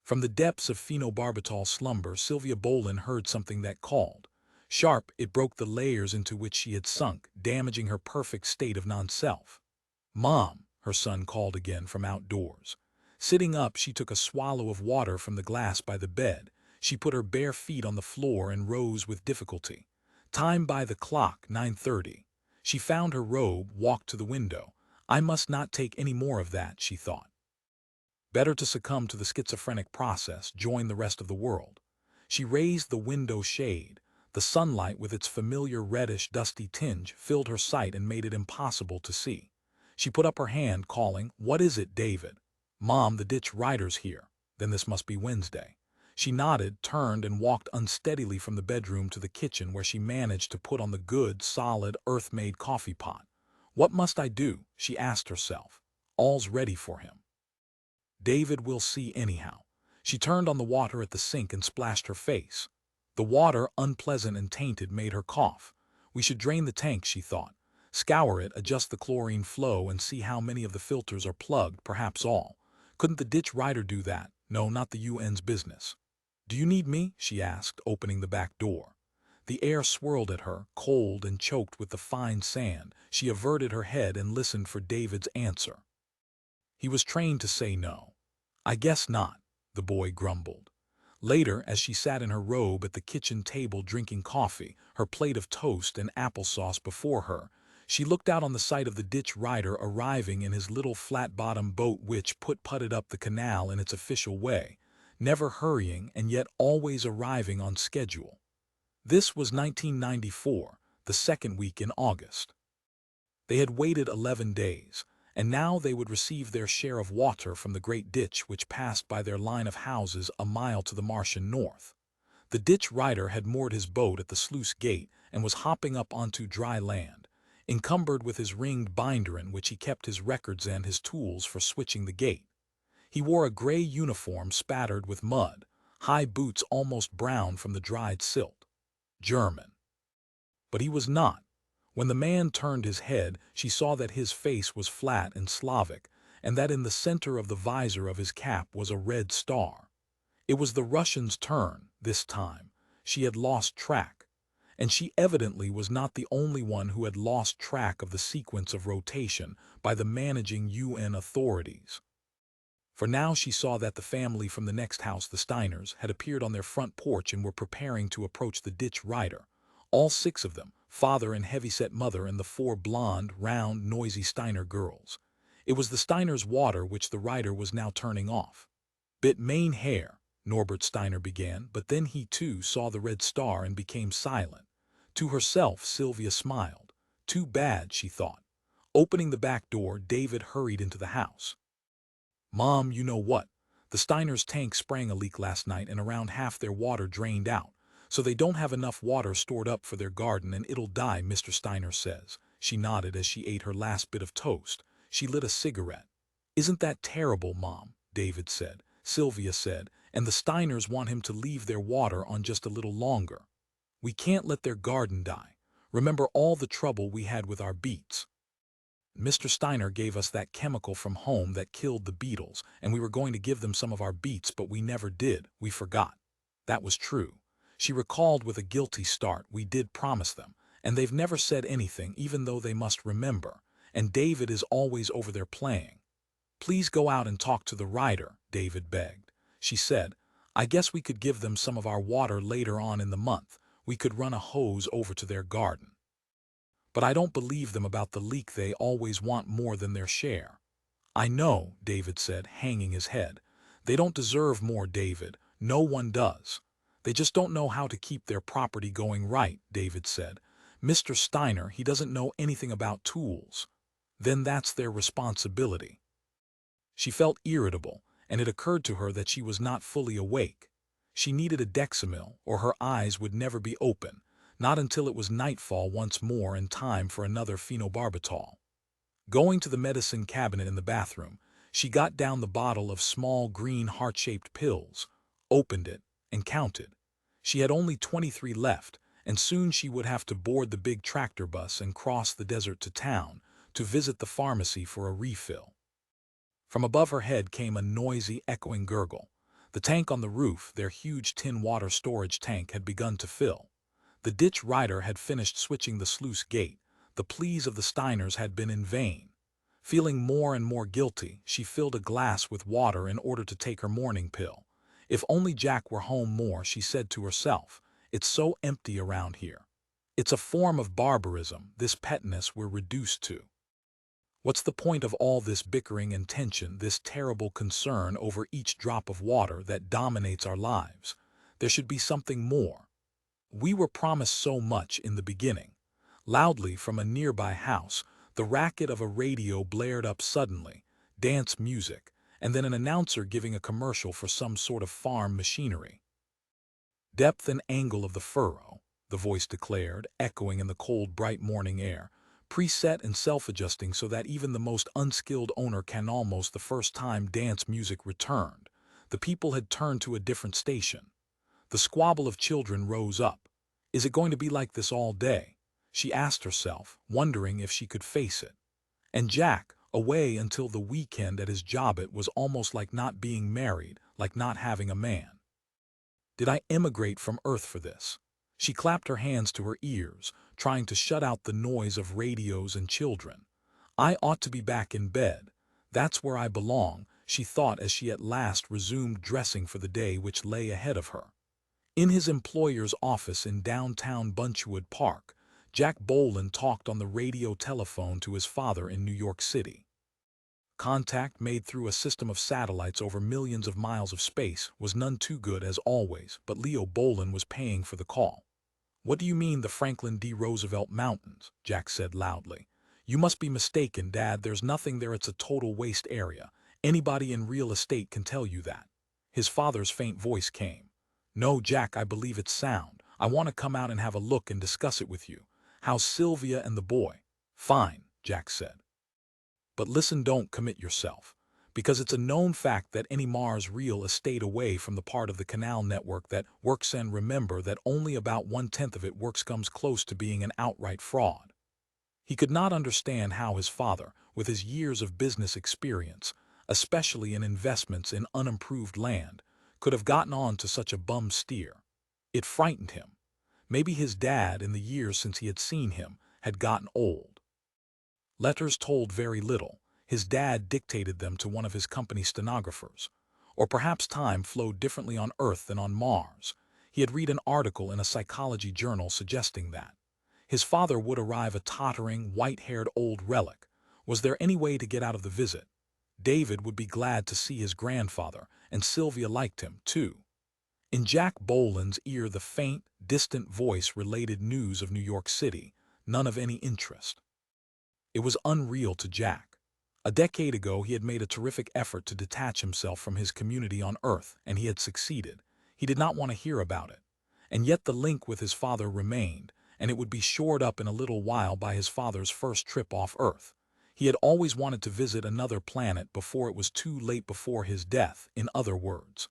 From the depths of phenobarbital slumber, Silvia Bohlen heard something that called. Sharp, it broke the layers into which she had sunk, damaging her perfect state of non-self. "Mom," her son called again from outdoors. Sitting up, she took a swallow of water from the glass by the bed. She put her bare feet on the floor and rose with difficulty. Time by the clock, 9:30. She found her robe, walked to the window. I must not take any more of that, she thought. Better to succumb to the schizophrenic process, join the rest of the world. She raised the window shade. The sunlight, with its familiar reddish, dusty tinge, filled her sight and made it impossible to see. She put up her hand, calling, "What is it, David?" "Mom, the ditch rider's here." Then this must be Wednesday. She nodded, turned, and walked unsteadily from the bedroom to the kitchen, where she managed to put on the good, solid, earth-made coffee pot. What must I do? She asked herself. All's ready for him. David will see anyhow. She turned on the water at the sink and splashed her face. The water, unpleasant and tainted, made her cough. We should drain the tank, she thought. Scour it, adjust the chlorine flow, and see how many of the filters are plugged, perhaps all. Couldn't the ditch rider do that? No, not the UN's business. "Do you need me?" she asked, opening the back door. The air swirled at her, cold and choked with the fine sand. She averted her head and listened for David's answer. He was trained to say no. "I guess not," the boy grumbled. Later, as she sat in her robe at the kitchen table drinking coffee, her plate of toast and applesauce before her, she looked out on the sight of the ditch rider arriving in his little flat-bottomed boat, which putted up the canal in its official way, never hurrying and yet always arriving on schedule. This was 1994, the second week in August. They had waited 11 days, and now they would receive their share of water from the great ditch which passed by their line of houses a mile to the Martian north. The ditch rider had moored his boat at the sluice gate and was hopping up onto dry land, encumbered with his ringed binder in which he kept his records and his tools for switching the gate. He wore a gray uniform spattered with mud, high boots almost brown from the dried silt. German. But he was not. When the man turned his head, she saw that his face was flat and Slavic, and that in the center of the visor of his cap was a red star. It was the Russian's turn, this time. She had lost track. And she evidently was not the only one who had lost track of the sequence of rotation by the managing UN authorities. For now she saw that the family from the next house, the Steiners, had appeared on their front porch and were preparing to approach the ditch rider. All 6 of them, father and heavyset mother and the 4 blonde, round, noisy Steiner girls. It was the Steiner's water which the rider was now turning off. "Bit main hair," Norbert Steiner began, but then he too saw the red star and became silent. To herself, Silvia smiled. Too bad, she thought. Opening the back door, David hurried into the house. "Mom, you know what? The Steiner's tank sprang a leak last night and around half their water drained out. So they don't have enough water stored up for their garden and it'll die, Mr. Steiner says." She nodded as she ate her last bit of toast. She lit a cigarette. "Isn't that terrible, Mom?" David said. Silvia said, "And the Steiners want him to leave their water on just a little longer. We can't let their garden die. Remember all the trouble we had with our beets. Mr. Steiner gave us that chemical from home that killed the beetles, and we were going to give them some of our beets, but we never did. We forgot." That was true. She recalled with a guilty start. We did promise them, and they've never said anything, even though they must remember. And David is always over there playing. "Please go out and talk to the rider," David begged. She said, "I guess we could give them some of our water later on in the month. We could run a hose over to their garden." "But I don't believe them about the leak. They always want more than their share." "I know," David said, hanging his head. "They don't deserve more, David. No one does. They just don't know how to keep their property going right," David said. "Mr. Steiner, he doesn't know anything about tools. Then that's their responsibility." She felt irritable, and it occurred to her that she was not fully awake. She needed a Dexamil, or her eyes would never be open, not until it was nightfall once more and time for another phenobarbital. Going to the medicine cabinet in the bathroom, she got down the bottle of small green heart-shaped pills, opened it, and counted. She had only 23 left, and soon she would have to board the big tractor bus and cross the desert to town to visit the pharmacy for a refill. From above her head came a noisy, echoing gurgle. The tank on the roof, their huge tin water storage tank, had begun to fill. The ditch rider had finished switching the sluice gate. The pleas of the Steiners had been in vain. Feeling more and more guilty, she filled a glass with water in order to take her morning pill. If only Jack were home more, she said to herself. It's so empty around here. It's a form of barbarism, this petness we're reduced to. What's the point of all this bickering and tension, this terrible concern over each drop of water that dominates our lives? There should be something more. We were promised so much in the beginning. Loudly from a nearby house, the racket of a radio blared up suddenly, dance music, and then an announcer giving a commercial for some sort of farm machinery. Depth and angle of the furrow, the voice declared, echoing in the cold, bright morning air, preset and self-adjusting so that even the most unskilled owner can. Almost the first time dance music returned, the people had turned to a different station. The squabble of children rose up. Is it going to be like this all day? She asked herself, wondering if she could face it. And Jack, away until the weekend at his job, it was almost like not being married, like not having a man. Did I immigrate from Earth for this? She clapped her hands to her ears, trying to shut out the noise of radios and children. I ought to be back in bed. That's where I belong, she thought as she at last resumed dressing for the day which lay ahead of her. In his employer's office in downtown Bunchwood Park, Jack Bohlen talked on the radio telephone to his father in New York City. Contact made through a system of satellites over millions of miles of space was none too good as always, but Leo Bohlen was paying for the call. What do you mean the Franklin D. Roosevelt Mountains? Jack said loudly. You must be mistaken, Dad. There's nothing there. It's a total waste area. Anybody in real estate can tell you that. His father's faint voice came. No, Jack, I believe it's sound. I want to come out and have a look and discuss it with you. How's Silvia and the boy? Fine, Jack said. But listen, don't commit yourself. Because it's a known fact that any Mars real estate away from the part of the canal network that works, and remember that only about 1/10 of it works, comes close to being an outright fraud. He could not understand how his father, with his years of business experience, especially in investments in unimproved land, could have gotten on to such a bum steer. It frightened him. Maybe his dad, in the years since he had seen him, had gotten old. Letters told very little. His dad dictated them to one of his company stenographers. Or perhaps time flowed differently on Earth than on Mars. He had read an article in a psychology journal suggesting that. His father would arrive a tottering, white-haired old relic. Was there any way to get out of the visit? David would be glad to see his grandfather, and Silvia liked him, too. In Jack Bohlen's ear the faint, distant voice related news of New York City, none of any interest. It was unreal to Jack. A decade ago he had made a terrific effort to detach himself from his community on Earth, and he had succeeded. He did not want to hear about it. And yet the link with his father remained, and it would be shored up in a little while by his father's first trip off Earth. He had always wanted to visit another planet before it was too late, before his death, in other words.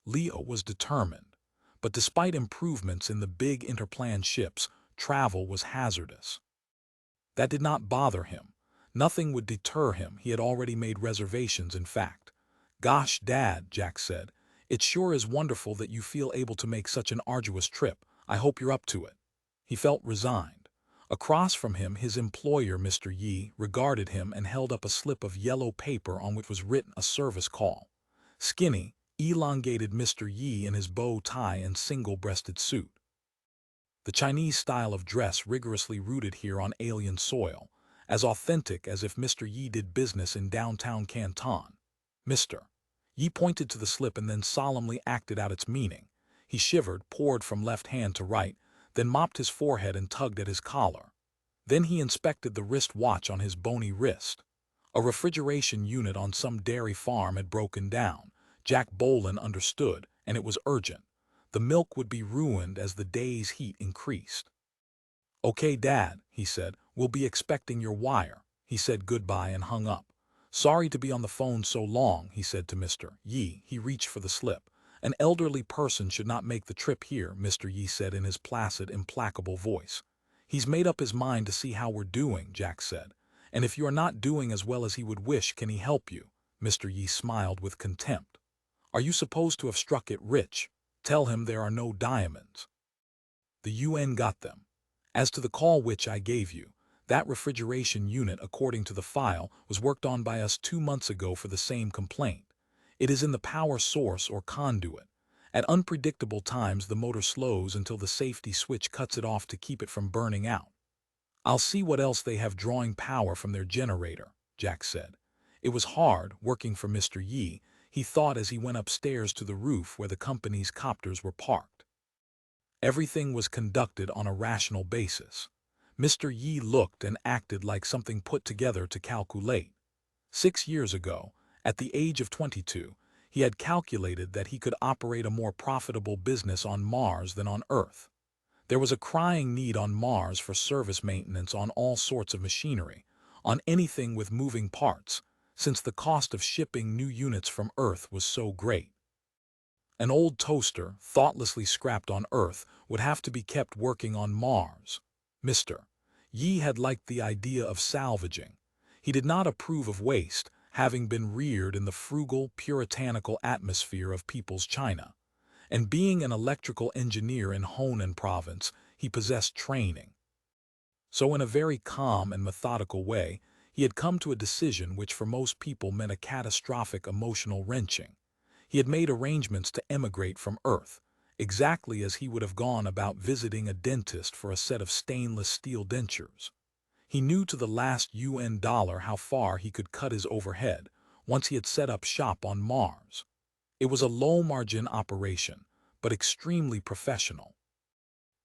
Leo was determined. But despite improvements in the big interplanned ships, travel was hazardous. That did not bother him. Nothing would deter him. He had already made reservations, in fact. Gosh, Dad, Jack said, it sure is wonderful that you feel able to make such an arduous trip. I hope you're up to it. He felt resigned. Across from him, his employer, Mr. Yi, regarded him and held up a slip of yellow paper on which was written a service call. Skinny, elongated Mr. Yi in his bow tie and single-breasted suit. The Chinese style of dress rigorously rooted here on alien soil, as authentic as if Mr. Yi did business in downtown Canton. Mr. Yi pointed to the slip and then solemnly acted out its meaning. He shivered, poured from left hand to right, then mopped his forehead and tugged at his collar. Then he inspected the wrist watch on his bony wrist. A refrigeration unit on some dairy farm had broken down. Jack Bohlen understood, and it was urgent. The milk would be ruined as the day's heat increased. Okay, Dad, he said, we'll be expecting your wire. He said goodbye and hung up. Sorry to be on the phone so long, he said to Mr. Yi. He reached for the slip. An elderly person should not make the trip here, Mr. Yi said in his placid, implacable voice. He's made up his mind to see how we're doing, Jack said. And if you are not doing as well as he would wish, can he help you? Mr. Yi smiled with contempt. Are you supposed to have struck it rich? Tell him there are no diamonds. The UN got them. As to the call which I gave you, that refrigeration unit, according to the file, was worked on by us 2 months ago for the same complaint. It is in the power source or conduit. At unpredictable times the motor slows until the safety switch cuts it off to keep it from burning out. I'll see what else they have drawing power from their generator, Jack said. It was hard, working for Mr. Yi, he thought as he went upstairs to the roof where the company's copters were parked. Everything was conducted on a rational basis. Mr. Yi looked and acted like something put together to calculate. 6 years ago, at the age of 22, he had calculated that he could operate a more profitable business on Mars than on Earth. There was a crying need on Mars for service maintenance on all sorts of machinery, on anything with moving parts, since the cost of shipping new units from Earth was so great. An old toaster, thoughtlessly scrapped on Earth, would have to be kept working on Mars. Mr. Yi had liked the idea of salvaging. He did not approve of waste, having been reared in the frugal, puritanical atmosphere of People's China. And being an electrical engineer in Honan province, he possessed training. So in a very calm and methodical way, he had come to a decision which for most people meant a catastrophic emotional wrenching. He had made arrangements to emigrate from Earth, exactly as he would have gone about visiting a dentist for a set of stainless steel dentures. He knew to the last UN dollar how far he could cut his overhead once he had set up shop on Mars. It was a low-margin operation, but extremely professional.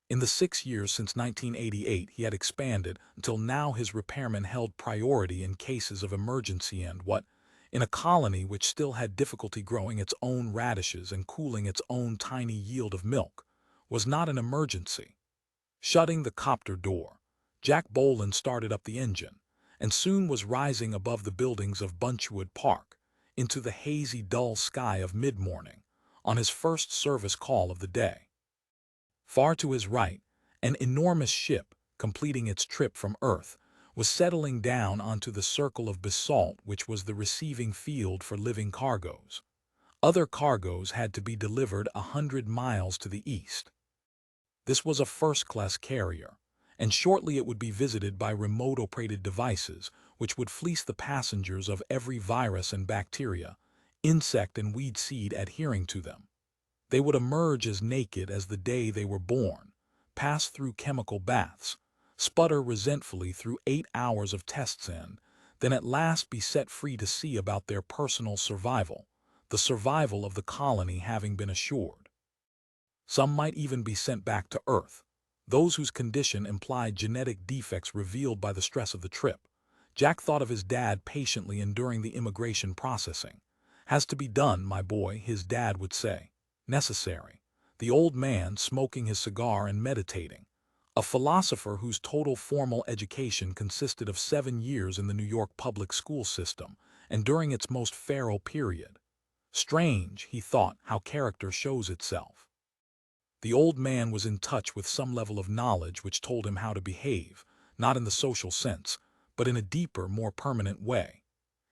In the 6 years since 1988, he had expanded until now his repairman held priority in cases of emergency and what, in a colony which still had difficulty growing its own radishes and cooling its own tiny yield of milk, was not an emergency. Shutting the copter door, Jack Bohlen started up the engine, and soon was rising above the buildings of Bunchwood Park, into the hazy, dull sky of mid-morning, on his first service call of the day. Far to his right, an enormous ship, completing its trip from Earth, was settling down onto the circle of basalt which was the receiving field for living cargoes. Other cargoes had to be delivered 100 miles to the east. This was a first-class carrier, and shortly it would be visited by remote-operated devices which would fleece the passengers of every virus and bacteria, insect and weed seed adhering to them. They would emerge as naked as the day they were born, pass through chemical baths, sputter resentfully through 8 hours of tests and then at last be set free to see about their personal survival, the survival of the colony having been assured. Some might even be sent back to Earth, those whose condition implied genetic defects revealed by the stress of the trip. Jack thought of his dad patiently enduring the immigration processing. "Has to be done, my boy," his dad would say. "Necessary." The old man, smoking his cigar and meditating. A philosopher whose total formal education consisted of 7 years in the New York public school system, and during its most feral period. Strange, he thought, how character shows itself. The old man was in touch with some level of knowledge which told him how to behave, not in the social sense, but in a deeper, more permanent way.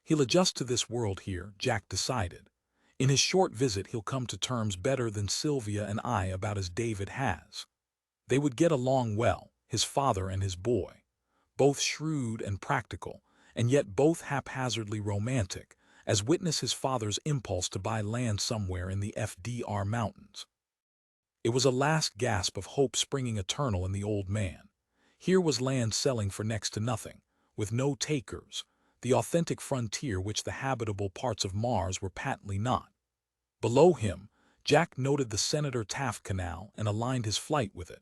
He'll adjust to this world here, Jack decided. In his short visit he'll come to terms better than Silvia and I about as David has. They would get along well, his father and his boy. Both shrewd and practical, and yet both haphazardly romantic, as witness his father's impulse to buy land somewhere in the FDR mountains. It was a last gasp of hope springing eternal in the old man. Here was land selling for next to nothing, with no takers, the authentic frontier which the habitable parts of Mars were patently not. Below him, Jack noted the Senator Taft Canal and aligned his flight with it.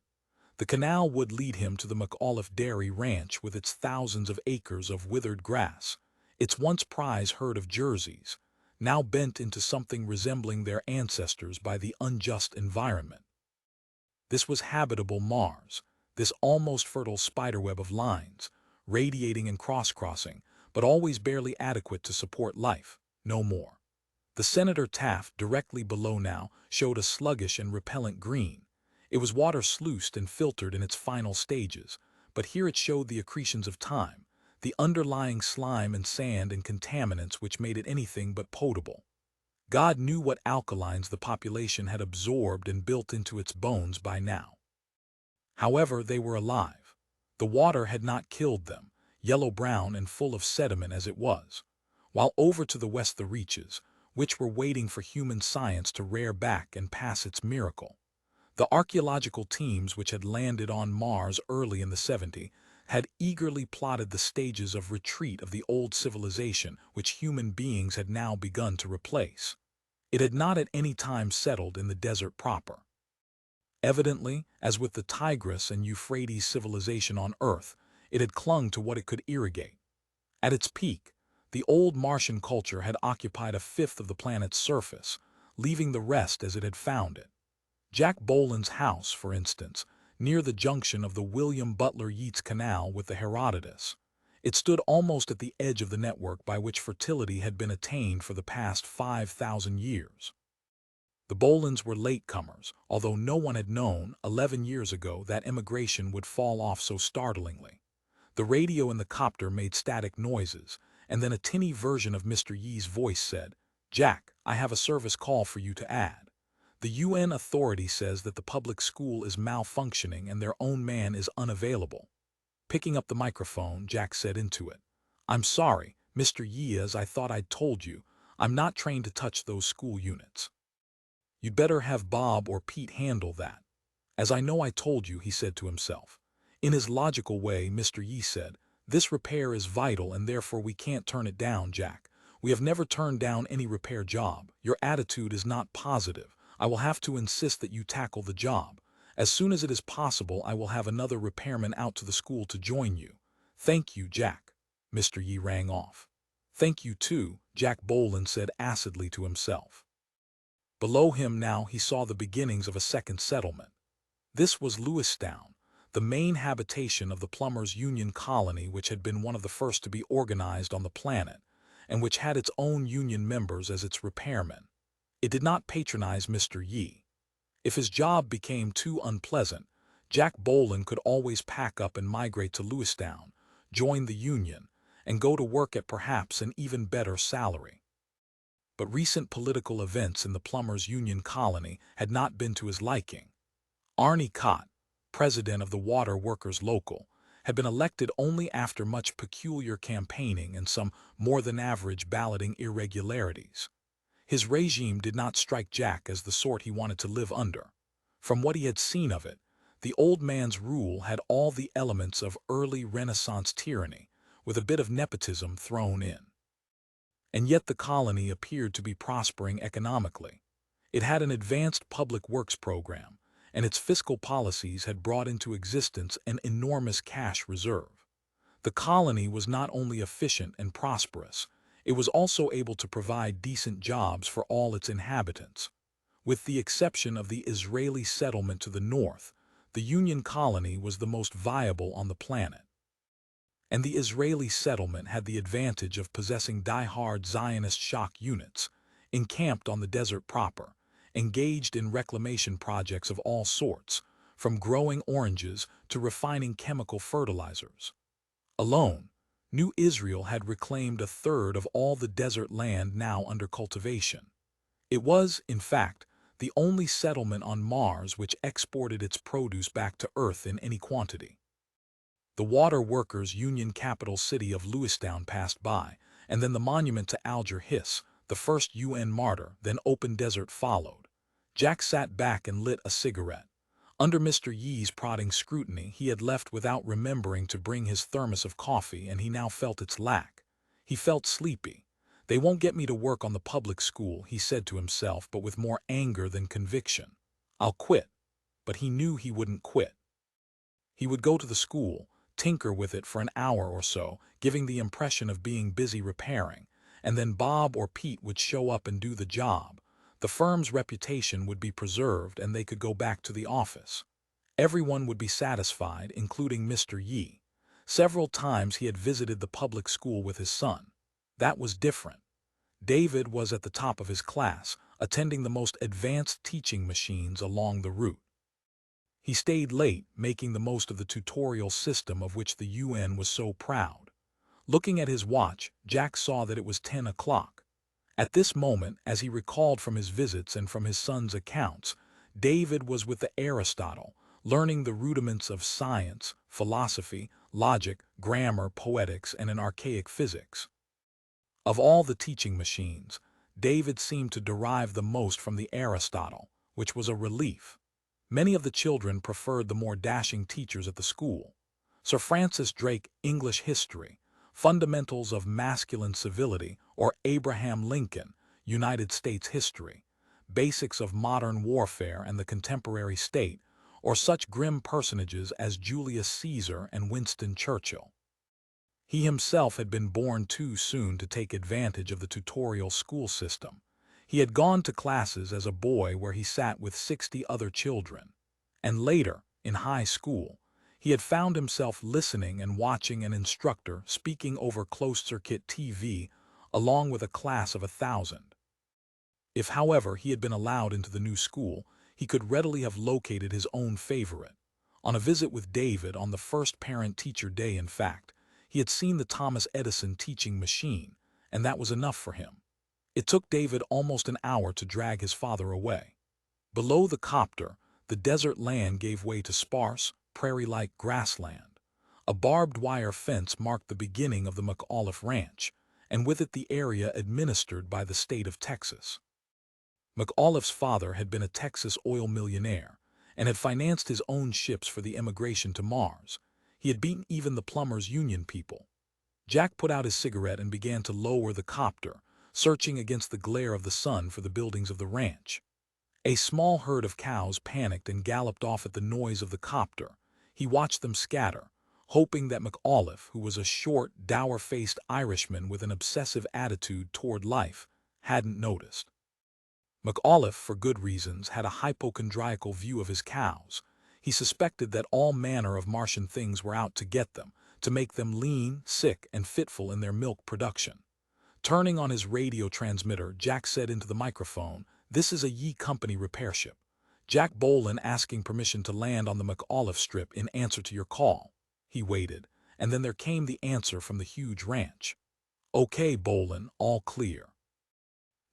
The canal would lead him to the McAuliffe Dairy Ranch with its thousands of acres of withered grass, its once prize herd of Jerseys, now bent into something resembling their ancestors by the unjust environment. This was habitable Mars, this almost fertile spiderweb of lines, radiating and cross-crossing, but always barely adequate to support life, no more. The Senator Taft, directly below now, showed a sluggish and repellent green. It was water sluiced and filtered in its final stages, but here it showed the accretions of time, the underlying slime and sand and contaminants which made it anything but potable. God knew what alkalines the population had absorbed and built into its bones by now. However, they were alive. The water had not killed them, yellow-brown and full of sediment as it was, while over to the west the reaches, which were waiting for human science to rear back and pass its miracle. The archaeological teams which had landed on Mars early in the '70s had eagerly plotted the stages of retreat of the old civilization which human beings had now begun to replace. It had not at any time settled in the desert proper. Evidently, as with the Tigris and Euphrates civilization on Earth, it had clung to what it could irrigate. At its peak, the old Martian culture had occupied a fifth of the planet's surface, leaving the rest as it had found it. Jack Bohlen's house, for instance, near the junction of the William Butler Yeats Canal with the Herodotus. It stood almost at the edge of the network by which fertility had been attained for the past 5,000 years. The Bohlens were latecomers, although no one had known, 11 years ago, that immigration would fall off so startlingly. The radio in the copter made static noises, and then a tinny version of Mr. Yee's voice said, "Jack, I have a service call for you to add. The UN authority says that the public school is malfunctioning and their own man is unavailable." Picking up the microphone, Jack said into it, "I'm sorry, Mr. Yee, as I thought I'd told you, I'm not trained to touch those school units. You'd better have Bob or Pete handle that." "As I know I told you," he said to himself. In his logical way, Mr. Yee said, "This repair is vital and therefore we can't turn it down, Jack. We have never turned down any repair job. Your attitude is not positive. I will have to insist that you tackle the job. As soon as it is possible, I will have another repairman out to the school to join you." "Thank you, Jack." Mr. Yee rang off. "Thank you too," Jack Bohlen said acidly to himself. Below him now he saw the beginnings of a second settlement. This was Lewistown, the main habitation of the Plumbers' Union colony, which had been one of the first to be organized on the planet, and which had its own union members as its repairmen. It did not patronize Mr. Yee. If his job became too unpleasant, Jack Bohlen could always pack up and migrate to Lewistown, join the union, and go to work at perhaps an even better salary. But recent political events in the Plumbers' Union colony had not been to his liking. Arnie Kott, president of the Water Workers Local, had been elected only after much peculiar campaigning and some more-than-average balloting irregularities. His regime did not strike Jack as the sort he wanted to live under. From what he had seen of it, the old man's rule had all the elements of early Renaissance tyranny, with a bit of nepotism thrown in. And yet the colony appeared to be prospering economically. It had an advanced public works program, and its fiscal policies had brought into existence an enormous cash reserve. The colony was not only efficient and prosperous, it was also able to provide decent jobs for all its inhabitants. With the exception of the Israeli settlement to the north, the Union colony was the most viable on the planet. And the Israeli settlement had the advantage of possessing die-hard Zionist shock units, encamped on the desert proper, engaged in reclamation projects of all sorts, from growing oranges to refining chemical fertilizers. Alone, New Israel had reclaimed a third of all the desert land now under cultivation. It was, in fact, the only settlement on Mars which exported its produce back to Earth in any quantity. The Water Workers' Union capital city of Lewistown passed by, and then the monument to Alger Hiss, the first UN martyr, then open desert followed. Jack sat back and lit a cigarette. Under Mr. Yee's prodding scrutiny, he had left without remembering to bring his thermos of coffee, and he now felt its lack. He felt sleepy. "They won't get me to work on the public school," he said to himself, but with more anger than conviction. "I'll quit." But he knew he wouldn't quit. He would go to the school, tinker with it for an hour or so, giving the impression of being busy repairing, and then Bob or Pete would show up and do the job. The firm's reputation would be preserved and they could go back to the office. Everyone would be satisfied, including Mr. Yee. Several times he had visited the public school with his son. That was different. David was at the top of his class, attending the most advanced teaching machines along the route. He stayed late, making the most of the tutorial system of which the UN was so proud. Looking at his watch, Jack saw that it was 10 o'clock. At this moment, as he recalled from his visits and from his son's accounts, David was with the Aristotle, learning the rudiments of science, philosophy, logic, grammar, poetics, and an archaic physics. Of all the teaching machines, David seemed to derive the most from the Aristotle, which was a relief. Many of the children preferred the more dashing teachers at the school. Sir Francis Drake, English history, Fundamentals of Masculine Civility, or Abraham Lincoln, United States history, Basics of Modern Warfare and the Contemporary State, or such grim personages as Julius Caesar and Winston Churchill. He himself had been born too soon to take advantage of the tutorial school system. He had gone to classes as a boy where he sat with 60 other children. And later, in high school, he had found himself listening and watching an instructor speaking over closed-circuit TV along with a class of 1,000. If, however, he had been allowed into the new school, he could readily have located his own favorite. On a visit with David on the first parent-teacher day, in fact, he had seen the Thomas Edison teaching machine, and that was enough for him. It took David almost an hour to drag his father away. Below the copter, the desert land gave way to sparse, prairie-like grassland. A barbed wire fence marked the beginning of the McAuliffe Ranch, and with it the area administered by the state of Texas. McAuliffe's father had been a Texas oil millionaire and had financed his own ships for the emigration to Mars. He had beaten even the plumbers' union people. Jack put out his cigarette and began to lower the copter, searching against the glare of the sun for the buildings of the ranch. A small herd of cows panicked and galloped off at the noise of the copter. He watched them scatter, hoping that McAuliffe, who was a short, dour-faced Irishman with an obsessive attitude toward life, hadn't noticed. McAuliffe, for good reasons, had a hypochondriacal view of his cows. He suspected that all manner of Martian things were out to get them, to make them lean, sick, and fitful in their milk production. Turning on his radio transmitter, Jack said into the microphone, "This is a Ye Company repair ship. Jack Bohlen asking permission to land on the McAuliffe Strip in answer to your call." He waited, and then there came the answer from the huge ranch. "Okay, Bohlen, all clear."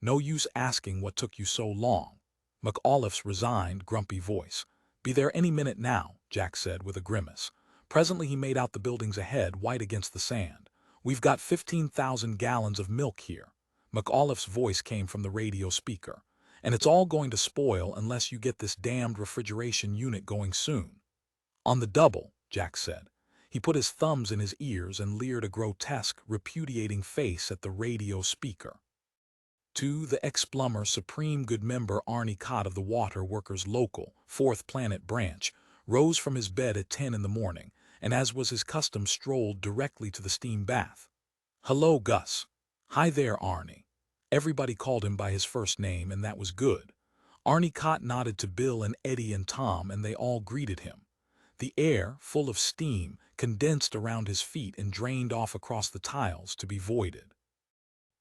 "No use asking what took you so long." McAuliffe's resigned, grumpy voice. "Be there any minute now," Jack said with a grimace. Presently he made out the buildings ahead, white against the sand. "We've got 15,000 gallons of milk here." McAuliffe's voice came from the radio speaker. "And it's all going to spoil unless you get this damned refrigeration unit going soon." "On the double," Jack said. He put his thumbs in his ears and leered a grotesque, repudiating face at the radio speaker. To the ex-plumber, Supreme Good member Arnie Kott of the Water Workers Local, 4th Planet Branch, rose from his bed at 10 in the morning, and as was his custom strolled directly to the steam bath. "Hello, Gus." "Hi there, Arnie." Everybody called him by his first name, and that was good. Arnie Kott nodded to Bill and Eddie and Tom, and they all greeted him. The air, full of steam, condensed around his feet and drained off across the tiles to be voided.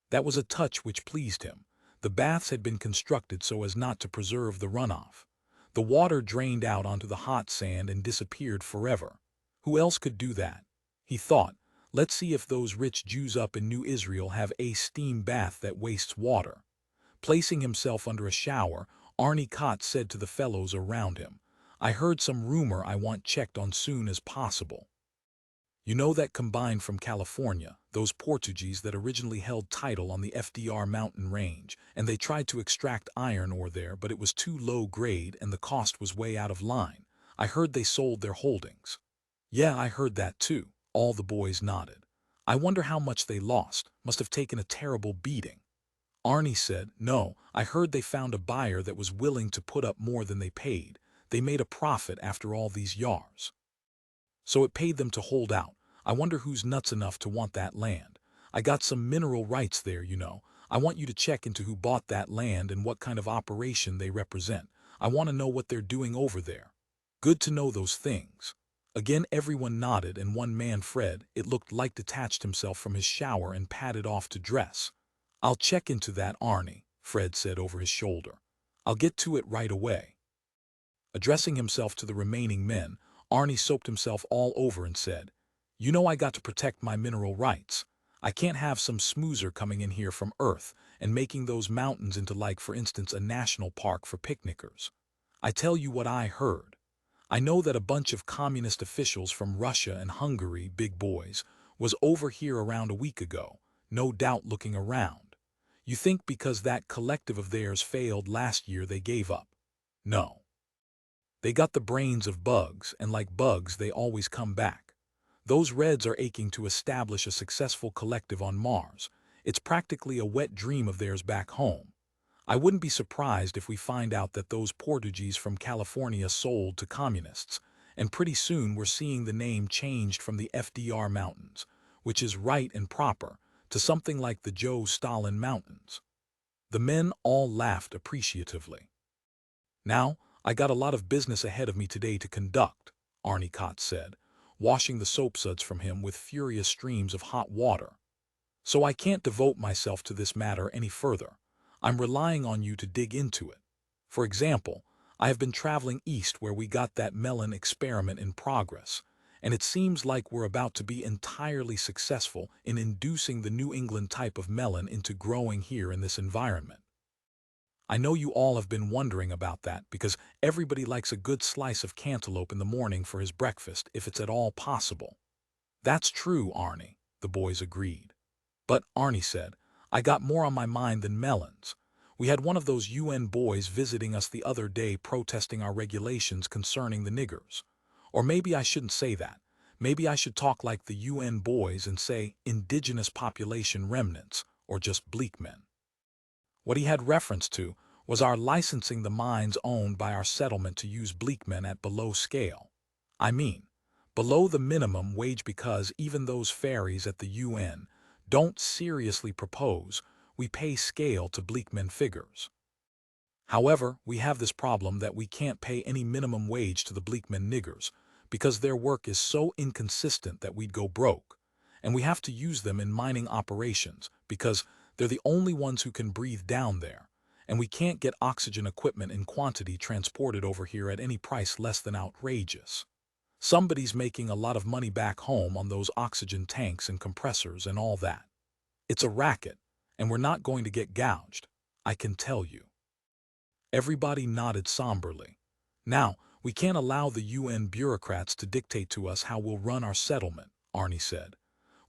That was a touch which pleased him. The baths had been constructed so as not to preserve the runoff. The water drained out onto the hot sand and disappeared forever. Who else could do that? He thought, let's see if those rich Jews up in New Israel have a steam bath that wastes water. Placing himself under a shower, Arnie Kott said to the fellows around him, "I heard some rumor I want checked on soon as possible. You know that combined from California, those Portuguese that originally held title on the FDR mountain range, and they tried to extract iron ore there, but it was too low grade and the cost was way out of line. I heard they sold their holdings." "Yeah, I heard that too." All the boys nodded. "I wonder how much they lost. Must have taken a terrible beating." Arnie said, "No, I heard they found a buyer that was willing to put up more than they paid. They made a profit after all these years. So it paid them to hold out. I wonder who's nuts enough to want that land. I got some mineral rights there, you know. I want you to check into who bought that land and what kind of operation they represent. I want to know what they're doing over there." "Good to know those things." Again everyone nodded, and one man, Fred, it looked like, detached himself from his shower and padded off to dress. "I'll check into that, Arnie," Fred said over his shoulder. "I'll get to it right away." Addressing himself to the remaining men, Arnie soaped himself all over and said, "You know I got to protect my mineral rights. I can't have some smoozer coming in here from Earth and making those mountains into, like, for instance, a national park for picnickers. I tell you what I heard. I know that a bunch of communist officials from Russia and Hungary, big boys, was over here around a week ago, no doubt looking around. You think because that collective of theirs failed last year they gave up? No. They got the brains of bugs, and like bugs they always come back. Those Reds are aching to establish a successful collective on Mars. It's practically a wet dream of theirs back home. I wouldn't be surprised if we find out that those Portuguese from California sold to communists, and pretty soon we're seeing the name changed from the FDR Mountains, which is right and proper, to something like the Joe Stalin Mountains. The men all laughed appreciatively. Now, I got a lot of business ahead of me today to conduct, Arnie Kott said, washing the soapsuds from him with furious streams of hot water. So I can't devote myself to this matter any further. I'm relying on you to dig into it. For example, I have been traveling east where we got that melon experiment in progress, and it seems like we're about to be entirely successful in inducing the New England type of melon into growing here in this environment. I know you all have been wondering about that because everybody likes a good slice of cantaloupe in the morning for his breakfast if it's at all possible. That's true, Arnie, the boys agreed. But, Arnie said, I got more on my mind than melons. We had one of those UN boys visiting us the other day protesting our regulations concerning the niggers. Or maybe I shouldn't say that. Maybe I should talk like the UN boys and say indigenous population remnants, or just Bleekmen. What he had reference to was our licensing the mines owned by our settlement to use Bleekmen at below scale. I mean, below the minimum wage because even those fairies at the UN don't seriously propose we pay scale to Bleekmen figures. However, we have this problem that we can't pay any minimum wage to the Bleekmen niggers because their work is so inconsistent that we'd go broke, and we have to use them in mining operations because they're the only ones who can breathe down there, and we can't get oxygen equipment in quantity transported over here at any price less than outrageous. Somebody's making a lot of money back home on those oxygen tanks and compressors and all that. It's a racket, and we're not going to get gouged, I can tell you. Everybody nodded somberly. Now, we can't allow the UN bureaucrats to dictate to us how we'll run our settlement, Arnie said.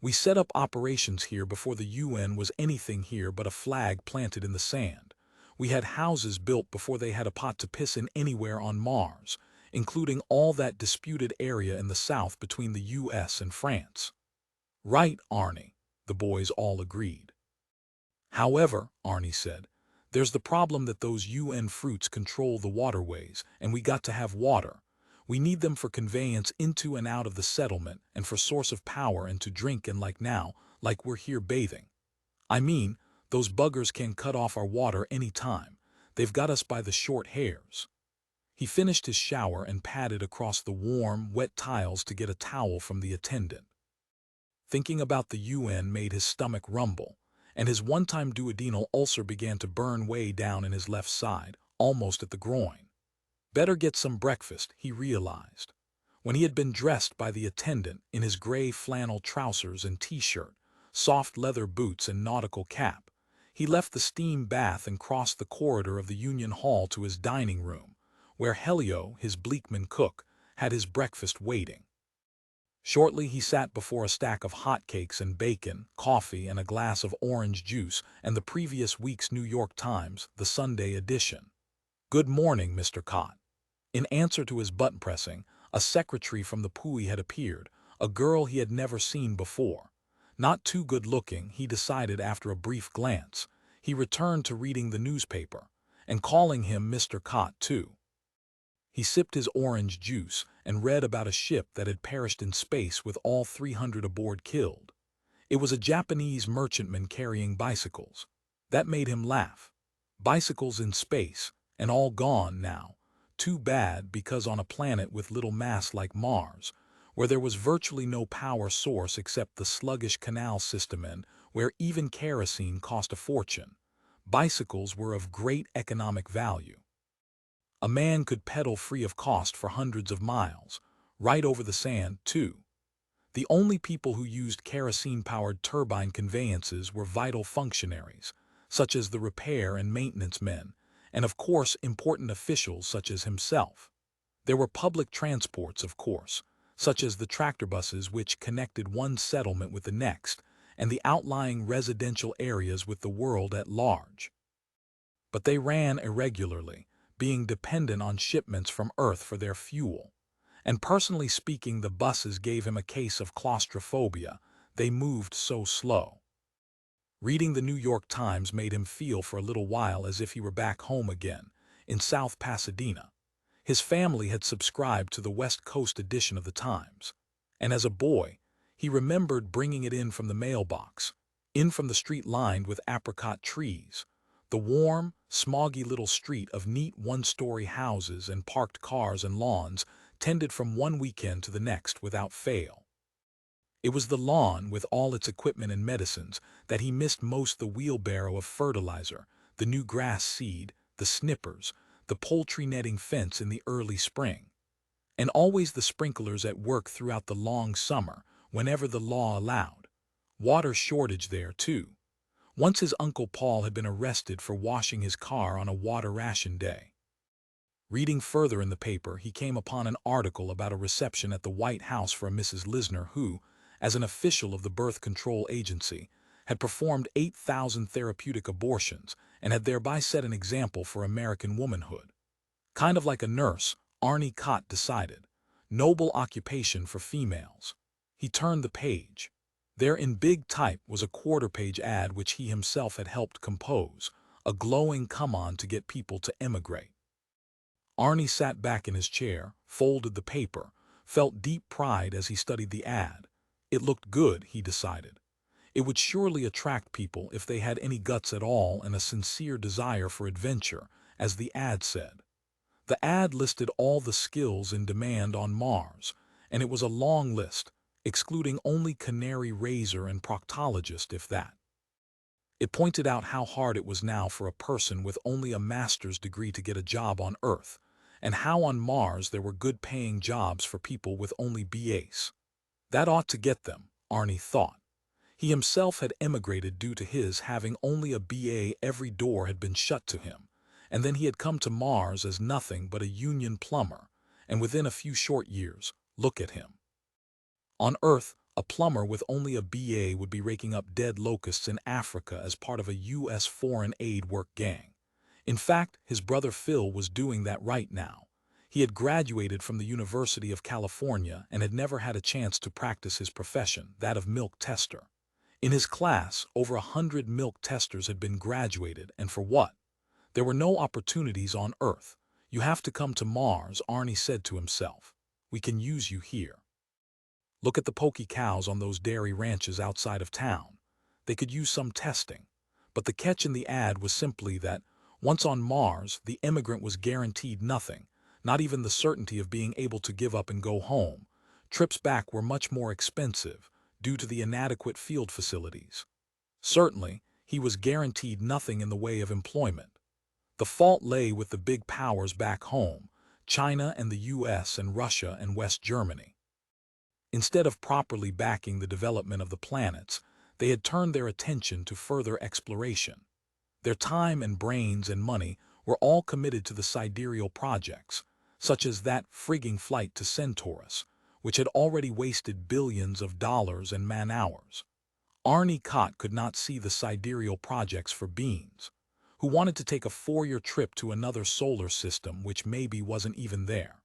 We set up operations here before the UN was anything here but a flag planted in the sand. We had houses built before they had a pot to piss in anywhere on Mars, including all that disputed area in the south between the US and France. Right, Arnie, the boys all agreed. However, Arnie said, there's the problem that those UN fruits control the waterways, and we got to have water. We need them for conveyance into and out of the settlement and for source of power and to drink and like now, like we're here bathing. I mean, those buggers can cut off our water any time. They've got us by the short hairs. He finished his shower and padded across the warm, wet tiles to get a towel from the attendant. Thinking about the UN made his stomach rumble, and his one-time duodenal ulcer began to burn way down in his left side, almost at the groin. Better get some breakfast, he realized. When he had been dressed by the attendant in his gray flannel trousers and t-shirt, soft leather boots and nautical cap, he left the steam bath and crossed the corridor of the Union Hall to his dining room, where Helio, his Bleekman cook, had his breakfast waiting. Shortly he sat before a stack of hotcakes and bacon, coffee, and a glass of orange juice and the previous week's New York Times, the Sunday edition. Good morning, Mr. Kott. In answer to his button-pressing, a secretary from the Pui had appeared, a girl he had never seen before. Not too good-looking, he decided after a brief glance. He returned to reading the newspaper, and calling him Mr. Kott, too. He sipped his orange juice and read about a ship that had perished in space with all 300 aboard killed. It was a Japanese merchantman carrying bicycles. That made him laugh. Bicycles in space, and all gone now. Too bad because on a planet with little mass like Mars, where there was virtually no power source except the sluggish canal system and where even kerosene cost a fortune, bicycles were of great economic value. A man could pedal free of cost for hundreds of miles, right over the sand, too. The only people who used kerosene-powered turbine conveyances were vital functionaries, such as the repair and maintenance men, and of course important officials such as himself. There were public transports, of course, such as the tractor buses which connected one settlement with the next, and the outlying residential areas with the world at large. But they ran irregularly, being dependent on shipments from Earth for their fuel. And personally speaking, the buses gave him a case of claustrophobia. They moved so slow. Reading the New York Times made him feel for a little while as if he were back home again, in South Pasadena. His family had subscribed to the West Coast edition of the Times, and as a boy, he remembered bringing it in from the mailbox, in from the street lined with apricot trees, the warm, smoggy little street of neat one-story houses and parked cars and lawns tended from one weekend to the next without fail. It was the lawn, with all its equipment and medicines, that he missed most: the wheelbarrow of fertilizer, the new grass seed, the snippers, the poultry netting fence in the early spring, and always the sprinklers at work throughout the long summer, whenever the law allowed. Water shortage there, too. Once his Uncle Paul had been arrested for washing his car on a water ration day. Reading further in the paper, he came upon an article about a reception at the White House for a Mrs. Lisner who, as an official of the birth control agency, had performed 8,000 therapeutic abortions and had thereby set an example for American womanhood. Kind of like a nurse, Arnie Kott decided. Noble occupation for females. He turned the page. There in big type was a quarter-page ad which he himself had helped compose, a glowing come-on to get people to emigrate. Arnie sat back in his chair, folded the paper, felt deep pride as he studied the ad. It looked good, he decided. It would surely attract people if they had any guts at all and a sincere desire for adventure, as the ad said. The ad listed all the skills in demand on Mars, and it was a long list, excluding only canary raiser and proctologist, if that. It pointed out how hard it was now for a person with only a master's degree to get a job on Earth, and how on Mars there were good-paying jobs for people with only BAs. That ought to get them, Arnie thought. He himself had emigrated due to his having only a BA. Every door had been shut to him, and then he had come to Mars as nothing but a union plumber, and within a few short years, look at him. On Earth, a plumber with only a BA would be raking up dead locusts in Africa as part of a U.S. foreign aid work gang. In fact, his brother Phil was doing that right now. He had graduated from the University of California and had never had a chance to practice his profession, that of milk tester. In his class, over 100 milk testers had been graduated, and for what? There were no opportunities on Earth. You have to come to Mars, Arnie said to himself. We can use you here. Look at the pokey cows on those dairy ranches outside of town. They could use some testing. But the catch in the ad was simply that, once on Mars, the immigrant was guaranteed nothing, not even the certainty of being able to give up and go home. Trips back were much more expensive, due to the inadequate field facilities. Certainly, he was guaranteed nothing in the way of employment. The fault lay with the big powers back home, China and the US and Russia and West Germany. Instead of properly backing the development of the planets, they had turned their attention to further exploration. Their time and brains and money were all committed to the sidereal projects, such as that frigging flight to Centaurus, which had already wasted billions of dollars and man-hours. Arnie Kott could not see the sidereal projects for beings, who wanted to take a 4-year trip to another solar system which maybe wasn't even there.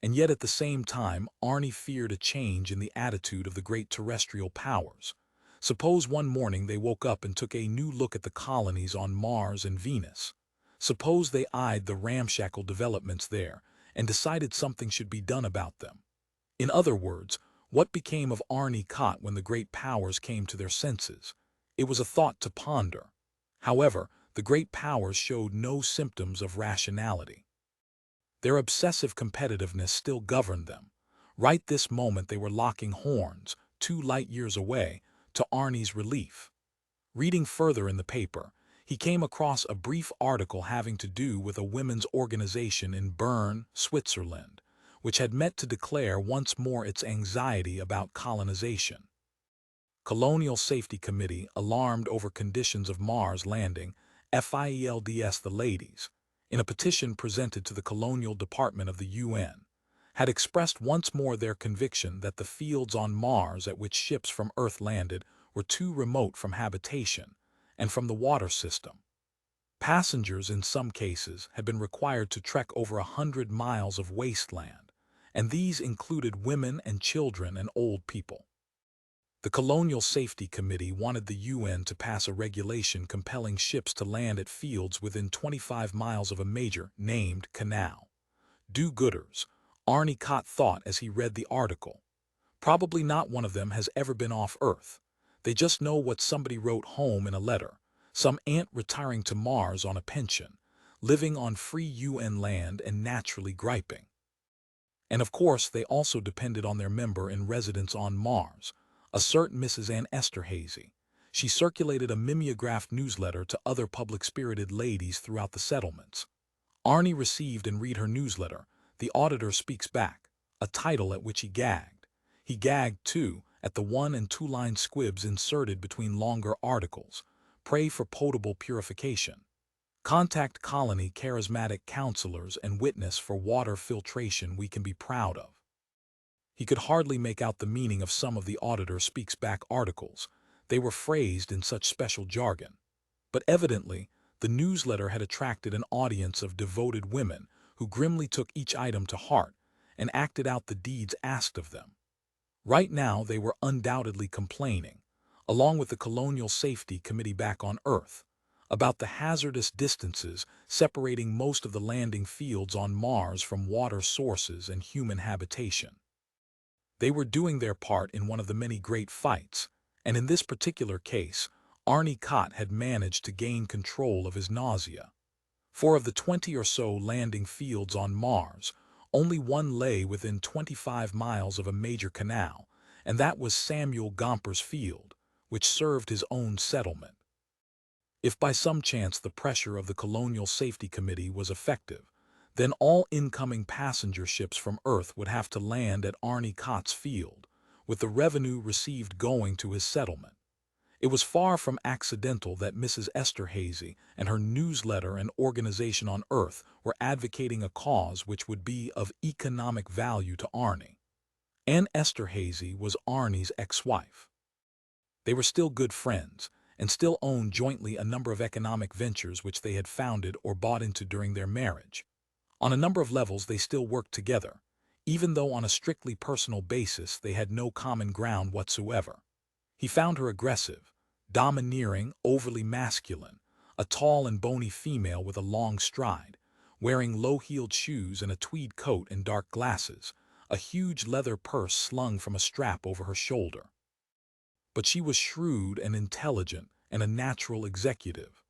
And yet at the same time, Arnie feared a change in the attitude of the great terrestrial powers. Suppose one morning they woke up and took a new look at the colonies on Mars and Venus. Suppose they eyed the ramshackle developments there and decided something should be done about them. In other words, what became of Arnie Kott when the great powers came to their senses? It was a thought to ponder. However, the great powers showed no symptoms of rationality. Their obsessive competitiveness still governed them. Right this moment they were locking horns, 2 light years away, to Arnie's relief. Reading further in the paper, he came across a brief article having to do with a women's organization in Bern, Switzerland, which had met to declare once more its anxiety about colonization. Colonial Safety Committee, alarmed over conditions of Mars landing, FIELDS the ladies, in a petition presented to the Colonial Department of the UN, had expressed once more their conviction that the fields on Mars at which ships from Earth landed were too remote from habitation and from the water system. Passengers in some cases had been required to trek over 100 miles of wasteland, and these included women and children and old people. The Colonial Safety Committee wanted the UN to pass a regulation compelling ships to land at fields within 25 miles of a major, named canal. Do-gooders, Arnie Kott thought as he read the article. Probably not one of them has ever been off Earth. They just know what somebody wrote home in a letter, some aunt retiring to Mars on a pension, living on free UN land and naturally griping. And of course they also depended on their member in residence on Mars, a certain Mrs. Ann Esterhazy. She circulated a mimeographed newsletter to other public-spirited ladies throughout the settlements. Arnie received and read her newsletter, The Auditor Speaks Back, a title at which he gagged. He gagged, too, at the 1- and 2-line squibs inserted between longer articles. Pray for potable purification. Contact colony charismatic counselors and witness for water filtration we can be proud of. He could hardly make out the meaning of some of the Auditor Speaks Back articles. They were phrased in such special jargon. But evidently, the newsletter had attracted an audience of devoted women who grimly took each item to heart and acted out the deeds asked of them. Right now they were undoubtedly complaining, along with the Colonial Safety Committee back on Earth, about the hazardous distances separating most of the landing fields on Mars from water sources and human habitation. They were doing their part in one of the many great fights, and in this particular case, Arnie Kott had managed to gain control of his nausea. For of the 20 or so landing fields on Mars, only one lay within 25 miles of a major canal, and that was Samuel Gomper's field, which served his own settlement. If by some chance the pressure of the Colonial Safety Committee was effective, then all incoming passenger ships from Earth would have to land at Arnie Kott's field, with the revenue received going to his settlement. It was far from accidental that Mrs. Esterhazy and her newsletter and organization on Earth were advocating a cause which would be of economic value to Arnie. Ann Esterhazy was Arnie's ex-wife. They were still good friends, and still owned jointly a number of economic ventures which they had founded or bought into during their marriage. On a number of levels they still worked together, even though on a strictly personal basis they had no common ground whatsoever. He found her aggressive, domineering, overly masculine, a tall and bony female with a long stride, wearing low-heeled shoes and a tweed coat and dark glasses, a huge leather purse slung from a strap over her shoulder. But she was shrewd and intelligent and a natural executive.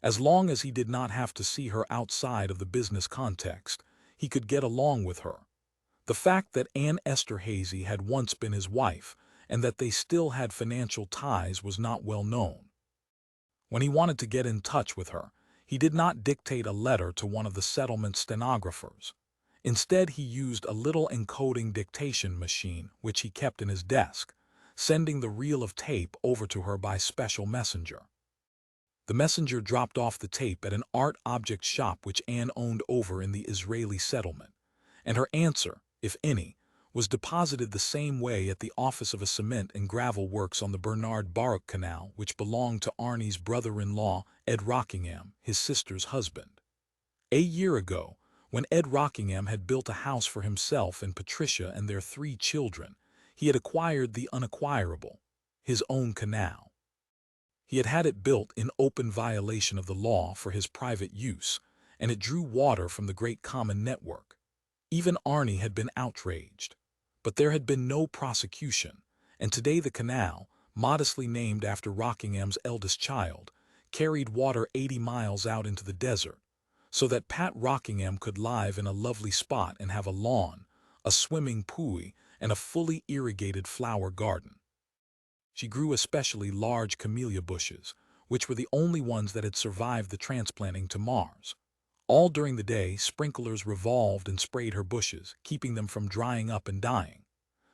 As long as he did not have to see her outside of the business context, he could get along with her. The fact that Ann Esterhazy had once been his wife and that they still had financial ties was not well known. When he wanted to get in touch with her, he did not dictate a letter to one of the settlement stenographers. Instead, he used a little encoding dictation machine which he kept in his desk, sending the reel of tape over to her by special messenger. The messenger dropped off the tape at an art object shop which Ann owned over in the Israeli settlement, and her answer, if any, was deposited the same way at the office of a cement and gravel works on the Bernard Baruch Canal, which belonged to Arnie's brother-in-law, Ed Rockingham, his sister's husband. A year ago, when Ed Rockingham had built a house for himself and Patricia and their 3 children, he had acquired the unacquirable, his own canal. He had had it built in open violation of the law for his private use, and it drew water from the great common network. Even Arnie had been outraged. But there had been no prosecution, and today the canal, modestly named after Rockingham's eldest child, carried water 80 miles out into the desert, so that Pat Rockingham could live in a lovely spot and have a lawn, a swimming pool, and a fully irrigated flower garden. She grew especially large camellia bushes, which were the only ones that had survived the transplanting to Mars. All during the day, sprinklers revolved and sprayed her bushes, keeping them from drying up and dying.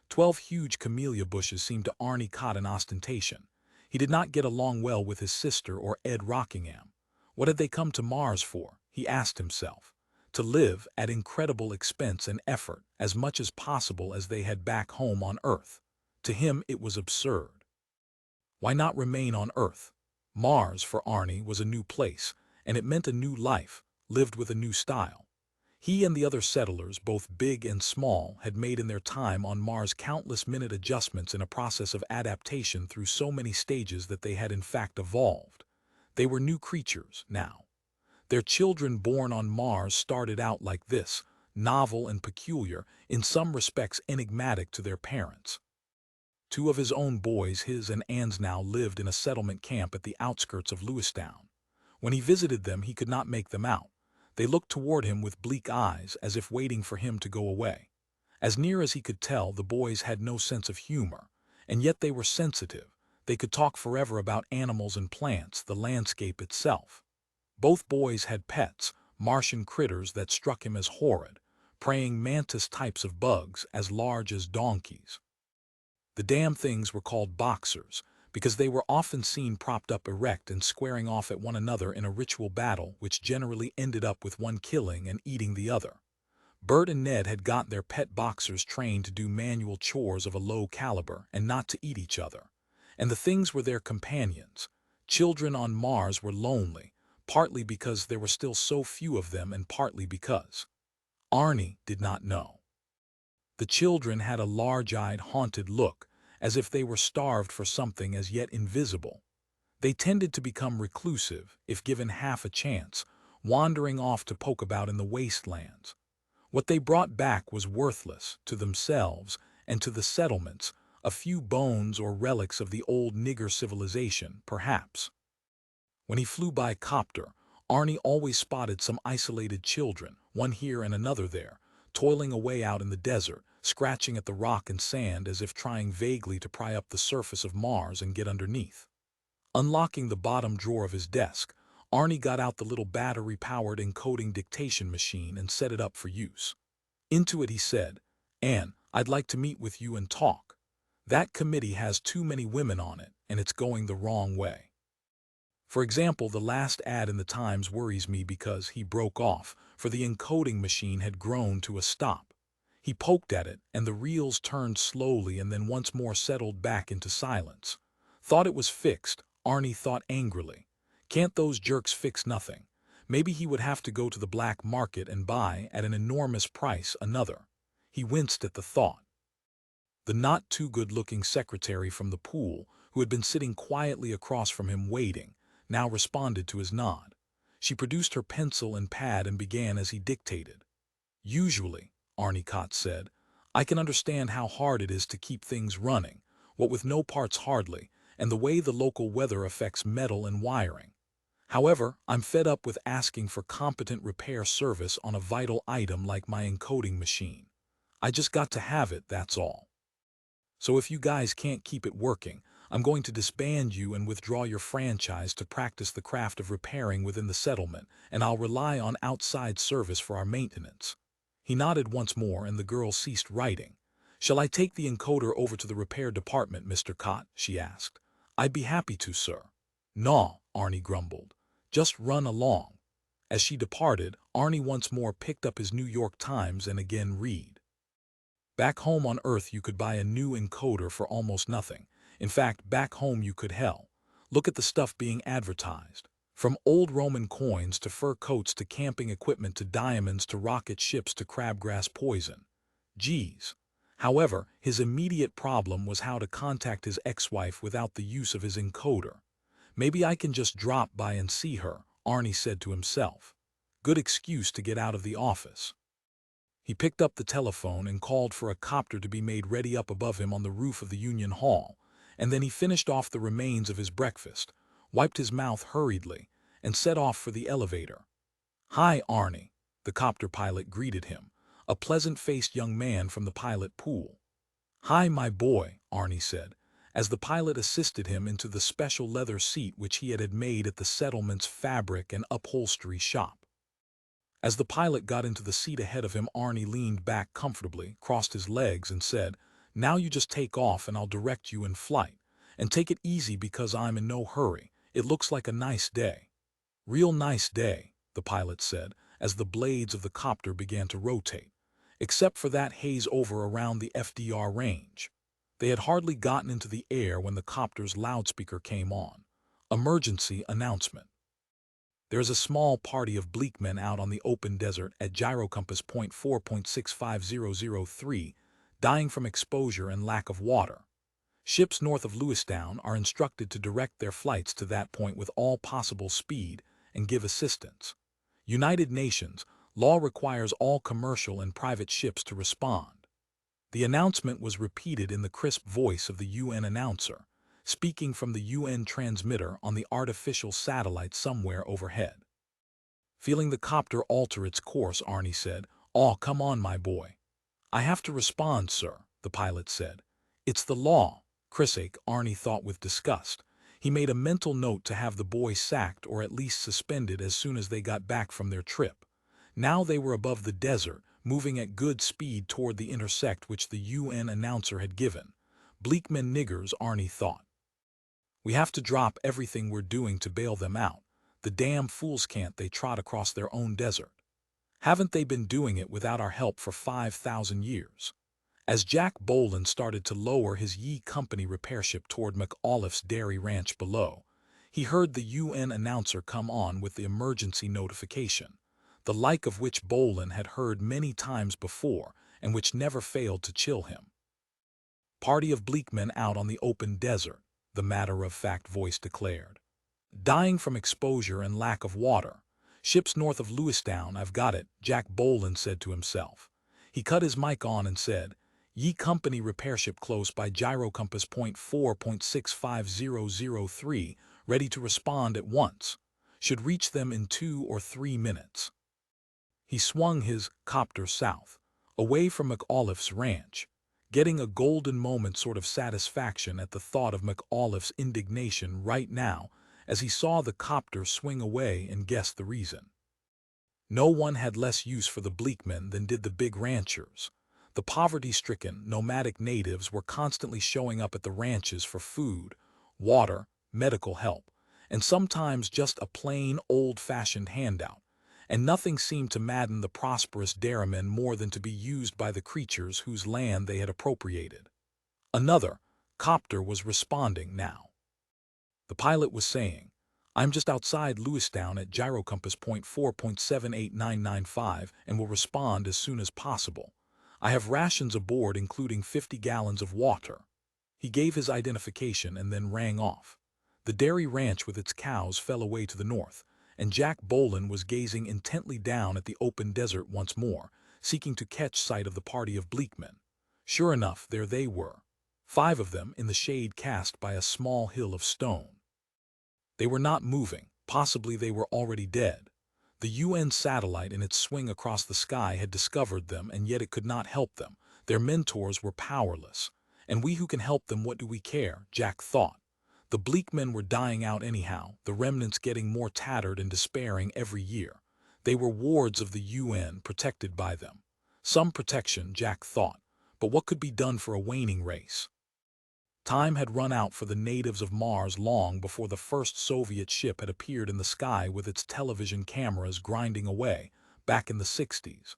12 huge camellia bushes seemed to Arnie Kott an ostentation. He did not get along well with his sister or Ed Rockingham. What had they come to Mars for, he asked himself. To live at incredible expense and effort, as much as possible as they had back home on Earth. To him it was absurd. Why not remain on Earth? Mars, for Arnie, was a new place, and it meant a new life, lived with a new style. He and the other settlers, both big and small, had made in their time on Mars countless minute adjustments in a process of adaptation through so many stages that they had in fact evolved. They were new creatures, now. Their children born on Mars started out like this, novel and peculiar, in some respects enigmatic to their parents. Two of his own boys, his and Anne's now, lived in a settlement camp at the outskirts of Lewistown. When he visited them, he could not make them out. They looked toward him with bleak eyes, as if waiting for him to go away. As near as he could tell, the boys had no sense of humor, and yet they were sensitive. They could talk forever about animals and plants, the landscape itself. Both boys had pets, Martian critters that struck him as horrid, praying mantis types of bugs as large as donkeys. The damn things were called boxers, because they were often seen propped up erect and squaring off at one another in a ritual battle which generally ended up with one killing and eating the other. Bert and Ned had got their pet boxers trained to do manual chores of a low caliber and not to eat each other. And the things were their companions. Children on Mars were lonely, partly because there were still so few of them and partly because Arnie did not know. The children had a large-eyed, haunted look, as if they were starved for something as yet invisible. They tended to become reclusive, if given half a chance, wandering off to poke about in the wastelands. What they brought back was worthless, to themselves and to the settlements, a few bones or relics of the old nigger civilization, perhaps. When he flew by copter, Arnie always spotted some isolated children, one here and another there, toiling away out in the desert, scratching at the rock and sand as if trying vaguely to pry up the surface of Mars and get underneath. Unlocking the bottom drawer of his desk, Arnie got out the little battery-powered encoding dictation machine and set it up for use. Into it he said, "Anne, I'd like to meet with you and talk. That committee has too many women on it, and it's going the wrong way." For example, the last ad in the Times worries me because he broke off, for the encoding machine had grown to a stop. He poked at it, and the reels turned slowly and then once more settled back into silence. Thought it was fixed, Arnie thought angrily. Can't those jerks fix nothing? Maybe he would have to go to the black market and buy, at an enormous price, another. He winced at the thought. The not-too-good-looking secretary from the pool, who had been sitting quietly across from him waiting, now responded to his nod. She produced her pencil and pad and began as he dictated. "Usually," Arnie Kott said, "I can understand how hard it is to keep things running, what with no parts hardly, and the way the local weather affects metal and wiring. However, I'm fed up with asking for competent repair service on a vital item like my encoding machine. I just got to have it, that's all. So if you guys can't keep it working, I'm going to disband you and withdraw your franchise to practice the craft of repairing within the settlement, and I'll rely on outside service for our maintenance." He nodded once more, and the girl ceased writing. "Shall I take the encoder over to the repair department, Mr. Kott?" she asked. "I'd be happy to, sir." "No," Arnie grumbled. "Just run along." As she departed, Arnie once more picked up his New York Times and again read. Back home on Earth you could buy a new encoder for almost nothing. In fact, back home you could hell. Look at the stuff being advertised. From old Roman coins to fur coats to camping equipment to diamonds to rocket ships to crabgrass poison. Geez. However, his immediate problem was how to contact his ex-wife without the use of his encoder. "Maybe I can just drop by and see her," Arnie said to himself. Good excuse to get out of the office. He picked up the telephone and called for a copter to be made ready up above him on the roof of the Union Hall, and then he finished off the remains of his breakfast, wiped his mouth hurriedly, and set off for the elevator. "Hi, Arnie," the copter pilot greeted him, a pleasant-faced young man from the pilot pool. "Hi, my boy," Arnie said, as the pilot assisted him into the special leather seat which he had made at the settlement's fabric and upholstery shop. As the pilot got into the seat ahead of him, Arnie leaned back comfortably, crossed his legs, and said, "Now you just take off and I'll direct you in flight. And take it easy because I'm in no hurry. It looks like a nice day." "Real nice day," the pilot said, as the blades of the copter began to rotate. "Except for that haze over around the FDR range." They had hardly gotten into the air when the copter's loudspeaker came on. "Emergency announcement. There is a small party of Bleekmen out on the open desert at gyrocompass point 4.65003, dying from exposure and lack of water. Ships north of Lewistown are instructed to direct their flights to that point with all possible speed and give assistance. United Nations law requires all commercial and private ships to respond." The announcement was repeated in the crisp voice of the UN announcer, speaking from the UN transmitter on the artificial satellite somewhere overhead. Feeling the copter alter its course, Arnie said, "Aw, come on, my boy." "I have to respond, sir," the pilot said. "It's the law." Khoekhoe, Arnie thought with disgust. He made a mental note to have the boy sacked or at least suspended as soon as they got back from their trip. Now they were above the desert, moving at good speed toward the intersect which the UN announcer had given. Bleekmen niggers, Arnie thought. "We have to drop everything we're doing to bail them out. The damn fools, can't they trot across their own desert? Haven't they been doing it without our help for 5,000 years? As Jack Bohlen started to lower his Ye Company repair ship toward McAuliffe's dairy ranch below, he heard the UN announcer come on with the emergency notification, the like of which Bohlen had heard many times before and which never failed to chill him. "Party of Bleekmen out on the open desert," the matter-of-fact voice declared. "Dying from exposure and lack of water. Ships north of Lewistown, I've got it," Jack Bohlen said to himself. He cut his mic on and said, "Ye Company repair ship close by gyrocompass point 4.65003, ready to respond at once. Should reach them in 2 or 3 minutes." He swung his copter south, away from McAuliffe's ranch, getting a golden moment sort of satisfaction at the thought of McAuliffe's indignation right now as he saw the copter swing away and guessed the reason. No one had less use for the Bleekmen than did the big ranchers. The poverty-stricken, nomadic natives were constantly showing up at the ranches for food, water, medical help, and sometimes just a plain, old-fashioned handout, and nothing seemed to madden the prosperous dairymen more than to be used by the creatures whose land they had appropriated. Another copter was responding now. The pilot was saying, "I'm just outside Lewistown at gyrocompass point 4.78995 and will respond as soon as possible. I have rations aboard including 50 gallons of water." He gave his identification and then rang off. The dairy ranch with its cows fell away to the north, and Jack Bohlen was gazing intently down at the open desert once more, seeking to catch sight of the party of Bleekmen. Sure enough, there they were, 5 of them in the shade cast by a small hill of stone. They were not moving. Possibly they were already dead. The UN satellite in its swing across the sky had discovered them, and yet it could not help them. Their mentors were powerless. And we who can help them, what do we care? Jack thought. The Bleekmen were dying out anyhow, the remnants getting more tattered and despairing every year. They were wards of the UN, protected by them. Some protection, Jack thought, but what could be done for a waning race? Time had run out for the natives of Mars long before the first Soviet ship had appeared in the sky with its television cameras grinding away, back in the 60s.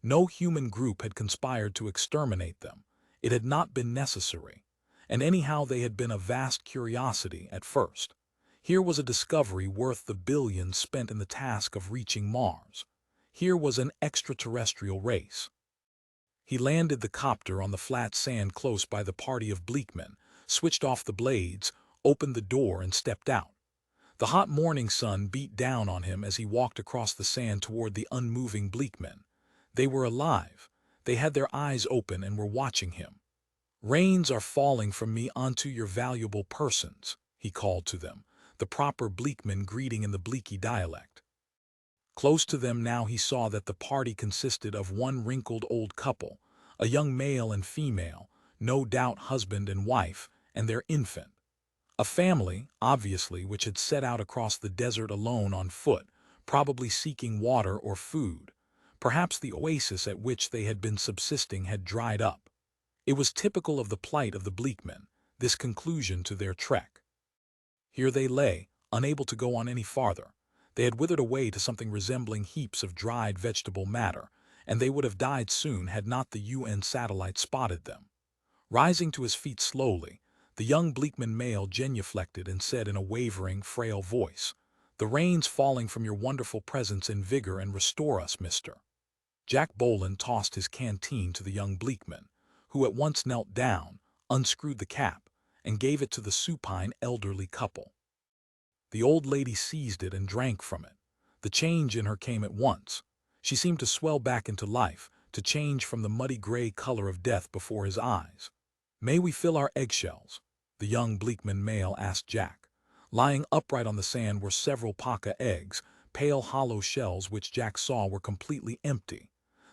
No human group had conspired to exterminate them. It had not been necessary. And anyhow they had been a vast curiosity at first. Here was a discovery worth the billions spent in the task of reaching Mars. Here was an extraterrestrial race. He landed the copter on the flat sand close by the party of Bleekmen, switched off the blades, opened the door and stepped out. The hot morning sun beat down on him as he walked across the sand toward the unmoving Bleekmen. They were alive. They had their eyes open and were watching him. "Rains are falling from me onto your valuable persons," he called to them, the proper Bleekman greeting in the Bleaky dialect. Close to them now he saw that the party consisted of one wrinkled old couple, a young male and female, no doubt husband and wife, and their infant. A family, obviously, which had set out across the desert alone on foot, probably seeking water or food. Perhaps the oasis at which they had been subsisting had dried up. It was typical of the plight of the Bleekmen, this conclusion to their trek. Here they lay, unable to go on any farther. They had withered away to something resembling heaps of dried vegetable matter, and they would have died soon had not the UN satellite spotted them. Rising to his feet slowly, the young Bleekman male genuflected and said in a wavering, frail voice, "The rain's falling from your wonderful presence in vigor and restore us, mister." Jack Bohlen tossed his canteen to the young Bleekman, who at once knelt down, unscrewed the cap, and gave it to the supine elderly couple. The old lady seized it and drank from it. The change in her came at once. She seemed to swell back into life, to change from the muddy gray color of death before his eyes. "May we fill our eggshells?" the young Bleekman male asked Jack. Lying upright on the sand were several paka eggs, pale hollow shells which Jack saw were completely empty.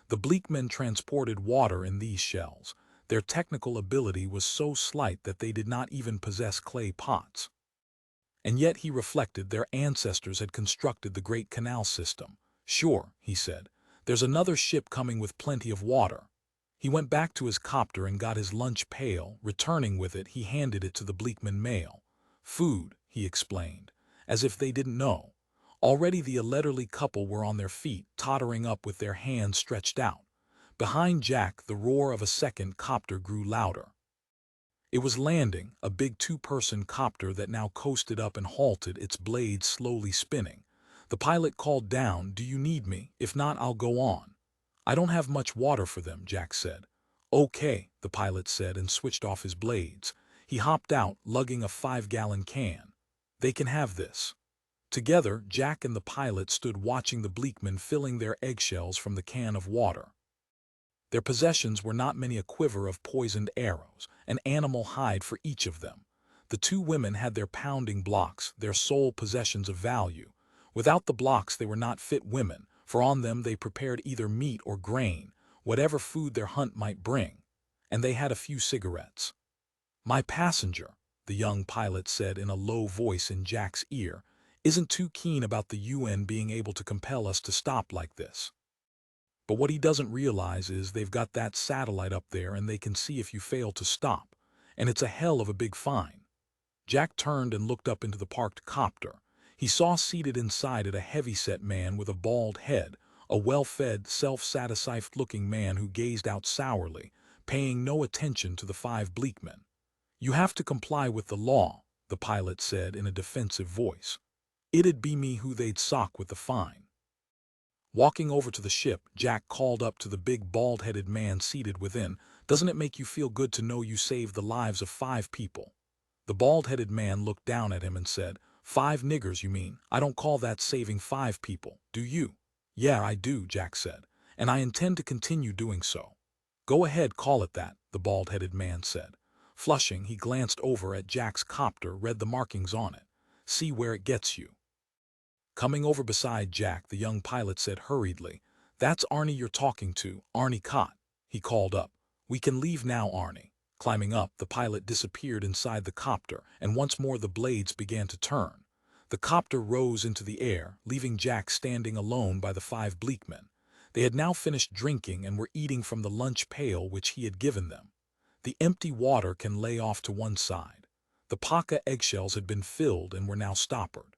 The Bleekmen transported water in these shells. Their technical ability was so slight that they did not even possess clay pots. And yet, he reflected, their ancestors had constructed the great canal system. "Sure," he said, "there's another ship coming with plenty of water." He went back to his copter and got his lunch pail. Returning with it, he handed it to the Bleekman male. "Food," he explained, as if they didn't know. Already the elderly couple were on their feet, tottering up with their hands stretched out. Behind Jack, the roar of a second copter grew louder. It was landing, a big two-person copter that now coasted up and halted, its blades slowly spinning. The pilot called down, "Do you need me? If not, I'll go on." "I don't have much water for them," Jack said. "Okay," the pilot said and switched off his blades. He hopped out, lugging a 5-gallon can. "They can have this." Together, Jack and the pilot stood watching the Bleekmen filling their eggshells from the can of water. Their possessions were not many: a quiver of poisoned arrows, an animal hide for each of them. The two women had their pounding blocks, their sole possessions of value. Without the blocks they were not fit women, for on them they prepared either meat or grain, whatever food their hunt might bring. And they had a few cigarettes. "My passenger," the young pilot said in a low voice in Jack's ear, "isn't too keen about the UN being able to compel us to stop like this. But what he doesn't realize is they've got that satellite up there and they can see if you fail to stop. And it's a hell of a big fine." Jack turned and looked up into the parked copter. He saw seated inside it a heavy-set man with a bald head, a well-fed, self-satisfied-looking man who gazed out sourly, paying no attention to the 5 Bleekmen. "You have to comply with the law," the pilot said in a defensive voice. "It'd be me who they'd sock with the fine." Walking over to the ship, Jack called up to the big bald-headed man seated within, "Doesn't it make you feel good to know you saved the lives of 5 people? The bald-headed man looked down at him and said, "5 niggers, you mean? I don't call that saving 5 people, do you?" "Yeah, I do," Jack said, "and I intend to continue doing so." "Go ahead, call it that," the bald-headed man said. Flushing, he glanced over at Jack's copter, read the markings on it. "See where it gets you." Coming over beside Jack, the young pilot said hurriedly, "That's Arnie you're talking to, Arnie Kott," he called up. "We can leave now, Arnie." Climbing up, the pilot disappeared inside the copter, and once more the blades began to turn. The copter rose into the air, leaving Jack standing alone by the 5 Bleekmen. They had now finished drinking and were eating from the lunch pail which he had given them. The empty water can lay off to one side. The paka eggshells had been filled and were now stoppered.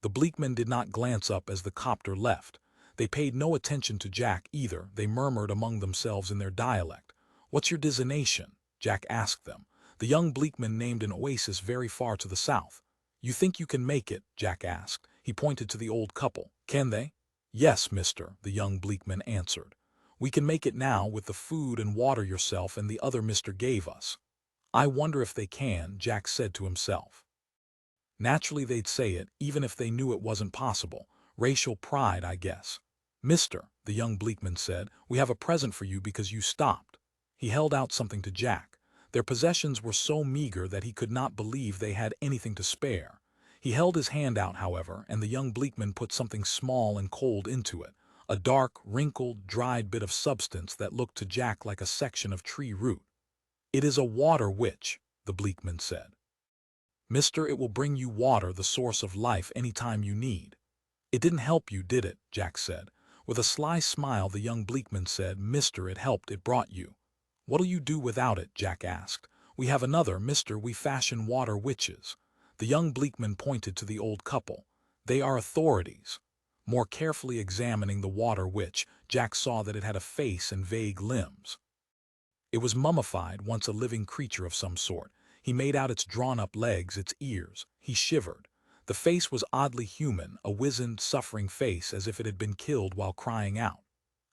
The Bleekmen did not glance up as the copter left. They paid no attention to Jack either. They murmured among themselves in their dialect. "What's your designation?" Jack asked them. The young Bleekman named an oasis very far to the south. "You think you can make it?" Jack asked. He pointed to the old couple. "Can they?" "Yes, mister," the young Bleekman answered. "We can make it now with the food and water yourself and the other mister gave us." "I wonder if they can," Jack said to himself. Naturally they'd say it, even if they knew it wasn't possible. Racial pride, I guess. "Mister," the young Bleekman said, "we have a present for you because you stopped." He held out something to Jack. Their possessions were so meager that he could not believe they had anything to spare. He held his hand out, however, and the young Bleekman put something small and cold into it, a dark, wrinkled, dried bit of substance that looked to Jack like a section of tree root. "It is a water witch," the Bleekman said. "Mister, it will bring you water, the source of life, any time you need." "It didn't help you, did it?" Jack said. With a sly smile, the young Bleekman said, "Mister, it helped, it brought you." "What'll you do without it?" Jack asked. "We have another, mister, we fashion water witches." The young Bleekman pointed to the old couple. "They are authorities." More carefully examining the water witch, Jack saw that it had a face and vague limbs. It was mummified, once a living creature of some sort. He made out its drawn-up legs, its ears. He shivered. The face was oddly human, a wizened, suffering face as if it had been killed while crying out.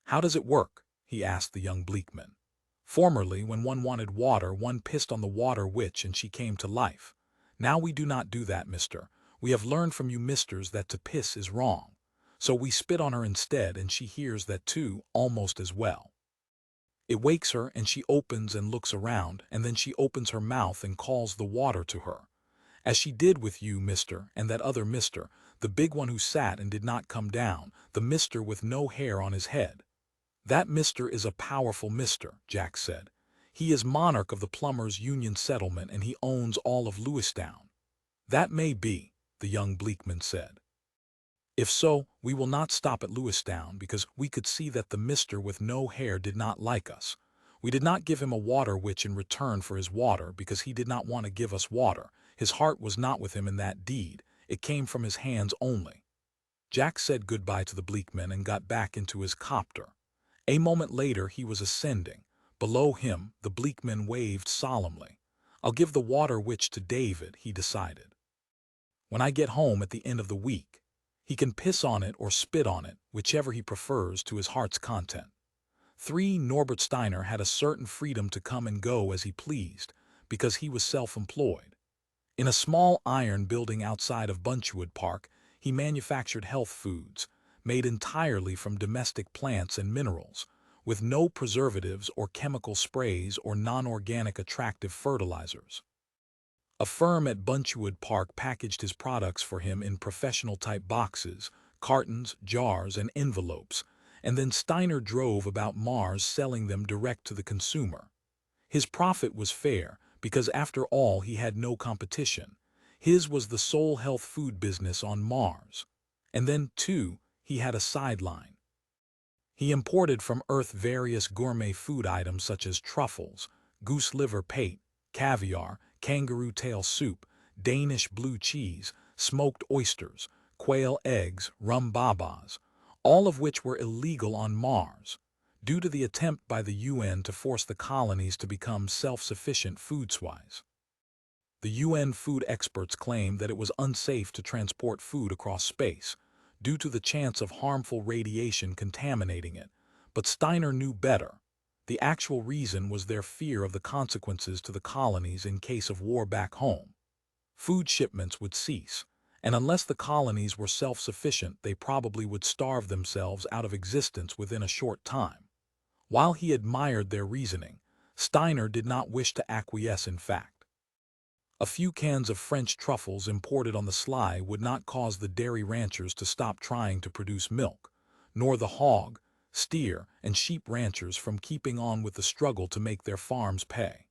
"How does it work?" he asked the young Bleekman. "Formerly, when one wanted water, one pissed on the water witch and she came to life. Now we do not do that, mister. We have learned from you misters that to piss is wrong. So we spit on her instead, and she hears that too, almost as well. It wakes her and she opens and looks around, and then she opens her mouth and calls the water to her. As she did with you, mister, and that other mister, the big one who sat and did not come down, the mister with no hair on his head. That mister is a powerful mister," Jack said. "He is monarch of the Plumbers' Union Settlement and he owns all of Lewistown." "That may be," the young Bleekman said. "If so, we will not stop at Lewistown because we could see that the mister with no hair did not like us. We did not give him a water witch in return for his water because he did not want to give us water. His heart was not with him in that deed. It came from his hands only." Jack said goodbye to the Bleekmen and got back into his copter. A moment later he was ascending. Below him, the Bleekman waved solemnly. "I'll give the water witch to David," he decided. "When I get home at the end of the week. He can piss on it or spit on it, whichever he prefers to his heart's content." Norbert Steiner had a certain freedom to come and go as he pleased, because he was self-employed. In a small iron building outside of Bunchwood Park, he manufactured health foods, made entirely from domestic plants and minerals, with no preservatives or chemical sprays or non-organic attractive fertilizers. A firm at Bunchwood Park packaged his products for him in professional-type boxes, cartons, jars, and envelopes, and then Steiner drove about Mars selling them direct to the consumer. His profit was fair, because after all he had no competition. His was the sole health food business on Mars. And then, too, he had a sideline. He imported from Earth various gourmet food items such as truffles, goose liver pate, caviar, kangaroo tail soup, Danish blue cheese, smoked oysters, quail eggs, rum babas, all of which were illegal on Mars, due to the attempt by the UN to force the colonies to become self-sufficient food-wise. The UN food experts claimed that it was unsafe to transport food across space, due to the chance of harmful radiation contaminating it, but Steiner knew better. The actual reason was their fear of the consequences to the colonies in case of war back home. Food shipments would cease, and unless the colonies were self-sufficient, they probably would starve themselves out of existence within a short time. While he admired their reasoning, Steiner did not wish to acquiesce in fact. A few cans of French truffles imported on the sly would not cause the dairy ranchers to stop trying to produce milk, nor the hog, steer, and sheep ranchers from keeping on with the struggle to make their farms pay.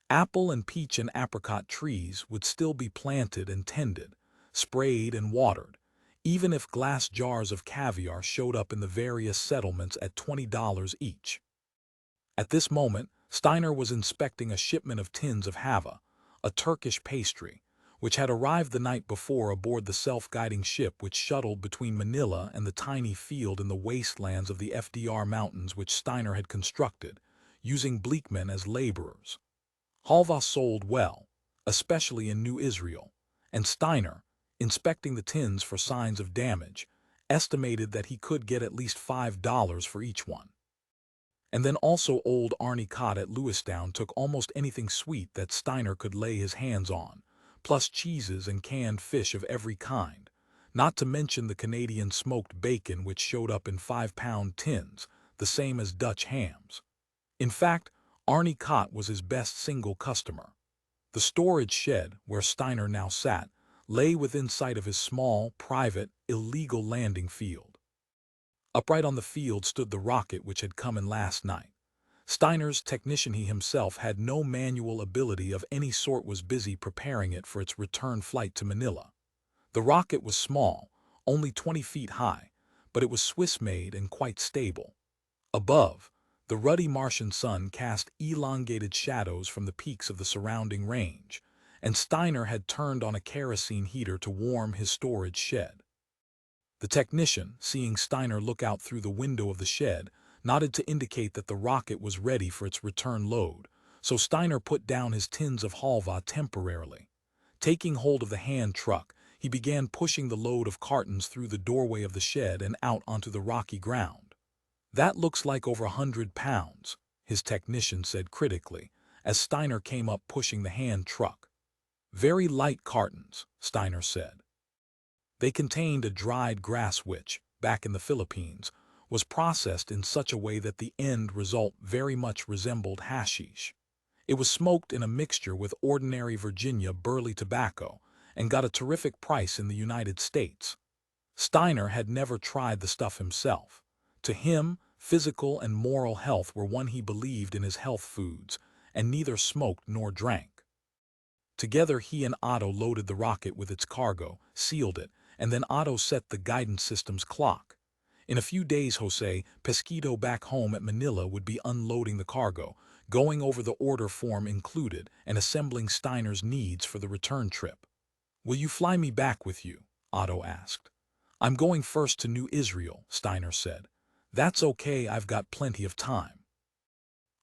Apple and peach and apricot trees would still be planted and tended, sprayed and watered, even if glass jars of caviar showed up in the various settlements at $20 each. At this moment, Steiner was inspecting a shipment of tins of hava, a Turkish pastry, which had arrived the night before aboard the self-guiding ship which shuttled between Manila and the tiny field in the wastelands of the FDR Mountains which Steiner had constructed, using Bleekmen as laborers. Halva sold well, especially in New Israel, and Steiner, inspecting the tins for signs of damage, estimated that he could get at least $5 for each one. And then also old Arnie Kott at Lewistown took almost anything sweet that Steiner could lay his hands on, plus cheeses and canned fish of every kind, not to mention the Canadian smoked bacon which showed up in 5-pound tins, the same as Dutch hams. In fact, Arnie Kott was his best single customer. The storage shed, where Steiner now sat, lay within sight of his small, private, illegal landing field. Upright on the field stood the rocket which had come in last night. Steiner's technician, he himself, had no manual ability of any sort, was busy preparing it for its return flight to Manila. The rocket was small, only 20 feet high, but it was Swiss-made and quite stable. Above, the ruddy Martian sun cast elongated shadows from the peaks of the surrounding range, and Steiner had turned on a kerosene heater to warm his storage shed. The technician, seeing Steiner look out through the window of the shed, nodded to indicate that the rocket was ready for its return load, so Steiner put down his tins of halva temporarily. Taking hold of the hand truck, he began pushing the load of cartons through the doorway of the shed and out onto the rocky ground. "That looks like over 100 pounds, his technician said critically, as Steiner came up pushing the hand truck. "Very light cartons," Steiner said. They contained a dried grass which, back in the Philippines, was processed in such a way that the end result very much resembled hashish. It was smoked in a mixture with ordinary Virginia burley tobacco and got a terrific price in the United States. Steiner had never tried the stuff himself. To him, physical and moral health were one he believed in his health foods, and neither smoked nor drank. Together he and Otto loaded the rocket with its cargo, sealed it, and then Otto set the guidance system's clock. In a few days Jose Pesquito back home at Manila would be unloading the cargo, going over the order form included, and assembling Steiner's needs for the return trip. "Will you fly me back with you?" Otto asked. "I'm going first to New Israel," Steiner said. "That's okay, I've got plenty of time."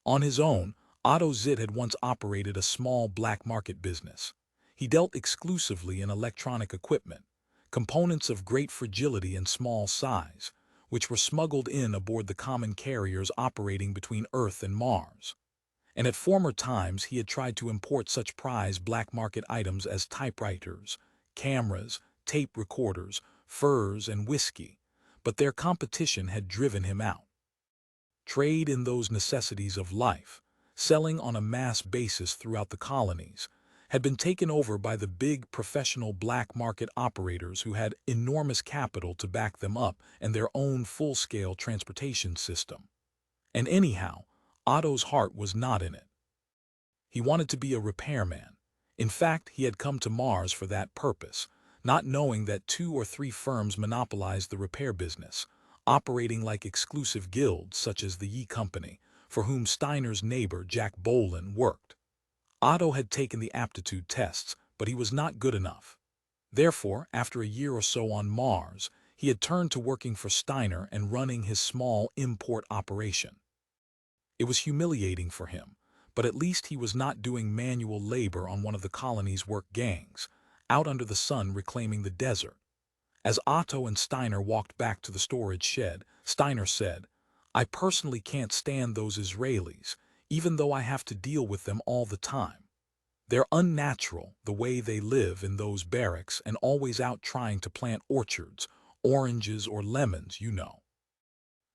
On his own, Otto Zitt had once operated a small black market business. He dealt exclusively in electronic equipment, components of great fragility and small size, which were smuggled in aboard the common carriers operating between Earth and Mars. And at former times he had tried to import such prize black market items as typewriters, cameras, tape recorders, furs, and whiskey, but their competition had driven him out. Trade in those necessities of life, selling on a mass basis throughout the colonies, had been taken over by the big professional black market operators who had enormous capital to back them up and their own full-scale transportation system. And anyhow, Otto's heart was not in it. He wanted to be a repairman. In fact, he had come to Mars for that purpose, not knowing that 2 or 3 firms monopolized the repair business, operating like exclusive guilds such as the Ye Company, for whom Steiner's neighbor Jack Bohlen worked. Otto had taken the aptitude tests, but he was not good enough. Therefore, after a year or so on Mars, he had turned to working for Steiner and running his small import operation. It was humiliating for him, but at least he was not doing manual labor on one of the colony's work gangs, out under the sun reclaiming the desert. As Otto and Steiner walked back to the storage shed, Steiner said, "I personally can't stand those Israelis, even though I have to deal with them all the time. They're unnatural, the way they live in those barracks and always out trying to plant orchards, oranges or lemons, you know.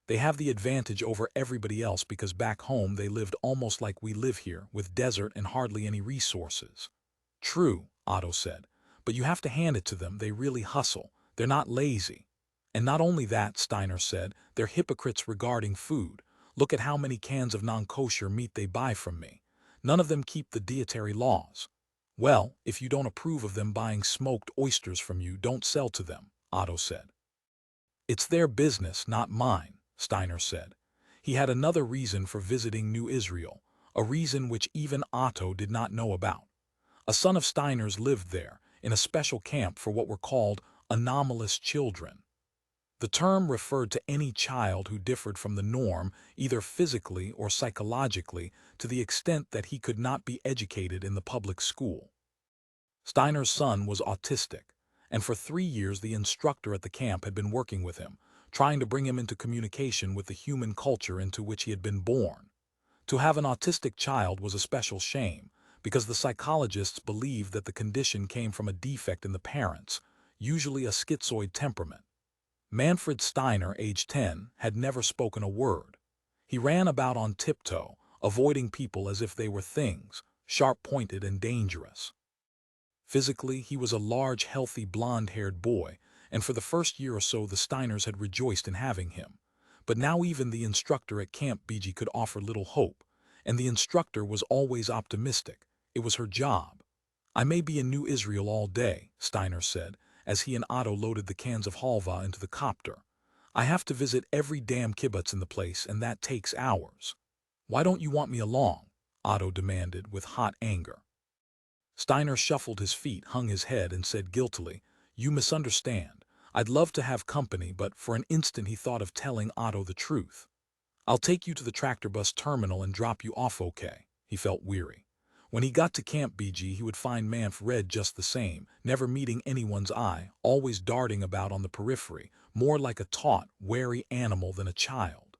They have the advantage over everybody else because back home they lived almost like we live here, with desert and hardly any resources." "True," Otto said, "but you have to hand it to them, they really hustle. They're not lazy. And not only that," Steiner said, "they're hypocrites regarding food. Look at how many cans of non-kosher meat they buy from me. None of them keep the dietary laws." "Well, if you don't approve of them buying smoked oysters from you, don't sell to them," Otto said. "It's their business, not mine," Steiner said. He had another reason for visiting New Israel, a reason which even Otto did not know about. A son of Steiner's lived there, in a special camp for what were called anomalous children. The term referred to any child who differed from the norm, either physically or psychologically, to the extent that he could not be educated in the public school. Steiner's son was autistic, and for 3 years the instructor at the camp had been working with him, trying to bring him into communication with the human culture into which he had been born. To have an autistic child was a special shame, because the psychologists believed that the condition came from a defect in the parents, usually a schizoid temperament. Manfred Steiner, age 10, had never spoken a word. He ran about on tiptoe, avoiding people as if they were things, sharp-pointed and dangerous. Physically, he was a large, healthy, blonde-haired boy, and for the first year or so the Steiners had rejoiced in having him. But now even the instructor at Camp BG could offer little hope, and the instructor was always optimistic. It was her job. "I may be in New Israel all day," Steiner said, as he and Otto loaded the cans of halva into the copter. "I have to visit every damn kibbutz in the place, and that takes hours." "Why don't you want me along?" Otto demanded with hot anger. Steiner shuffled his feet, hung his head, and said guiltily, "You misunderstand. I'd love to have company," but for an instant he thought of telling Otto the truth. "I'll take you to the tractor bus terminal and drop you off, okay?" He felt weary. When he got to Camp BG, he would find Manfred just the same, never meeting anyone's eye, always darting about on the periphery, more like a taut, wary animal than a child.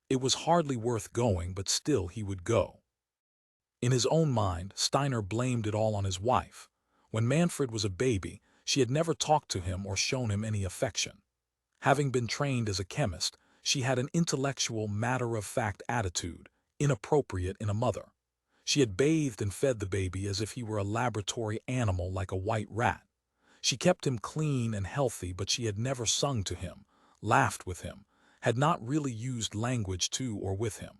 It was hardly worth going, but still he would go. In his own mind, Steiner blamed it all on his wife. When Manfred was a baby, she had never talked to him or shown him any affection. Having been trained as a chemist, she had an intellectual, matter-of-fact attitude, inappropriate in a mother. She had bathed and fed the baby as if he were a laboratory animal like a white rat. She kept him clean and healthy, but she had never sung to him, laughed with him, had not really used language to or with him.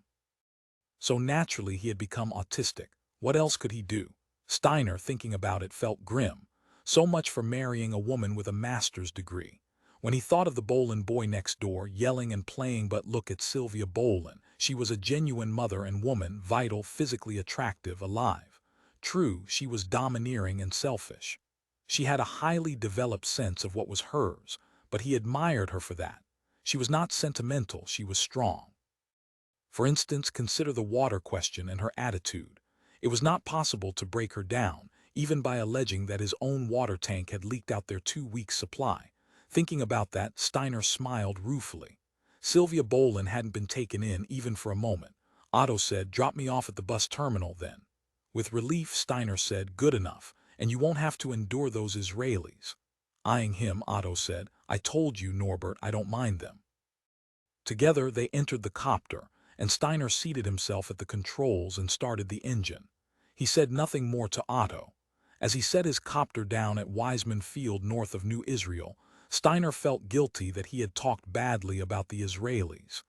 So naturally he had become autistic. What else could he do? Steiner, thinking about it, felt grim. So much for marrying a woman with a master's degree. When he thought of the Bohlen boy next door, yelling and playing, but look at Silvia Bohlen. She was a genuine mother and woman, vital, physically attractive, alive. True, she was domineering and selfish. She had a highly developed sense of what was hers, but he admired her for that. She was not sentimental, she was strong. For instance, consider the water question and her attitude. It was not possible to break her down, even by alleging that his own water tank had leaked out their 2 weeks' supply. Thinking about that, Steiner smiled ruefully. Silvia Bohlen hadn't been taken in even for a moment. Otto said, "Drop me off at the bus terminal then." With relief, Steiner said, "Good enough, and you won't have to endure those Israelis." Eyeing him, Otto said, "I told you, Norbert, I don't mind them." Together they entered the copter, and Steiner seated himself at the controls and started the engine. He said nothing more to Otto. As he set his copter down at Wiseman Field north of New Israel, Steiner felt guilty that he had talked badly about the Israelis.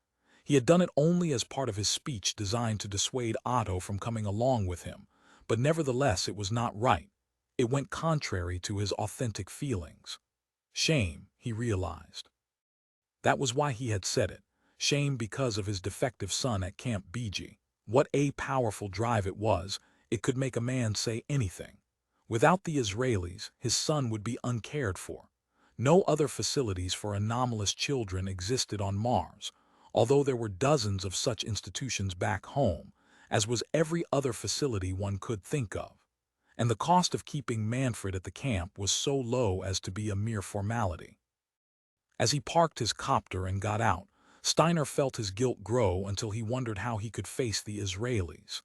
He had done it only as part of his speech designed to dissuade Otto from coming along with him, but nevertheless it was not right. It went contrary to his authentic feelings. Shame, he realized. That was why he had said it. Shame because of his defective son at Camp BG. What a powerful drive it was. It could make a man say anything. Without the Israelis, his son would be uncared for. No other facilities for anomalous children existed on Mars, although there were dozens of such institutions back home, as was every other facility one could think of. And the cost of keeping Manfred at the camp was so low as to be a mere formality. As he parked his copter and got out, Steiner felt his guilt grow until he wondered how he could face the Israelis.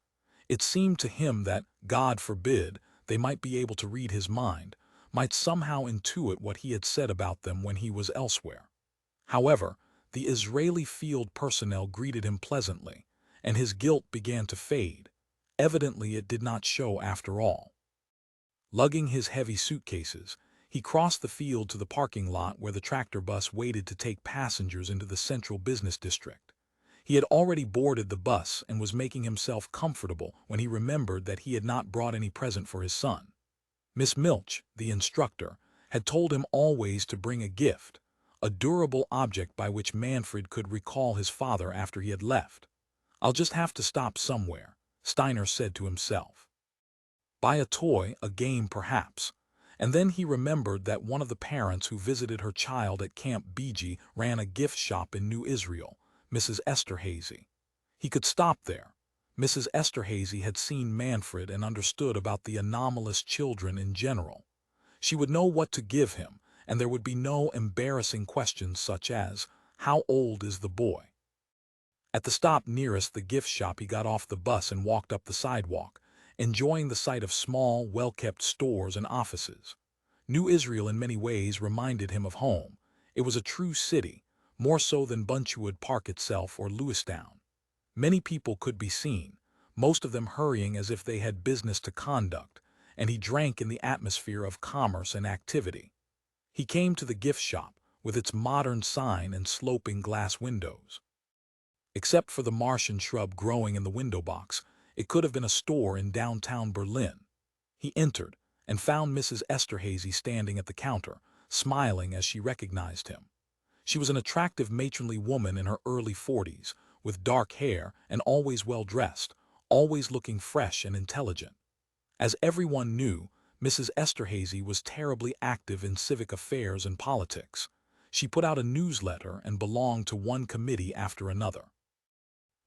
It seemed to him that, God forbid, they might be able to read his mind, might somehow intuit what he had said about them when he was elsewhere. However, the Israeli field personnel greeted him pleasantly, and his guilt began to fade. Evidently it did not show after all. Lugging his heavy suitcases, he crossed the field to the parking lot where the tractor bus waited to take passengers into the central business district. He had already boarded the bus and was making himself comfortable when he remembered that he had not brought any present for his son. Miss Milch, the instructor, had told him always to bring a gift, a durable object by which Manfred could recall his father after he had left. "I'll just have to stop somewhere," Steiner said to himself. Buy a toy, a game perhaps. And then he remembered that one of the parents who visited her child at Camp BG ran a gift shop in New Israel, Mrs. Esterhazy. He could stop there. Mrs. Esterhazy had seen Manfred and understood about the anomalous children in general. She would know what to give him, and there would be no embarrassing questions such as, "How old is the boy?" At the stop nearest the gift shop he got off the bus and walked up the sidewalk, enjoying the sight of small, well-kept stores and offices. New Israel in many ways reminded him of home. It was a true city, more so than Bunchwood Park itself or Lewistown. Many people could be seen, most of them hurrying as if they had business to conduct, and he drank in the atmosphere of commerce and activity. He came to the gift shop, with its modern sign and sloping glass windows. Except for the Martian shrub growing in the window box, it could have been a store in downtown Berlin. He entered and found Mrs. Esterhazy standing at the counter, smiling as she recognized him. She was an attractive matronly woman in her early 40s, with dark hair and always well-dressed, always looking fresh and intelligent. As everyone knew, Mrs. Esterhazy was terribly active in civic affairs and politics. She put out a newsletter and belonged to one committee after another.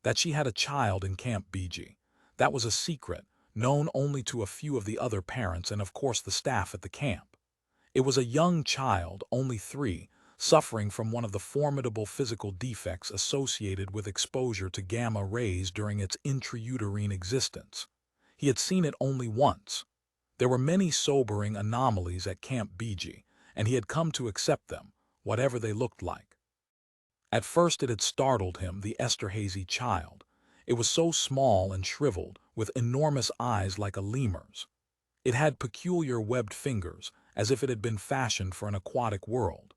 That she had a child in Camp BG, that was a secret, known only to a few of the other parents and of course the staff at the camp. It was a young child, only 3, suffering from one of the formidable physical defects associated with exposure to gamma rays during its intrauterine existence. He had seen it only once. There were many sobering anomalies at Camp BG, and he had come to accept them, whatever they looked like. At first it had startled him, the Esterhazy child. It was so small and shriveled, with enormous eyes like a lemur's. It had peculiar webbed fingers, as if it had been fashioned for an aquatic world.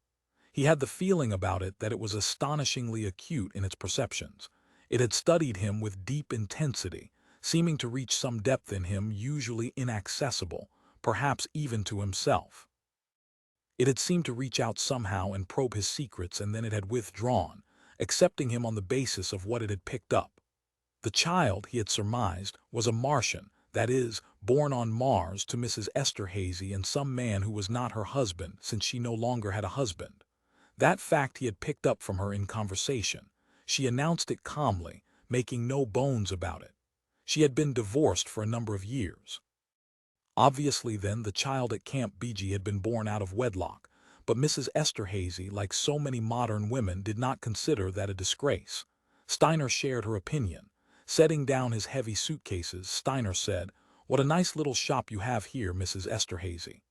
He had the feeling about it that it was astonishingly acute in its perceptions. It had studied him with deep intensity, seeming to reach some depth in him usually inaccessible, perhaps even to himself. It had seemed to reach out somehow and probe his secrets, and then it had withdrawn, accepting him on the basis of what it had picked up. The child, he had surmised, was a Martian, that is, born on Mars to Mrs. Esterhazy and some man who was not her husband, since she no longer had a husband. That fact he had picked up from her in conversation. She announced it calmly, making no bones about it. She had been divorced for a number of years. Obviously then the child at Camp BG had been born out of wedlock, but Mrs. Esterhazy, like so many modern women, did not consider that a disgrace. Steiner shared her opinion. Setting down his heavy suitcases, Steiner said, "What a nice little shop you have here, Mrs. Esterhazy."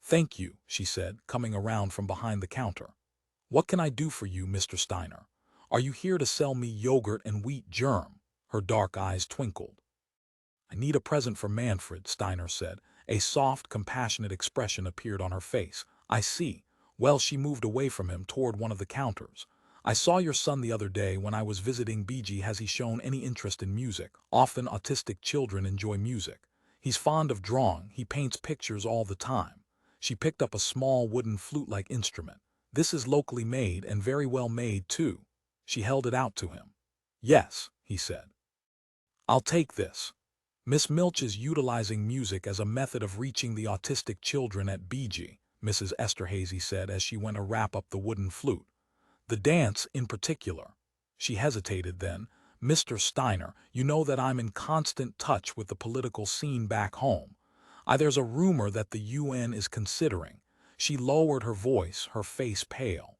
"Thank you," she said, coming around from behind the counter. "What can I do for you, Mr. Steiner? Are you here to sell me yogurt and wheat germ?" Her dark eyes twinkled. "I need a present for Manfred," Steiner said. A soft, compassionate expression appeared on her face. "I see. Well," she moved away from him toward one of the counters. "I saw your son the other day when I was visiting BG. Has he shown any interest in music? Often autistic children enjoy music. He's fond of drawing. He paints pictures all the time." She picked up a small wooden flute-like instrument. "This is locally made and very well made, too." She held it out to him. "Yes," he said. "I'll take this." "Miss Milch is utilizing music as a method of reaching the autistic children at BG," Mrs. Esterhazy said as she went to wrap up the wooden flute. "The dance, in particular." She hesitated then. "Mr. Steiner, you know that I'm in constant touch with the political scene back home. There's a rumor that the UN is considering." She lowered her voice, her face pale.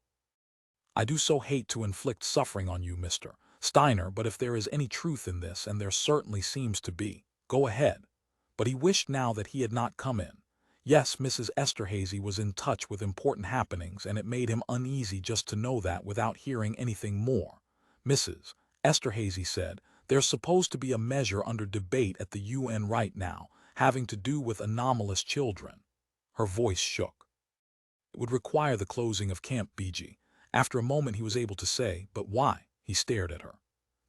"I do so hate to inflict suffering on you, Mr. Steiner, but if there is any truth in this, and there certainly seems to be, go ahead." But he wished now that he had not come in. Yes, Mrs. Esterhazy was in touch with important happenings, and it made him uneasy just to know that without hearing anything more. "Mrs. Esterhazy said, there's supposed to be a measure under debate at the UN right now, having to do with anomalous children." Her voice shook. "It would require the closing of Camp BG." After a moment he was able to say, "But why?" He stared at her.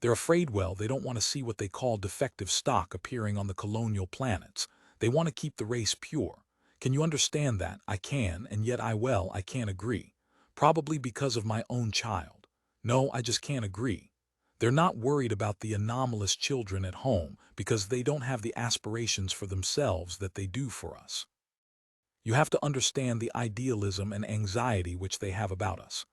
"They're afraid, well, they don't want to see what they call defective stock appearing on the colonial planets. They want to keep the race pure. Can you understand that? I can, and yet I can't agree. Probably because of my own child. No, I just can't agree. They're not worried about the anomalous children at home because they don't have the aspirations for themselves that they do for us. You have to understand the idealism and anxiety which they have about us.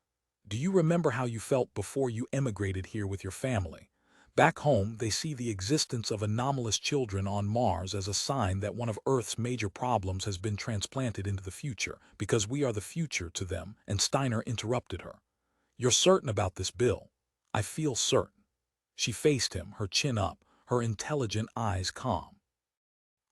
Do you remember how you felt before you emigrated here with your family? Back home, they see the existence of anomalous children on Mars as a sign that one of Earth's major problems has been transplanted into the future, because we are the future to them." And Steiner interrupted her. "You're certain about this, Bill?" "I feel certain." She faced him, her chin up, her intelligent eyes calm.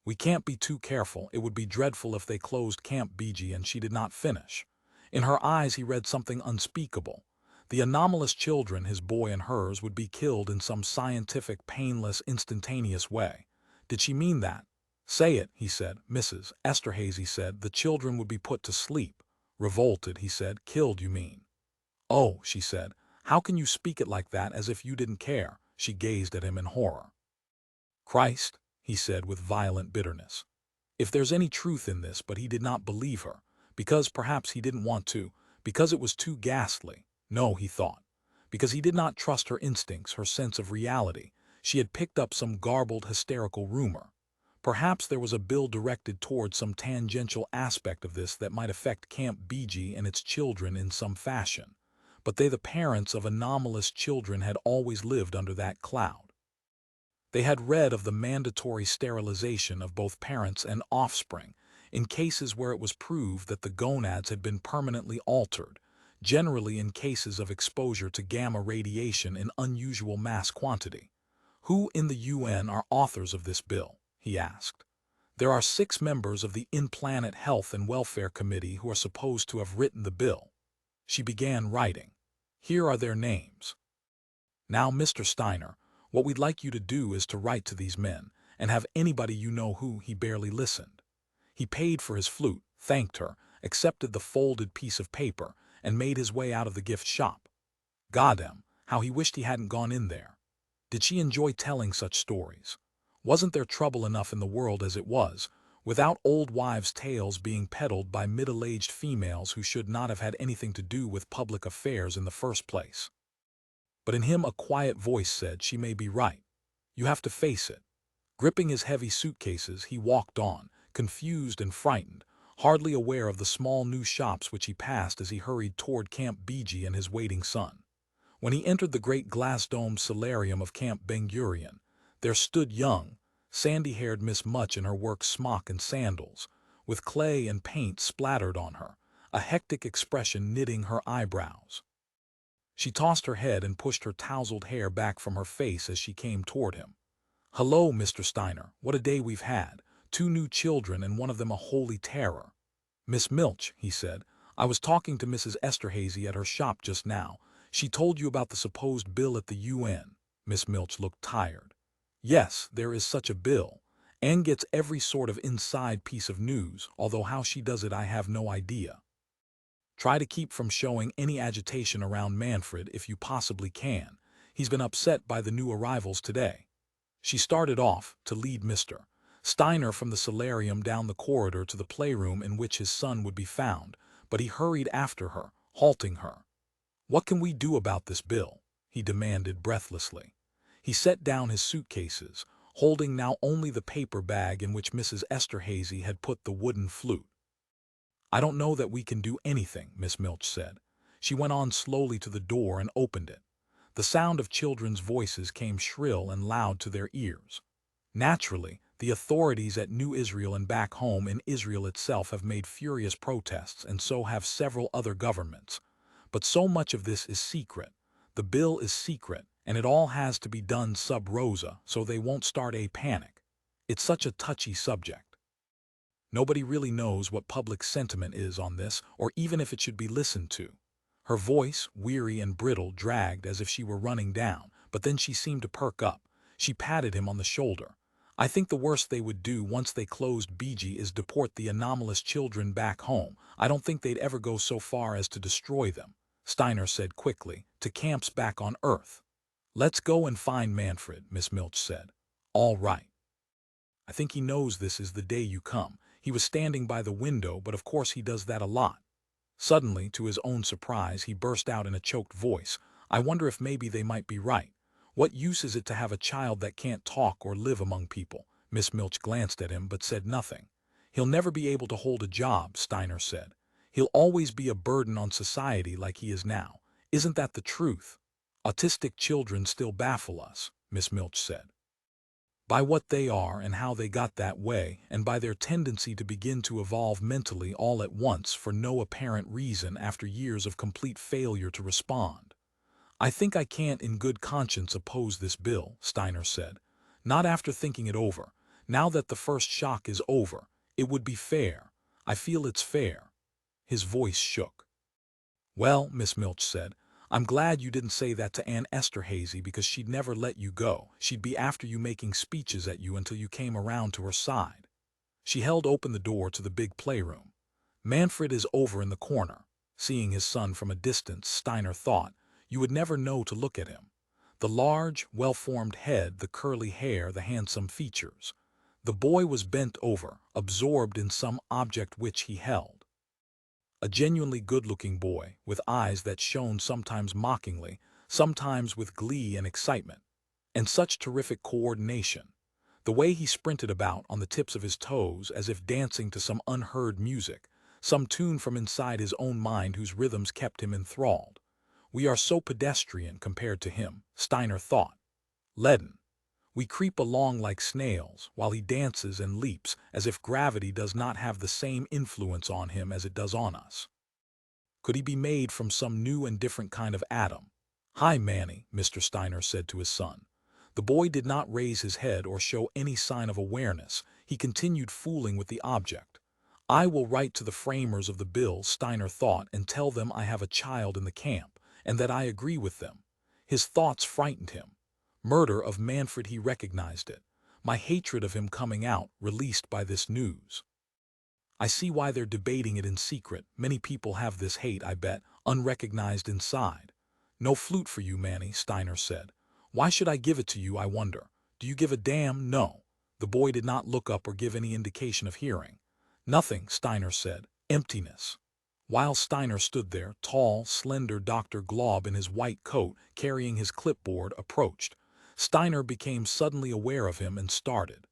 "We can't be too careful. It would be dreadful if they closed Camp BG." And she did not finish. In her eyes he read something unspeakable. The anomalous children, his boy and hers, would be killed in some scientific, painless, instantaneous way. Did she mean that? "Say it," he said. Mrs. Esterhazy said, "The children would be put to sleep." Revolted, he said, "Killed, you mean?" "Oh," she said, "how can you speak it like that, as if you didn't care?" She gazed at him in horror. "Christ," he said with violent bitterness. If there's any truth in this, but he did not believe her. Because perhaps he didn't want to, because it was too ghastly. No, he thought. Because he did not trust her instincts, her sense of reality. She had picked up some garbled, hysterical rumor. Perhaps there was a bill directed toward some tangential aspect of this that might affect Camp BG and its children in some fashion. But they, the parents of anomalous children, had always lived under that cloud. They had read of the mandatory sterilization of both parents and offspring in cases where it was proved that the gonads had been permanently altered, generally in cases of exposure to gamma radiation in unusual mass quantity. Who in the UN are authors of this bill? He asked. There are 6 members of the In-Planet Health and Welfare Committee who are supposed to have written the bill. She began writing. Here are their names. Now, Mr. Steiner, what we'd like you to do is to write to these men, and have anybody you know who. He barely listened. He paid for his flute, thanked her, accepted the folded piece of paper, and made his way out of the gift shop. Goddamn, how he wished he hadn't gone in there. Did she enjoy telling such stories? Wasn't there trouble enough in the world as it was, without old wives' tales being peddled by middle-aged females who should not have had anything to do with public affairs in the first place? But in him a quiet voice said, she may be right. You have to face it. Gripping his heavy suitcases, he walked on, confused and frightened, hardly aware of the small new shops which he passed as he hurried toward Camp BG and his waiting son. When he entered the great glass-domed solarium of Camp Ben Gurion, there stood young, sandy-haired Miss Much in her work smock and sandals, with clay and paint splattered on her, a hectic expression knitting her eyebrows. She tossed her head and pushed her tousled hair back from her face as she came toward him. Hello, Mr. Steiner, what a day we've had. 2 new children and one of them a holy terror. Miss Milch, he said, I was talking to Mrs. Esterhazy at her shop just now. She told you about the supposed bill at the UN. Miss Milch looked tired. Yes, there is such a bill. Anne gets every sort of inside piece of news, although how she does it I have no idea. Try to keep from showing any agitation around Manfred if you possibly can. He's been upset by the new arrivals today. She started off to lead Mr. Steiner from the solarium down the corridor to the playroom in which his son would be found, but he hurried after her, halting her. What can we do about this bill? He demanded breathlessly. He set down his suitcases, holding now only the paper bag in which Mrs. Esterhazy had put the wooden flute. I don't know that we can do anything, Miss Milch said. She went on slowly to the door and opened it. The sound of children's voices came shrill and loud to their ears. Naturally, the authorities at New Israel and back home in Israel itself have made furious protests, and so have several other governments. But so much of this is secret. The bill is secret, and it all has to be done sub rosa, so they won't start a panic. It's such a touchy subject. Nobody really knows what public sentiment is on this, or even if it should be listened to. Her voice, weary and brittle, dragged as if she were running down, but then she seemed to perk up. She patted him on the shoulder. I think the worst they would do once they closed BG is deport the anomalous children back home. I don't think they'd ever go so far as to destroy them, Steiner said quickly, to camps back on Earth. Let's go and find Manfred, Miss Milch said. All right. I think he knows this is the day you come. He was standing by the window, but of course he does that a lot. Suddenly, to his own surprise, he burst out in a choked voice. I wonder if maybe they might be right. What use is it to have a child that can't talk or live among people? Miss Milch glanced at him but said nothing. He'll never be able to hold a job, Steiner said. He'll always be a burden on society like he is now. Isn't that the truth? Autistic children still baffle us, Miss Milch said. By what they are and how they got that way, and by their tendency to begin to evolve mentally all at once for no apparent reason after years of complete failure to respond. I think I can't in good conscience oppose this bill, Steiner said. Not after thinking it over. Now that the first shock is over, it would be fair. I feel it's fair. His voice shook. Well, Miss Milch said, I'm glad you didn't say that to Anne Esterhazy, because she'd never let you go. She'd be after you, making speeches at you until you came around to her side. She held open the door to the big playroom. Manfred is over in the corner. Seeing his son from a distance, Steiner thought, you would never know to look at him. The large, well-formed head, the curly hair, the handsome features. The boy was bent over, absorbed in some object which he held. A genuinely good-looking boy, with eyes that shone sometimes mockingly, sometimes with glee and excitement. And such terrific coordination. The way he sprinted about on the tips of his toes as if dancing to some unheard music, some tune from inside his own mind whose rhythms kept him enthralled. We are so pedestrian compared to him, Steiner thought. Leaden. We creep along like snails, while he dances and leaps as if gravity does not have the same influence on him as it does on us. Could he be made from some new and different kind of atom? "Hi, Manny," Mr. Steiner said to his son. The boy did not raise his head or show any sign of awareness. He continued fooling with the object. "I will write to the framers of the bill," Steiner thought, "and tell them I have a child in the camp, and that I agree with them." His thoughts frightened him. Murder of Manfred, he recognized it. My hatred of him coming out, released by this news. I see why they're debating it in secret. Many people have this hate, I bet, unrecognized inside. "No flute for you, Manny," Steiner said. "Why should I give it to you, I wonder? Do you give a damn?" "No." The boy did not look up or give any indication of hearing. "Nothing," Steiner said. "Emptiness." While Steiner stood there, tall, slender Dr. Glob in his white coat, carrying his clipboard, approached. Steiner became suddenly aware of him and started.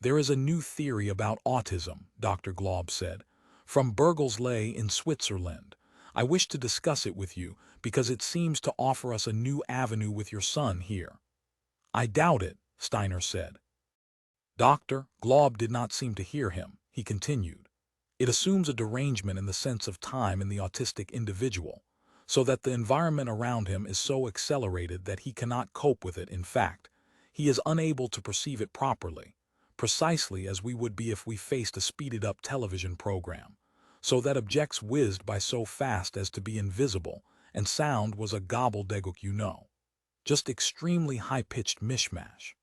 "There is a new theory about autism," Dr. Glob said, "from Bergelslee in Switzerland. I wish to discuss it with you, because it seems to offer us a new avenue with your son here." "I doubt it," Steiner said. Dr. Glob did not seem to hear him. He continued. "It assumes a derangement in the sense of time in the autistic individual, so that the environment around him is so accelerated that he cannot cope with it. In fact, he is unable to perceive it properly, precisely as we would be if we faced a speeded-up television program, so that objects whizzed by so fast as to be invisible, and sound was a gobbledygook, just extremely high-pitched mishmash.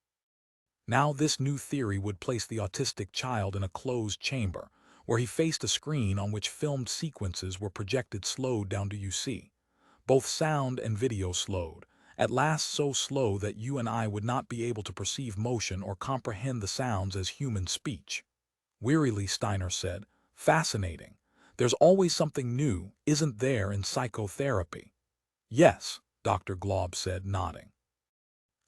Now this new theory would place the autistic child in a closed chamber, where he faced a screen on which filmed sequences were projected slowed down to UC. Both sound and video slowed, at last so slow that you and I would not be able to perceive motion or comprehend the sounds as human speech." Wearily, Steiner said, "Fascinating. There's always something new, isn't there, in psychotherapy?" "Yes," Dr. Glob said, nodding.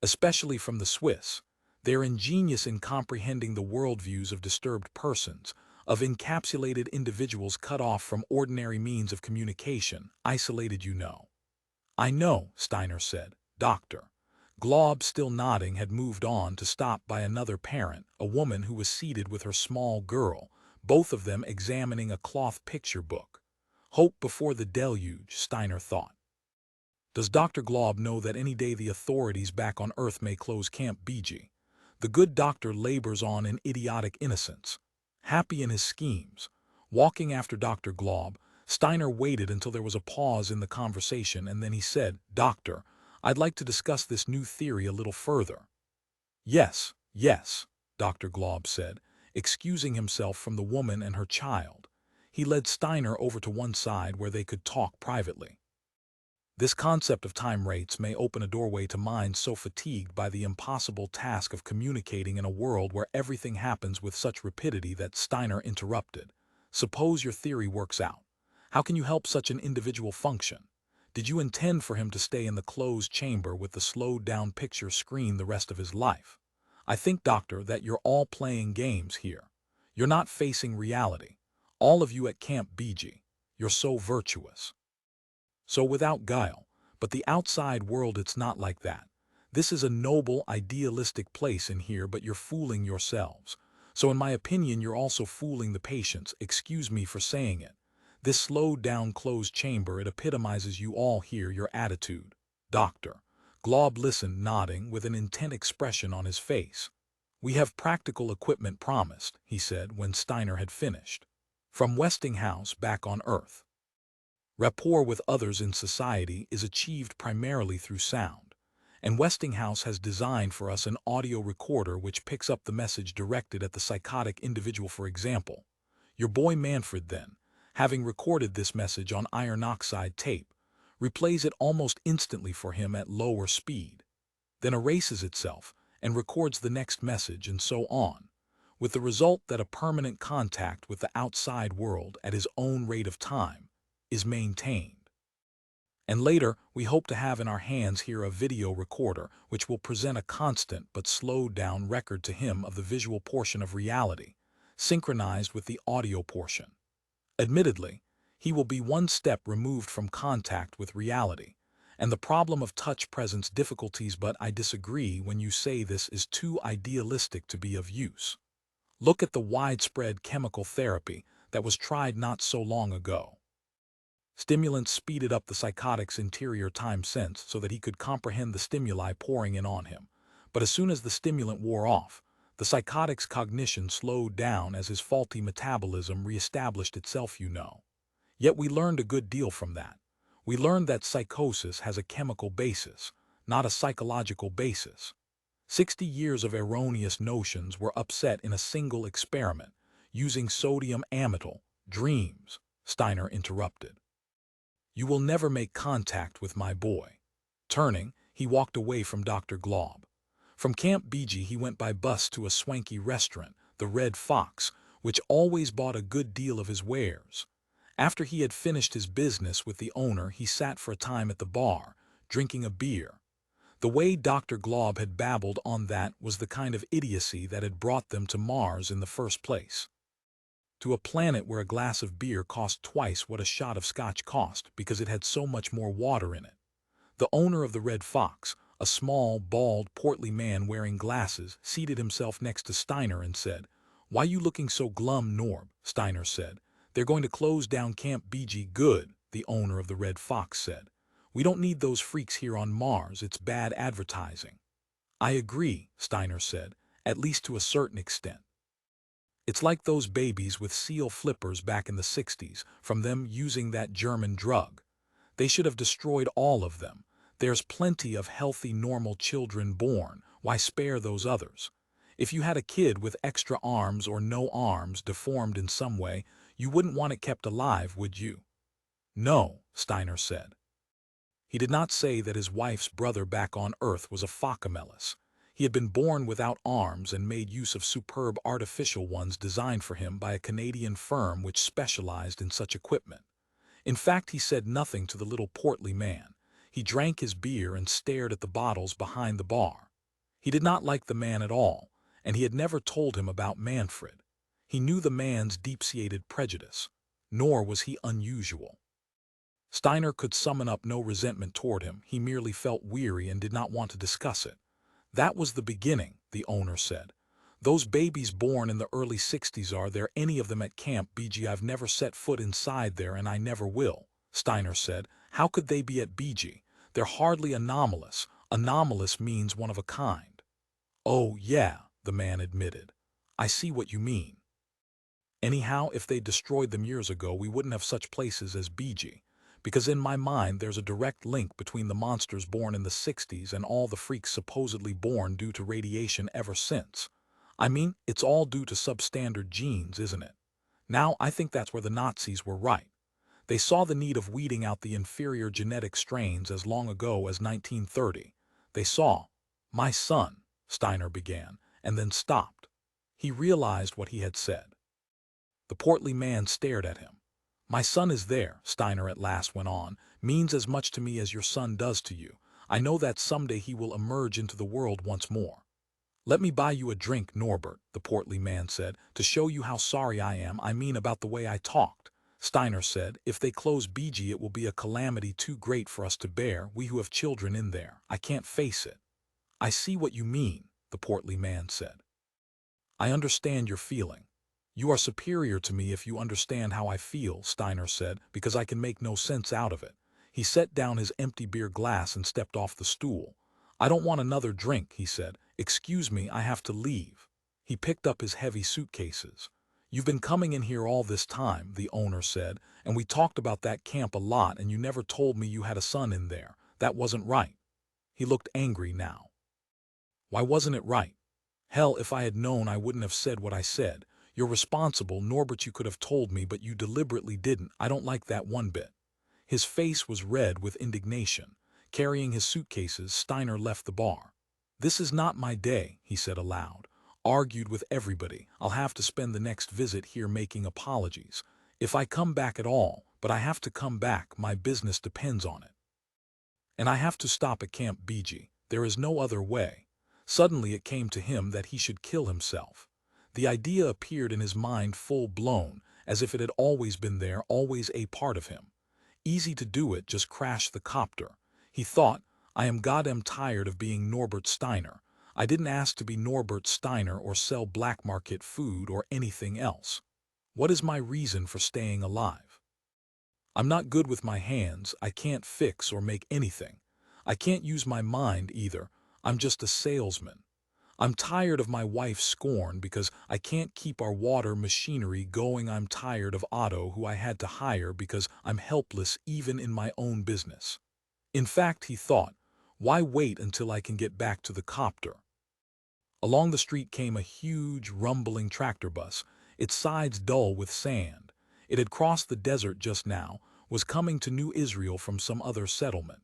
"Especially from the Swiss. They're ingenious in comprehending the worldviews of disturbed persons, of encapsulated individuals cut off from ordinary means of communication, isolated, "I know," Steiner said. Dr. Glob, still nodding, had moved on to stop by another parent, a woman who was seated with her small girl, both of them examining a cloth picture book. Hope before the deluge, Steiner thought. Does Dr. Glob know that any day the authorities back on Earth may close Camp BG? The good doctor labors on in idiotic innocence, happy in his schemes. Walking after Dr. Glob, Steiner waited until there was a pause in the conversation, and then he said, "Doctor, I'd like to discuss this new theory a little further." "Yes, yes," Dr. Glob said, excusing himself from the woman and her child. He led Steiner over to one side where they could talk privately. "This concept of time rates may open a doorway to minds so fatigued by the impossible task of communicating in a world where everything happens with such rapidity that," Steiner interrupted. "Suppose your theory works out. How can you help such an individual function? Did you intend for him to stay in the closed chamber with the slowed-down picture screen the rest of his life? I think, doctor, that you're all playing games here. You're not facing reality. All of you at Camp BG. You're so virtuous, so without guile, but the outside world, it's not like that. This is a noble, idealistic place in here, but you're fooling yourselves. So in my opinion, you're also fooling the patients. Excuse me for saying it. This slowed-down closed chamber, it epitomizes you all here, your attitude." Dr. Glob listened, nodding, with an intent expression on his face. "We have practical equipment promised," he said when Steiner had finished. "From Westinghouse back on Earth. Rapport with others in society is achieved primarily through sound, and Westinghouse has designed for us an audio recorder which picks up the message directed at the psychotic individual. For example, your boy Manfred then, having recorded this message on iron oxide tape, replays it almost instantly for him at lower speed, then erases itself and records the next message, and so on. with the result that a permanent contact with the outside world at his own rate of time is maintained. And later, we hope to have in our hands here a video recorder which will present a constant but slowed-down record to him of the visual portion of reality, synchronized with the audio portion. Admittedly, he will be one step removed from contact with reality, and the problem of touch presents difficulties, but I disagree when you say this is too idealistic to be of use. Look at the widespread chemical therapy that was tried not so long ago. Stimulants speeded up the psychotic's interior time sense so that he could comprehend the stimuli pouring in on him. But as soon as the stimulant wore off, the psychotic's cognition slowed down as his faulty metabolism reestablished itself, Yet we learned a good deal from that. We learned that psychosis has a chemical basis, not a psychological basis. 60 years of erroneous notions were upset in a single experiment, using sodium amytal, dreams, Steiner interrupted. You will never make contact with my boy. Turning, he walked away from Dr. Glob. From Camp BG he went by bus to a swanky restaurant, the Red Fox, which always bought a good deal of his wares. After he had finished his business with the owner, he sat for a time at the bar, drinking a beer. The way Dr. Glob had babbled on that was the kind of idiocy that had brought them to Mars in the first place. To a planet where a glass of beer cost twice what a shot of scotch cost because it had so much more water in it. The owner of the Red Fox, a small, bald, portly man wearing glasses, seated himself next to Steiner and said, "Why you looking so glum, Norb?" Steiner said. "They're going to close down Camp BG." "Good," the owner of the Red Fox said. "We don't need those freaks here on Mars. It's bad advertising." "I agree," Steiner said, "at least to a certain extent. It's like those babies with seal flippers back in the 60s, from them using that German drug. They should have destroyed all of them. There's plenty of healthy, normal children born. Why spare those others? If you had a kid with extra arms or no arms, deformed in some way, you wouldn't want it kept alive, would you?" "No," Steiner said. He did not say that his wife's brother back on Earth was a Khoekhoe. He had been born without arms and made use of superb artificial ones designed for him by a Canadian firm which specialized in such equipment. In fact, he said nothing to the little portly man. He drank his beer and stared at the bottles behind the bar. He did not like the man at all, and he had never told him about Manfred. He knew the man's deep-seated prejudice, nor was he unusual. Steiner could summon up no resentment toward him. He merely felt weary and did not want to discuss it. "That was the beginning," the owner said. "Those babies born in the early 60s, are there any of them at Camp BG? I've never set foot inside there and I never will," Steiner said. "How could they be at BG? They're hardly anomalous. Anomalous means one of a kind." "Oh, yeah," the man admitted. "I see what you mean. Anyhow, if they destroyed them years ago, we wouldn't have such places as BG. Because in my mind there's a direct link between the monsters born in the 60s and all the freaks supposedly born due to radiation ever since. I mean, it's all due to substandard genes, isn't it? Now, I think that's where the Nazis were right. They saw the need of weeding out the inferior genetic strains as long ago as 1930. They saw, my son, Steiner began, and then stopped. He realized what he had said. The portly man stared at him. "My son is there," Steiner at last went on, "means as much to me as your son does to you. I know that someday he will emerge into the world once more." "Let me buy you a drink, Norbert," the portly man said, "to show you how sorry I am. I mean about the way I talked." Steiner said, "If they close BG it will be a calamity too great for us to bear, we who have children in there. I can't face it." "I see what you mean," the portly man said. "I understand your feeling. You are superior to me if you understand how I feel," Steiner said, "because I can make no sense out of it." He set down his empty beer glass and stepped off the stool. "I don't want another drink," he said. "Excuse me, I have to leave." He picked up his heavy suitcases. "You've been coming in here all this time," the owner said, "and we talked about that camp a lot, and you never told me you had a son in there. That wasn't right." He looked angry now. "Why wasn't it right? Hell, if I had known I wouldn't have said what I said. You're responsible, Norbert, you could have told me, but you deliberately didn't. I don't like that one bit." His face was red with indignation. Carrying his suitcases, Steiner left the bar. "This is not my day," he said aloud. argued with everybody. I'll have to spend the next visit here making apologies. If I come back at all, but I have to come back, my business depends on it. And I have to stop at Camp BG. There is no other way. Suddenly it came to him that he should kill himself. The idea appeared in his mind full-blown, as if it had always been there, always a part of him. Easy to do it, just crash the copter. He thought, I am goddamn tired of being Norbert Steiner. I didn't ask to be Norbert Steiner or sell black market food or anything else. What is my reason for staying alive? I'm not good with my hands. I can't fix or make anything. I can't use my mind either. I'm just a salesman. I'm tired of my wife's scorn because I can't keep our water machinery going. I'm tired of Otto, who I had to hire because I'm helpless even in my own business. In fact, he thought, why wait until I can get back to the copter? Along the street came a huge, rumbling tractor bus, its sides dull with sand. It had crossed the desert just now, was coming to New Israel from some other settlement.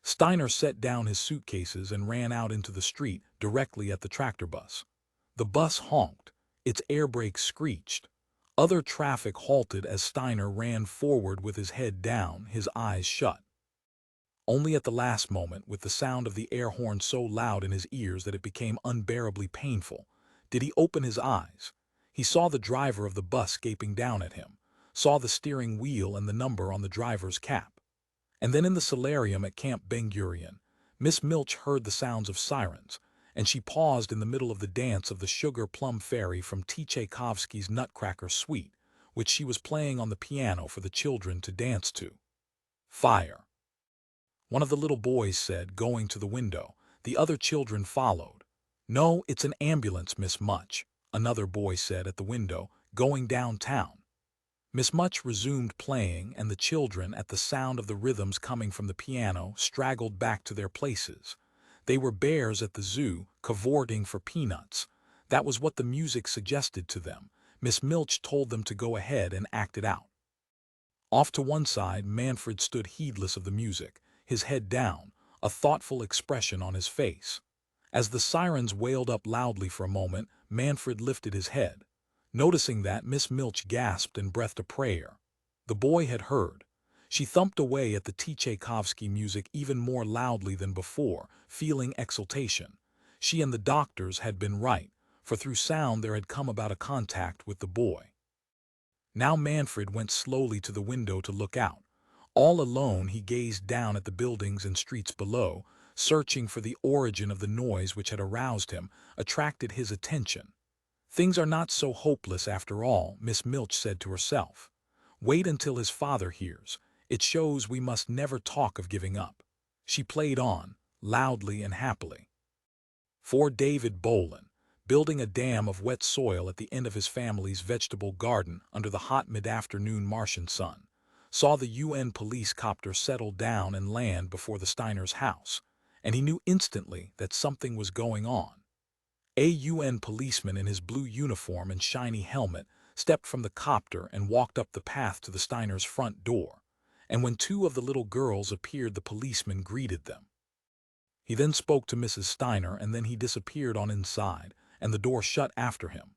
Steiner set down his suitcases and ran out into the street directly at the tractor bus. The bus honked. Its air brakes screeched. Other traffic halted as Steiner ran forward with his head down, his eyes shut. Only at the last moment, with the sound of the air horn so loud in his ears that it became unbearably painful, did he open his eyes. He saw the driver of the bus gaping down at him, saw the steering wheel and the number on the driver's cap. And then in the solarium at Camp Ben-Gurion, Miss Milch heard the sounds of sirens, and she paused in the middle of the dance of the Sugar Plum Fairy from Tchaikovsky's Nutcracker Suite, which she was playing on the piano for the children to dance to. Fire. One of the little boys said, going to the window. The other children followed. No, it's an ambulance, Miss Much, another boy said at the window, going downtown. Miss Much resumed playing, and the children, at the sound of the rhythms coming from the piano, straggled back to their places. They were bears at the zoo, cavorting for peanuts. That was what the music suggested to them. Miss Milch told them to go ahead and act it out. Off to one side, Manfred stood heedless of the music, his head down, a thoughtful expression on his face. As the sirens wailed up loudly for a moment, Manfred lifted his head. Noticing that, Miss Milch gasped and breathed a prayer. The boy had heard. She thumped away at the Tchaikovsky music even more loudly than before, feeling exultation. She and the doctors had been right, for through sound there had come about a contact with the boy. Now Manfred went slowly to the window to look out. All alone he gazed down at the buildings and streets below, searching for the origin of the noise which had aroused him, attracted his attention. Things are not so hopeless after all, Miss Milch said to herself. Wait until his father hears. It shows we must never talk of giving up. She played on, loudly and happily. For David Bohlen, building a dam of wet soil at the end of his family's vegetable garden under the hot mid-afternoon Martian sun, saw the UN police copter settle down and land before the Steiners' house, and he knew instantly that something was going on. A UN policeman in his blue uniform and shiny helmet stepped from the copter and walked up the path to the Steiners' front door, and when two of the little girls appeared, the policeman greeted them. He then spoke to Mrs. Steiner, and then he disappeared on inside, and the door shut after him.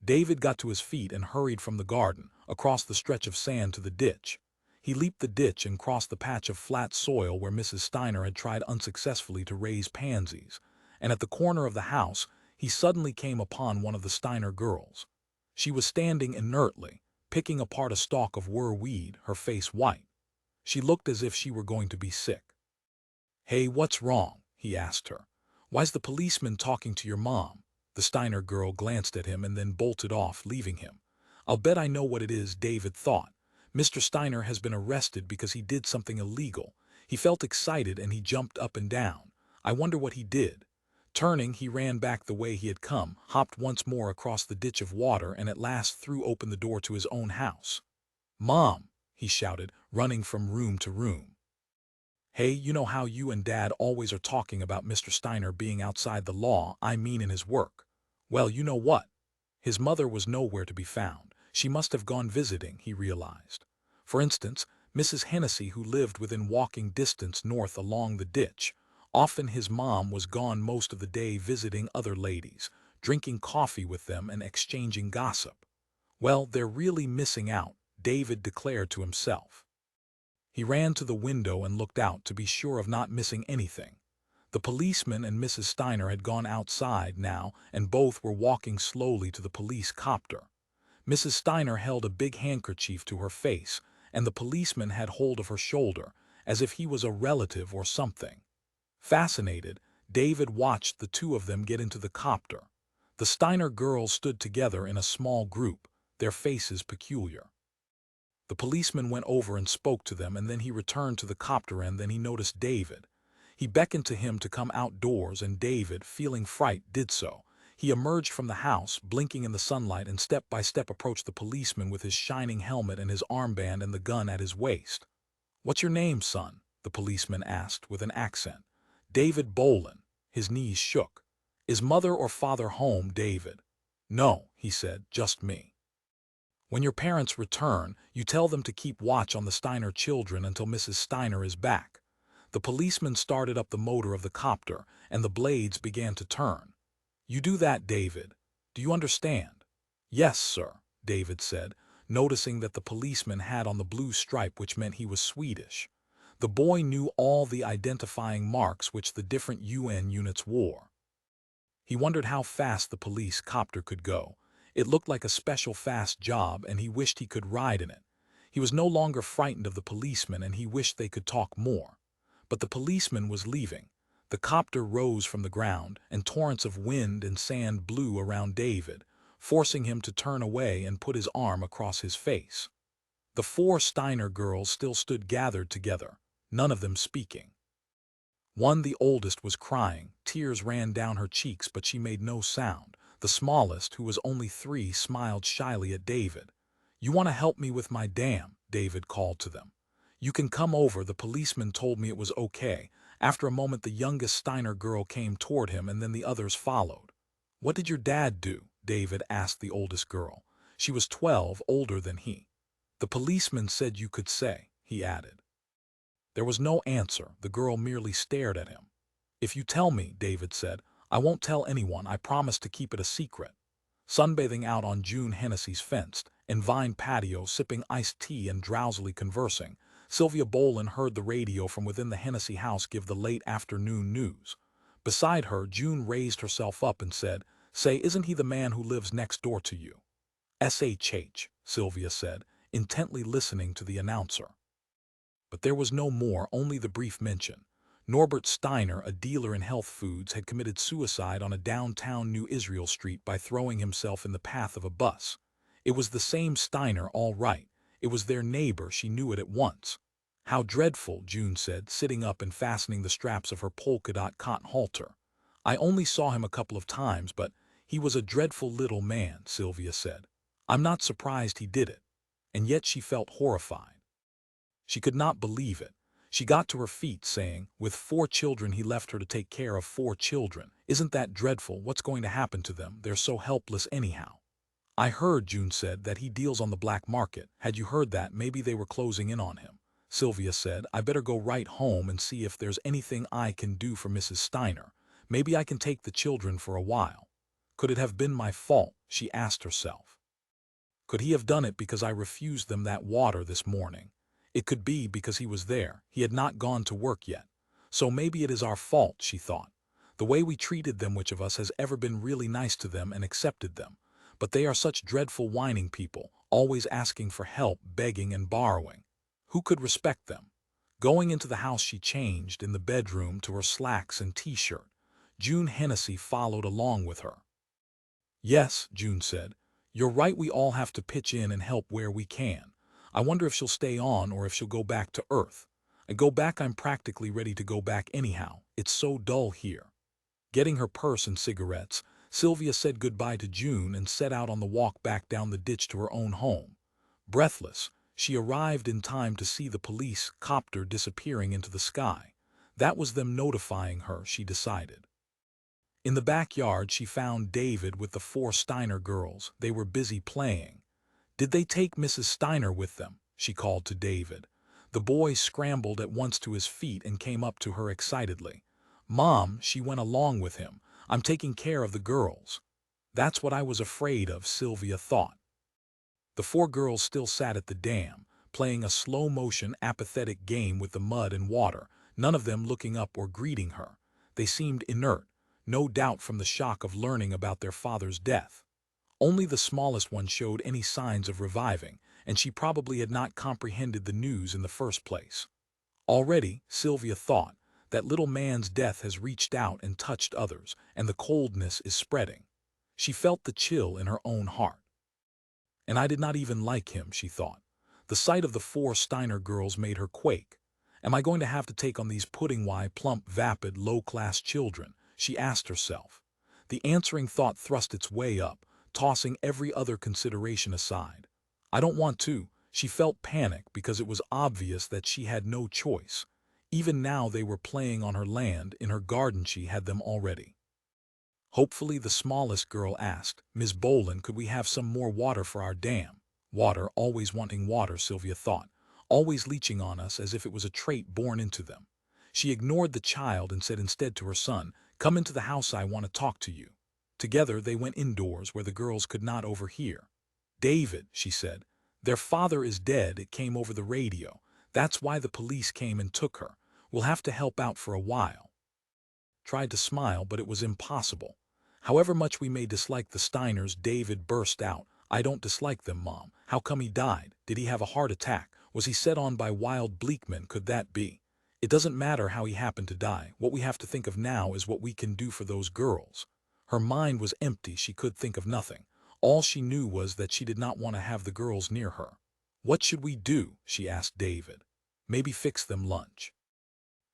David got to his feet and hurried from the garden, across the stretch of sand to the ditch. He leaped the ditch and crossed the patch of flat soil where Mrs. Steiner had tried unsuccessfully to raise pansies, and at the corner of the house, he suddenly came upon one of the Steiner girls. She was standing inertly, picking apart a stalk of weed, her face white. She looked as if she were going to be sick. Hey, what's wrong? He asked her. Why's the policeman talking to your mom? The Steiner girl glanced at him and then bolted off, leaving him. I'll bet I know what it is, David thought. Mr. Steiner has been arrested because he did something illegal. He felt excited and he jumped up and down. I wonder what he did. Turning, he ran back the way he had come, hopped once more across the ditch of water, and at last threw open the door to his own house. Mom, he shouted, running from room to room. Hey, you know how you and Dad always are talking about Mr. Steiner being outside the law, I mean in his work. Well, you know what? His mother was nowhere to be found. She must have gone visiting, he realized. For instance, Mrs. Hennessy, who lived within walking distance north along the ditch. Often his mom was gone most of the day visiting other ladies, drinking coffee with them and exchanging gossip. Well, they're really missing out, David declared to himself. He ran to the window and looked out to be sure of not missing anything. The policeman and Mrs. Steiner had gone outside now, and both were walking slowly to the police copter. Mrs. Steiner held a big handkerchief to her face, and the policeman had hold of her shoulder, as if he was a relative or something. Fascinated, David watched the two of them get into the copter. The Steiner girls stood together in a small group, their faces peculiar. The policeman went over and spoke to them, and then he returned to the copter, and then he noticed David. He beckoned to him to come outdoors, and David, feeling fright, did so. He emerged from the house, blinking in the sunlight, and step by step approached the policeman with his shining helmet and his armband and the gun at his waist. "What's your name, son?" the policeman asked with an accent. "David Bohlen." His knees shook. "Is mother or father home, David?" "No," he said, "just me." "When your parents return, you tell them to keep watch on the Steiner children until Mrs. Steiner is back." The policeman started up the motor of the copter, and the blades began to turn. "You do that, David. Do you understand?" "Yes, sir," David said, noticing that the policeman had on the blue stripe, which meant he was Swedish. The boy knew all the identifying marks which the different UN units wore. He wondered how fast the police copter could go. It looked like a special fast job, and he wished he could ride in it. He was no longer frightened of the policeman, and he wished they could talk more. But the policeman was leaving. The copter rose from the ground, and torrents of wind and sand blew around David, forcing him to turn away and put his arm across his face. The four Steiner girls still stood gathered together, none of them speaking. One, the oldest, was crying. Tears ran down her cheeks, but she made no sound. The smallest, who was only 3, smiled shyly at David. "You want to help me with my dam?" David called to them. "You can come over. The policeman told me it was okay." After a moment, the youngest Steiner girl came toward him, and then the others followed. "What did your dad do?" David asked the oldest girl. She was 12, older than he. "The policeman said you could say," he added. There was no answer. The girl merely stared at him. "If you tell me," David said, "I won't tell anyone. I promise to keep it a secret." Sunbathing out on June Hennessy's fenced and vined patio, sipping iced tea and drowsily conversing, Silvia Bohlen heard the radio from within the Hennessy house give the late afternoon news. Beside her, June raised herself up and said, "Say, isn't he the man who lives next door to you?" "SHH," Silvia said, intently listening to the announcer. But there was no more, only the brief mention. Norbert Steiner, a dealer in health foods, had committed suicide on a downtown New Israel street by throwing himself in the path of a bus. It was the same Steiner, all right. It was their neighbor. She knew it at once. "How dreadful," June said, sitting up and fastening the straps of her polka-dot cotton halter. "I only saw him a couple of times, but he was a dreadful little man," Silvia said. "I'm not surprised he did it." And yet she felt horrified. She could not believe it. She got to her feet, saying, "With 4 children he left her to take care of 4 children. Isn't that dreadful? What's going to happen to them? They're so helpless anyhow." "I heard," June said, "that he deals on the black market. Had you heard that? Maybe they were closing in on him." Silvia said, "I better go right home and see if there's anything I can do for Mrs. Steiner. Maybe I can take the children for a while." Could it have been my fault? She asked herself. Could he have done it because I refused them that water this morning? It could be because he was there. He had not gone to work yet. So maybe it is our fault, she thought. The way we treated them, which of us has ever been really nice to them and accepted them? But they are such dreadful whining people, always asking for help, begging and borrowing. Who could respect them? Going into the house, she changed in the bedroom to her slacks and t-shirt. June Hennessy followed along with her. "Yes," June said. "You're right, we all have to pitch in and help where we can. I wonder if she'll stay on or if she'll go back to Earth. I go back, I'm practically ready to go back anyhow. It's so dull here." Getting her purse and cigarettes, Silvia said goodbye to June and set out on the walk back down the ditch to her own home. Breathless, she arrived in time to see the police copter disappearing into the sky. That was them notifying her, she decided. In the backyard, she found David with the 4 Steiner girls. They were busy playing. "Did they take Mrs. Steiner with them?" she called to David. The boy scrambled at once to his feet and came up to her excitedly. "Mom, she went along with him. I'm taking care of the girls." That's what I was afraid of, Silvia thought. The four girls still sat at the dam, playing a slow-motion, apathetic game with the mud and water, none of them looking up or greeting her. They seemed inert, no doubt from the shock of learning about their father's death. Only the smallest one showed any signs of reviving, and she probably had not comprehended the news in the first place. Already, Silvia thought, that little man's death has reached out and touched others, and the coldness is spreading. She felt the chill in her own heart. And I did not even like him, she thought. The sight of the four Steiner girls made her quake. Am I going to have to take on these pudding-white, plump, vapid, low-class children? She asked herself. The answering thought thrust its way up, tossing every other consideration aside. I don't want to. She felt panic because it was obvious that she had no choice. Even now they were playing on her land, in her garden she had them already. Hopefully the smallest girl asked, Ms. Bohlen, could we have some more water for our dam? Water, always wanting water, Silvia thought, always leeching on us as if it was a trait born into them. She ignored the child and said instead to her son, come into the house, I want to talk to you. Together they went indoors where the girls could not overhear. David, she said, their father is dead, it came over the radio. That's why the police came and took her. We'll have to help out for a while. Tried to smile, but it was impossible. However much we may dislike the Steiners, David burst out. I don't dislike them, Mom. How come he died? Did he have a heart attack? Was he set on by wild Bleekmen? Could that be? It doesn't matter how he happened to die. What we have to think of now is what we can do for those girls. Her mind was empty, she could think of nothing. All she knew was that she did not want to have the girls near her. What should we do? She asked David. Maybe fix them lunch.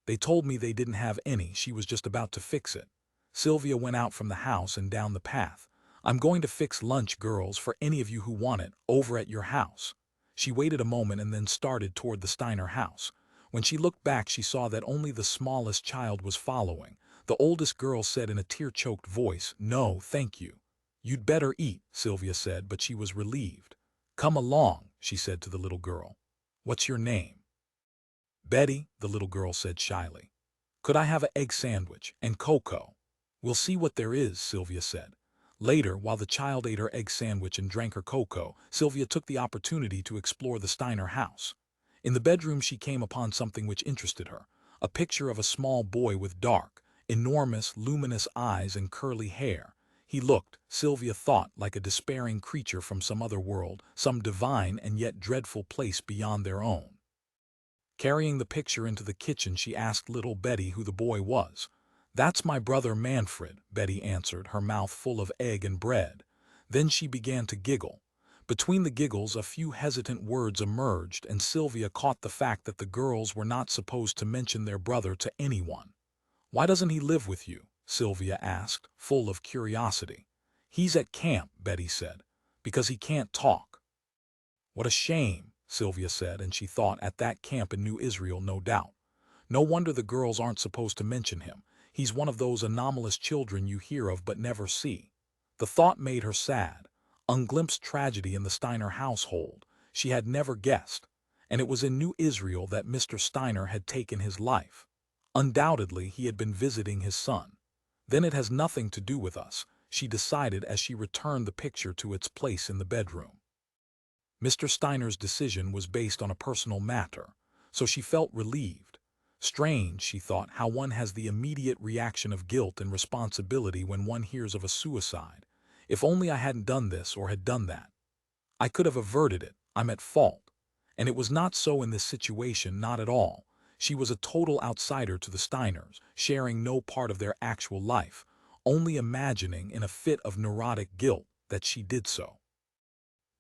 They told me they didn't have any, she was just about to fix it. Silvia went out from the house and down the path. I'm going to fix lunch, girls, for any of you who want it, over at your house. She waited a moment and then started toward the Steiner house. When she looked back, she saw that only the smallest child was following. The oldest girl said in a tear-choked voice, no, thank you. You'd better eat, Silvia said, but she was relieved. Come along, she said to the little girl. What's your name? Betty, the little girl said shyly. Could I have an egg sandwich and Khoekhoe? We'll see what there is, Silvia said. Later, while the child ate her egg sandwich and drank her Khoekhoe, Silvia took the opportunity to explore the Steiner house. In the bedroom she came upon something which interested her, a picture of a small boy with dark, enormous, luminous eyes and curly hair. He looked, Silvia thought, like a despairing creature from some other world, some divine and yet dreadful place beyond their own. Carrying the picture into the kitchen, she asked little Betty who the boy was. That's my brother Manfred, Betty answered, her mouth full of egg and bread. Then she began to giggle. Between the giggles, a few hesitant words emerged, and Silvia caught the fact that the girls were not supposed to mention their brother to anyone. Why doesn't he live with you? Silvia asked, full of curiosity. He's at camp, Betty said, because he can't talk. What a shame, Silvia said, and she thought, at that camp in New Israel, no doubt. No wonder the girls aren't supposed to mention him. He's one of those anomalous children you hear of but never see. The thought made her sad. Unglimpsed tragedy in the Steiner household. She had never guessed. And it was in New Israel that Mr. Steiner had taken his life. Undoubtedly, he had been visiting his son. Then it has nothing to do with us, she decided as she returned the picture to its place in the bedroom. Mr. Steiner's decision was based on a personal matter, so she felt relieved. Strange, she thought, how one has the immediate reaction of guilt and responsibility when one hears of a suicide. If only I hadn't done this or had done that. I could have averted it. I'm at fault. And it was not so in this situation, not at all. She was a total outsider to the Steiners, sharing no part of their actual life, only imagining in a fit of neurotic guilt that she did so.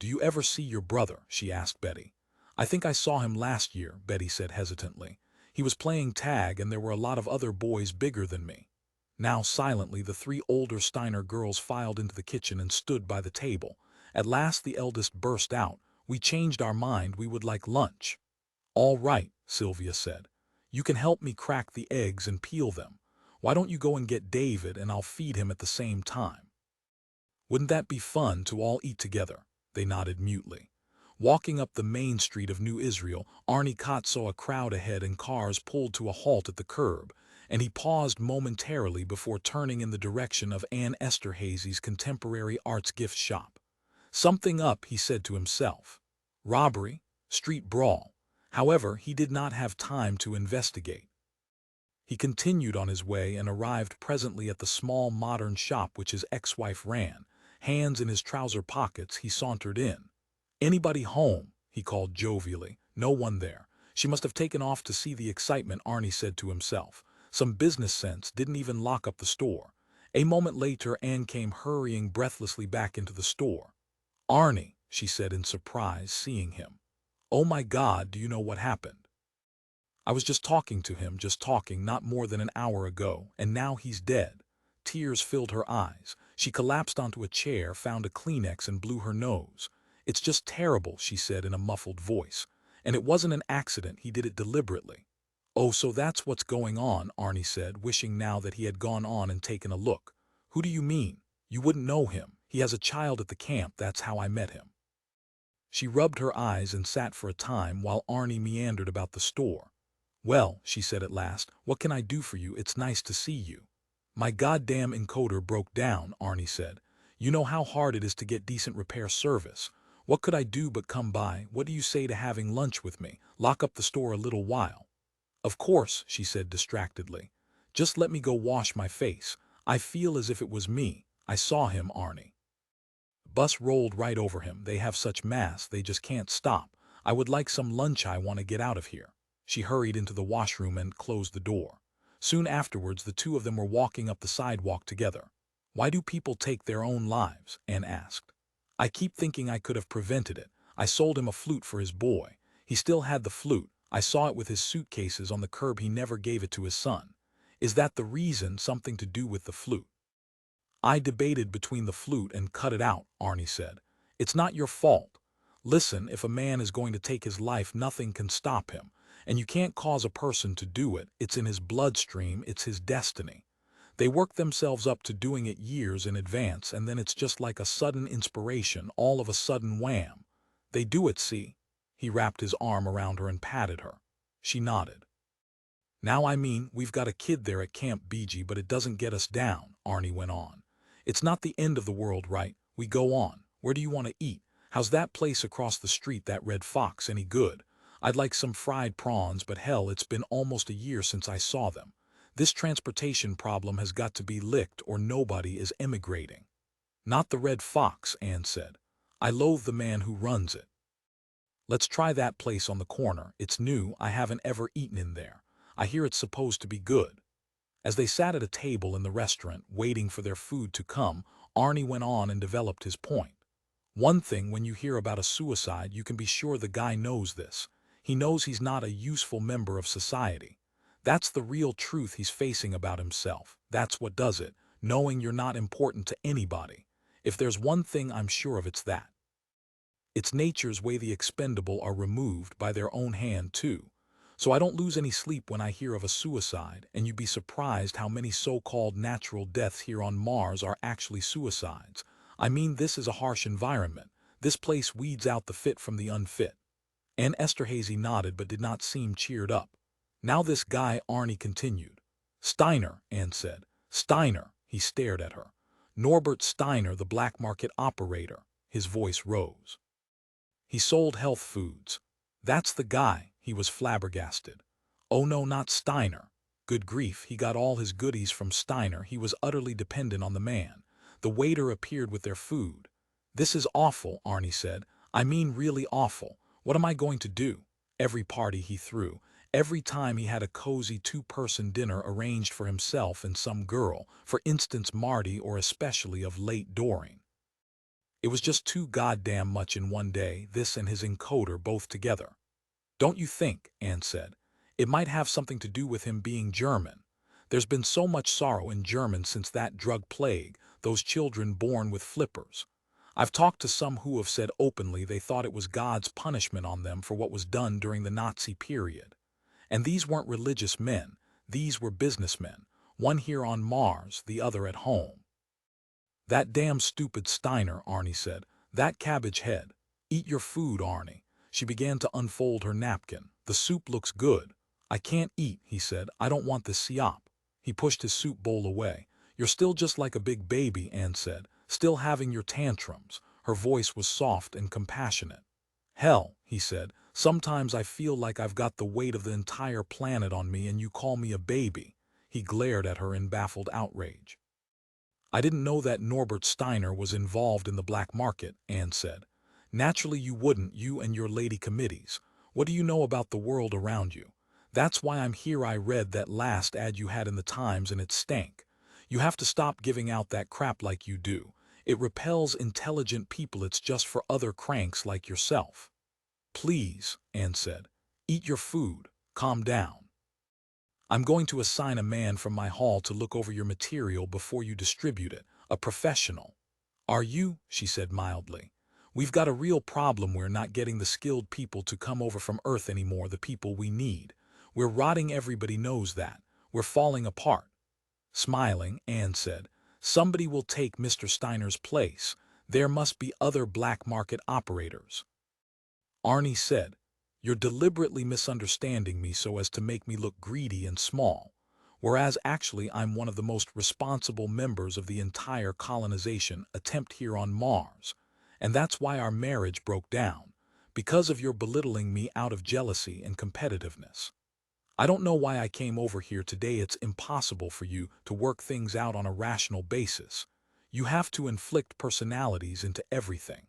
Do you ever see your brother? She asked Betty. I think I saw him last year, Betty said hesitantly. He was playing tag and there were a lot of other boys bigger than me. Now silently the three older Steiner girls filed into the kitchen and stood by the table. At last the eldest burst out. We changed our mind, we would like lunch. All right, Silvia said. You can help me crack the eggs and peel them. Why don't you go and get David and I'll feed him at the same time? Wouldn't that be fun to all eat together? They nodded mutely. Walking up the main street of New Israel, Arnie Kott saw a crowd ahead and cars pulled to a halt at the curb. and he paused momentarily before turning in the direction of Anne Esterhazy's contemporary arts gift shop. Something up, he said to himself. Robbery, street brawl. However, he did not have time to investigate. He continued on his way and arrived presently at the small modern shop which his ex-wife ran. Hands in his trouser pockets, he sauntered in. "Anybody home?" he called jovially. No one there. She must have taken off to see the excitement, Arnie said to himself. Some business sense, didn't even lock up the store. A moment later, Anne came hurrying breathlessly back into the store. "Arnie," she said in surprise, seeing him. "Oh my God, do you know what happened? I was just talking to him, just talking, not more than an hour ago, and now he's dead." Tears filled her eyes. She collapsed onto a chair, found a Kleenex, and blew her nose. "It's just terrible," she said in a muffled voice. "And it wasn't an accident, he did it deliberately." "Oh, so that's what's going on," Arnie said, wishing now that he had gone on and taken a look. "Who do you mean? You wouldn't know him. He has a child at the camp, that's how I met him." She rubbed her eyes and sat for a time while Arnie meandered about the store. "Well," she said at last, "what can I do for you? It's nice to see you." "My goddamn encoder broke down," Arnie said. "You know how hard it is to get decent repair service. What could I do but come by? What do you say to having lunch with me? Lock up the store a little while." "Of course," she said distractedly. "Just let me go wash my face. I feel as if it was me. I saw him, Arnie. Bus rolled right over him. They have such mass, they just can't stop. I would like some lunch. I want to get out of here." She hurried into the washroom and closed the door. Soon afterwards, the two of them were walking up the sidewalk together. "Why do people take their own lives?" Anne asked. "I keep thinking I could have prevented it. I sold him a flute for his boy. He still had the flute. I saw it with his suitcases on the curb. He never gave it to his son. Is that the reason? Something to do with the flute?" "I debated between the flute and cut it out," Arnie said. "It's not your fault. Listen, if a man is going to take his life, nothing can stop him. And you can't cause a person to do it. It's in his bloodstream, it's his destiny. They work themselves up to doing it years in advance, and then it's just like a sudden inspiration, all of a sudden wham. They do it, see?" He wrapped his arm around her and patted her. She nodded. "Now I mean, we've got a kid there at Camp BG, but it doesn't get us down," Arnie went on. "It's not the end of the world, right? We go on. Where do you want to eat? How's that place across the street, that Red Fox, any good? I'd like some fried prawns, but hell, it's been almost a year since I saw them. This transportation problem has got to be licked or nobody is emigrating." "Not the Red Fox," Anne said. "I loathe the man who runs it. Let's try that place on the corner. It's new, I haven't ever eaten in there. I hear it's supposed to be good." As they sat at a table in the restaurant, waiting for their food to come, Arnie went on and developed his point. "One thing, when you hear about a suicide, you can be sure the guy knows this. He knows he's not a useful member of society. That's the real truth he's facing about himself. That's what does it, knowing you're not important to anybody. If there's one thing I'm sure of, it's that. It's nature's way. The expendable are removed by their own hand too. So I don't lose any sleep when I hear of a suicide, and you'd be surprised how many so-called natural deaths here on Mars are actually suicides. I mean, this is a harsh environment. This place weeds out the fit from the unfit." Anne Esterhazy nodded but did not seem cheered up. "Now this guy," Arnie continued. "Steiner," Anne said. "Steiner." He stared at her. "Norbert Steiner, the black market operator." His voice rose. "He sold health foods." "That's the guy." He was flabbergasted. "Oh no, not Steiner. Good grief, he got all his goodies from Steiner. He was utterly dependent on the man. The waiter appeared with their food." "This is awful," Arnie said. "I mean really awful. What am I going to do?" Every party he threw, every time he had a cozy two-person dinner arranged for himself and some girl, for instance Marty, or especially of late Doreen. It was just too goddamn much in one day, this and his encoder both together. "Don't you think," Anne said, "it might have something to do with him being German? There's been so much sorrow in Germans since that drug plague, those children born with flippers. I've talked to some who have said openly they thought it was God's punishment on them for what was done during the Nazi period. And these weren't religious men, these were businessmen, one here on Mars, the other at home." "That damn stupid Steiner," Arnie said. "That cabbage head. Eat your food, Arnie." She began to unfold her napkin. "The soup looks good." "I can't eat," he said. "I don't want this siop." He pushed his soup bowl away. "You're still just like a big baby," Anne said, "still having your tantrums." Her voice was soft and compassionate. "Hell," he said, "sometimes I feel like I've got the weight of the entire planet on me and you call me a baby." He glared at her in baffled outrage. "I didn't know that Norbert Steiner was involved in the black market," Anne said. "Naturally you wouldn't, you and your lady committees. What do you know about the world around you? That's why I'm here. I read that last ad you had in the Times and it stank. You have to stop giving out that crap like you do. It repels intelligent people. It's just for other cranks like yourself." "Please," Anne said, "eat your food. Calm down. I'm going to assign a man from my hall to look over your material before you distribute it, a professional." "Are you?" she said mildly. "We've got a real problem. We're not getting the skilled people to come over from Earth anymore, the people we need. We're rotting. Everybody knows that. We're falling apart." Smiling, Anne said, "Somebody will take Mr. Steiner's place. There must be other black market operators." Arnie said, "You're deliberately misunderstanding me so as to make me look greedy and small, whereas actually I'm one of the most responsible members of the entire colonization attempt here on Mars, and that's why our marriage broke down, because of your belittling me out of jealousy and competitiveness. I don't know why I came over here today. It's impossible for you to work things out on a rational basis. You have to inflict personalities into everything."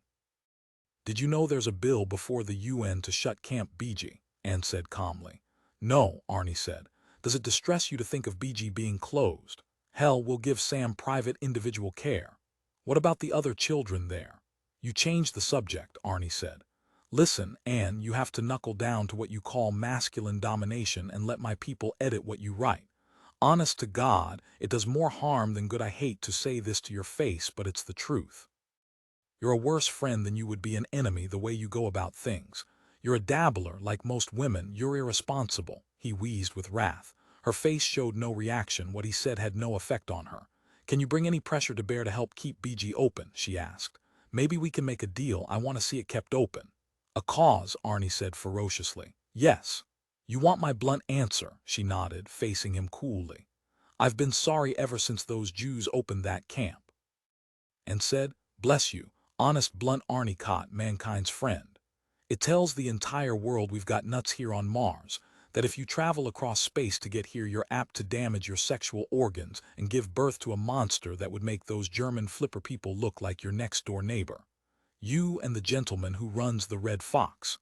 "Did you know there's a bill before the UN to shut Camp BG?" Anne said calmly. "No," Arnie said. "Does it distress you to think of BG being closed? Hell, we'll give Sam private individual care. What about the other children there?" "You changed the subject," Arnie said. "Listen, Anne, you have to knuckle down to what you call masculine domination and let my people edit what you write. Honest to God, it does more harm than good. I hate to say this to your face, but it's the truth. You're a worse friend than you would be an enemy the way you go about things. You're a dabbler like most women. You're irresponsible." He wheezed with wrath. Her face showed no reaction. What he said had no effect on her. "Can you bring any pressure to bear to help keep BG open?" she asked. "Maybe we can make a deal. I want to see it kept open." "A cause," Arnie said ferociously. "Yes." "You want my blunt answer?" She nodded, facing him coolly. "I've been sorry ever since those Jews opened that camp." And said, "Bless you, honest blunt Arnie Kott, mankind's friend. It tells the entire world we've got nuts here on Mars, that if you travel across space to get here you're apt to damage your sexual organs and give birth to a monster that would make those German flipper people look like your next-door neighbor. You and the gentleman who runs the Red Fox.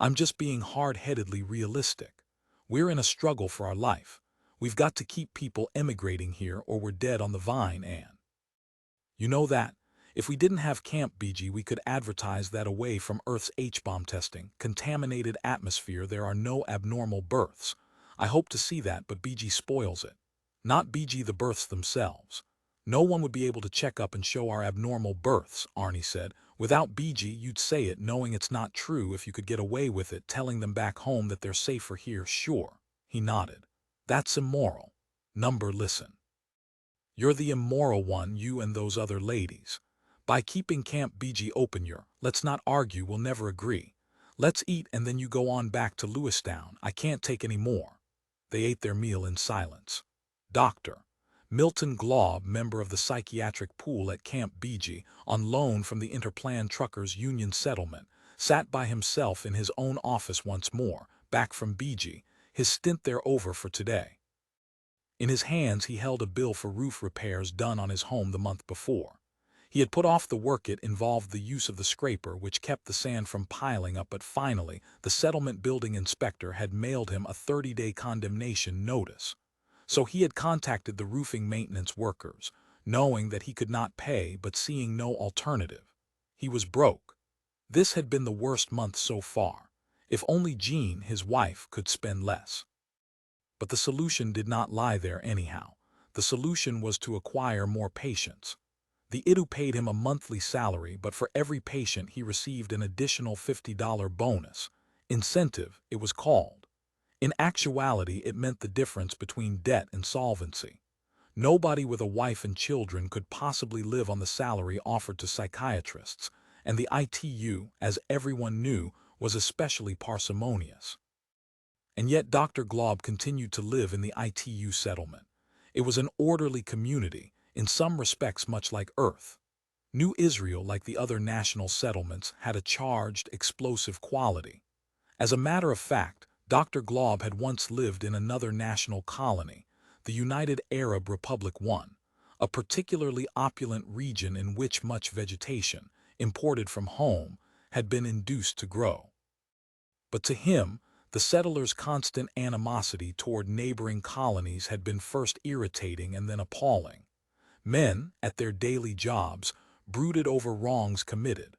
I'm just being hard-headedly realistic. We're in a struggle for our life. We've got to keep people emigrating here or we're dead on the vine, Anne. You know that? If we didn't have Camp BG, we could advertise that away from Earth's H-bomb testing, contaminated atmosphere, there are no abnormal births. I hope to see that, but BG spoils it. Not BG, the births themselves. No one would be able to check up and show our abnormal births," Arnie said. "Without BG, you'd say it, knowing it's not true if you could get away with it, telling them back home that they're safer here." "Sure." He nodded. "That's immoral. Number, listen. You're the immoral one, you and those other ladies. By keeping Camp BG open let's not argue, we'll never agree. Let's eat and then you go on back to Lewistown. I can't take any more." They ate their meal in silence. Dr. Milton Glob, member of the psychiatric pool at Camp BG, on loan from the Interplan Truckers Union settlement, sat by himself in his own office once more, back from BG, his stint there over for today. In his hands he held a bill for roof repairs done on his home the month before. He had put off the work. It involved the use of the scraper, which kept the sand from piling up, but finally the settlement building inspector had mailed him a 30-day condemnation notice. So he had contacted the roofing maintenance workers, knowing that he could not pay but seeing no alternative. He was broke. This had been the worst month so far. If only Jean, his wife, could spend less. But the solution did not lie there anyhow. The solution was to acquire more patients. The IDU paid him a monthly salary, but for every patient he received an additional $50 bonus. Incentive, it was called. In actuality, it meant the difference between debt and solvency. Nobody with a wife and children could possibly live on the salary offered to psychiatrists, and the ITU, as everyone knew, was especially parsimonious. And yet Dr. Glob continued to live in the ITU settlement. It was an orderly community, in some respects much like Earth. New Israel, like the other national settlements, had a charged, explosive quality. As a matter of fact, Dr. Glob had once lived in another national colony, the United Arab Republic I, a particularly opulent region in which much vegetation, imported from home, had been induced to grow. But to him, the settlers' constant animosity toward neighboring colonies had been first irritating and then appalling. Men, at their daily jobs, brooded over wrongs committed.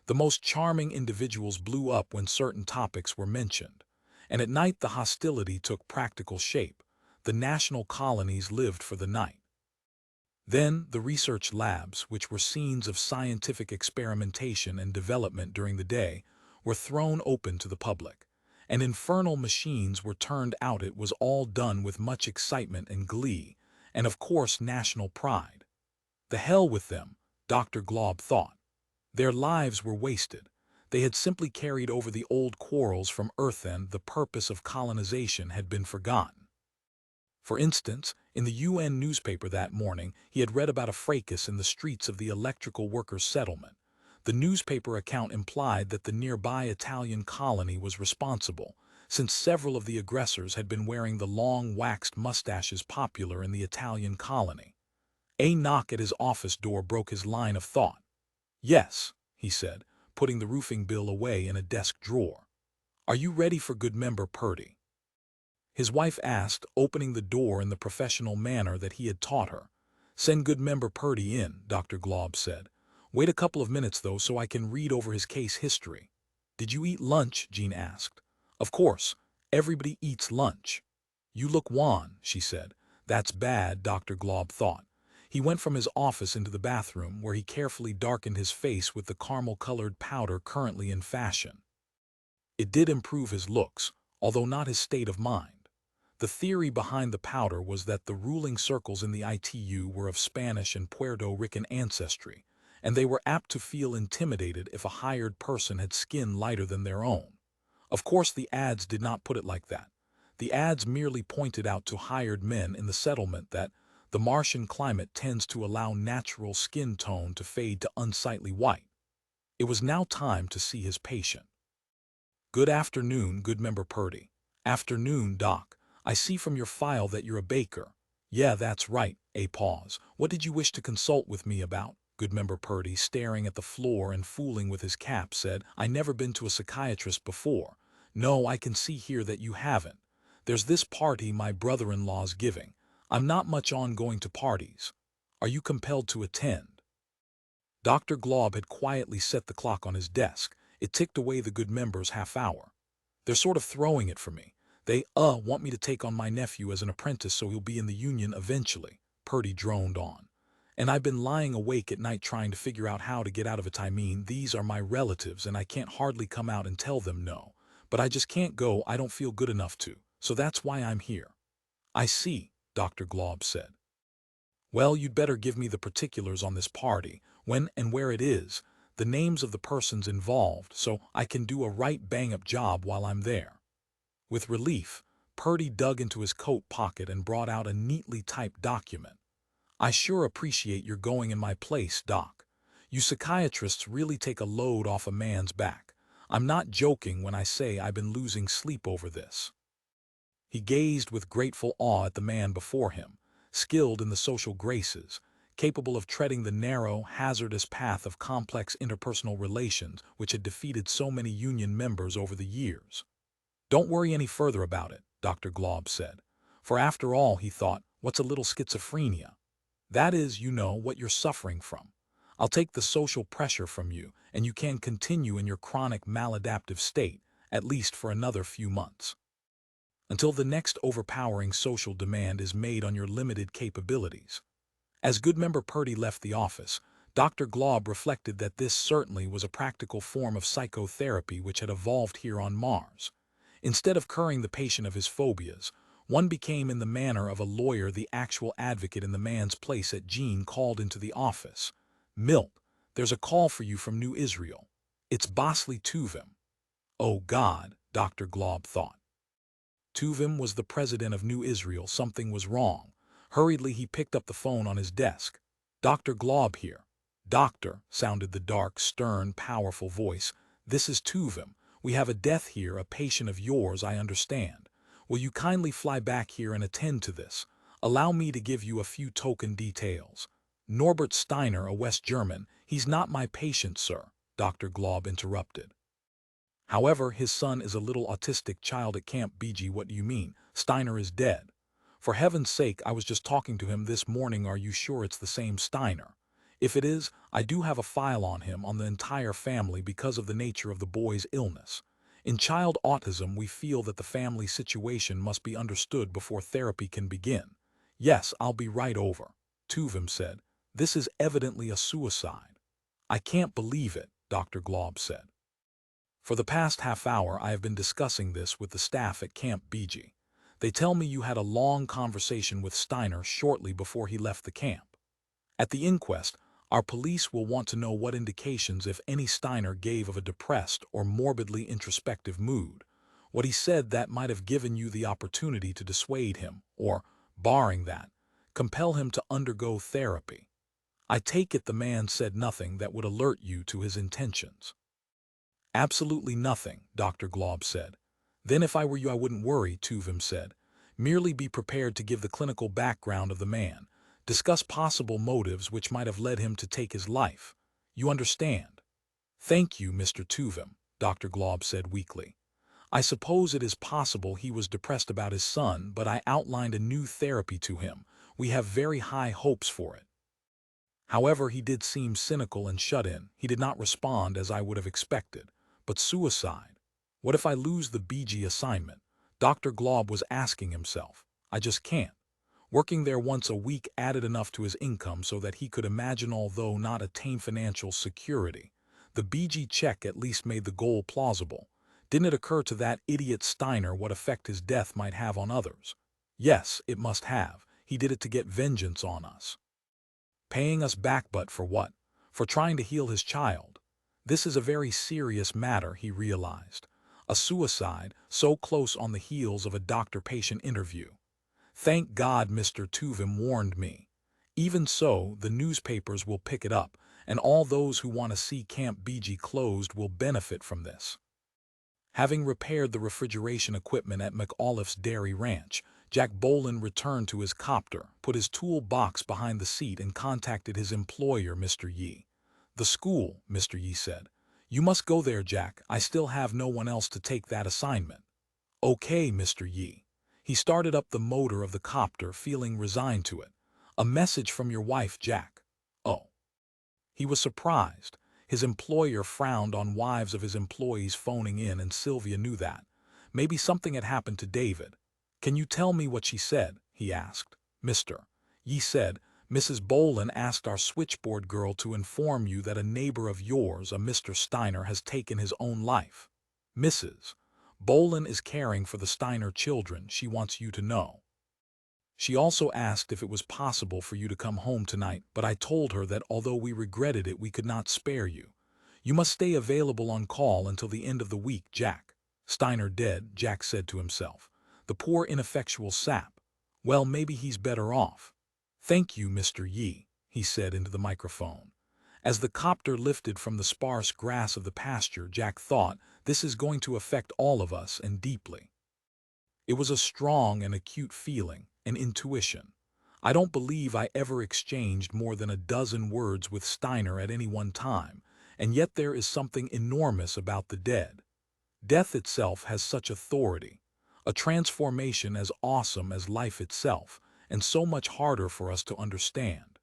The most charming individuals blew up when certain topics were mentioned, and at night the hostility took practical shape. The national colonies lived for the night. Then the research labs, which were scenes of scientific experimentation and development during the day, were thrown open to the public, and infernal machines were turned out. It was all done with much excitement and glee, and of course national pride. The hell with them, Dr. Glob thought. Their lives were wasted. They had simply carried over the old quarrels from Earth, and the purpose of colonization had been forgotten. For instance, in the UN newspaper that morning, he had read about a fracas in the streets of the electrical workers' settlement. The newspaper account implied that the nearby Italian colony was responsible, since several of the aggressors had been wearing the long waxed mustaches popular in the Italian colony. A knock at his office door broke his line of thought. "Yes," he said, putting the roofing bill away in a desk drawer. "Are you ready for Goodmember Purdy?" His wife asked, opening the door in the professional manner that he had taught her. "Send Goodmember Purdy in," Dr. Glob said. "Wait a couple of minutes, though, so I can read over his case history." "Did you eat lunch?" Jean asked. "Of course. Everybody eats lunch." "You look wan," she said. "That's bad," Dr. Glob thought. He went from his office into the bathroom, where he carefully darkened his face with the caramel-colored powder currently in fashion. It did improve his looks, although not his state of mind. The theory behind the powder was that the ruling circles in the ITU were of Spanish and Puerto Rican ancestry, and they were apt to feel intimidated if a hired person had skin lighter than their own. Of course, the ads did not put it like that. The ads merely pointed out to hired men in the settlement that the Martian climate tends to allow natural skin tone to fade to unsightly white. It was now time to see his patient. "Good afternoon, Goodmember Purdy." "Afternoon, Doc. I see from your file that you're a baker." "Yeah, that's right." A pause. "What did you wish to consult with me about?" Goodmember Purdy, staring at the floor and fooling with his cap, said, "I never been to a psychiatrist before." "No, I can see here that you haven't. There's this party my brother-in-law's giving. I'm not much on going to parties. Are you compelled to attend?" Dr. Glob had quietly set the clock on his desk. It ticked away the Goodmember's half hour. "They're sort of throwing it for me. They want me to take on my nephew as an apprentice so he'll be in the Union eventually," Purdy droned on. "And I've been lying awake at night trying to figure out how to get out of it. I mean, these are my relatives and I can't hardly come out and tell them no. But I just can't go. I don't feel good enough to. So that's why I'm here." "I see," Dr. Glob said. "Well, you'd better give me the particulars on this party, when and where it is, the names of the persons involved, so I can do a right bang-up job while I'm there." With relief, Purdy dug into his coat pocket and brought out a neatly typed document. "I sure appreciate your going in my place, Doc. You psychiatrists really take a load off a man's back. I'm not joking when I say I've been losing sleep over this." He gazed with grateful awe at the man before him, skilled in the social graces, capable of treading the narrow, hazardous path of complex interpersonal relations which had defeated so many Union members over the years. "Don't worry any further about it," Dr. Glob said. "For after all," he thought, "what's a little schizophrenia? That is, you know, what you're suffering from. I'll take the social pressure from you, and you can continue in your chronic maladaptive state, at least for another few months. Until the next overpowering social demand is made on your limited capabilities." As Goodmember Purdy left the office, Dr. Glob reflected that this certainly was a practical form of psychotherapy which had evolved here on Mars. Instead of curing the patient of his phobias, one became in the manner of a lawyer the actual advocate in the man's place. At Jean called into the office. "Milt, there's a call for you from New Israel. It's Bosley Tuvim." Oh God, Dr. Glob thought. Tuvim was the president of New Israel. Something was wrong. Hurriedly, he picked up the phone on his desk. "Dr. Glob here." "Doctor," sounded the dark, stern, powerful voice. "This is Tuvim. We have a death here, a patient of yours, I understand. Will you kindly fly back here and attend to this? Allow me to give you a few token details." "Norbert Steiner, a West German, he's not my patient, sir," Dr. Glob interrupted. "However, his son is a little autistic child at Camp BG. What do you mean? Steiner is dead." "For heaven's sake, I was just talking to him this morning. Are you sure it's the same Steiner? If it is, I do have a file on him, on the entire family, because of the nature of the boy's illness. In child autism, we feel that the family situation must be understood before therapy can begin." "Yes, I'll be right over," Tuvim said. "This is evidently a suicide." "I can't believe it," Dr. Glob said. "For the past half hour I have been discussing this with the staff at Camp BG. They tell me you had a long conversation with Steiner shortly before he left the camp. At the inquest, our police will want to know what indications, if any, Steiner gave of a depressed or morbidly introspective mood, what he said that might have given you the opportunity to dissuade him, or, barring that, compel him to undergo therapy. I take it the man said nothing that would alert you to his intentions." "Absolutely nothing," Dr. Glob said. "Then if I were you I wouldn't worry," Tuvim said. "Merely be prepared to give the clinical background of the man, discuss possible motives which might have led him to take his life. You understand?" "Thank you, Mr. Tuvim," Dr. Glob said weakly. "I suppose it is possible he was depressed about his son, but I outlined a new therapy to him. We have very high hopes for it." However, he did seem cynical and shut in. He did not respond as I would have expected. But suicide? What if I lose the BG assignment? Dr. Glob was asking himself. I just can't. Working there once a week added enough to his income so that he could imagine, although not attain, financial security. The BG check at least made the goal plausible. Didn't it occur to that idiot Steiner what effect his death might have on others? Yes, it must have. He did it to get vengeance on us. Paying us back, but for what? For trying to heal his child. This is a very serious matter, he realized. A suicide, so close on the heels of a doctor-patient interview. Thank God Mr. Tuvim warned me. Even so, the newspapers will pick it up, and all those who want to see Camp BG closed will benefit from this. Having repaired the refrigeration equipment at McAuliffe's Dairy Ranch, Jack Bohlen returned to his copter, put his toolbox behind the seat, and contacted his employer, Mr. Yi. "The school," Mr. Yi said. "You must go there, Jack. I still have no one else to take that assignment." "Okay, Mr. Yi." He started up the motor of the copter, feeling resigned to it. "A message from your wife, Jack." "Oh." He was surprised. His employer frowned on wives of his employees phoning in, and Silvia knew that. Maybe something had happened to David. "Can you tell me what she said?" he asked. Mr. Yi said, "Mrs. Bohlen asked our switchboard girl to inform you that a neighbor of yours, a Mr. Steiner, has taken his own life. Mrs. Bohlen is caring for the Steiner children. She wants you to know. She also asked if it was possible for you to come home tonight, but I told her that although we regretted it, we could not spare you. You must stay available on call until the end of the week, Jack." Steiner dead, Jack said to himself. The poor ineffectual sap. Well, maybe he's better off. "Thank you, Mr. Yi," he said into the microphone. As the copter lifted from the sparse grass of the pasture, Jack thought, this is going to affect all of us, and deeply. It was a strong and acute feeling, an intuition. I don't believe I ever exchanged more than a dozen words with Steiner at any one time, and yet there is something enormous about the dead. Death itself has such authority, a transformation as awesome as life itself, and so much harder for us to understand.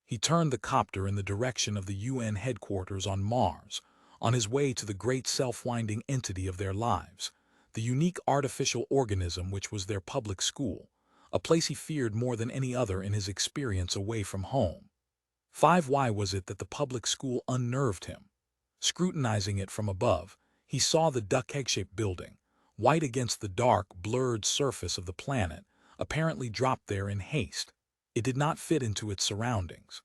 He turned the copter in the direction of the UN headquarters on Mars, on his way to the great self-winding entity of their lives, the unique artificial organism which was their public school, a place he feared more than any other in his experience away from home. Why was it that the public school unnerved him? Scrutinizing it from above, he saw the duck egg-shaped building, white against the dark, blurred surface of the planet, apparently dropped there in haste. It did not fit into its surroundings.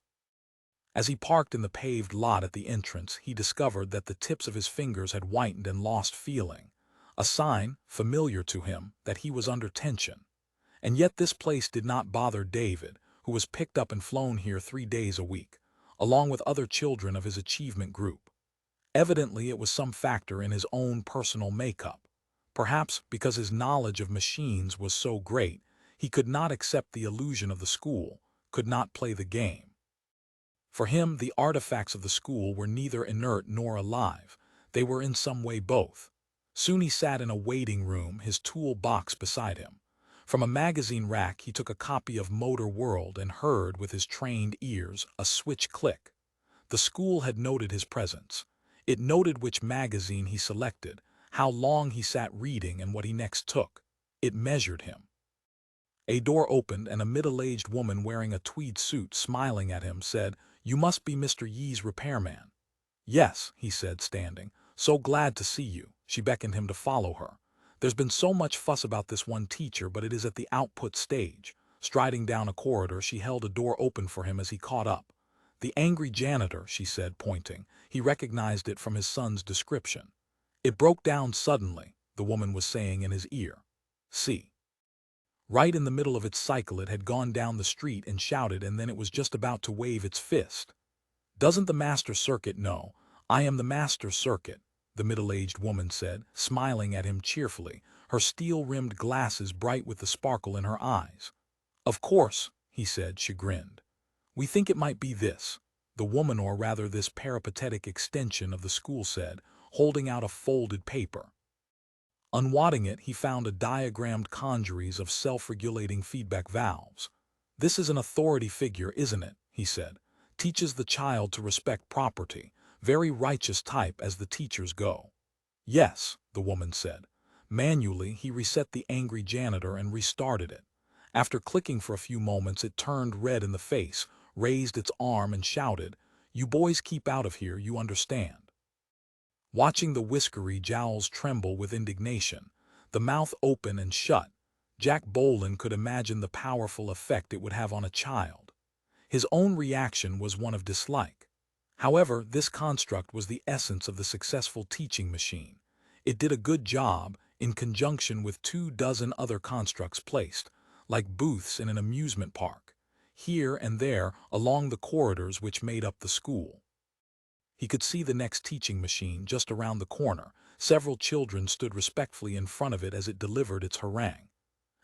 As he parked in the paved lot at the entrance, he discovered that the tips of his fingers had whitened and lost feeling, a sign, familiar to him, that he was under tension. And yet this place did not bother David, who was picked up and flown here 3 days a week, along with other children of his achievement group. Evidently it was some factor in his own personal makeup. Perhaps because his knowledge of machines was so great, he could not accept the illusion of the school, could not play the game. For him, the artifacts of the school were neither inert nor alive. They were in some way both. Soon he sat in a waiting room, his tool box beside him. From a magazine rack he took a copy of Motor World and heard, with his trained ears, a switch click. The school had noted his presence. It noted which magazine he selected, how long he sat reading, and what he next took. It measured him. A door opened, and a middle-aged woman wearing a tweed suit, smiling at him, said, "You must be Mr. Yee's repairman." "Yes," he said, standing. "So glad to see you." She beckoned him to follow her. "There's been so much fuss about this one teacher, but it is at the output stage." Striding down a corridor, she held a door open for him as he caught up. "The angry janitor," she said, pointing. He recognized it from his son's description. "It broke down suddenly," the woman was saying in his ear. "See." Right in the middle of its cycle it had gone down the street and shouted, and then it was just about to wave its fist. "Doesn't the master circuit know? I am the master circuit," the middle-aged woman said, smiling at him cheerfully, her steel-rimmed glasses bright with the sparkle in her eyes. "Of course," he said, chagrined. "We think it might be this," the woman, or rather this peripatetic extension of the school, said, holding out a folded paper. Unwadding it, he found a diagrammed congeries of self-regulating feedback valves. "This is an authority figure, isn't it?" he said. "Teaches the child to respect property. Very righteous type as the teachers go." "Yes," the woman said. Manually, he reset the angry janitor and restarted it. After clicking for a few moments, it turned red in the face, raised its arm and shouted, "You boys keep out of here, you understand." Watching the whiskery jowls tremble with indignation, the mouth open and shut, Jack Bohlen could imagine the powerful effect it would have on a child. His own reaction was one of dislike. However, this construct was the essence of the successful teaching machine. It did a good job, in conjunction with 24 other constructs placed, like booths in an amusement park, here and there along the corridors which made up the school. He could see the next teaching machine just around the corner. Several children stood respectfully in front of it as it delivered its harangue.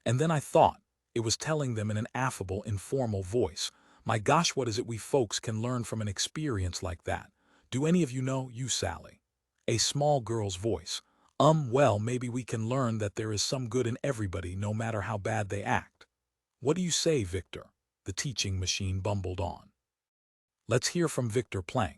And then I thought, it was telling them in an affable, informal voice, "My gosh, what is it we folks can learn from an experience like that? Do any of you know, you Sally?" A small girl's voice. Well, maybe we can learn that there is some good in everybody, no matter how bad they act." "What do you say, Victor?" the teaching machine bumbled on. "Let's hear from Victor Plank."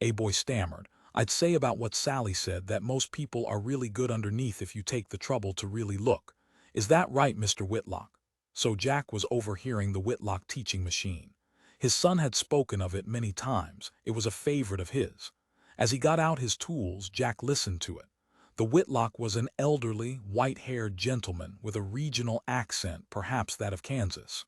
A boy stammered, "I'd say about what Sally said, that most people are really good underneath if you take the trouble to really look. Is that right, Mr. Whitlock?" So Jack was overhearing the Whitlock teaching machine. His son had spoken of it many times. It was a favorite of his. As he got out his tools, Jack listened to it. The Whitlock was an elderly, white-haired gentleman with a regional accent, perhaps that of Kansas.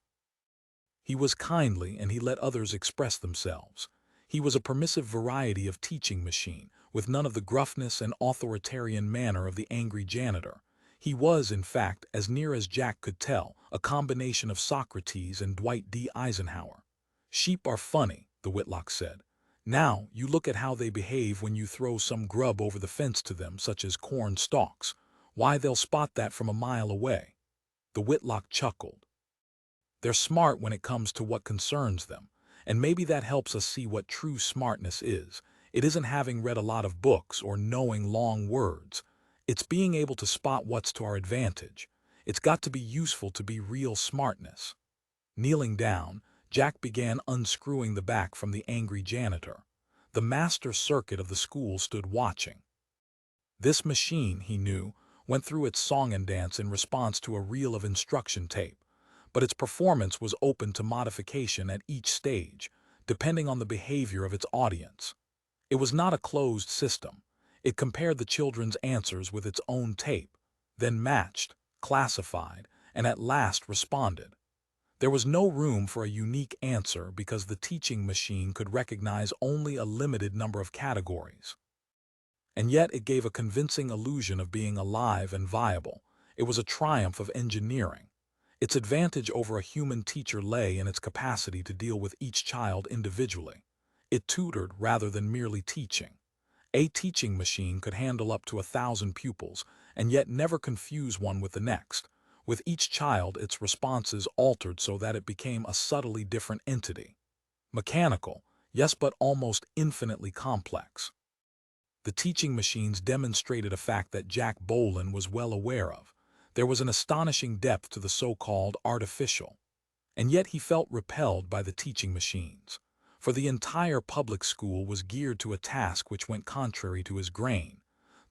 He was kindly, and he let others express themselves. He was a permissive variety of teaching machine, with none of the gruffness and authoritarian manner of the angry janitor. He was, in fact, as near as Jack could tell, a combination of Socrates and Dwight D. Eisenhower. "Sheep are funny," the Whitlock said. "Now, you look at how they behave when you throw some grub over the fence to them, such as corn stalks. Why, they'll spot that from a mile away." The Whitlock chuckled. "They're smart when it comes to what concerns them. And maybe that helps us see what true smartness is. It isn't having read a lot of books or knowing long words. It's being able to spot what's to our advantage. It's got to be useful to be real smartness." Kneeling down, Jack began unscrewing the back from the angry janitor. The master circuit of the school stood watching. This machine, he knew, went through its song and dance in response to a reel of instruction tape. But its performance was open to modification at each stage, depending on the behavior of its audience. It was not a closed system. It compared the children's answers with its own tape, then matched, classified, and at last responded. There was no room for a unique answer because the teaching machine could recognize only a limited number of categories. And yet it gave a convincing illusion of being alive and viable. It was a triumph of engineering. Its advantage over a human teacher lay in its capacity to deal with each child individually. It tutored rather than merely teaching. A teaching machine could handle up to 1,000 pupils and yet never confuse one with the next. With each child, its responses altered so that it became a subtly different entity. Mechanical, yes, but almost infinitely complex. The teaching machines demonstrated a fact that Jack Bohlen was well aware of. There was an astonishing depth to the so-called artificial. And yet he felt repelled by the teaching machines. For the entire public school was geared to a task which went contrary to his grain.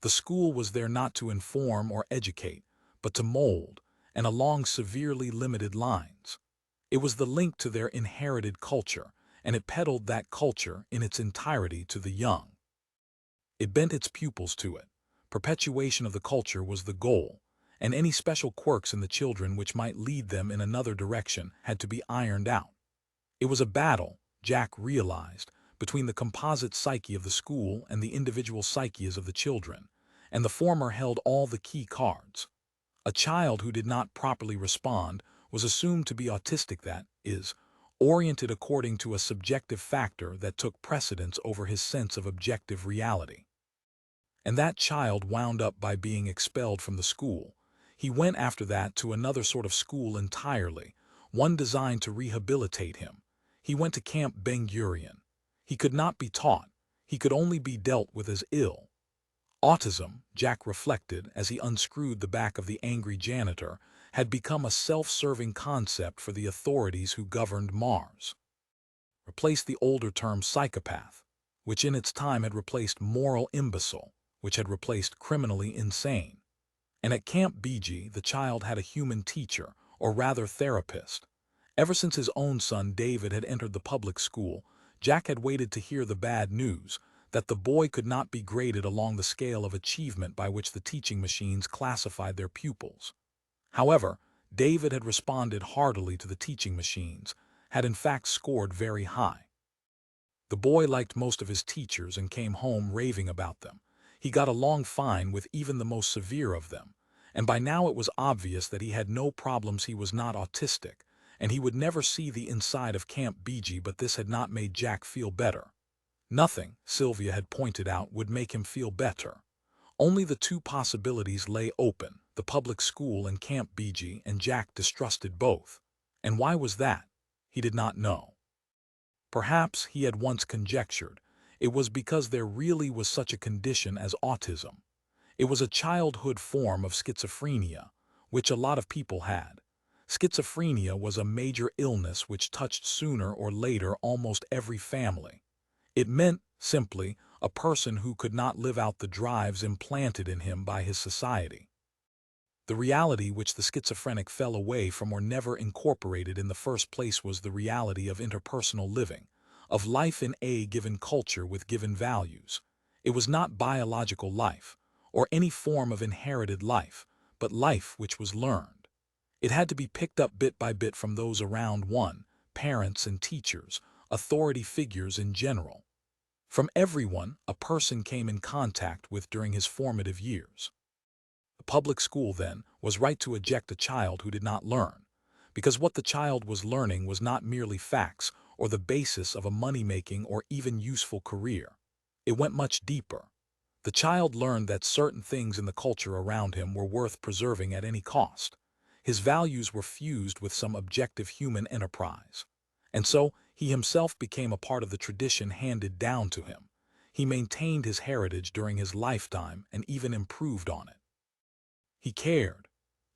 The school was there not to inform or educate, but to mold, and along severely limited lines. It was the link to their inherited culture, and it peddled that culture in its entirety to the young. It bent its pupils to it. Perpetuation of the culture was the goal, and any special quirks in the children which might lead them in another direction had to be ironed out. It was a battle, Jack realized, between the composite psyche of the school and the individual psyches of the children, and the former held all the key cards. A child who did not properly respond was assumed to be autistic, that is, oriented according to a subjective factor that took precedence over his sense of objective reality. And that child wound up by being expelled from the school. He went after that to another sort of school entirely, one designed to rehabilitate him. He went to Camp Ben Gurion. He could not be taught. He could only be dealt with as ill. Autism, Jack reflected as he unscrewed the back of the angry janitor, had become a self-serving concept for the authorities who governed Mars. Replaced the older term psychopath, which in its time had replaced moral imbecile, which had replaced criminally insane. And at Camp BG, the child had a human teacher, or rather therapist. Ever since his own son David had entered the public school, Jack had waited to hear the bad news, that the boy could not be graded along the scale of achievement by which the teaching machines classified their pupils. However, David had responded heartily to the teaching machines, had in fact scored very high. The boy liked most of his teachers and came home raving about them. He got along fine with even the most severe of them, and by now it was obvious that he had no problems. He was not autistic, and he would never see the inside of Camp BG, but this had not made Jack feel better. Nothing, Silvia had pointed out, would make him feel better. Only the two possibilities lay open, the public school and Camp BG, and Jack distrusted both. And why was that? He did not know. Perhaps, he had once conjectured, it was because there really was such a condition as autism. It was a childhood form of schizophrenia, which a lot of people had. Schizophrenia was a major illness which touched sooner or later almost every family. It meant, simply, a person who could not live out the drives implanted in him by his society. The reality which the schizophrenic fell away from or never incorporated in the first place was the reality of interpersonal living, of life in a given culture with given values. It was not biological life, or any form of inherited life, but life which was learned. It had to be picked up bit by bit from those around one, parents and teachers, authority figures in general. From everyone a person came in contact with during his formative years. The public school, then, was right to eject a child who did not learn, because what the child was learning was not merely facts or the basis of a money-making or even useful career. It went much deeper. The child learned that certain things in the culture around him were worth preserving at any cost. His values were fused with some objective human enterprise. And so, he himself became a part of the tradition handed down to him. He maintained his heritage during his lifetime and even improved on it. He cared.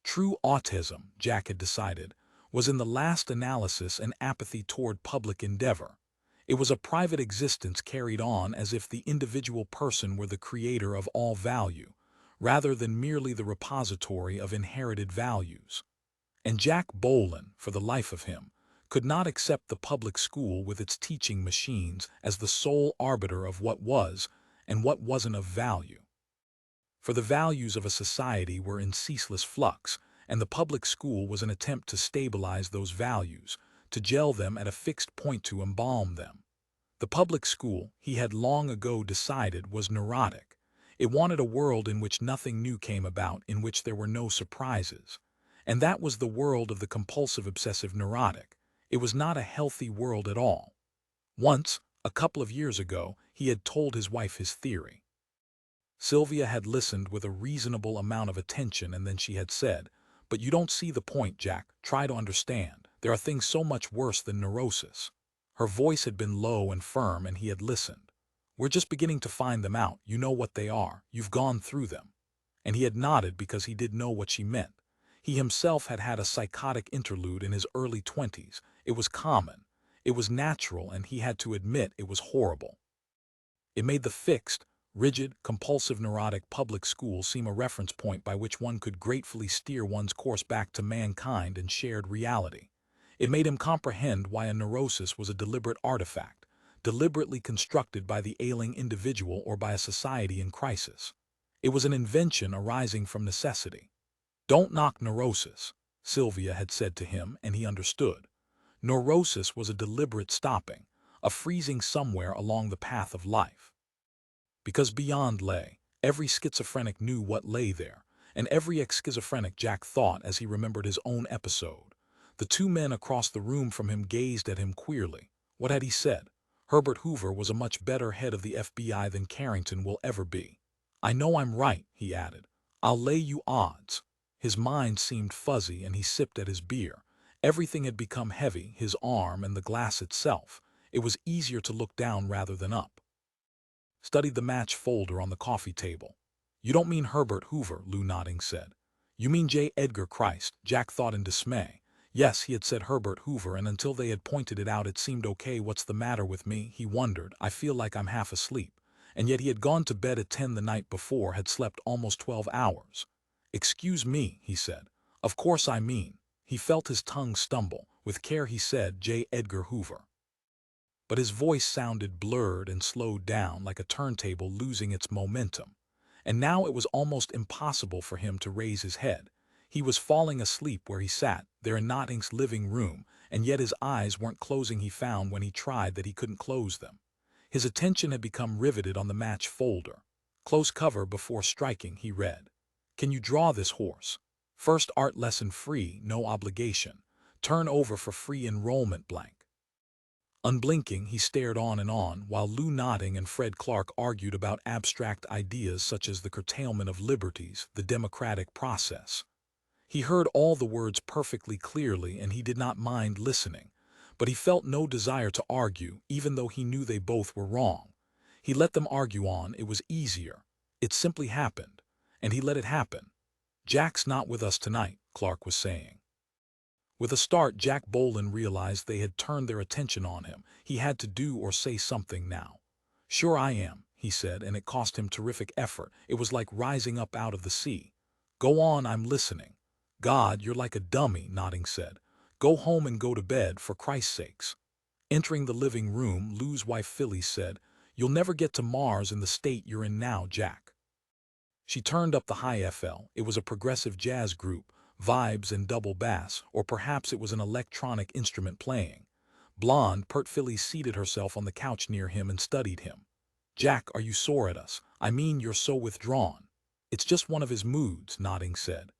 True autism, Jack had decided, was in the last analysis an apathy toward public endeavor. It was a private existence carried on as if the individual person were the creator of all value, rather than merely the repository of inherited values. And Jack Bohlen, for the life of him, could not accept the public school with its teaching machines as the sole arbiter of what was and what wasn't of value. For the values of a society were in ceaseless flux, and the public school was an attempt to stabilize those values, to gel them at a fixed point, to embalm them. The public school, he had long ago decided, was neurotic. It wanted a world in which nothing new came about, in which there were no surprises. And that was the world of the compulsive obsessive neurotic. It was not a healthy world at all. Once, a couple of years ago, he had told his wife his theory. Silvia had listened with a reasonable amount of attention, and then she had said, "But you don't see the point, Jack. Try to understand. There are things so much worse than neurosis." Her voice had been low and firm, and he had listened. "We're just beginning to find them out. You know what they are. You've gone through them." And he had nodded because he did know what she meant. He himself had had a psychotic interlude in his early 20s. It was common. It was natural, and he had to admit it was horrible. It made the fixed, rigid, compulsive neurotic public school seem a reference point by which one could gratefully steer one's course back to mankind and shared reality. It made him comprehend why a neurosis was a deliberate artifact, deliberately constructed by the ailing individual or by a society in crisis. It was an invention arising from necessity. "Don't knock neurosis," Silvia had said to him, and he understood. Neurosis was a deliberate stopping, a freezing somewhere along the path of life. Because beyond lay, every schizophrenic knew what lay there, and every ex-schizophrenic, Jack thought as he remembered his own episode. The two men across the room from him gazed at him queerly. What had he said? Herbert Hoover was a much better head of the FBI than Carrington will ever be. "I know I'm right," he added. "I'll lay you odds." His mind seemed fuzzy, and he sipped at his beer. Everything had become heavy, his arm and the glass itself. It was easier to look down rather than up. Studied the match folder on the coffee table. "You don't mean Herbert Hoover," Lou nodding said. "You mean J. Edgar Christ," Jack thought in dismay. Yes, he had said Herbert Hoover, and until they had pointed it out it seemed okay. What's the matter with me, he wondered. I feel like I'm half asleep. And yet he had gone to bed at 10 the night before, had slept almost 12 hours. "Excuse me," he said. "Of course I mean." He felt his tongue stumble. With care he said, "J. Edgar Hoover." But his voice sounded blurred and slowed down like a turntable losing its momentum. And now it was almost impossible for him to raise his head. He was falling asleep where he sat, there in Notting's living room, and yet his eyes weren't closing. He found when he tried that he couldn't close them. His attention had become riveted on the match folder. Close cover before striking, he read. "Can you draw this horse? First art lesson free, no obligation. Turn over for free enrollment blank." Unblinking, he stared on and on, while Lou Notting and Fred Clark argued about abstract ideas such as the curtailment of liberties, the democratic process. He heard all the words perfectly clearly, and he did not mind listening. But he felt no desire to argue, even though he knew they both were wrong. He let them argue on. It was easier. It simply happened. And he let it happen. "Jack's not with us tonight," Clark was saying. With a start, Jack Bohlen realized they had turned their attention on him. He had to do or say something now. "Sure I am," he said, and it cost him terrific effort. It was like rising up out of the sea. "Go on, I'm listening." "God, you're like a dummy," Notting said. "Go home and go to bed, for Christ's sakes." Entering the living room, Lou's wife Phyllis said, "You'll never get to Mars in the state you're in now, Jack." She turned up the high FL. It was a progressive jazz group, vibes and double bass, or perhaps it was an electronic instrument playing. Blonde, pert Phyllis seated herself on the couch near him and studied him. "Jack, are you sore at us? I mean, you're so withdrawn." "It's just one of his moods," Notting said.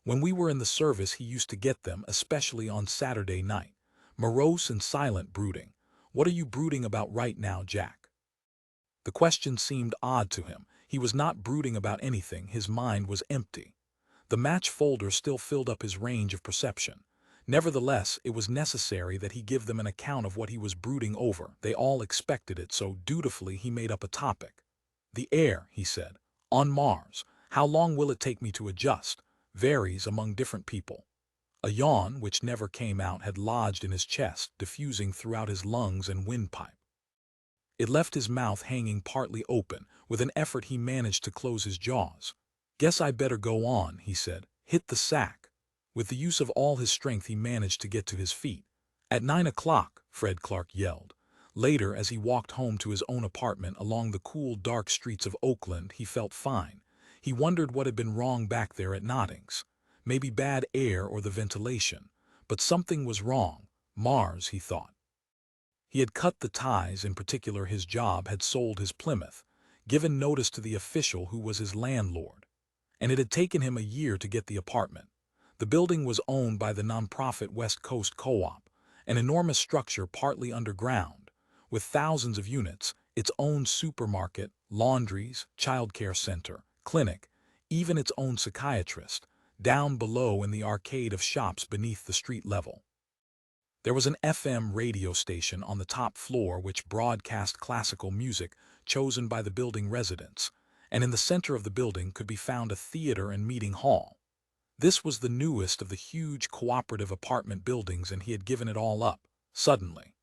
"When we were in the service he used to get them, especially on Saturday night. Morose and silent brooding. What are you brooding about right now, Jack?" The question seemed odd to him. He was not brooding about anything. His mind was empty. The match folder still filled up his range of perception. Nevertheless, it was necessary that he give them an account of what he was brooding over. They all expected it, so dutifully he made up a topic. "The air," he said. "On Mars. How long will it take me to adjust? Varies among different people." A yawn, which never came out, had lodged in his chest, diffusing throughout his lungs and windpipe. It left his mouth hanging partly open. With an effort he managed to close his jaws. "Guess I better go on," he said. "Hit the sack." With the use of all his strength he managed to get to his feet. "At 9 o'clock, Fred Clark yelled. Later, as he walked home to his own apartment along the cool, dark streets of Oakland, he felt fine. He wondered what had been wrong back there at Notting's. Maybe bad air or the ventilation. But something was wrong. Mars, he thought. He had cut the ties, in particular his job, had sold his Plymouth, given notice to the official who was his landlord. And it had taken him a year to get the apartment. The building was owned by the nonprofit West Coast Co-op, an enormous structure partly underground, with thousands of units, its own supermarket, laundries, childcare center, clinic, even its own psychiatrist, down below in the arcade of shops beneath the street level. There was an FM radio station on the top floor which broadcast classical music chosen by the building residents, and in the center of the building could be found a theater and meeting hall. This was the newest of the huge cooperative apartment buildings, and he had given it all up, suddenly.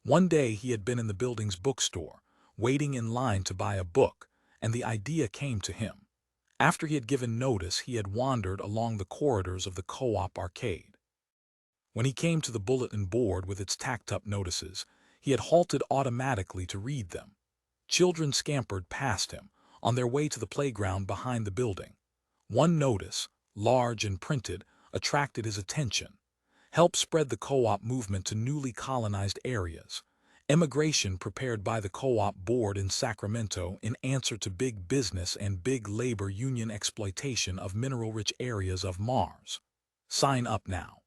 One day he had been in the building's bookstore, waiting in line to buy a book, and the idea came to him. After he had given notice, he had wandered along the corridors of the co-op arcade. When he came to the bulletin board with its tacked-up notices, he had halted automatically to read them. Children scampered past him, on their way to the playground behind the building. One notice, large and printed, attracted his attention. Help spread the co-op movement to newly colonized areas. Immigration prepared by the co-op board in Sacramento in answer to big business and big labor union exploitation of mineral-rich areas of Mars. Sign up now.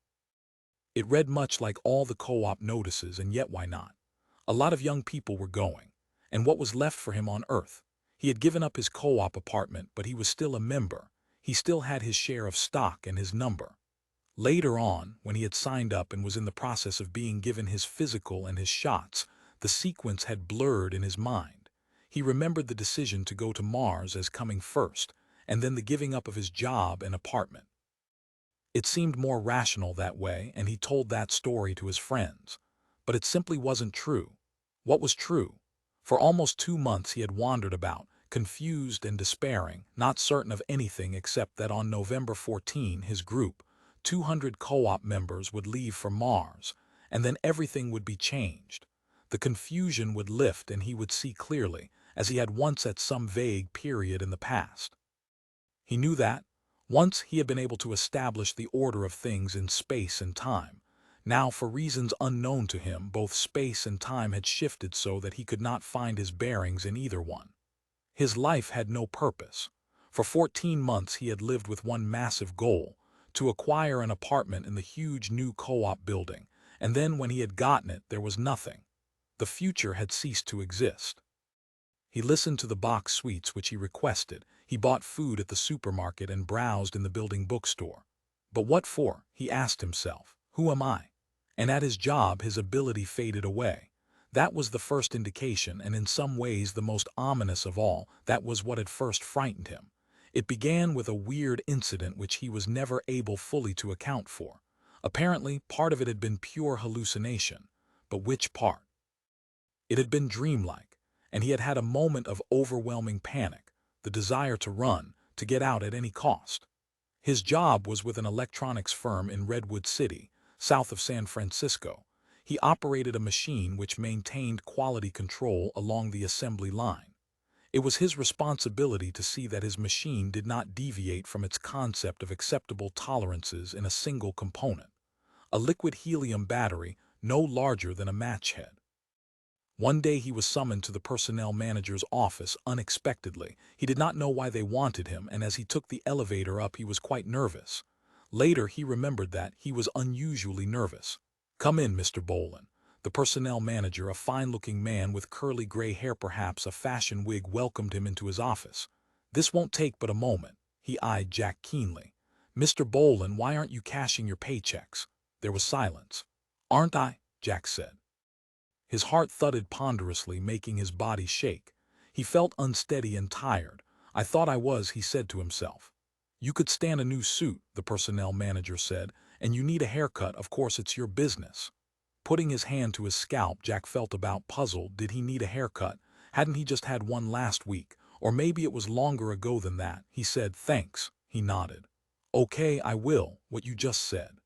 It read much like all the co-op notices, and yet why not? A lot of young people were going, and what was left for him on Earth? He had given up his co-op apartment, but he was still a member. He still had his share of stock and his number. Later on, when he had signed up and was in the process of being given his physical and his shots, the sequence had blurred in his mind. He remembered the decision to go to Mars as coming first, and then the giving up of his job and apartment. It seemed more rational that way, and he told that story to his friends. But it simply wasn't true. What was true? For almost 2 months he had wandered about, confused and despairing, not certain of anything except that on November 14 his group, 200 co-op members, would leave for Mars, and then everything would be changed. The confusion would lift and he would see clearly, as he had once at some vague period in the past. He knew that. Once he had been able to establish the order of things in space and time. Now, for reasons unknown to him, both space and time had shifted so that he could not find his bearings in either one. His life had no purpose. For 14 months he had lived with one massive goal, to acquire an apartment in the huge new co-op building, and then when he had gotten it, there was nothing. The future had ceased to exist. He listened to the box sweets which he requested, he bought food at the supermarket and browsed in the building bookstore. But what for? He asked himself. Who am I? And at his job his ability faded away. That was the first indication, and in some ways the most ominous of all. That was what had first frightened him. It began with a weird incident which he was never able fully to account for. Apparently, part of it had been pure hallucination. But which part? It had been dreamlike, and he had had a moment of overwhelming panic, the desire to run, to get out at any cost. His job was with an electronics firm in Redwood City, south of San Francisco. He operated a machine which maintained quality control along the assembly line. It was his responsibility to see that his machine did not deviate from its concept of acceptable tolerances in a single component, a liquid helium battery no larger than a match head. One day he was summoned to the personnel manager's office unexpectedly. He did not know why they wanted him, and as he took the elevator up he was quite nervous. Later he remembered that he was unusually nervous. "Come in, Mr. Bohlen." The personnel manager, a fine-looking man with curly gray hair, perhaps a fashion wig, welcomed him into his office. "This won't take but a moment." He eyed Jack keenly. "Mr. Bohlen, why aren't you cashing your paychecks?" There was silence. "Aren't I?" Jack said. His heart thudded ponderously, making his body shake. He felt unsteady and tired. "I thought I was," he said to himself. "You could stand a new suit," the personnel manager said, "and you need a haircut. Of course it's your business." Putting his hand to his scalp, Jack felt about puzzled. Did he need a haircut? Hadn't he just had one last week? Or maybe it was longer ago than that. He said, "Thanks." He nodded. "Okay, I will, what you just said."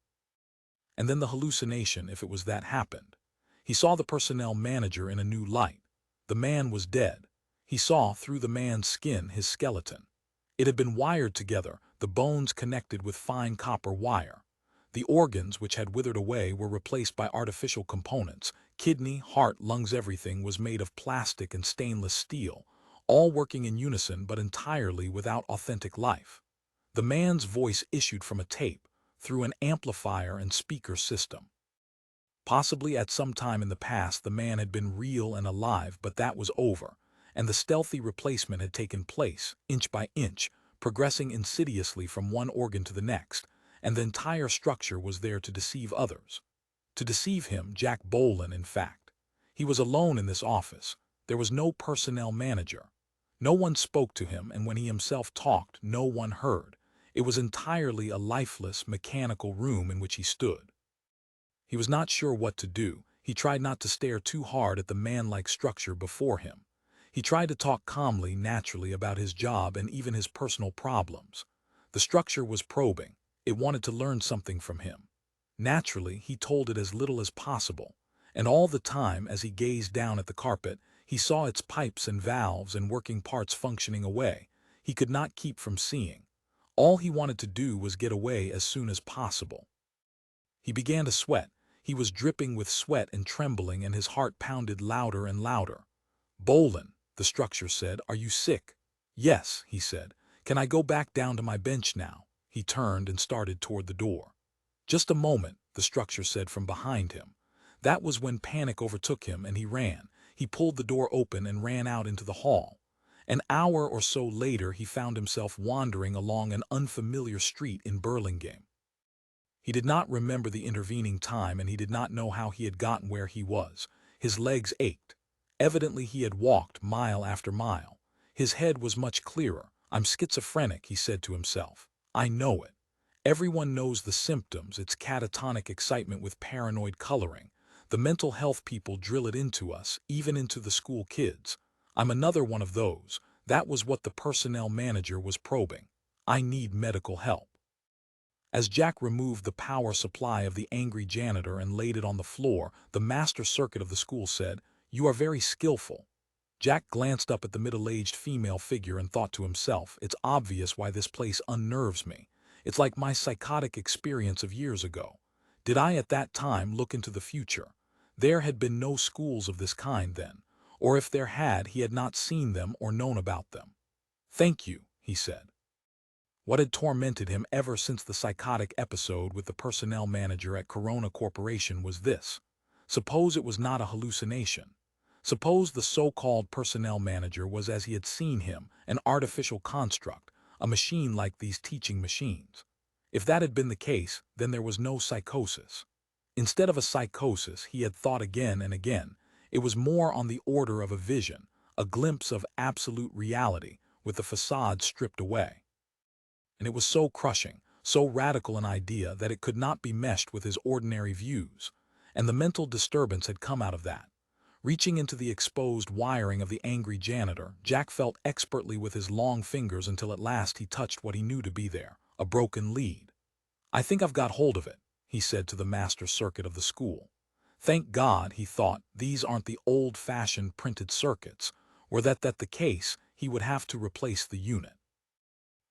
And then the hallucination, if it was that, happened. He saw the personnel manager in a new light. The man was dead. He saw through the man's skin his skeleton. It had been wired together, the bones connected with fine copper wire. The organs, which had withered away, were replaced by artificial components. Kidney, heart, lungs, everything was made of plastic and stainless steel, all working in unison but entirely without authentic life. The man's voice issued from a tape, through an amplifier and speaker system. Possibly at some time in the past the man had been real and alive, but that was over, and the stealthy replacement had taken place, inch by inch, progressing insidiously from one organ to the next, and the entire structure was there to deceive others. To deceive him, Jack Bohlen, in fact. He was alone in this office. There was no personnel manager. No one spoke to him, and when he himself talked, no one heard. It was entirely a lifeless, mechanical room in which he stood. He was not sure what to do. He tried not to stare too hard at the man-like structure before him. He tried to talk calmly, naturally about his job and even his personal problems. The structure was probing. It wanted to learn something from him. Naturally, he told it as little as possible, and all the time, as he gazed down at the carpet, he saw its pipes and valves and working parts functioning away. He could not keep from seeing. All he wanted to do was get away as soon as possible. He began to sweat. He was dripping with sweat and trembling, and his heart pounded louder and louder. "Bohlen," the structure said, "are you sick?" "Yes," he said. "Can I go back down to my bench now?" He turned and started toward the door. "Just a moment," the structure said from behind him. That was when panic overtook him and he ran. He pulled the door open and ran out into the hall. An hour or so later he found himself wandering along an unfamiliar street in Burlingame. He did not remember the intervening time, and he did not know how he had gotten where he was. His legs ached. Evidently he had walked mile after mile. His head was much clearer. "I'm schizophrenic," he said to himself. "I know it. Everyone knows the symptoms. It's catatonic excitement with paranoid coloring. The mental health people drill it into us, even into the school kids. I'm another one of those. That was what the personnel manager was probing. I need medical help." As Jack removed the power supply of the angry janitor and laid it on the floor, the master circuit of the school said, "You are very skillful." Jack glanced up at the middle-aged female figure and thought to himself, "It's obvious why this place unnerves me. It's like my psychotic experience of years ago. Did I at that time look into the future? There had been no schools of this kind then, or if there had, he had not seen them or known about them." "Thank you," he said. What had tormented him ever since the psychotic episode with the personnel manager at Corona Corporation was this. Suppose it was not a hallucination. Suppose the so-called personnel manager was as he had seen him, an artificial construct, a machine like these teaching machines. If that had been the case, then there was no psychosis. Instead of a psychosis, he had thought again and again, it was more on the order of a vision, a glimpse of absolute reality, with the facade stripped away. And it was so crushing, so radical an idea that it could not be meshed with his ordinary views, and the mental disturbance had come out of that. Reaching into the exposed wiring of the angry janitor, Jack felt expertly with his long fingers until at last he touched what he knew to be there, a broken lead. "I think I've got hold of it," he said to the master circuit of the school. Thank God, he thought, these aren't the old-fashioned printed circuits. Were that the case, he would have to replace the unit.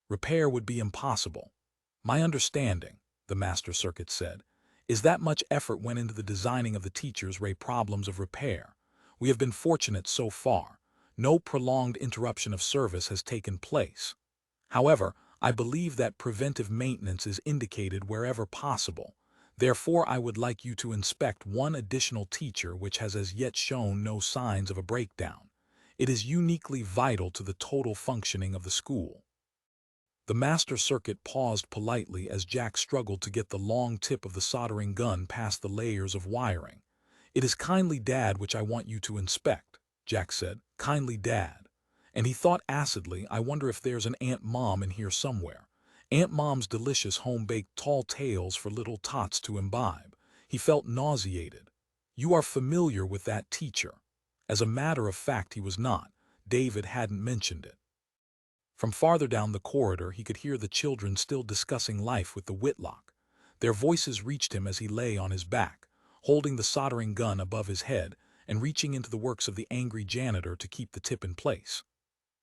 Repair would be impossible. "My understanding," the master circuit said, "is that much effort went into the designing of the teachers' ray problems of repair. We have been fortunate so far. No prolonged interruption of service has taken place. However, I believe that preventive maintenance is indicated wherever possible. Therefore, I would like you to inspect one additional teacher which has as yet shown no signs of a breakdown. It is uniquely vital to the total functioning of the school." The master circuit paused politely as Jack struggled to get the long tip of the soldering gun past the layers of wiring. "It is kindly Dad which I want you to inspect," Jack said. "Kindly Dad." And he thought acidly, "I wonder if there's an Aunt Mom in here somewhere. Aunt Mom's delicious home-baked tall tales for little tots to imbibe." He felt nauseated. "You are familiar with that teacher." As a matter of fact, he was not. David hadn't mentioned it. From farther down the corridor he could hear the children still discussing life with the Whitlock. Their voices reached him as he lay on his back, holding the soldering gun above his head and reaching into the works of the angry janitor to keep the tip in place.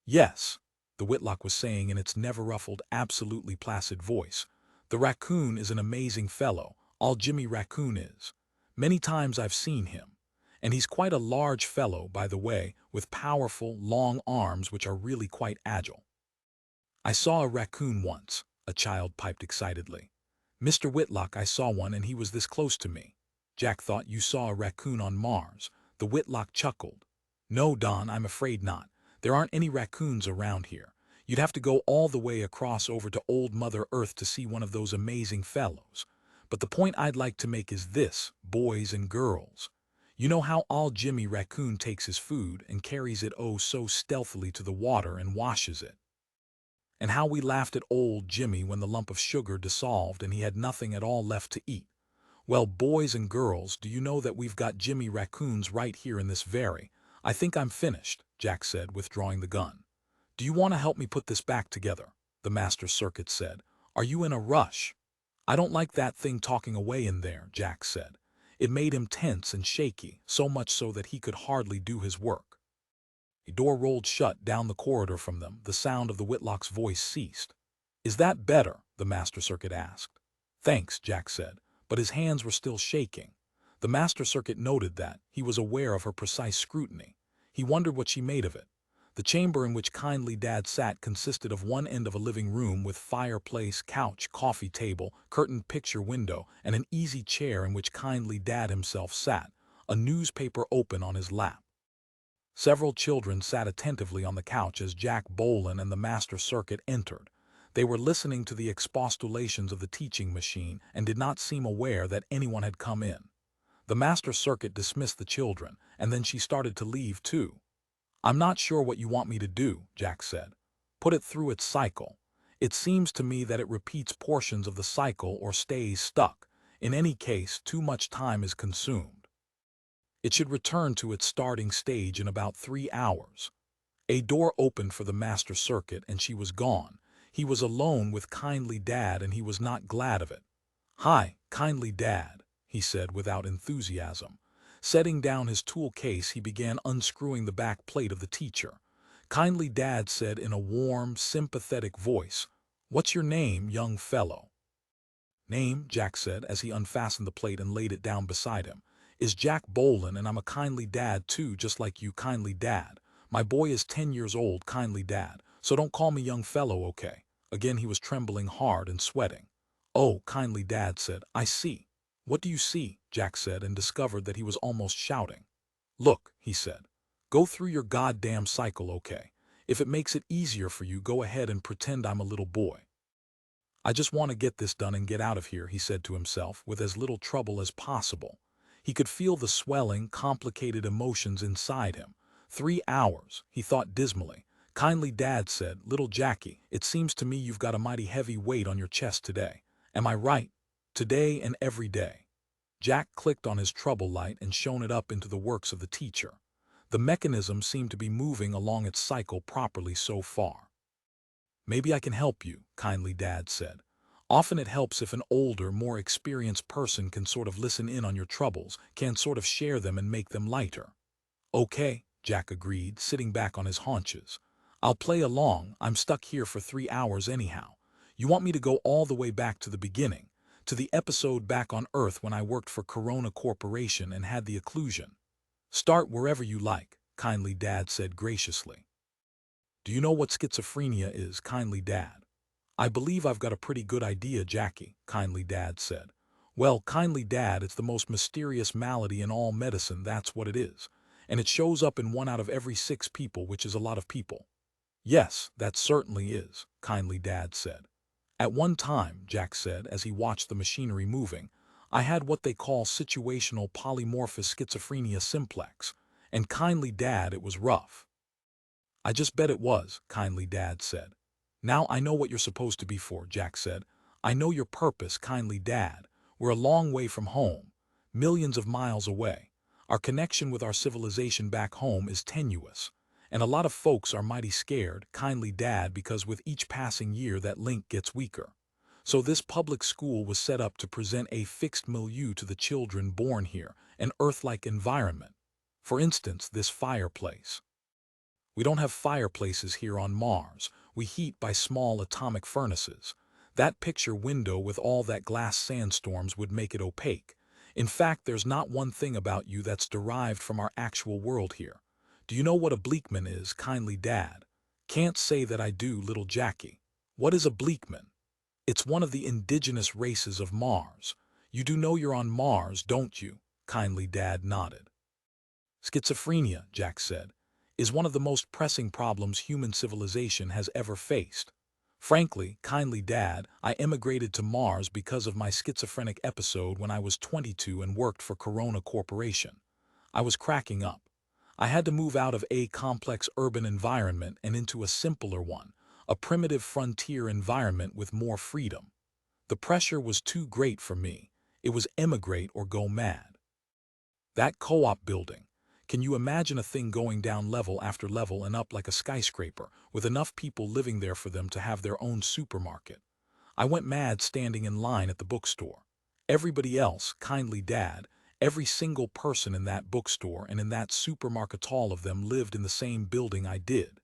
"Yes," the Whitlock was saying in its never-ruffled, absolutely placid voice. "The raccoon is an amazing fellow, all Jimmy Raccoon is. Many times I've seen him. And he's quite a large fellow, by the way, with powerful, long arms which are really quite agile." "I saw a raccoon once," a child piped excitedly. Mr. Whitlock, I saw one and he was this close to me. Jack thought you saw a raccoon on Mars. The Whitlock chuckled. No, Don, I'm afraid not. There aren't any raccoons around here. You'd have to go all the way across over to old Mother Earth to see one of those amazing fellows. But the point I'd like to make is this, boys and girls. You know how all Jimmy Raccoon takes his food and carries it oh so stealthily to the water and washes it. And how we laughed at old Jimmy when the lump of sugar dissolved and he had nothing at all left to eat. Well, boys and girls, do you know that we've got Jimmy Raccoons right here in this I think I'm finished, Jack said, withdrawing the gun. Do you want to help me put this back together? The master circuit said. Are you in a rush? I don't like that thing talking away in there, Jack said. It made him tense and shaky, so much so that he could hardly do his work. A door rolled shut down the corridor from them. The sound of the Whitlock's voice ceased. Is that better? The master circuit asked. Thanks, Jack said, but his hands were still shaking. The master circuit noted that. He was aware of her precise scrutiny. He wondered what she made of it. The chamber in which Kindly Dad sat consisted of one end of a living room with fireplace, couch, coffee table, curtained picture window, and an easy chair in which Kindly Dad himself sat, a newspaper open on his lap. Several children sat attentively on the couch as Jack Bohlen and the master circuit entered. They were listening to the expostulations of the teaching machine and did not seem aware that anyone had come in. The master circuit dismissed the children, and then she started to leave too. I'm not sure what you want me to do, Jack said. Put it through its cycle. It seems to me that it repeats portions of the cycle or stays stuck. In any case, too much time is consumed. It should return to its starting stage in about 3 hours. A door opened for the master circuit and she was gone. He was alone with Kindly Dad and he was not glad of it. Hi, Kindly Dad, he said without enthusiasm. Setting down his tool case, he began unscrewing the back plate of the teacher. Kindly Dad said in a warm, sympathetic voice, "What's your name, young fellow?" Name, Jack said as he unfastened the plate and laid it down beside him, is Jack Bohlen, and I'm a Kindly Dad too, just like you, Kindly Dad. My boy is 10 years old, Kindly Dad, so don't call me young fellow, okay? Again he was trembling hard and sweating. Oh, Kindly Dad said, I see. What do you see? Jack said, and discovered that he was almost shouting. Look, he said. Go through your goddamn cycle, okay? If it makes it easier for you, go ahead and pretend I'm a little boy. I just want to get this done and get out of here, he said to himself, with as little trouble as possible. He could feel the swelling, complicated emotions inside him. 3 hours, he thought dismally. Kindly Dad said, Little Jackie, it seems to me you've got a mighty heavy weight on your chest today. Am I right? Today and every day. Jack clicked on his trouble light and shone it up into the works of the teacher. The mechanism seemed to be moving along its cycle properly so far. Maybe I can help you, Kindly Dad said. Often it helps if an older, more experienced person can sort of listen in on your troubles, can sort of share them and make them lighter. Okay, Jack agreed, sitting back on his haunches. I'll play along. I'm stuck here for 3 hours anyhow. You want me to go all the way back to the beginning, to the episode back on Earth when I worked for Corona Corporation and had the occlusion? Start wherever you like, Kindly Dad said graciously. Do you know what schizophrenia is, Kindly Dad? I believe I've got a pretty good idea, Jackie, Kindly Dad said. Well, Kindly Dad, it's the most mysterious malady in all medicine, that's what it is. And it shows up in 1 out of every 6 people, which is a lot of people. Yes, that certainly is, Kindly Dad said. At one time, Jack said as he watched the machinery moving, I had what they call situational polymorphous schizophrenia simplex. And Kindly Dad, it was rough. I just bet it was, Kindly Dad said. Now I know what you're supposed to be for, Jack said. I know your purpose, Kindly Dad. We're a long way from home, millions of miles away. Our connection with our civilization back home is tenuous. And a lot of folks are mighty scared, Kindly Dad, because with each passing year that link gets weaker. So this public school was set up to present a fixed milieu to the children born here, an Earth-like environment. For instance, this fireplace. We don't have fireplaces here on Mars. We heat by small atomic furnaces. That picture window with all that glass sandstorms would make it opaque. In fact, there's not one thing about you that's derived from our actual world here. Do you know what a Bleekman is, Kindly Dad? Can't say that I do, little Jackie. What is a Bleekman? It's one of the indigenous races of Mars. You do know you're on Mars, don't you? Kindly Dad nodded. Schizophrenia, Jack said, is one of the most pressing problems human civilization has ever faced. Frankly, kindly Dad, I emigrated to Mars because of my schizophrenic episode when I was 22 and worked for Corona Corporation. I was cracking up. I had to move out of a complex urban environment and into a simpler one, a primitive frontier environment with more freedom. The pressure was too great for me. It was emigrate or go mad. That co-op building. Can you imagine a thing going down level after level and up like a skyscraper, with enough people living there for them to have their own supermarket? I went mad standing in line at the bookstore. Everybody else, kindly Dad, every single person in that bookstore and in that supermarket, all of them lived in the same building I did.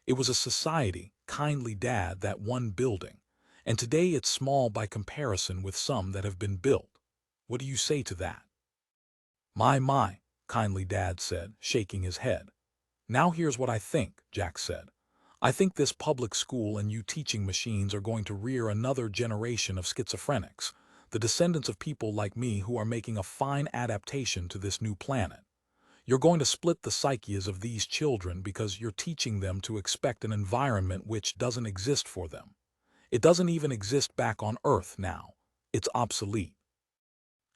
It was a society, kindly Dad, that one building. And today it's small by comparison with some that have been built. What do you say to that? My, kindly Dad said, shaking his head. Now here's what I think, Jack said. I think this public school and you teaching machines are going to rear another generation of schizophrenics, the descendants of people like me who are making a fine adaptation to this new planet. You're going to split the psyches of these children because you're teaching them to expect an environment which doesn't exist for them. It doesn't even exist back on Earth now. It's obsolete.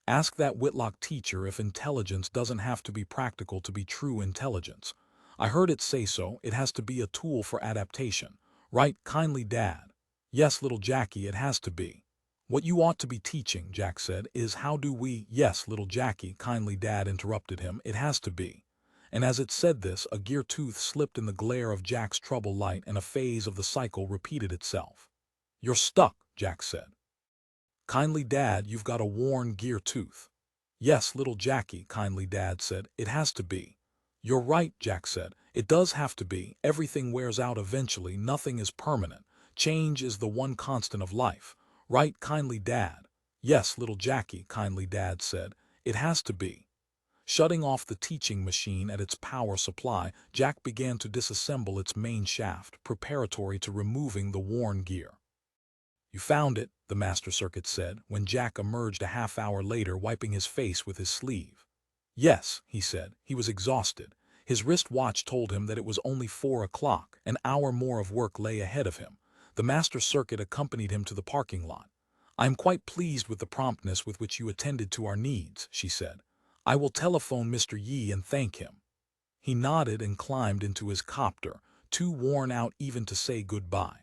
Ask that Whitlock teacher if intelligence doesn't have to be practical to be true intelligence. I heard it say so. It has to be a tool for adaptation. Right, kindly Dad? Yes, little Jackie, it has to be. What you ought to be teaching, Jack said, is how do we— Yes, little Jackie, kindly Dad interrupted him, it has to be. And as it said this, a gear tooth slipped in the glare of Jack's trouble light and a phase of the cycle repeated itself. You're stuck, Jack said. Kindly Dad, you've got a worn gear tooth. Yes, little Jackie, kindly Dad said, it has to be. You're right, Jack said, it does have to be. Everything wears out eventually, nothing is permanent. Change is the one constant of life. Right, kindly Dad? Yes, little Jackie, kindly Dad said, it has to be. Shutting off the teaching machine at its power supply, Jack began to disassemble its main shaft, preparatory to removing the worn gear. You found it, the master circuit said, when Jack emerged a half-hour later wiping his face with his sleeve. Yes, he said. He was exhausted. His wristwatch told him that it was only 4 o'clock. An hour more of work lay ahead of him. The master circuit accompanied him to the parking lot. I am quite pleased with the promptness with which you attended to our needs, she said. I will telephone Mr. Yi and thank him. He nodded and climbed into his copter, too worn out even to say goodbye.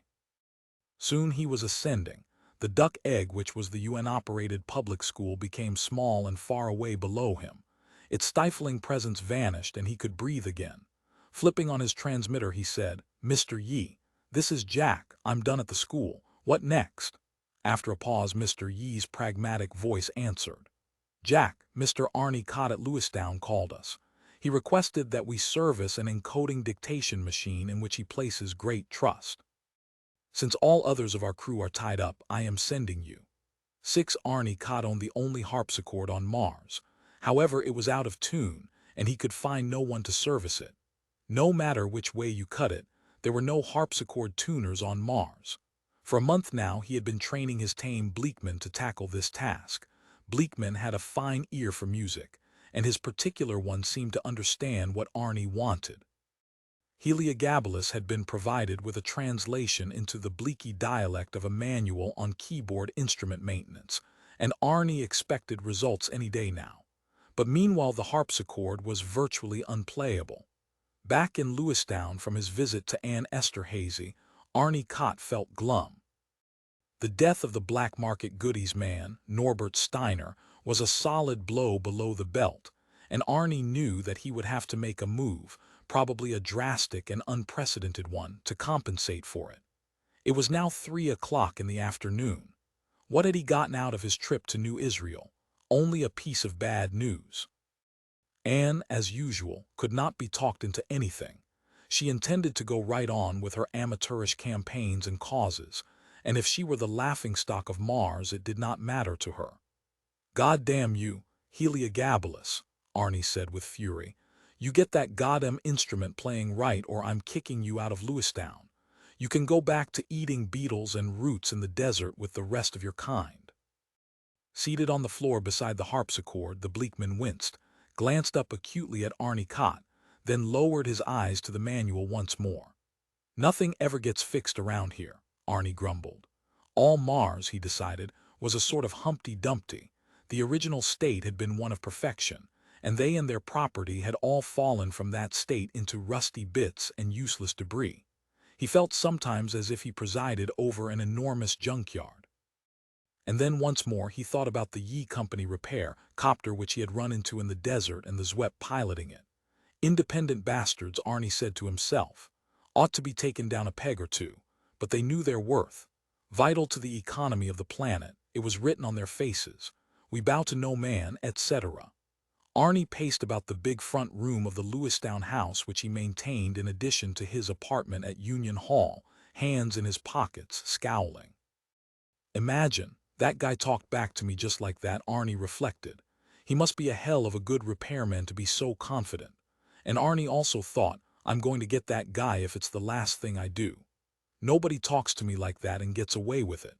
Soon he was ascending. The duck egg, which was the UN-operated public school, became small and far away below him. Its stifling presence vanished and he could breathe again. Flipping on his transmitter, he said, Mr. Yi, this is Jack. I'm done at the school. What next? After a pause, Mr. Yi's pragmatic voice answered. Jack, Mr. Arnie Kott at Lewistown called us. He requested that we service an encoding dictation machine in which he places great trust. Since all others of our crew are tied up, I am sending you. 6 Arnie Kott owned the only harpsichord on Mars. However, it was out of tune, and he could find no one to service it. No matter which way you cut it, there were no harpsichord tuners on Mars. For a month now, he had been training his tame Bleekmen to tackle this task. Bleekmen had a fine ear for music, and his particular one seemed to understand what Arnie wanted. Heliogabalus had been provided with a translation into the Bleekie dialect of a manual on keyboard instrument maintenance, and Arnie expected results any day now. But meanwhile the harpsichord was virtually unplayable. Back in Lewistown from his visit to Ann Esterhazy, Arnie Kott felt glum. The death of the black market goodies man, Norbert Steiner, was a solid blow below the belt, and Arnie knew that he would have to make a move, probably a drastic and unprecedented one, to compensate for it. It was now 3 o'clock in the afternoon. What had he gotten out of his trip to New Israel? Only a piece of bad news. Anne, as usual, could not be talked into anything. She intended to go right on with her amateurish campaigns and causes, and if she were the laughingstock of Mars, it did not matter to her. God damn you, Heliogabalus, Arnie said with fury. You get that goddamn instrument playing right or I'm kicking you out of Lewistown. You can go back to eating beetles and roots in the desert with the rest of your kind." Seated on the floor beside the harpsichord, the Bleekman winced, glanced up acutely at Arnie Kott, then lowered his eyes to the manual once more. "Nothing ever gets fixed around here," Arnie grumbled. All Mars, he decided, was a sort of Humpty Dumpty. The original state had been one of perfection, and they and their property had all fallen from that state into rusty bits and useless debris. He felt sometimes as if he presided over an enormous junkyard. And then once more he thought about the Yi Company repair copter which he had run into in the desert and the Zwep piloting it. Independent bastards, Arnie said to himself. Ought to be taken down a peg or two, but they knew their worth. Vital to the economy of the planet, it was written on their faces. We bow to no man, etc. Arnie paced about the big front room of the Lewistown house which he maintained in addition to his apartment at Union Hall, hands in his pockets, scowling. Imagine, that guy talked back to me just like that, Arnie reflected. He must be a hell of a good repairman to be so confident. And Arnie also thought, I'm going to get that guy if it's the last thing I do. Nobody talks to me like that and gets away with it.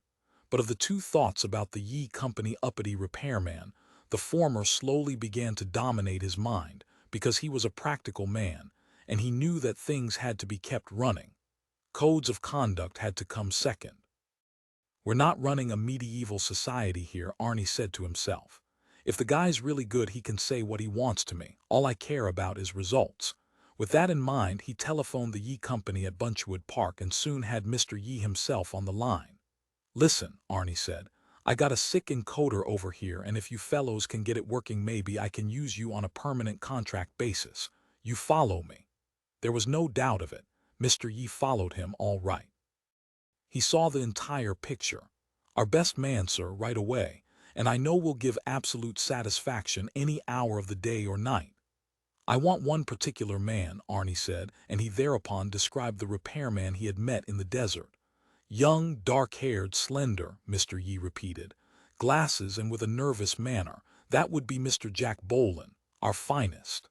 But of the two thoughts about the Yi Company uppity repairman, the former slowly began to dominate his mind because he was a practical man, and he knew that things had to be kept running. Codes of conduct had to come second. We're not running a medieval society here, Arnie said to himself. If the guy's really good, he can say what he wants to me. All I care about is results. With that in mind, he telephoned the Yi Company at Bunchwood Park and soon had Mr. Yi himself on the line. Listen, Arnie said, I got a sick encoder over here, and if you fellows can get it working, maybe I can use you on a permanent contract basis. You follow me? There was no doubt of it. Mr. Yi followed him all right. He saw the entire picture. Our best man, sir, right away, and I know we'll give absolute satisfaction any hour of the day or night. I want one particular man, Arnie said, and he thereupon described the repairman he had met in the desert. Young, dark-haired, slender, Mr. Yi repeated. Glasses and with a nervous manner. That would be Mr. Jack Bohlen, our finest.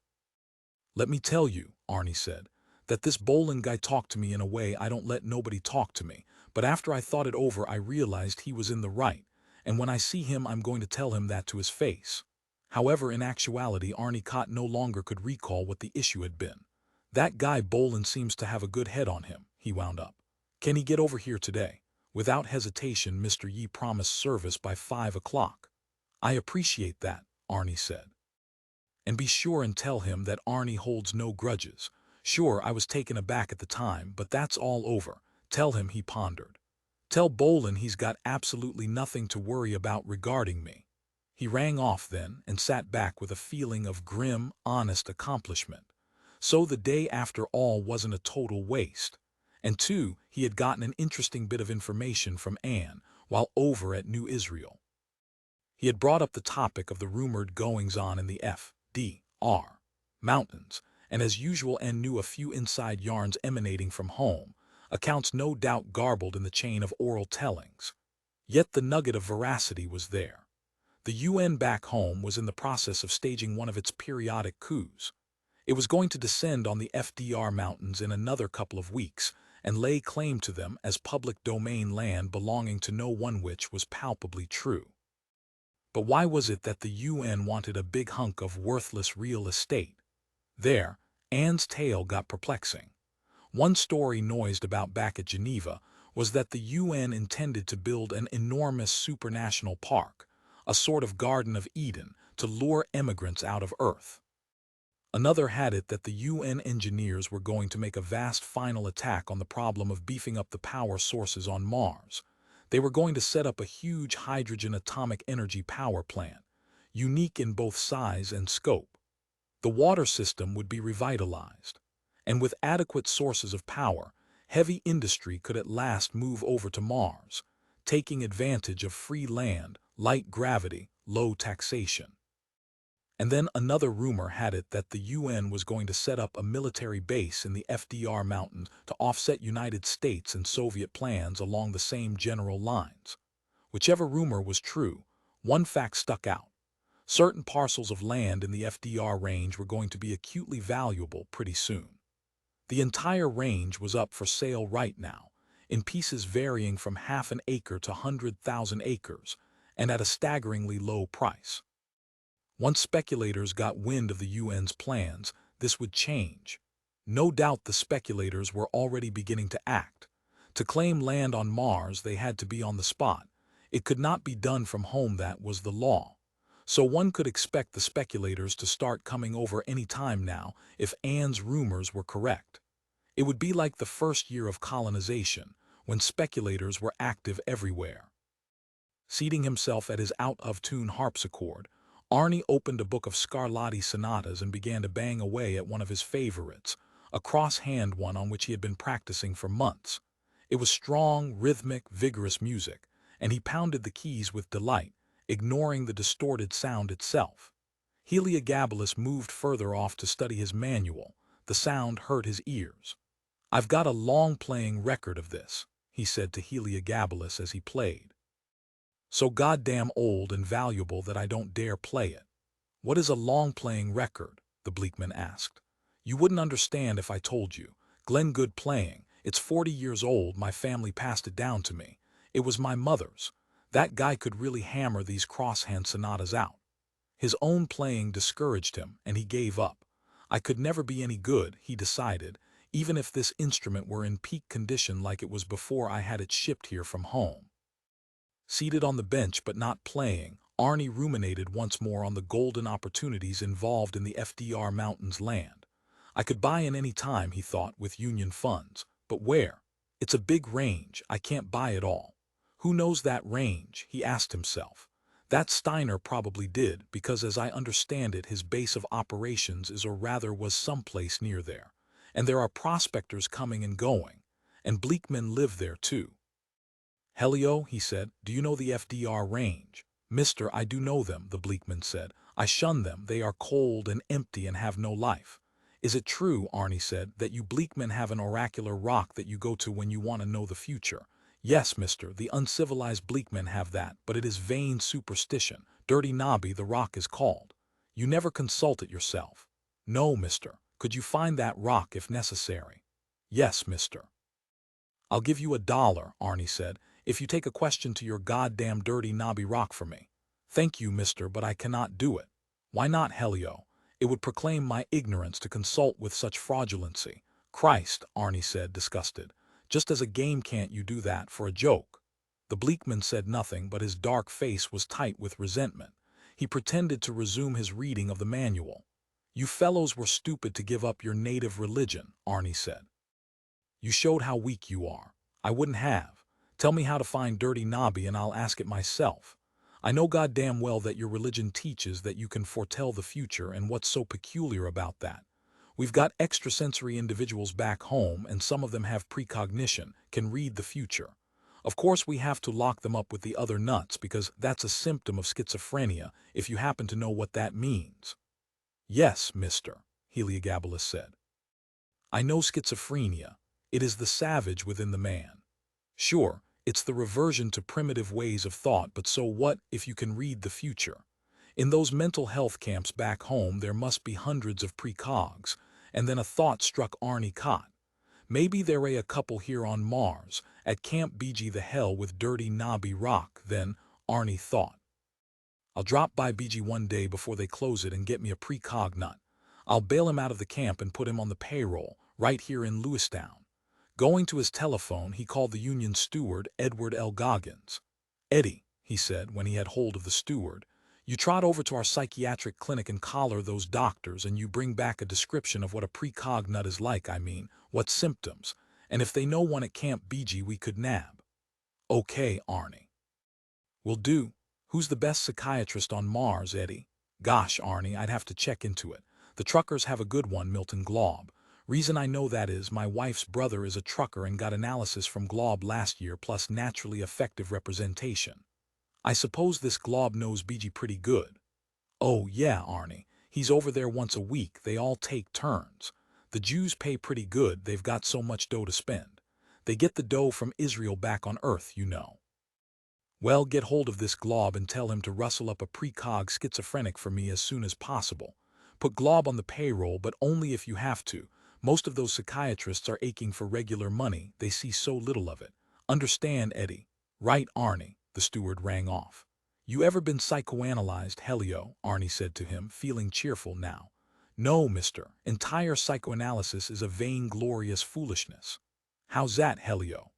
Let me tell you, Arnie said, that this Bohlen guy talked to me in a way I don't let nobody talk to me, but after I thought it over I realized he was in the right, and when I see him I'm going to tell him that to his face. However, in actuality, Arnie Kott no longer could recall what the issue had been. That guy Bohlen seems to have a good head on him, he wound up. Can he get over here today? Without hesitation, Mr. Yi promised service by 5 o'clock. I appreciate that, Arnie said. And be sure and tell him that Arnie holds no grudges. Sure, I was taken aback at the time, but that's all over. Tell him, he pondered. Tell Bohlen he's got absolutely nothing to worry about regarding me. He rang off then and sat back with a feeling of grim, honest accomplishment. So the day after all wasn't a total waste. And too, he had gotten an interesting bit of information from Anne while over at New Israel. He had brought up the topic of the rumored goings-on in the F.D.R. mountains, and as usual Anne knew a few inside yarns emanating from home, accounts no doubt garbled in the chain of oral tellings. Yet the nugget of veracity was there. The UN back home was in the process of staging one of its periodic coups. It was going to descend on the FDR mountains in another couple of weeks and lay claim to them as public domain land belonging to no one, which was palpably true. But why was it that the UN wanted a big hunk of worthless real estate? There, Anne's tale got perplexing. One story noised about back at Geneva was that the UN intended to build an enormous supranational park, a sort of Garden of Eden, to lure immigrants out of Earth. Another had it that the UN engineers were going to make a vast final attack on the problem of beefing up the power sources on Mars. They were going to set up a huge hydrogen atomic energy power plant, unique in both size and scope. The water system would be revitalized, and with adequate sources of power, heavy industry could at last move over to Mars, taking advantage of free land, light gravity, low taxation. And then another rumor had it that the UN was going to set up a military base in the FDR mountains to offset United States and Soviet plans along the same general lines. Whichever rumor was true, one fact stuck out. Certain parcels of land in the FDR range were going to be acutely valuable pretty soon. The entire range was up for sale right now, in pieces varying from half an acre to 100,000 acres, and at a staggeringly low price. Once speculators got wind of the UN's plans, this would change. No doubt the speculators were already beginning to act. To claim land on Mars, they had to be on the spot. It could not be done from home, that was the law. So one could expect the speculators to start coming over any time now if Anne's rumors were correct. It would be like the first year of colonization, when speculators were active everywhere. Seating himself at his out-of-tune harpsichord, Arnie opened a book of Scarlatti sonatas and began to bang away at one of his favorites, a cross-hand one on which he had been practicing for months. It was strong, rhythmic, vigorous music, and he pounded the keys with delight, ignoring the distorted sound itself. Heliogabalus moved further off to study his manual. The sound hurt his ears. "I've got a long-playing record of this," he said to Heliogabalus as he played. "So goddamn old and valuable that I don't dare play it." "What is a long-playing record?" the Bleekman asked. "You wouldn't understand if I told you. Glenn Good playing. It's 40 years old. My family passed it down to me. It was my mother's. That guy could really hammer these crosshand sonatas out." His own playing discouraged him, and he gave up. "I could never be any good," he decided, "even if this instrument were in peak condition like it was before I had it shipped here from home." Seated on the bench but not playing, Arnie ruminated once more on the golden opportunities involved in the FDR Mountains land. "I could buy in any time," he thought, "with union funds. But where? It's a big range. I can't buy it all. Who knows that range?" he asked himself. "That Steiner probably did, because as I understand it, his base of operations is, or rather was, someplace near there. And there are prospectors coming and going. And Bleekmen live there too." "Helio," he said, "do you know the FDR range?" "Mister, I do know them," the Bleekman said. "I shun them. They are cold and empty and have no life." "Is it true," Arnie said, "that you Bleekmen have an oracular rock that you go to when you want to know the future?" "Yes, mister, the uncivilized Bleekmen have that, but it is vain superstition. Dirty Nobby, the rock is called." "You never consult it yourself?" "No, mister." "Could you find that rock if necessary?" "Yes, mister." "I'll give you $1, Arnie said, "if you take a question to your goddamn dirty Nobby rock for me." "Thank you, mister, but I cannot do it." "Why not, Helio? It would proclaim my ignorance to consult with such fraudulency." "Christ," Arnie said, disgusted. "Just as a game, can't you do that for a joke?" The Bleekman said nothing, but his dark face was tight with resentment. He pretended to resume his reading of the manual. "You fellows were stupid to give up your native religion," Arnie said. "You showed how weak you are. I wouldn't have. Tell me how to find Dirty Nobby and I'll ask it myself. I know goddamn well that your religion teaches that you can foretell the future, and what's so peculiar about that? We've got extrasensory individuals back home, and some of them have precognition, can read the future. Of course we have to lock them up with the other nuts because that's a symptom of schizophrenia, if you happen to know what that means." "Yes, mister," Heliogabalus said. "I know schizophrenia. It is the savage within the man. Sure, it's the reversion to primitive ways of thought, but so what if you can read the future? In those mental health camps back home there must be hundreds of precogs." And then a thought struck Arnie Kott. "Maybe there are a couple here on Mars, at Camp BG the hell with Dirty Nobby Rock, then," Arnie thought. "I'll drop by BG one day before they close it and get me a precog nut. I'll bail him out of the camp and put him on the payroll, right here in Lewistown." Going to his telephone, he called the union steward, Edward L. Goggins. "Eddie," he said when he had hold of the steward, "you trot over to our psychiatric clinic and collar those doctors, and you bring back a description of what a precog nut is like, I mean, what symptoms, and if they know one at Camp BG we could nab." "Okay, Arnie." "Will do. Who's the best psychiatrist on Mars, Eddie?" "Gosh, Arnie, I'd have to check into it. The truckers have a good one, Milton Glob. Reason I know that is my wife's brother is a trucker and got analysis from Glob last year plus naturally effective representation. I suppose this Glob knows BG pretty good." "Oh yeah, Arnie. He's over there once a week. They all take turns. The Jews pay pretty good. They've got so much dough to spend. They get the dough from Israel back on Earth, you know." "Well, get hold of this Glob and tell him to rustle up a precog schizophrenic for me as soon as possible. Put Glob on the payroll, but only if you have to. Most of those psychiatrists are aching for regular money, they see so little of it. Understand, Eddie. Right, Arnie, the steward rang off. You ever been psychoanalyzed, Helio? Arnie said to him, feeling cheerful now. No, mister. Entire psychoanalysis is a vainglorious foolishness. How's that, Helio?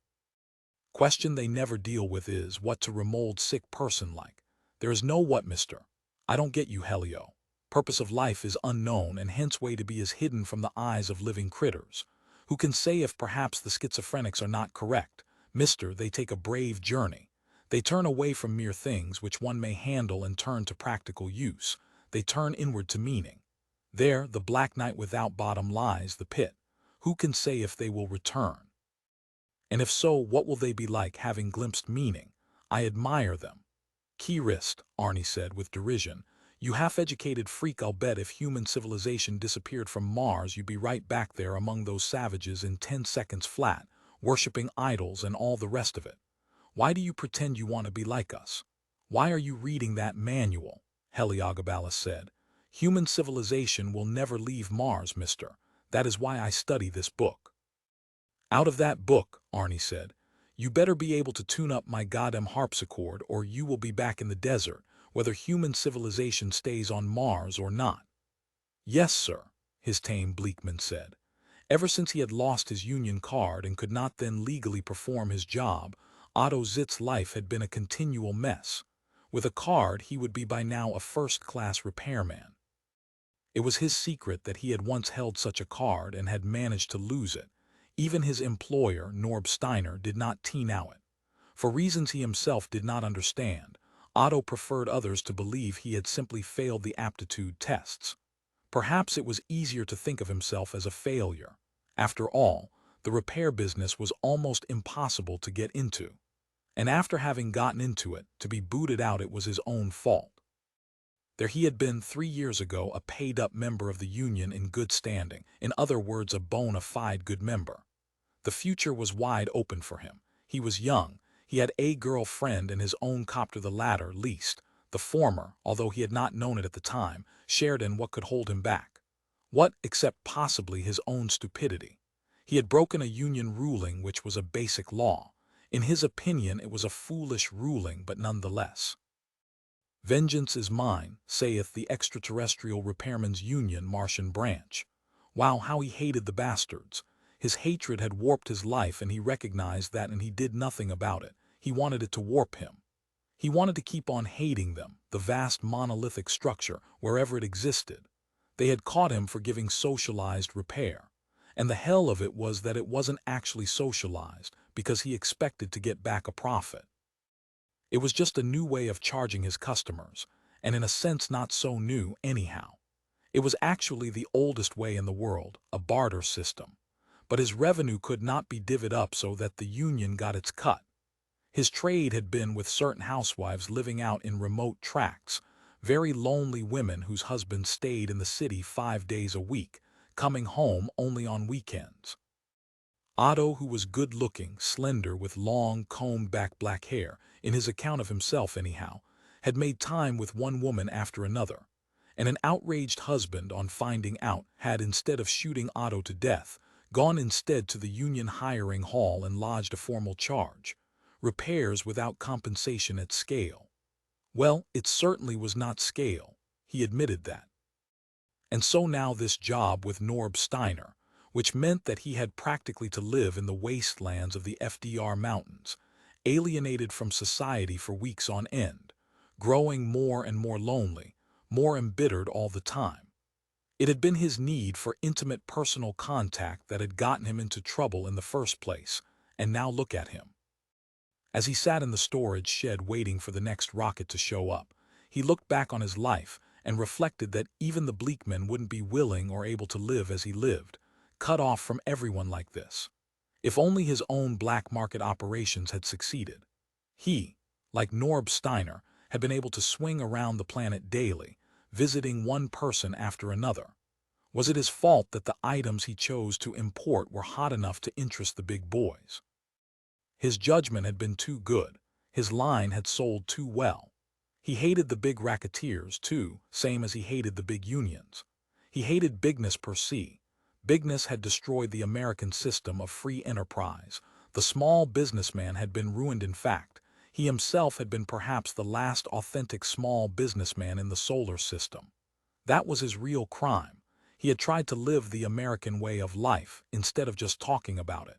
Question they never deal with is what to remold sick person like. There is no what, mister. I don't get you, Helio. Purpose of life is unknown and hence way to be is hidden from the eyes of living critters. Who can say if perhaps the schizophrenics are not correct? Mister, they take a brave journey. They turn away from mere things which one may handle and turn to practical use. They turn inward to meaning. There, the black night without bottom lies the pit. Who can say if they will return? And if so, what will they be like having glimpsed meaning? I admire them. Key wrist, Arnie said with derision. You half-educated freak, I'll bet if human civilization disappeared from Mars you'd be right back there among those savages in 10 seconds flat, worshipping idols and all the rest of it. Why do you pretend you want to be like us? Why are you reading that manual? Heliogabalus said. Human civilization will never leave Mars, mister. That is why I study this book. Out of that book, Arnie said. You better be able to tune up my goddamn harpsichord or you will be back in the desert, whether human civilization stays on Mars or not. Yes, sir, his tame Bleekman said. Ever since he had lost his union card and could not then legally perform his job, Otto Zitz's life had been a continual mess. With a card, he would be by now a first-class repairman. It was his secret that he had once held such a card and had managed to lose it. Even his employer, Norb Steiner, did not know it. For reasons he himself did not understand, Otto preferred others to believe he had simply failed the aptitude tests. Perhaps it was easier to think of himself as a failure. After all, the repair business was almost impossible to get into. And after having gotten into it, to be booted out it was his own fault. There he had been 3 years ago a paid-up member of the union in good standing, in other words a bona fide good member. The future was wide open for him. He was young, he had a girlfriend and his own copter, the latter least. The former, although he had not known it at the time, shared in what could hold him back. What, except possibly his own stupidity? He had broken a union ruling which was a basic law. In his opinion it was a foolish ruling, but nonetheless. Vengeance is mine, saith the extraterrestrial repairmen's union Martian branch. Wow, how he hated the bastards. His hatred had warped his life and he recognized that and he did nothing about it. He wanted it to warp him. He wanted to keep on hating them, the vast monolithic structure, wherever it existed. They had caught him for giving socialized repair. And the hell of it was that it wasn't actually socialized, because he expected to get back a profit. It was just a new way of charging his customers, and in a sense not so new anyhow. It was actually the oldest way in the world, a barter system. But his revenue could not be divvied up so that the union got its cut. His trade had been with certain housewives living out in remote tracts, very lonely women whose husbands stayed in the city 5 days a week, coming home only on weekends. Otto, who was good-looking, slender, with long, combed-back black hair, in his account of himself anyhow, had made time with one woman after another, and an outraged husband, on finding out, had, instead of shooting Otto to death, gone instead to the union hiring hall and lodged a formal charge. Repairs without compensation at scale. Well, it certainly was not scale. He admitted that. And so now this job with Norb Steiner, which meant that he had practically to live in the wastelands of the FDR mountains, alienated from society for weeks on end, growing more and more lonely, more embittered all the time. It had been his need for intimate personal contact that had gotten him into trouble in the first place, and now look at him. As he sat in the storage shed waiting for the next rocket to show up, he looked back on his life and reflected that even the Bleekmen wouldn't be willing or able to live as he lived, cut off from everyone like this. If only his own black market operations had succeeded. He, like Norb Steiner, had been able to swing around the planet daily, visiting one person after another. Was it his fault that the items he chose to import were hot enough to interest the big boys? His judgment had been too good. His line had sold too well. He hated the big racketeers, too, same as he hated the big unions. He hated bigness per se. Bigness had destroyed the American system of free enterprise. The small businessman had been ruined. In fact, he himself had been perhaps the last authentic small businessman in the solar system. That was his real crime. He had tried to live the American way of life instead of just talking about it.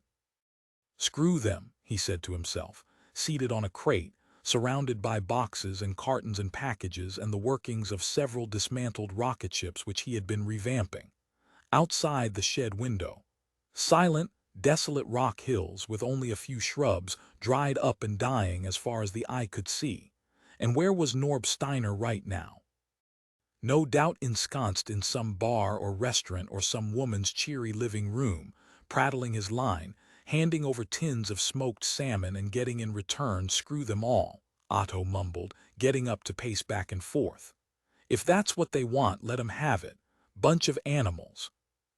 Screw them, he said to himself, seated on a crate, surrounded by boxes and cartons and packages and the workings of several dismantled rocket ships which he had been revamping. Outside the shed window, silent, desolate rock hills with only a few shrubs, dried up and dying as far as the eye could see. And where was Norb Steiner right now? No doubt ensconced in some bar or restaurant or some woman's cheery living room, prattling his line, handing over tins of smoked salmon and getting in return "screw them all," Otto mumbled, getting up to pace back and forth. If that's what they want, let 'em have it. Bunch of animals.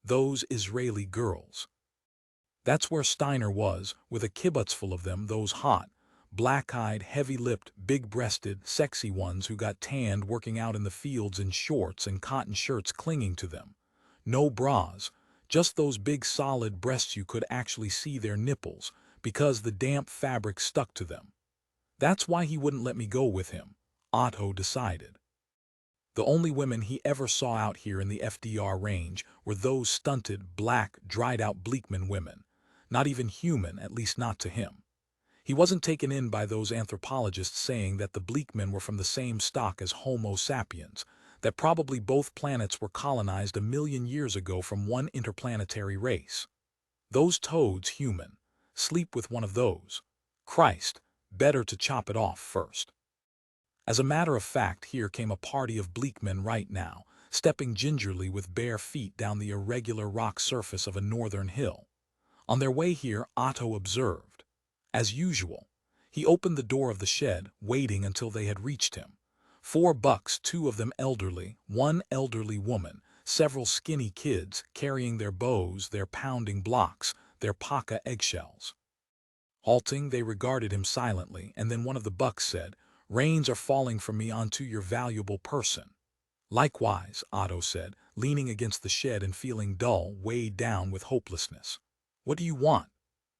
Those Israeli girls. That's where Steiner was, with a kibbutz full of them, those hot, black-eyed, heavy-lipped, big-breasted, sexy ones who got tanned working out in the fields in shorts and cotton shirts clinging to them. No bras, just those big solid breasts. You could actually see their nipples, because the damp fabric stuck to them. That's why he wouldn't let me go with him, Otto decided. The only women he ever saw out here in the FDR range were those stunted, black, dried-out Bleekmen women. Not even human, at least not to him. He wasn't taken in by those anthropologists saying that the Bleekmen were from the same stock as Homo sapiens, that probably both planets were colonized 1,000,000 years ago from one interplanetary race. Those toads, human. Sleep with one of those. Christ, better to chop it off first. As a matter of fact, here came a party of Bleekmen right now, stepping gingerly with bare feet down the irregular rock surface of a northern hill. On their way here, Otto observed. As usual, he opened the door of the shed, waiting until they had reached him. 4 bucks, 2 of them elderly, 1 elderly woman, several skinny kids carrying their bows, their pounding blocks, their paca eggshells. Halting, they regarded him silently, and then one of the bucks said, "Rains are falling from me onto your valuable person." "Likewise," Otto said, leaning against the shed and feeling dull, weighed down with hopelessness. "What do you want?"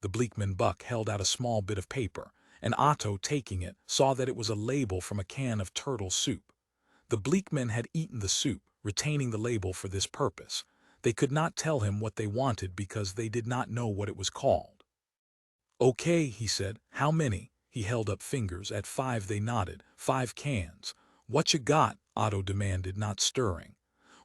The Bleekman buck held out a small bit of paper, and Otto, taking it, saw that it was a label from a can of turtle soup. The Bleekmen had eaten the soup, retaining the label for this purpose. They could not tell him what they wanted because they did not know what it was called. "Okay," he said. "How many?" He held up fingers. At 5 they nodded. 5 cans. "What you got?" Otto demanded, not stirring.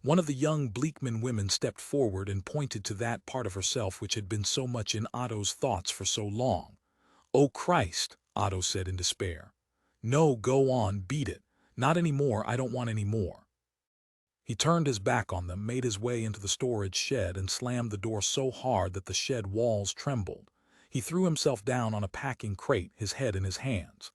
One of the young Bleekman women stepped forward and pointed to that part of herself which had been so much in Otto's thoughts for so long. "Oh Christ," Otto said in despair. "No, go on, beat it. Not any more, I don't want any more." He turned his back on them, made his way into the storage shed, and slammed the door so hard that the shed walls trembled. He threw himself down on a packing crate, his head in his hands.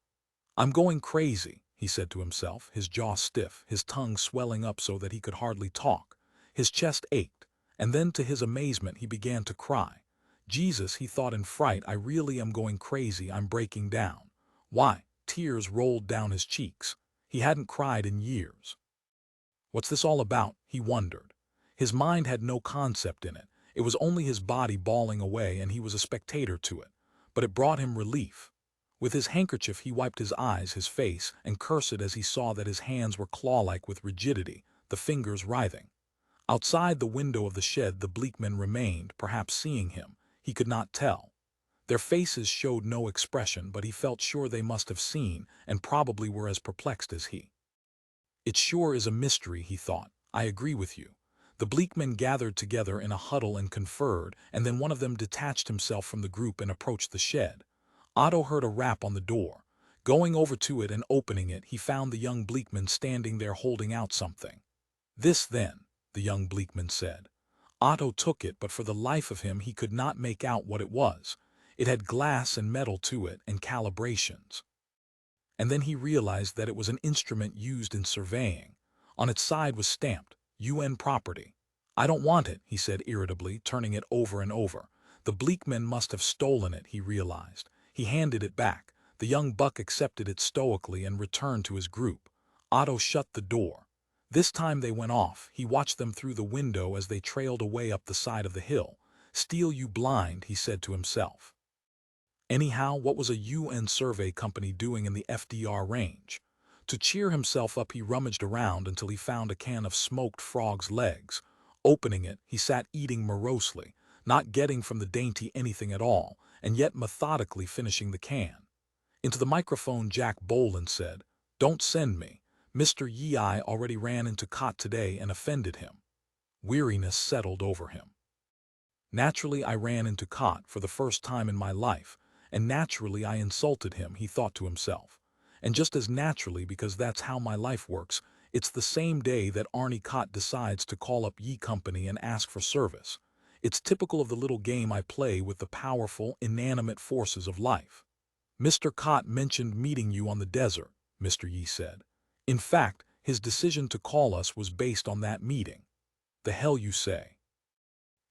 "I'm going crazy," he said to himself, his jaw stiff, his tongue swelling up so that he could hardly talk. His chest ached, and then to his amazement he began to cry. "Jesus," he thought in fright, "I really am going crazy, I'm breaking down." Why? Tears rolled down his cheeks. He hadn't cried in years. What's this all about? He wondered. His mind had no concept in it. It was only his body bawling away, and he was a spectator to it. But it brought him relief. With his handkerchief he wiped his eyes, his face, and cursed as he saw that his hands were claw-like with rigidity, the fingers writhing. Outside the window of the shed the Bleekmen remained, perhaps seeing him. He could not tell. Their faces showed no expression, but he felt sure they must have seen, and probably were as perplexed as he. "It sure is a mystery," he thought. "I agree with you." The Bleekmen gathered together in a huddle and conferred, and then one of them detached himself from the group and approached the shed. Otto heard a rap on the door. Going over to it and opening it, he found the young Bleekman standing there holding out something. "This, then," the young Bleekman said. Otto took it, but for the life of him he could not make out what it was. It had glass and metal to it, and calibrations. And then he realized that it was an instrument used in surveying. On its side was stamped, UN property. "I don't want it," he said irritably, turning it over and over. The Bleekmen must have stolen it, he realized. He handed it back. The young buck accepted it stoically and returned to his group. Otto shut the door. This time they went off. He watched them through the window as they trailed away up the side of the hill. "Steal you blind," he said to himself. Anyhow, what was a UN survey company doing in the FDR range? To cheer himself up, he rummaged around until he found a can of smoked frog's legs. Opening it, he sat eating morosely, not getting from the dainty anything at all, and yet methodically finishing the can. Into the microphone, Jack Bohlen said, "Don't send me. Mr. Yi already ran into Kott today and offended him." Weariness settled over him. "Naturally, I ran into Kott for the first time in my life, and naturally I insulted him," he thought to himself. "And just as naturally, because that's how my life works, it's the same day that Arnie Kott decides to call up Yi Company and ask for service. It's typical of the little game I play with the powerful, inanimate forces of life. Mr. Kott mentioned meeting you on the desert," Mr. Yi said. "In fact, his decision to call us was based on that meeting." "The hell you say?"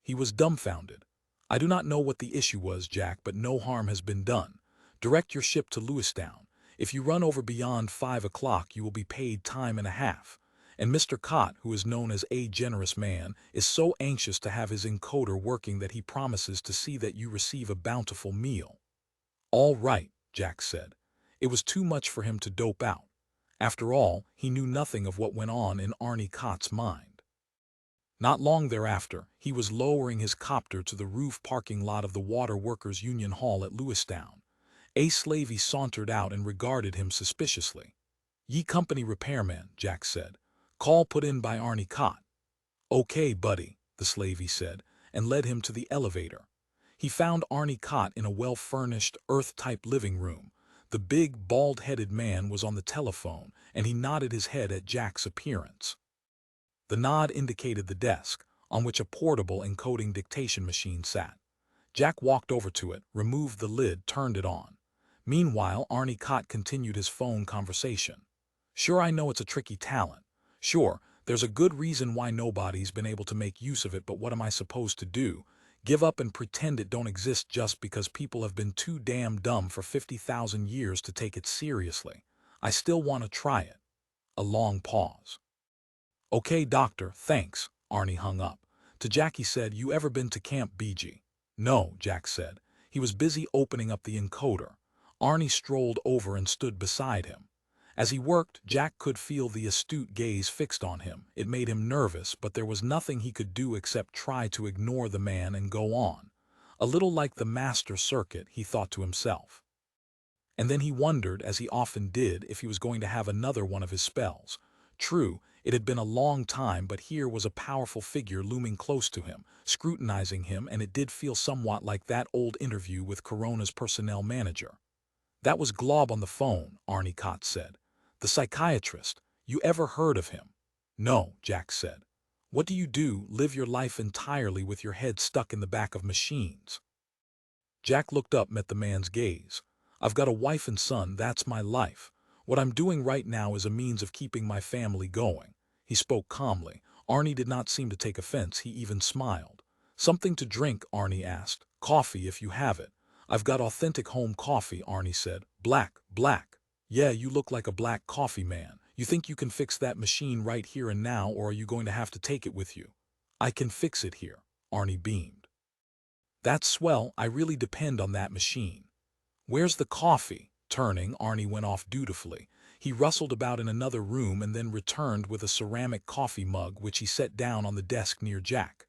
He was dumbfounded. "I do not know what the issue was, Jack, but no harm has been done. Direct your ship to Lewistown. If you run over beyond 5 o'clock, you will be paid time and a half. And Mr. Kott, who is known as a generous man, is so anxious to have his encoder working that he promises to see that you receive a bountiful meal." "All right," Jack said. It was too much for him to dope out. After all, he knew nothing of what went on in Arnie Kott's mind. Not long thereafter, he was lowering his copter to the roof parking lot of the Water Workers Union Hall at Lewistown. A slavey sauntered out and regarded him suspiciously. "Yi Company repairman," Jack said. "Call put in by Arnie Kott." "Okay, buddy," the slavey said, and led him to the elevator. He found Arnie Kott in a well-furnished, Earth-type living room. The big, bald-headed man was on the telephone, and he nodded his head at Jack's appearance. The nod indicated the desk, on which a portable encoding dictation machine sat. Jack walked over to it, removed the lid, turned it on. Meanwhile, Arnie Kott continued his phone conversation. "Sure, I know it's a tricky talent. Sure, there's a good reason why nobody's been able to make use of it, but what am I supposed to do? Give up and pretend it don't exist just because people have been too damn dumb for 50,000 years to take it seriously? I still want to try it." A long pause. "Okay, doctor, thanks," Arnie hung up. To Jack he said, "You ever been to Camp BG?" "No," Jack said. He was busy opening up the encoder. Arnie strolled over and stood beside him. As he worked, Jack could feel the astute gaze fixed on him. It made him nervous, but there was nothing he could do except try to ignore the man and go on. A little like the master circuit, he thought to himself. And then he wondered, as he often did, if he was going to have another one of his spells. True, it had been a long time, but here was a powerful figure looming close to him, scrutinizing him, and it did feel somewhat like that old interview with Corona's personnel manager. "That was Glob on the phone," Arnie Kott said. "The psychiatrist. You ever heard of him?" "No," Jack said. "What do you do? Live your life entirely with your head stuck in the back of machines?" Jack looked up, met the man's gaze. "I've got a wife and son, that's my life. What I'm doing right now is a means of keeping my family going." He spoke calmly. Arnie did not seem to take offense, he even smiled. "Something to drink?" Arnie asked. "Coffee if you have it." "I've got authentic home coffee," Arnie said. "Black, black." "Yeah, you look like a black coffee man. You think you can fix that machine right here and now, or are you going to have to take it with you?" "I can fix it here," Arnie beamed. "That's swell, I really depend on that machine." "Where's the coffee?" Turning, Arnie went off dutifully. He rustled about in another room and then returned with a ceramic coffee mug which he set down on the desk near Jack.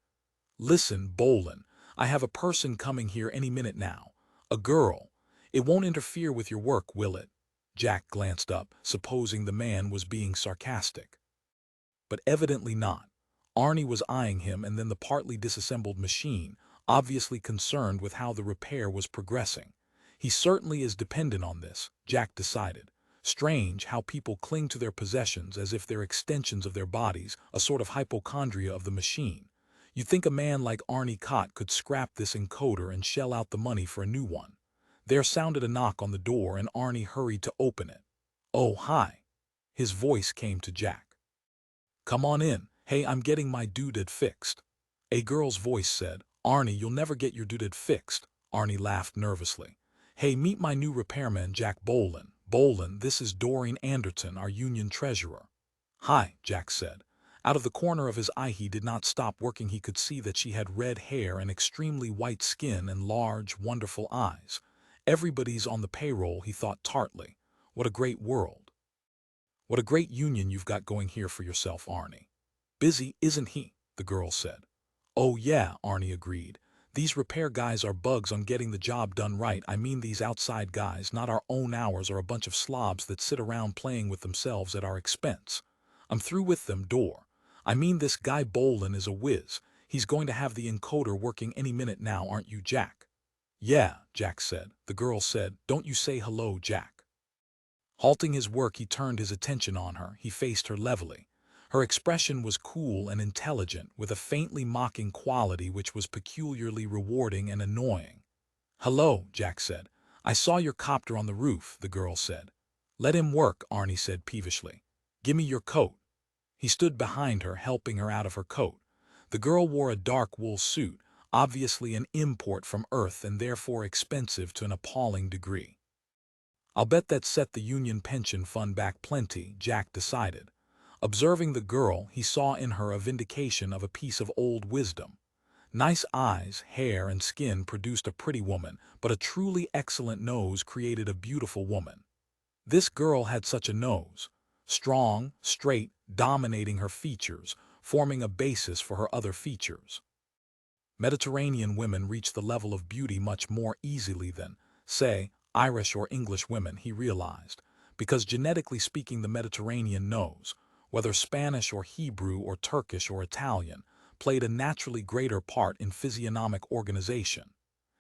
"Listen, Bohlen, I have a person coming here any minute now. A girl. It won't interfere with your work, will it?" Jack glanced up, supposing the man was being sarcastic. But evidently not. Arnie was eyeing him and then the partly disassembled machine, obviously concerned with how the repair was progressing. He certainly is dependent on this, Jack decided. Strange how people cling to their possessions as if they're extensions of their bodies, a sort of hypochondria of the machine. You'd think a man like Arnie Kott could scrap this encoder and shell out the money for a new one. There sounded a knock on the door and Arnie hurried to open it. "Oh, hi." His voice came to Jack. "Come on in. Hey, I'm getting my doodad fixed." A girl's voice said. "Arnie, you'll never get your doodad fixed." Arnie laughed nervously. "Hey, meet my new repairman, Jack Bohlen. Bohlen, this is Doreen Anderton, our union treasurer." "Hi," Jack said. Out of the corner of his eye he did not stop working. He could see that she had red hair and extremely white skin and large, wonderful eyes. Everybody's on the payroll, he thought tartly. What a great world. What a great union you've got going here for yourself, Arnie. Busy, isn't he? The girl said. Oh yeah, Arnie agreed. These repair guys are bugs on getting the job done right. I mean these outside guys, not our own hours, are a bunch of slobs that sit around playing with themselves at our expense. I'm through with them, door. I mean this guy Bohlen is a whiz. He's going to have the encoder working any minute now, aren't you, Jack? Yeah, Jack said. The girl said, don't you say hello, Jack. Halting his work, he turned his attention on her. He faced her levelly. Her expression was cool and intelligent, with a faintly mocking quality which was peculiarly rewarding and annoying. Hello, Jack said. I saw your copter on the roof, the girl said. Let him work, Arnie said peevishly. Gimme your coat. He stood behind her, helping her out of her coat. The girl wore a dark wool suit, obviously an import from Earth and therefore expensive to an appalling degree. I'll bet that set the union pension fund back plenty, Jack decided. Observing the girl, he saw in her a vindication of a piece of old wisdom. Nice eyes, hair, and skin produced a pretty woman, but a truly excellent nose created a beautiful woman. This girl had such a nose. Strong, straight, dominating her features, forming a basis for her other features. Mediterranean women reach the level of beauty much more easily than, say, Irish or English women, he realized, because genetically speaking the Mediterranean nose, whether Spanish or Hebrew or Turkish or Italian, played a naturally greater part in physiognomic organization.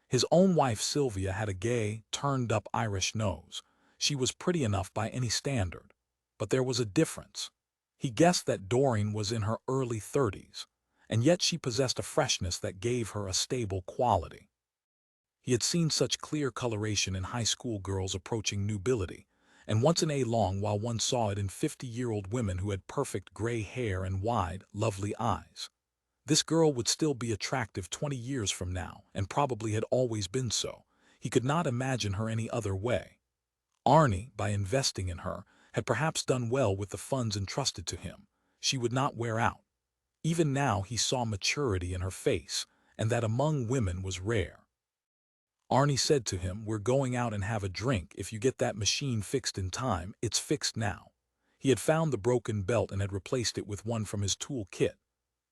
His own wife Silvia had a gay, turned-up Irish nose. She was pretty enough by any standard. But there was a difference. He guessed that Doreen was in her early 30s, and yet she possessed a freshness that gave her a stable quality. He had seen such clear coloration in high school girls approaching nubility, and once in a long while one saw it in 50-year-old women who had perfect gray hair and wide, lovely eyes. This girl would still be attractive 20 years from now, and probably had always been so. He could not imagine her any other way. Arnie, by investing in her, had perhaps done well with the funds entrusted to him. She would not wear out. Even now he saw maturity in her face, and that among women was rare. Arnie said to him, we're going out and have a drink. If you get that machine fixed in time, it's fixed now. He had found the broken belt and had replaced it with one from his tool kit.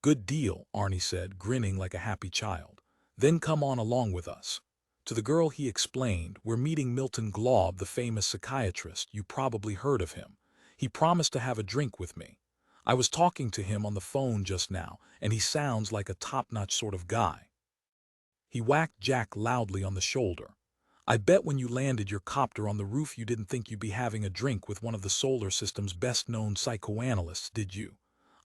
Good deal, Arnie said, grinning like a happy child. Then come on along with us. To the girl he explained, we're meeting Milton Glaub, the famous psychiatrist. You probably heard of him. He promised to have a drink with me. I was talking to him on the phone just now, and he sounds like a top-notch sort of guy. He whacked Jack loudly on the shoulder. I bet when you landed your copter on the roof you didn't think you'd be having a drink with one of the solar system's best-known psychoanalysts, did you?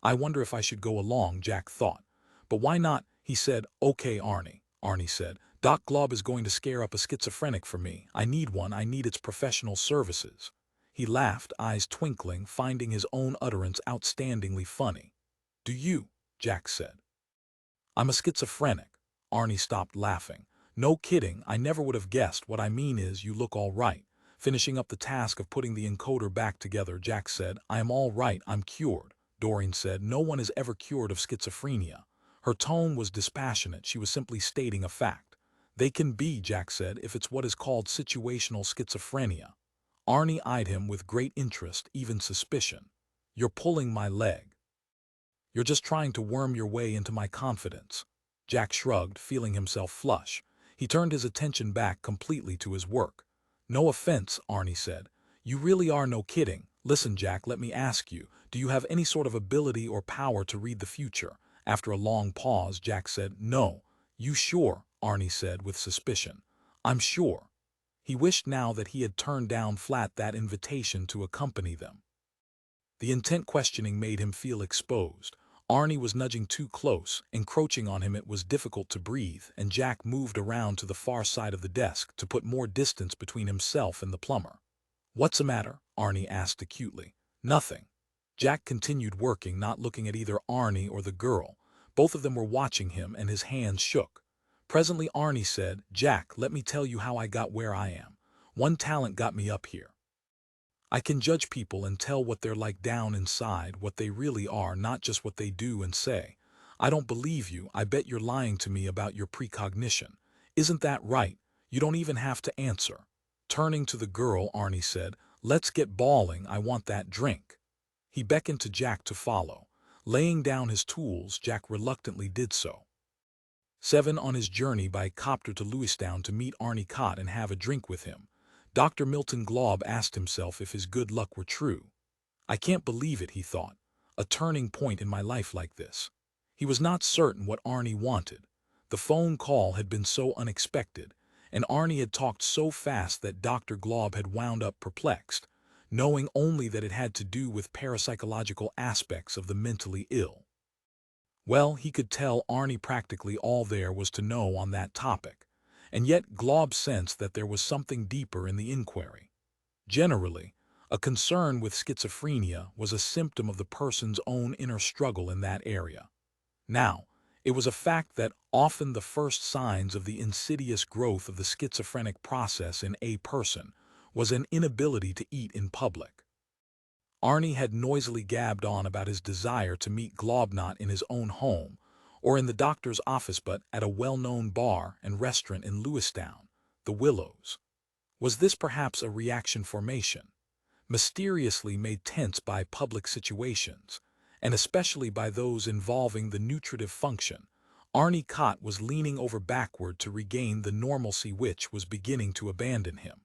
I wonder if I should go along, Jack thought. But why not? He said. Okay, Arnie, Arnie said. Doc Glaub is going to scare up a schizophrenic for me. I need one. I need its professional services. He laughed, eyes twinkling, finding his own utterance outstandingly funny. Do you? Jack said. I'm a schizophrenic. Arnie stopped laughing. No kidding, I never would have guessed. What I mean is, you look all right. Finishing up the task of putting the encoder back together, Jack said, I am all right, I'm cured. Doreen said, no one is ever cured of schizophrenia. Her tone was dispassionate, she was simply stating a fact. They can be, Jack said, if it's what is called situational schizophrenia. Arnie eyed him with great interest, even suspicion. You're pulling my leg. You're just trying to worm your way into my confidence. Jack shrugged, feeling himself flush. He turned his attention back completely to his work. No offense, Arnie said. You really are no kidding. Listen, Jack, let me ask you, do you have any sort of ability or power to read the future? After a long pause, Jack said, no. You sure? Arnie said with suspicion. I'm sure. He wished now that he had turned down flat that invitation to accompany them. The intent questioning made him feel exposed. Arnie was nudging too close, encroaching on him. It was difficult to breathe, and Jack moved around to the far side of the desk to put more distance between himself and the plumber. What's the matter? Arnie asked acutely. Nothing. Jack continued working, not looking at either Arnie or the girl. Both of them were watching him, and his hands shook. Presently Arnie said, Jack, let me tell you how I got where I am. One talent got me up here. I can judge people and tell what they're like down inside, what they really are, not just what they do and say. I don't believe you. I bet you're lying to me about your precognition. Isn't that right? You don't even have to answer. Turning to the girl, Arnie said, let's get bawling. I want that drink. He beckoned to Jack to follow. Laying down his tools, Jack reluctantly did so. 7 On his journey by copter to Lewistown to meet Arnie Kott and have a drink with him, Dr. Milton Glob asked himself if his good luck were true. I can't believe it, he thought. A turning point in my life like this. He was not certain what Arnie wanted. The phone call had been so unexpected, and Arnie had talked so fast that Dr. Glob had wound up perplexed, knowing only that it had to do with parapsychological aspects of the mentally ill. Well, he could tell Arnie practically all there was to know on that topic, and yet Glob sensed that there was something deeper in the inquiry. Generally, a concern with schizophrenia was a symptom of the person's own inner struggle in that area. Now, it was a fact that often the first signs of the insidious growth of the schizophrenic process in a person was an inability to eat in public. Arnie had noisily gabbed on about his desire to meet Glob not in his own home or in the doctor's office but at a well-known bar and restaurant in Lewistown, the Willows. Was this perhaps a reaction formation, mysteriously made tense by public situations, and especially by those involving the nutritive function? Arnie Kott was leaning over backward to regain the normalcy which was beginning to abandon him.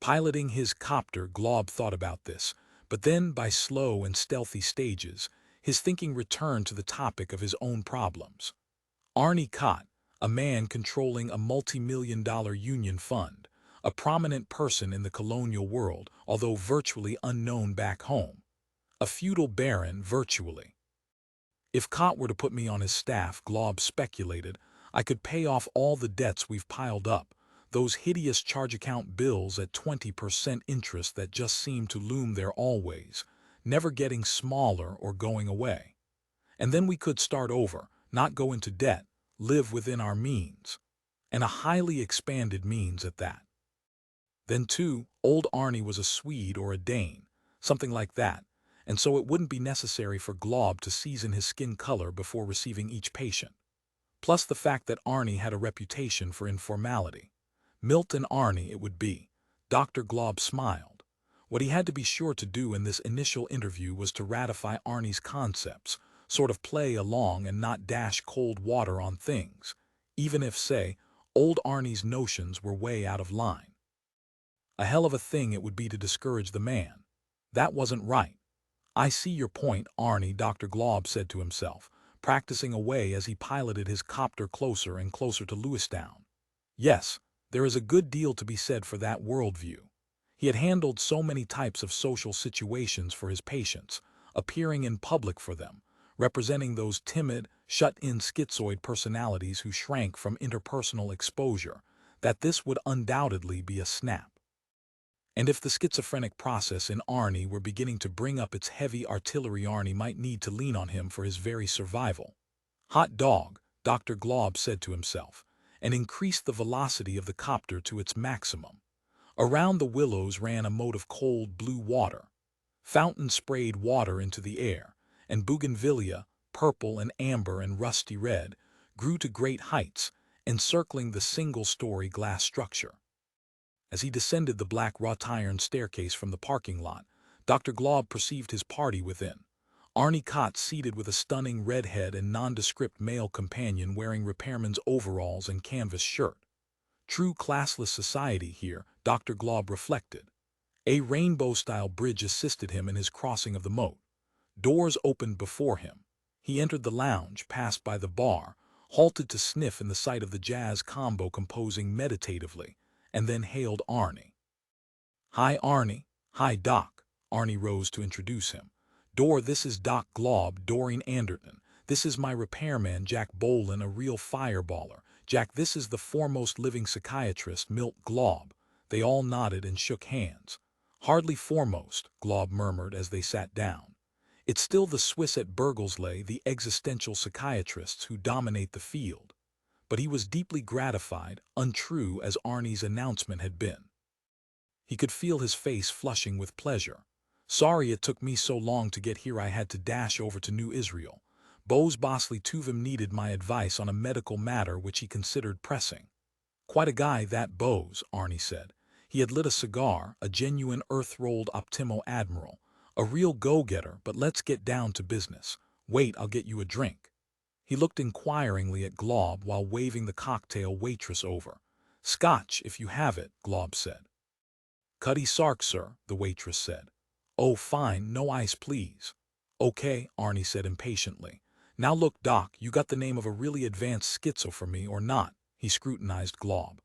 Piloting his copter, Glob thought about this, but then by slow and stealthy stages, his thinking returned to the topic of his own problems. Arnie Kott, a man controlling a multi-million-dollar union fund, a prominent person in the colonial world, although virtually unknown back home. A feudal baron, virtually. If Kott were to put me on his staff, Glob speculated, I could pay off all the debts we've piled up, those hideous charge account bills at 20% interest that just seem to loom there always, never getting smaller or going away. And then we could start over, not go into debt, live within our means. And a highly expanded means at that. Then, too, old Arnie was a Swede or a Dane, something like that, and so it wouldn't be necessary for Glob to season his skin color before receiving each patient. Plus the fact that Arnie had a reputation for informality. Milt and Arnie it would be. Dr. Glob smiled. What he had to be sure to do in this initial interview was to ratify Arnie's concepts, sort of play along and not dash cold water on things, even if, say, old Arnie's notions were way out of line. A hell of a thing it would be to discourage the man. That wasn't right. I see your point, Arnie, Dr. Glob said to himself, practicing away as he piloted his copter closer and closer to Lewistown. Yes, there is a good deal to be said for that worldview. He had handled so many types of social situations for his patients, appearing in public for them, representing those timid, shut-in schizoid personalities who shrank from interpersonal exposure, that this would undoubtedly be a snap. And if the schizophrenic process in Arnie were beginning to bring up its heavy artillery, Arnie might need to lean on him for his very survival. Hot dog, Dr. Glob said to himself, and increased the velocity of the copter to its maximum. Around the Willows ran a moat of cold blue water. Fountain sprayed water into the air, and bougainvillea, purple and amber and rusty red, grew to great heights, encircling the single-story glass structure. As he descended the black wrought-iron staircase from the parking lot, Dr. Glob perceived his party within. Arnie Kott seated with a stunning redhead and nondescript male companion wearing repairman's overalls and canvas shirt. True classless society here, Dr. Glob reflected. A rainbow-style bridge assisted him in his crossing of the moat. Doors opened before him. He entered the lounge, passed by the bar, halted to sniff in the sight of the jazz combo composing meditatively, and then hailed Arnie. Hi, Arnie. Hi, Doc. Arnie rose to introduce him. This is Doc Glob, Doreen Anderton. This is my repairman, Jack Bohlen, a real fireballer. Jack, this is the foremost living psychiatrist, Milt Glob. They all nodded and shook hands. Hardly foremost, Glob murmured as they sat down. It's still the Swiss at Burglesley, the existential psychiatrists who dominate the field. But he was deeply gratified, untrue as Arnie's announcement had been. He could feel his face flushing with pleasure. Sorry it took me so long to get here. I had to dash over to New Israel. Bose Bosley Tuvim needed my advice on a medical matter which he considered pressing. Quite a guy, that Bose, Arnie said. He had lit a cigar, a genuine earth-rolled Optimo Admiral. A real go-getter, but let's get down to business. Wait, I'll get you a drink. He looked inquiringly at Glob while waving the cocktail waitress over. Scotch, if you have it, Glob said. Cutty Sark, sir, the waitress said. Oh, fine, no ice, please. Okay, Arnie said impatiently. Now look, Doc, you got the name of a really advanced schizo for me or not? He scrutinized Glob.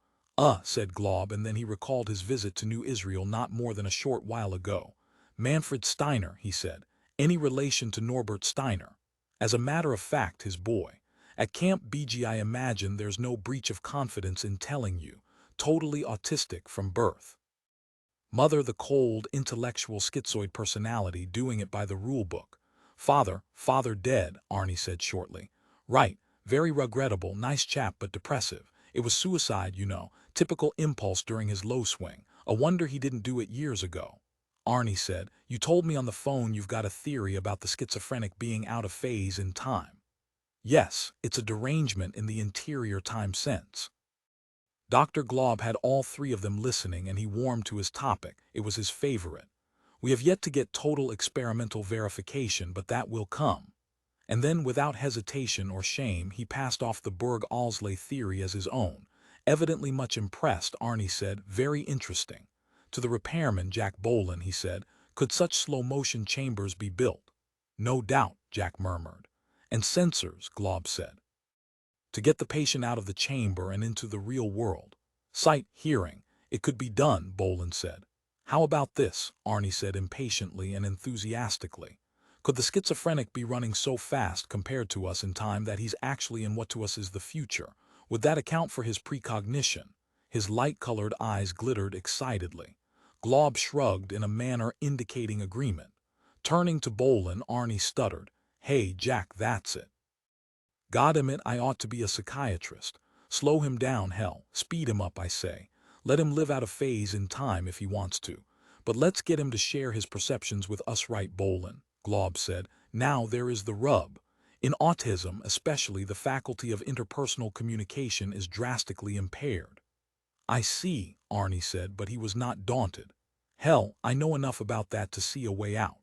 Said Glob, and then he recalled his visit to New Israel not more than a short while ago. Manfred Steiner, he said. Any relation to Norbert Steiner? As a matter of fact, his boy. At Camp BG, I imagine there's no breach of confidence in telling you. Totally autistic from birth. Mother, the cold, intellectual schizoid personality doing it by the rule book. Father dead, Arnie said shortly. Right, very regrettable, nice chap but depressive. It was suicide, you know, typical impulse during his low swing. A wonder he didn't do it years ago. Arnie said, you told me on the phone you've got a theory about the schizophrenic being out of phase in time. Yes, it's a derangement in the interior time sense. Dr. Glob had all three of them listening and he warmed to his topic. It was his favorite. We have yet to get total experimental verification, but that will come. And then, without hesitation or shame, he passed off the Berg-Alsley theory as his own. Evidently much impressed, Arnie said, very interesting. To the repairman, Jack Bohlen, he said, could such slow-motion chambers be built? No doubt, Jack murmured. And sensors, Glob said. To get the patient out of the chamber and into the real world. Sight, hearing. It could be done, Bohlen said. How about this? Arnie said impatiently and enthusiastically. Could the schizophrenic be running so fast compared to us in time that he's actually in what to us is the future? Would that account for his precognition? His light-colored eyes glittered excitedly. Glob shrugged in a manner indicating agreement. Turning to Bohlen, Arnie stuttered. Hey, Jack, that's it. Goddamn, I ought to be a psychiatrist. Slow him down, hell. Speed him up, I say. Let him live out of phase in time if he wants to. But let's get him to share his perceptions with us, right, Bohlen? Glob said. Now there is the rub. In autism, especially, the faculty of interpersonal communication is drastically impaired. I see, Arnie said, but he was not daunted. Hell, I know enough about that to see a way out.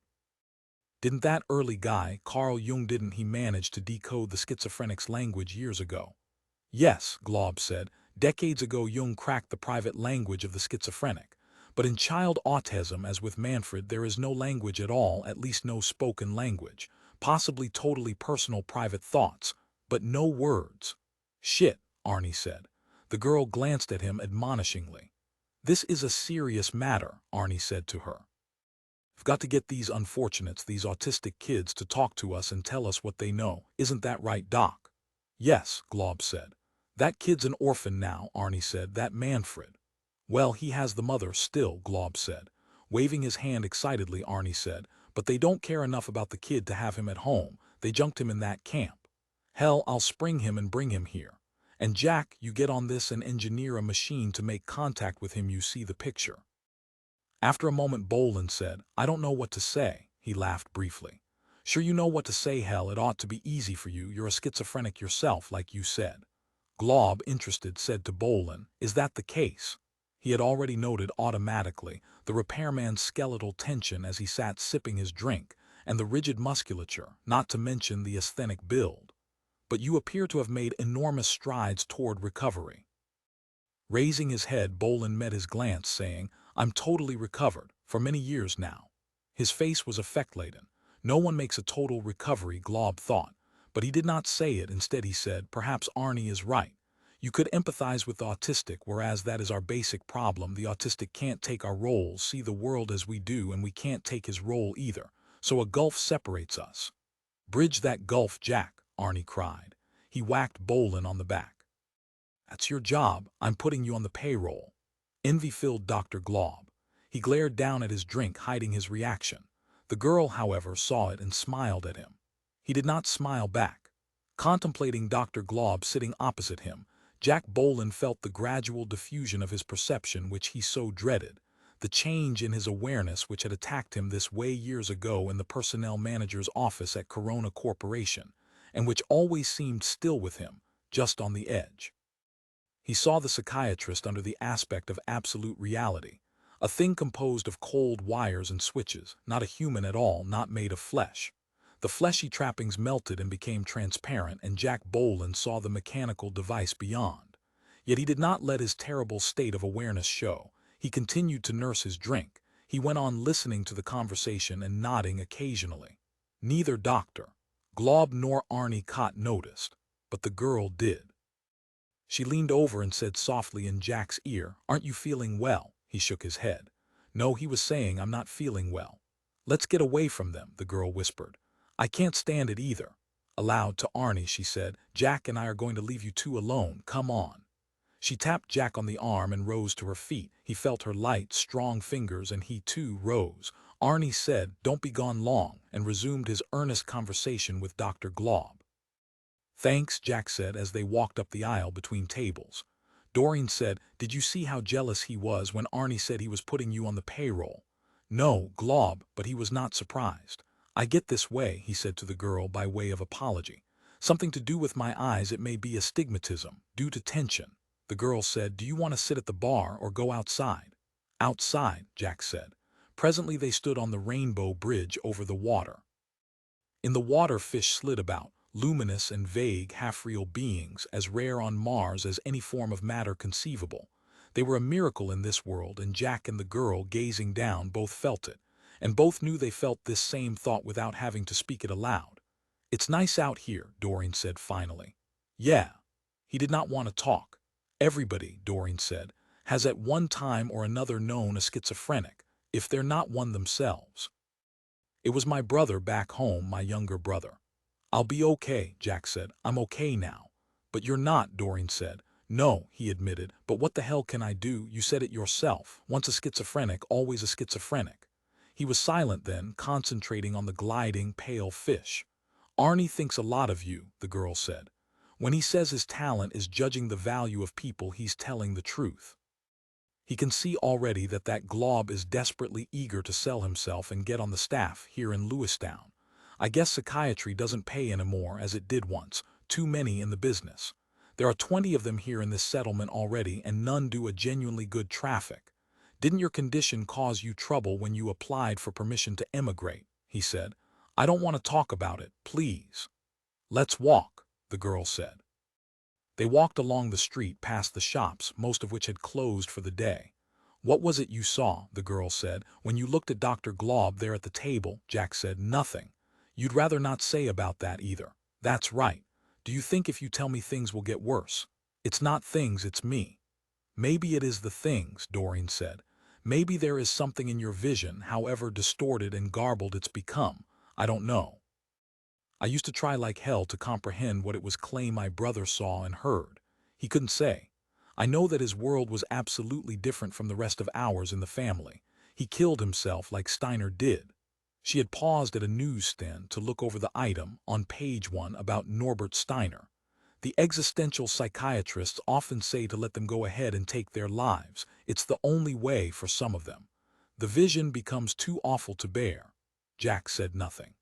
Didn't that early guy, Carl Jung, didn't he manage to decode the schizophrenic's language years ago? Yes, Glob said. Decades ago Jung cracked the private language of the schizophrenic. But in child autism, as with Manfred, there is no language at all, at least no spoken language. Possibly totally personal private thoughts, but no words. Shit, Arnie said. The girl glanced at him admonishingly. This is a serious matter, Arnie said to her. We've got to get these unfortunates, these autistic kids, to talk to us and tell us what they know. Isn't that right, Doc? Yes, Glob said. That kid's an orphan now, Arnie said. That Manfred. Well, he has the mother still, Glob said. Waving his hand excitedly, Arnie said. But they don't care enough about the kid to have him at home. They junked him in that camp. Hell, I'll spring him and bring him here. And Jack, you get on this and engineer a machine to make contact with him. You see the picture. After a moment, Bohlen said, I don't know what to say. He laughed briefly. Sure you know what to say, hell, it ought to be easy for you. You're a schizophrenic yourself, like you said. Glob, interested, said to Bohlen, is that the case? He had already noted automatically the repairman's skeletal tension as he sat sipping his drink, and the rigid musculature, not to mention the asthenic build. But you appear to have made enormous strides toward recovery. Raising his head, Bohlen met his glance, saying, I'm totally recovered, for many years now. His face was affect-laden. No one makes a total recovery, Glob thought. But he did not say it. Instead he said, perhaps Arnie is right. You could empathize with the autistic, whereas that is our basic problem. The autistic can't take our roles, see the world as we do, and we can't take his role either. So a gulf separates us. Bridge that gulf, Jack, Arnie cried. He whacked Bohlen on the back. That's your job. I'm putting you on the payroll. Envy filled Dr. Glob. He glared down at his drink, hiding his reaction. The girl, however, saw it and smiled at him. He did not smile back. Contemplating Dr. Glob sitting opposite him, Jack Bohlen felt the gradual diffusion of his perception which he so dreaded. the change in his awareness which had attacked him this way years ago in the personnel manager's office at Corona Corporation, and which always seemed still with him, just on the edge. He saw the psychiatrist under the aspect of absolute reality, a thing composed of cold wires and switches, not a human at all, not made of flesh. The fleshy trappings melted and became transparent, and Jack Bohlen saw the mechanical device beyond. Yet he did not let his terrible state of awareness show. He continued to nurse his drink. He went on listening to the conversation and nodding occasionally. Neither Dr. Glob nor Arnie Kott noticed, but the girl did. She leaned over and said softly in Jack's ear, "Aren't you feeling well?" He shook his head. No, he was saying, "I'm not feeling well." "Let's get away from them," the girl whispered. "I can't stand it either." Aloud to Arnie, she said, "Jack and I are going to leave you two alone. Come on." She tapped Jack on the arm and rose to her feet. He felt her light, strong fingers, and he too rose. Arnie said, "Don't be gone long," and resumed his earnest conversation with Dr. Glob. "Thanks," Jack said as they walked up the aisle between tables. Doreen said, "Did you see how jealous he was when Arnie said he was putting you on the payroll?" "No, Glob," but he was not surprised. "I get this way," he said to the girl by way of apology. "Something to do with my eyes. It may be astigmatism, due to tension." The girl said, "Do you want to sit at the bar or go outside?" "Outside," Jack said. Presently they stood on the rainbow bridge over the water. In the water fish slid about, luminous and vague half-real beings, as rare on Mars as any form of matter conceivable. They were a miracle in this world, and Jack and the girl, gazing down, both felt it. And both knew they felt this same thought without having to speak it aloud. "It's nice out here," Doreen said finally. "Yeah." He did not want to talk. "Everybody," Doreen said, "has at one time or another known a schizophrenic, if they're not one themselves. It was my brother back home, my younger brother." "I'll be okay," Jack said. "I'm okay now." "But you're not," Doreen said. "No," he admitted, "but what the hell can I do? You said it yourself. Once a schizophrenic, always a schizophrenic." He was silent then, concentrating on the gliding, pale fish. "Arnie thinks a lot of you," the girl said. "When he says his talent is judging the value of people, he's telling the truth. He can see already that Glob is desperately eager to sell himself and get on the staff here in Lewistown. I guess psychiatry doesn't pay anymore as it did once, too many in the business. There are 20 of them here in this settlement already, and none do a genuinely good traffic. Didn't your condition cause you trouble when you applied for permission to emigrate?" he said. "I don't want to talk about it, please." "Let's walk," the girl said. They walked along the street past the shops, most of which had closed for the day. "What was it you saw?" the girl said. "When you looked at Dr. Glob there at the table?" Jack said. "Nothing." "You'd rather not say about that either." "That's right. Do you think if you tell me things will get worse?" "It's not things, it's me." "Maybe it is the things," Doreen said. "Maybe there is something in your vision, however distorted and garbled it's become. I don't know. I used to try like hell to comprehend what it was claim my brother saw and heard. He couldn't say. I know that his world was absolutely different from the rest of ours in the family. He killed himself like Steiner did." She had paused at a newsstand to look over the item on page 1 about Norbert Steiner. "The existential psychiatrists often say to let them go ahead and take their lives. It's the only way for some of them. The vision becomes too awful to bear." Jack said nothing.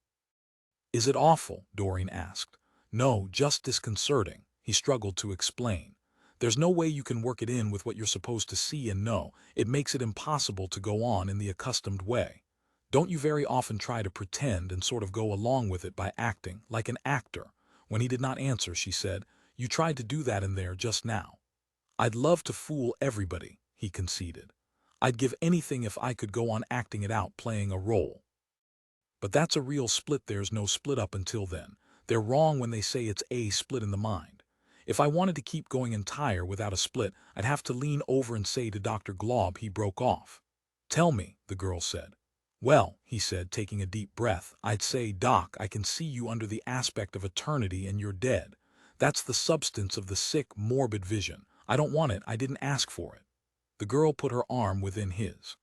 "Is it awful?" Doreen asked. "No, just disconcerting," he struggled to explain. "There's no way you can work it in with what you're supposed to see and know. It makes it impossible to go on in the accustomed way. Don't you very often try to pretend and sort of go along with it by acting, like an actor?" When he did not answer, she said, "You tried to do that in there just now." "I'd love to fool everybody," he conceded. "I'd give anything if I could go on acting it out, playing a role. But that's a real split. There's no split up until then. They're wrong when they say it's a split in the mind. If I wanted to keep going entire without a split, I'd have to lean over and say to Dr. Glob." He broke off. "Tell me," the girl said. "Well," he said, taking a deep breath, "I'd say, Doc, I can see you under the aspect of eternity and you're dead. That's the substance of the sick, morbid vision. I don't want it. I didn't ask for it." The girl put her arm within his.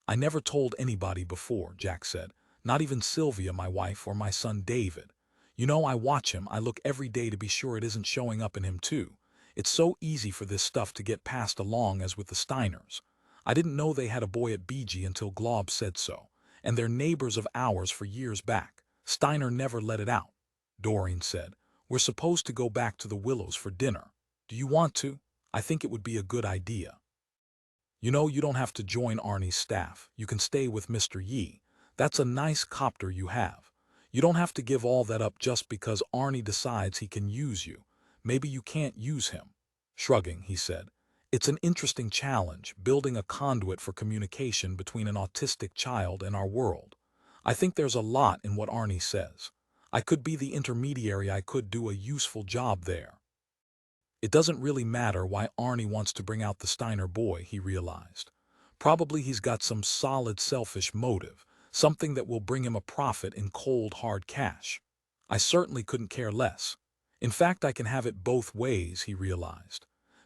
"I never told anybody before," Jack said. "Not even Silvia, my wife, or my son David. You know, I watch him. I look every day to be sure it isn't showing up in him too. It's so easy for this stuff to get passed along as with the Steiners. I didn't know they had a boy at BG until Glob said so, and they're neighbors of ours for years back. Steiner never let it out. Doreen said, we're supposed to go back to the Willows for dinner. Do you want to? I think it would be a good idea. You know, you don't have to join Arnie's staff. You can stay with Mr. Yi. That's a nice copter you have. You don't have to give all that up just because Arnie decides he can use you. Maybe you can't use him. Shrugging, he said, it's an interesting challenge, building a conduit for communication between an autistic child and our world. I think there's a lot in what Arnie says. I could be the intermediary, I could do a useful job there. It doesn't really matter why Arnie wants to bring out the Steiner boy, he realized. Probably he's got some solid selfish motive, something that will bring him a profit in cold, hard cash. I certainly couldn't care less. In fact, I can have it both ways, he realized.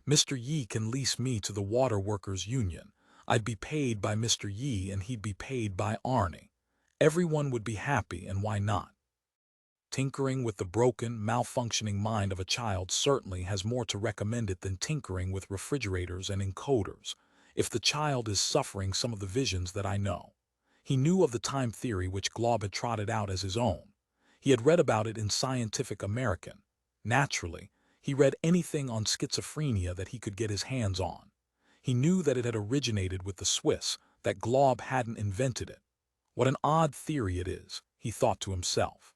Mr. Yi can lease me to the Water Workers Union. I'd be paid by Mr. Yi and he'd be paid by Arnie. Everyone would be happy, and why not? Tinkering with the broken, malfunctioning mind of a child certainly has more to recommend it than tinkering with refrigerators and encoders, if the child is suffering some of the visions that I know. He knew of the time theory which Glob had trotted out as his own. He had read about it in Scientific American. Naturally, he read anything on schizophrenia that he could get his hands on. He knew that it had originated with the Swiss, that Glob hadn't invented it. What an odd theory it is, he thought to himself.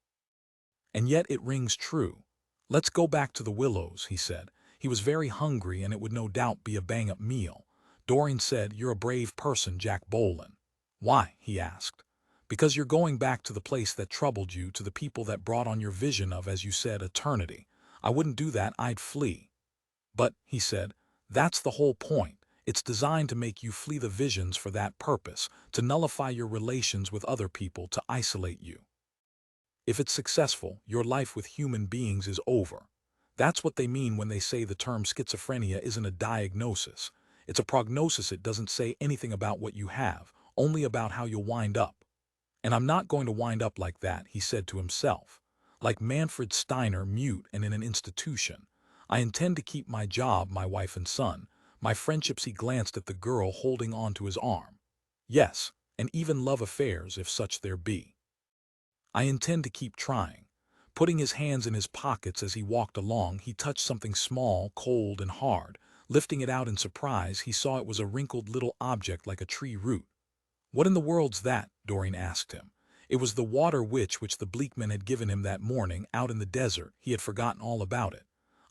And yet it rings true. Let's go back to the Willows, he said. He was very hungry and it would no doubt be a bang-up meal. Doreen said, you're a brave person, Jack Bohlen. Why? He asked. Because you're going back to the place that troubled you, to the people that brought on your vision of, as you said, eternity. I wouldn't do that, I'd flee. But, he said, that's the whole point. It's designed to make you flee the visions for that purpose, to nullify your relations with other people, to isolate you. If it's successful, your life with human beings is over. That's what they mean when they say the term schizophrenia isn't a diagnosis. It's a prognosis. It doesn't say anything about what you have, only about how you'll wind up. And I'm not going to wind up like that, he said to himself. Like Manfred Steiner, mute and in an institution. I intend to keep my job, my wife and son, my friendships. He glanced at the girl holding on to his arm. Yes, and even love affairs, if such there be. I intend to keep trying. Putting his hands in his pockets as he walked along, he touched something small, cold, and hard. Lifting it out in surprise, he saw it was a wrinkled little object like a tree root. What in the world's that? Doreen asked him. It was the water witch which the Bleekmen had given him that morning out in the desert. He had forgotten all about it.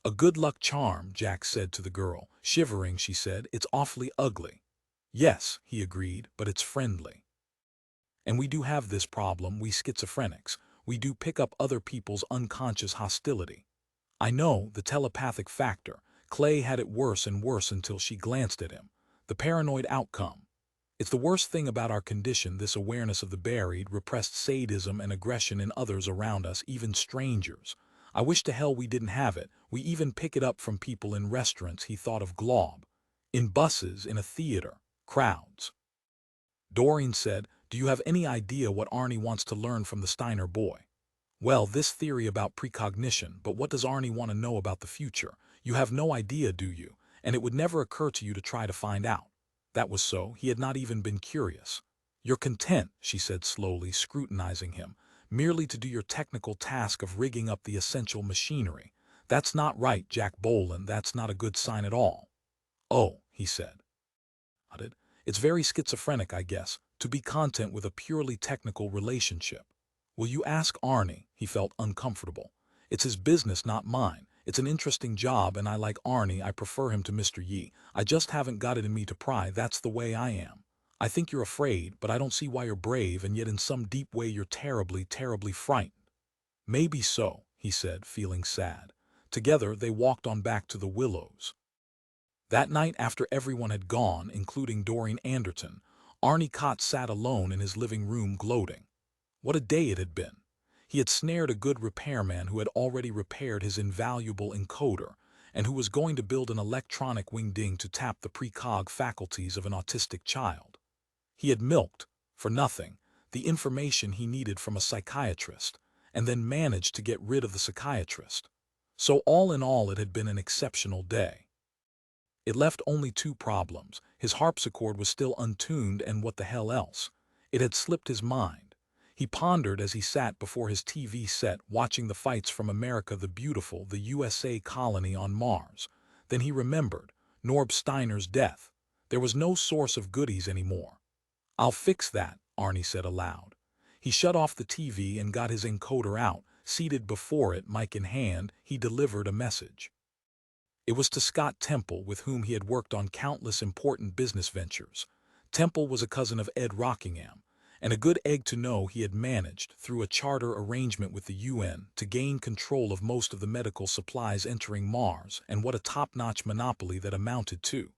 A good luck charm, Jack said to the girl. Shivering, she said, it's awfully ugly. Yes, he agreed, but it's friendly. And we do have this problem, we schizophrenics. We do pick up other people's unconscious hostility. I know, the telepathic factor. Clay had it worse and worse until she glanced at him. The paranoid outcome. It's the worst thing about our condition, this awareness of the buried, repressed sadism and aggression in others around us, even strangers. I wish to hell we didn't have it. We even pick it up from people in restaurants. He thought of Glob. In buses, in a theater, crowds. Doreen said, do you have any idea what Arnie wants to learn from the Steiner boy? Well, this theory about precognition, but what does Arnie want to know about the future? You have no idea, do you? And it would never occur to you to try to find out. That was so, he had not even been curious. You're content, she said slowly, scrutinizing him, merely to do your technical task of rigging up the essential machinery. That's not right, Jack Bohlen, that's not a good sign at all. Oh, he said. It's very schizophrenic, I guess, to be content with a purely technical relationship. Will you ask Arnie? He felt uncomfortable. It's his business, not mine. It's an interesting job, and I like Arnie. I prefer him to Mr. Yi. I just haven't got it in me to pry. That's the way I am. I think you're afraid, but I don't see why you're brave, and yet in some deep way you're terribly, terribly frightened. Maybe so, he said, feeling sad. Together they walked on back to the Willows. That night, after everyone had gone, including Doreen Anderton, Arnie Kott sat alone in his living room gloating. What a day it had been. He had snared a good repairman who had already repaired his invaluable encoder and who was going to build an electronic wing-ding to tap the precog faculties of an autistic child. He had milked, for nothing, the information he needed from a psychiatrist, and then managed to get rid of the psychiatrist. So all in all, it had been an exceptional day. It left only two problems. His harpsichord was still untuned, and what the hell else? It had slipped his mind. He pondered as he sat before his TV set watching the fights from America the Beautiful, the USA colony on Mars. Then he remembered Norb Steiner's death. There was no source of goodies anymore. "I'll fix that," Arnie said aloud. He shut off the TV and got his encoder out. Seated before it, mic in hand, he delivered a message. It was to Scott Temple, with whom he had worked on countless important business ventures. Temple was a cousin of Ed Rockingham, and a good egg to know he had managed, through a charter arrangement with the UN, to gain control of most of the medical supplies entering Mars, and what a top-notch monopoly that amounted to.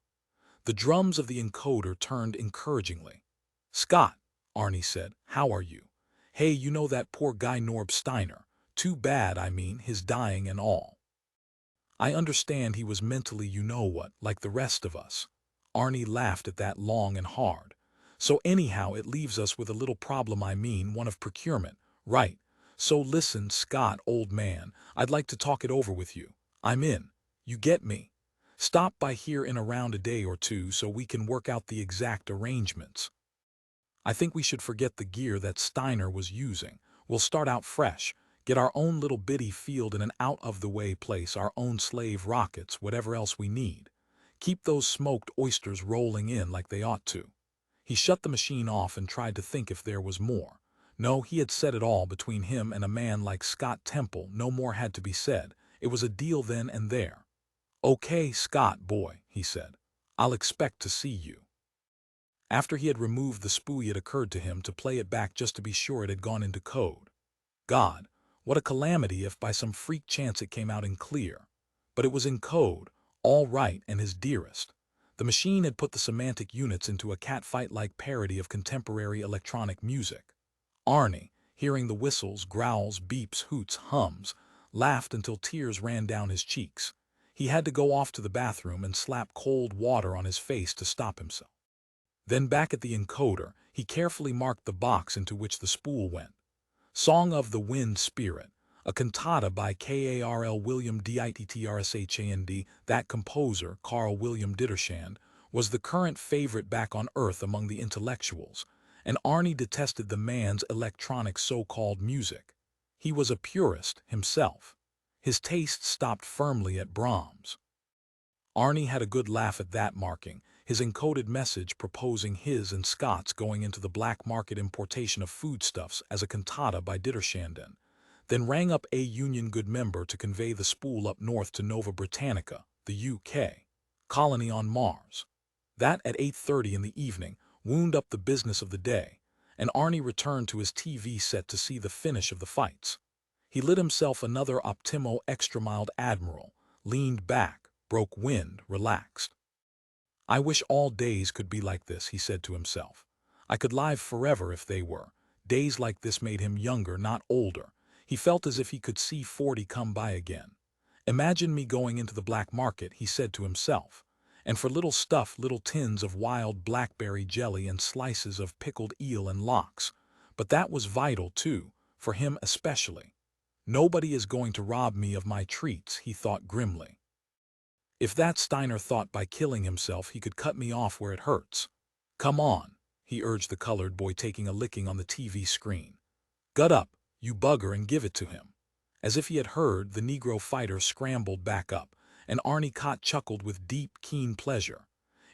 The drums of the encoder turned encouragingly. "Scott," Arnie said, "how are you? Hey, you know that poor guy Norb Steiner? Too bad, I mean, his dying and all. I understand he was mentally you-know-what, like the rest of us." Arnie laughed at that long and hard. "So anyhow, it leaves us with a little problem, I mean, one of procurement, right? So listen, Scott, old man, I'd like to talk it over with you. I'm in. You get me? Stop by here in around a day or two so we can work out the exact arrangements. I think we should forget the gear that Steiner was using. We'll start out fresh. Get our own little bitty field in an out-of-the-way place, our own slave rockets, whatever else we need. Keep those smoked oysters rolling in like they ought to." He shut the machine off and tried to think if there was more. No, he had said it all. Between him and a man like Scott Temple, no more had to be said. It was a deal then and there. "Okay, Scott, boy," he said. "I'll expect to see you." After he had removed the spooey, it occurred to him to play it back just to be sure it had gone into code. God, what a calamity if by some freak chance it came out in clear. But it was in code, all right, and his dearest. The machine had put the semantic units into a catfight-like parody of contemporary electronic music. Arnie, hearing the whistles, growls, beeps, hoots, hums, laughed until tears ran down his cheeks. He had to go off to the bathroom and slap cold water on his face to stop himself. Then back at the encoder, he carefully marked the box into which the spool went. Song of the Wind Spirit, a cantata by Karl William Dittrshand. That composer, Carl William Dittrshand, was the current favorite back on Earth among the intellectuals, and Arnie detested the man's electronic so-called music. He was a purist himself. His taste stopped firmly at Brahms. Arnie had a good laugh at that marking, his encoded message proposing his and Scott's going into the black market importation of foodstuffs as a cantata by Dittrshand, then rang up a Union Good member to convey the spool up north to Nova Britannica, the UK colony on Mars. That at 8:30 in the evening wound up the business of the day, and Arnie returned to his TV set to see the finish of the fights. He lit himself another Optimo Extra Mild Admiral, leaned back, broke wind, relaxed. "I wish all days could be like this," he said to himself. "I could live forever if they were." Days like this made him younger, not older. He felt as if he could see 40 come by again. "Imagine me going into the black market," he said to himself, "and for little stuff, little tins of wild blackberry jelly and slices of pickled eel and lox." But that was vital, too, for him especially. "Nobody is going to rob me of my treats," he thought grimly. "If that Steiner thought by killing himself he could cut me off where it hurts." "Come on," he urged the colored boy, taking a licking on the TV screen. "Gut up, you bugger, and give it to him." As if he had heard, the Negro fighter scrambled back up, and Arnie Kott chuckled with deep, keen pleasure.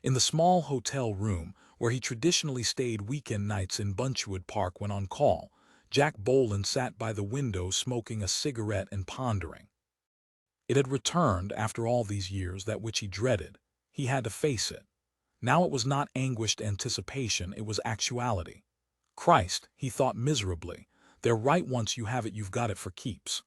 In the small hotel room, where he traditionally stayed weekend nights in Bunchwood Park when on call, Jack Bohlen sat by the window smoking a cigarette and pondering. It had returned, after all these years, that which he dreaded. He had to face it. Now it was not anguished anticipation, it was actuality. Christ, he thought miserably, they're right, once you have it you've got it for keeps.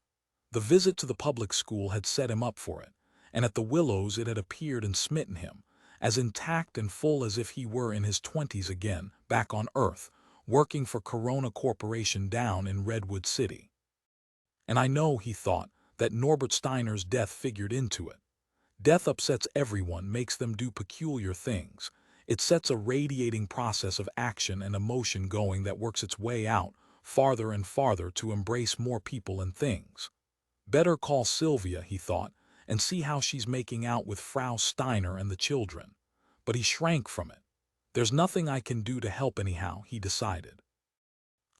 The visit to the public school had set him up for it, and at the Willows it had appeared and smitten him, as intact and full as if he were in his 20s again, back on Earth, working for Corona Corporation down in Redwood City. And I know, he thought, that Norbert Steiner's death figured into it. Death upsets everyone, makes them do peculiar things. It sets a radiating process of action and emotion going that works its way out, farther and farther, to embrace more people and things. Better call Silvia, he thought, and see how she's making out with Frau Steiner and the children. But he shrank from it. There's nothing I can do to help anyhow, he decided.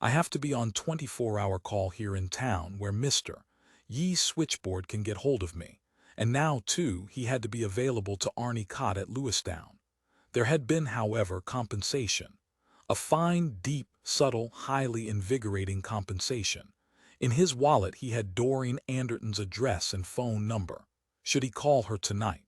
I have to be on 24-hour call here in town where Mr. Yee's switchboard can get hold of me. And now, too, he had to be available to Arnie Kott at Lewistown. There had been, however, compensation. A fine, deep, subtle, highly invigorating compensation. In his wallet he had Doreen Anderton's address and phone number. Should he call her tonight?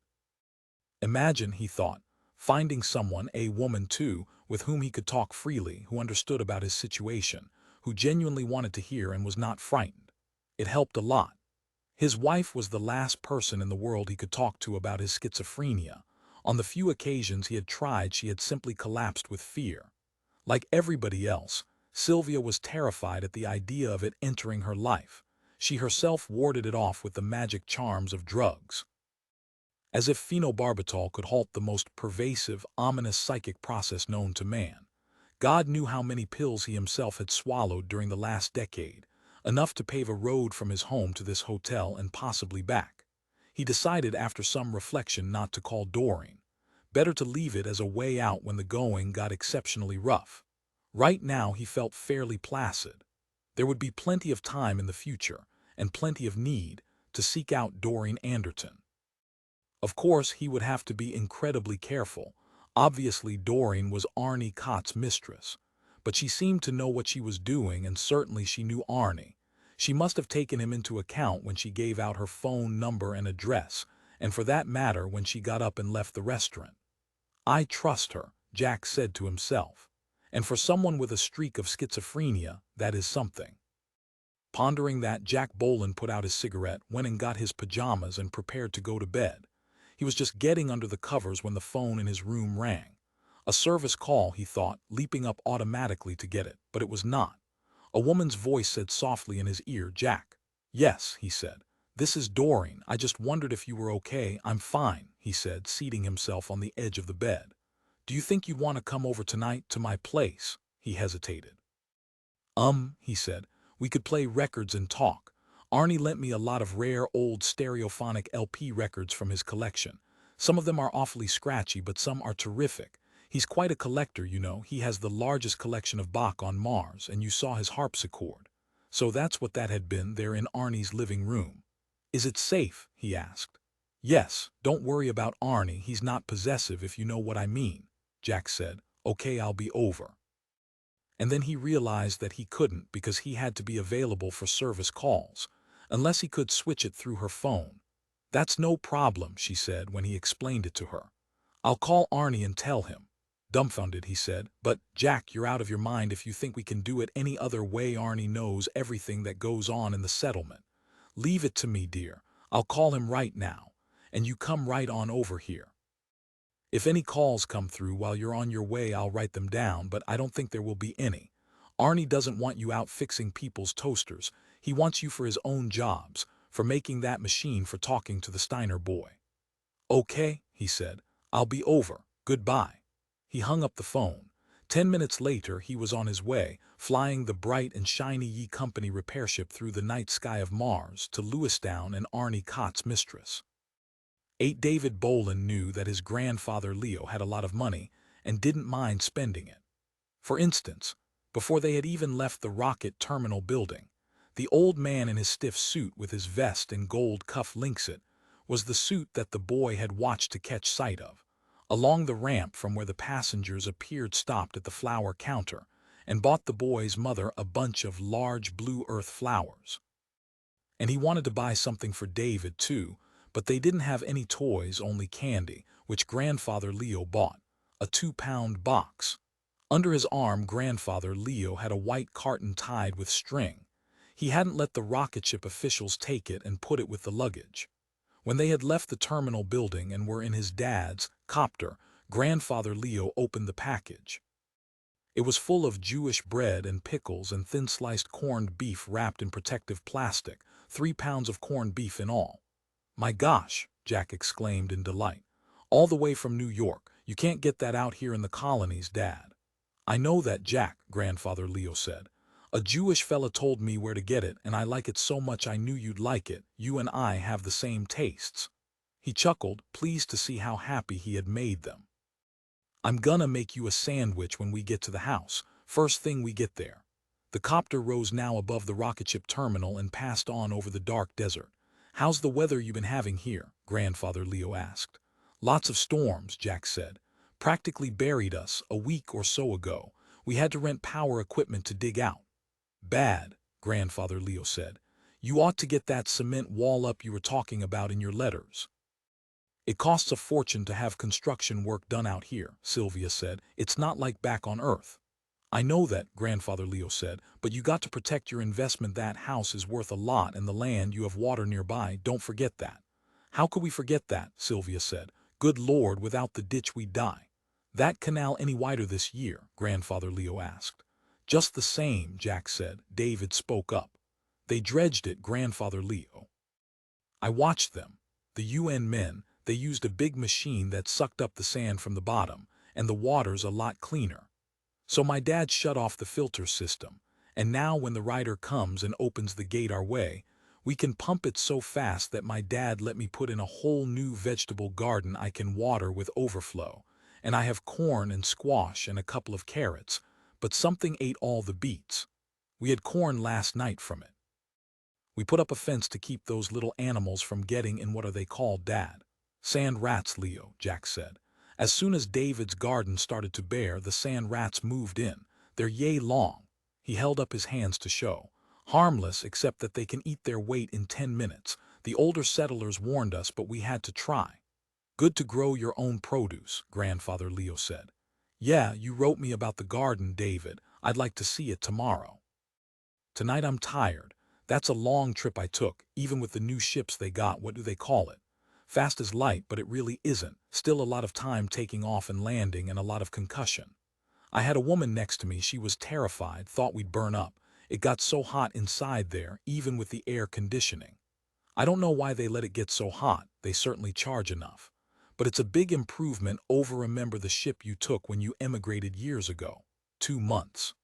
Imagine, he thought, finding someone, a woman too, with whom he could talk freely, who understood about his situation, who genuinely wanted to hear and was not frightened. It helped a lot. His wife was the last person in the world he could talk to about his schizophrenia. On the few occasions he had tried, she had simply collapsed with fear. Like everybody else, Silvia was terrified at the idea of it entering her life. She herself warded it off with the magic charms of drugs. As if phenobarbital could halt the most pervasive, ominous psychic process known to man. God knew how many pills he himself had swallowed during the last decade, enough to pave a road from his home to this hotel and possibly back. He decided after some reflection not to call Doreen. Better to leave it as a way out when the going got exceptionally rough. Right now he felt fairly placid. There would be plenty of time in the future, and plenty of need, to seek out Doreen Anderton. Of course, he would have to be incredibly careful. Obviously, Doreen was Arnie Kott's mistress. But she seemed to know what she was doing, and certainly she knew Arnie. She must have taken him into account when she gave out her phone number and address, and for that matter when she got up and left the restaurant. I trust her, Jack said to himself. And for someone with a streak of schizophrenia, that is something. Pondering that, Jack Bohlen put out his cigarette, went and got his pajamas and prepared to go to bed. He was just getting under the covers when the phone in his room rang. A service call, he thought, leaping up automatically to get it, but it was not. A woman's voice said softly in his ear, "Jack." "Yes," he said. "This is Doreen. I just wondered if you were okay." "I'm fine," he said, seating himself on the edge of the bed. "Do you think you'd want to come over tonight to my place?" He hesitated. He said. "We could play records and talk. Arnie lent me a lot of rare old stereophonic LP records from his collection. Some of them are awfully scratchy, but some are terrific. He's quite a collector, you know. He has the largest collection of Bach on Mars, and you saw his harpsichord." So that's what that had been there in Arnie's living room. "Is it safe?" he asked. "Yes, don't worry about Arnie. He's not possessive, if you know what I mean," Jack said. "Okay, I'll be over." And then he realized that he couldn't because he had to be available for service calls, unless he could switch it through her phone. "That's no problem," she said when he explained it to her. "I'll call Arnie and tell him." Dumbfounded, he said, "But, Jack, you're out of your mind if you think we can do it any other way. Arnie knows everything that goes on in the settlement. Leave it to me, dear. I'll call him right now, and you come right on over here. If any calls come through while you're on your way, I'll write them down, but I don't think there will be any. Arnie doesn't want you out fixing people's toasters. He wants you for his own jobs, for making that machine, for talking to the Steiner boy." "Okay," he said. "I'll be over. Goodbye." He hung up the phone. 10 minutes later he was on his way, flying the bright and shiny Ye Company repair ship through the night sky of Mars to Lewistown and Arnie Kott's mistress. David Bohlen knew that his grandfather Leo had a lot of money and didn't mind spending it. For instance, before they had even left the rocket terminal building, the old man in his stiff suit with his vest and gold cuff links it was the suit that the boy had watched to catch sight of. Along the ramp from where the passengers appeared, stopped at the flower counter and bought the boy's mother a bunch of large blue earth flowers. And he wanted to buy something for David too, but they didn't have any toys, only candy, which grandfather Leo bought, a 2-pound box. Under his arm, grandfather Leo had a white carton tied with string. He hadn't let the rocket ship officials take it and put it with the luggage. When they had left the terminal building and were in his dad's copter, grandfather Leo opened the package. It was full of Jewish bread and pickles and thin-sliced corned beef wrapped in protective plastic, 3 pounds of corned beef in all. "My gosh," Jack exclaimed in delight. "All the way from New York. You can't get that out here in the colonies, Dad." "I know that, Jack," grandfather Leo said. A Jewish fella told me where to get it, and I like it so much I knew you'd like it. You and I have the same tastes." He chuckled, pleased to see how happy he had made them. "I'm gonna make you a sandwich when we get to the house, first thing we get there." The copter rose now above the rocketship terminal and passed on over the dark desert. "How's the weather you been having here?" Grandfather Leo asked. "Lots of storms," Jack said. "Practically buried us a week or so ago. We had to rent power equipment to dig out." "Bad," Grandfather Leo said. "You ought to get that cement wall up you were talking about in your letters." "It costs a fortune to have construction work done out here," Silvia said. "It's not like back on Earth." "I know that," Grandfather Leo said, "but you got to protect your investment. That house is worth a lot, and the land, you have water nearby, don't forget that." "How could we forget that?" Silvia said. "Good Lord, without the ditch we'd die." "That canal any wider this year?" Grandfather Leo asked. "Just the same," Jack said. David spoke up. "They dredged it, Grandfather Leo. I watched them. The UN men, they used a big machine that sucked up the sand from the bottom, and the water's a lot cleaner. So my dad shut off the filter system, and now when the rider comes and opens the gate our way, we can pump it so fast that my dad let me put in a whole new vegetable garden I can water with overflow, and I have corn and squash and a couple of carrots, but something ate all the beets. We had corn last night from it. We put up a fence to keep those little animals from getting in. What are they called, Dad?" "Sand rats, Leo," Jack said. "As soon as David's garden started to bear, the sand rats moved in. They're yay long." He held up his hands to show. "Harmless, except that they can eat their weight in 10 minutes. The older settlers warned us, but we had to try." "Good to grow your own produce," Grandfather Leo said. "Yeah, you wrote me about the garden, David. I'd like to see it tomorrow." "Tonight I'm tired. That's a long trip I took, even with the new ships they got. What do they call it? Fast as light, but it really isn't. Still a lot of time taking off and landing and a lot of concussion. I had a woman next to me. She was terrified, thought we'd burn up. It got so hot inside there, even with the air conditioning. I don't know why they let it get so hot. They certainly charge enough. But it's a big improvement over, remember the ship you took when you emigrated years ago? 2 months.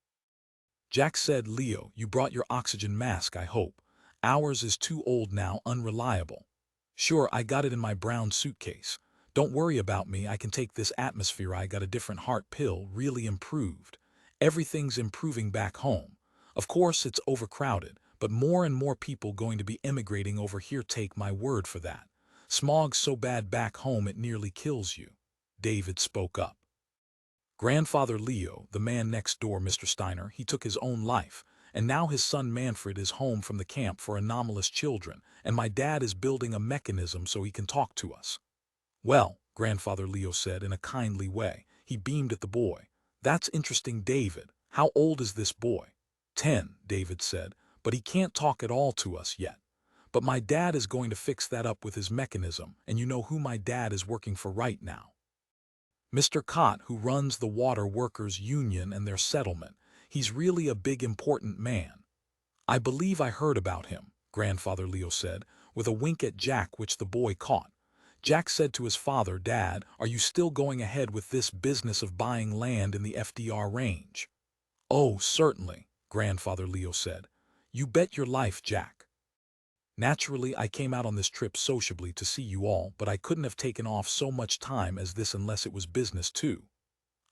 Jack said, "Leo, you brought your oxygen mask, I hope. Ours is too old now, unreliable." "Sure, I got it in my brown suitcase. Don't worry about me, I can take this atmosphere. I got a different heart pill, really improved. Everything's improving back home. Of course, it's overcrowded, but more and more people going to be emigrating over here, take my word for that. Smog's so bad back home it nearly kills you." David spoke up. "Grandfather Leo, the man next door, Mr. Steiner, he took his own life, and now his son Manfred is home from the camp for anomalous children, and my dad is building a mechanism so he can talk to us." "Well," Grandfather Leo said in a kindly way. He beamed at the boy. "That's interesting, David. How old is this boy?" 10, David said, "but he can't talk at all to us yet. But my dad is going to fix that up with his mechanism, and you know who my dad is working for right now? Mr. Kott, who runs the Water Workers Union and their settlement. He's really a big important man." "I believe I heard about him," Grandfather Leo said, with a wink at Jack which the boy caught. Jack said to his father, "Dad, are you still going ahead with this business of buying land in the FDR range?" "Oh, certainly," Grandfather Leo said. "You bet your life, Jack. Naturally, I came out on this trip sociably to see you all, but I couldn't have taken off so much time as this unless it was business too."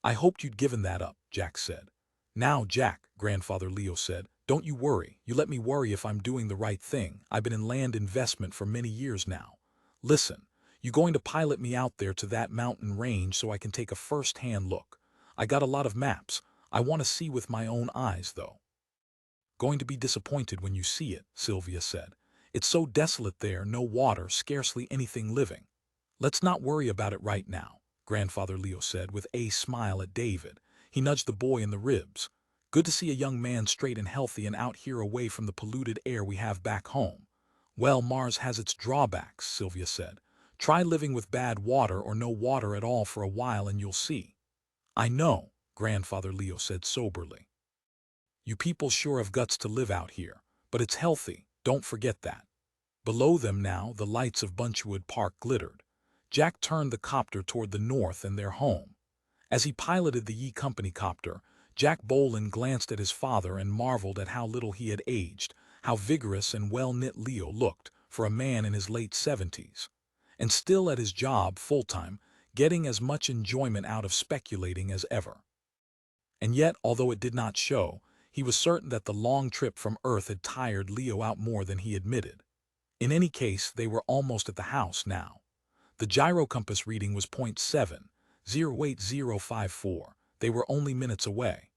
"I hoped you'd given that up," Jack said. "Now, Jack," Grandfather Leo said, "don't you worry. You let me worry if I'm doing the right thing. I've been in land investment for many years now. Listen, you going to pilot me out there to that mountain range so I can take a first-hand look? I got a lot of maps. I want to see with my own eyes, though." "Going to be disappointed when you see it," Silvia said. "It's so desolate there, no water, scarcely anything living." "Let's not worry about it right now," Grandfather Leo said with a smile at David. He nudged the boy in the ribs. "Good to see a young man straight and healthy and out here away from the polluted air we have back home." "Well, Mars has its drawbacks," Silvia said. "Try living with bad water or no water at all for a while and you'll see." "I know," Grandfather Leo said soberly. "You people sure have guts to live out here, but it's healthy, don't forget that." Below them now, the lights of Bunchwood Park glittered. Jack turned the copter toward the north and their home. As he piloted the Ye Company copter, Jack Bohlen glanced at his father and marveled at how little he had aged, how vigorous and well-knit Leo looked for a man in his late 70s. And still at his job full-time, getting as much enjoyment out of speculating as ever. And yet, although it did not show, he was certain that the long trip from Earth had tired Leo out more than he admitted. In any case, they were almost at the house now. The gyrocompass reading was 0.708054. They were only minutes away.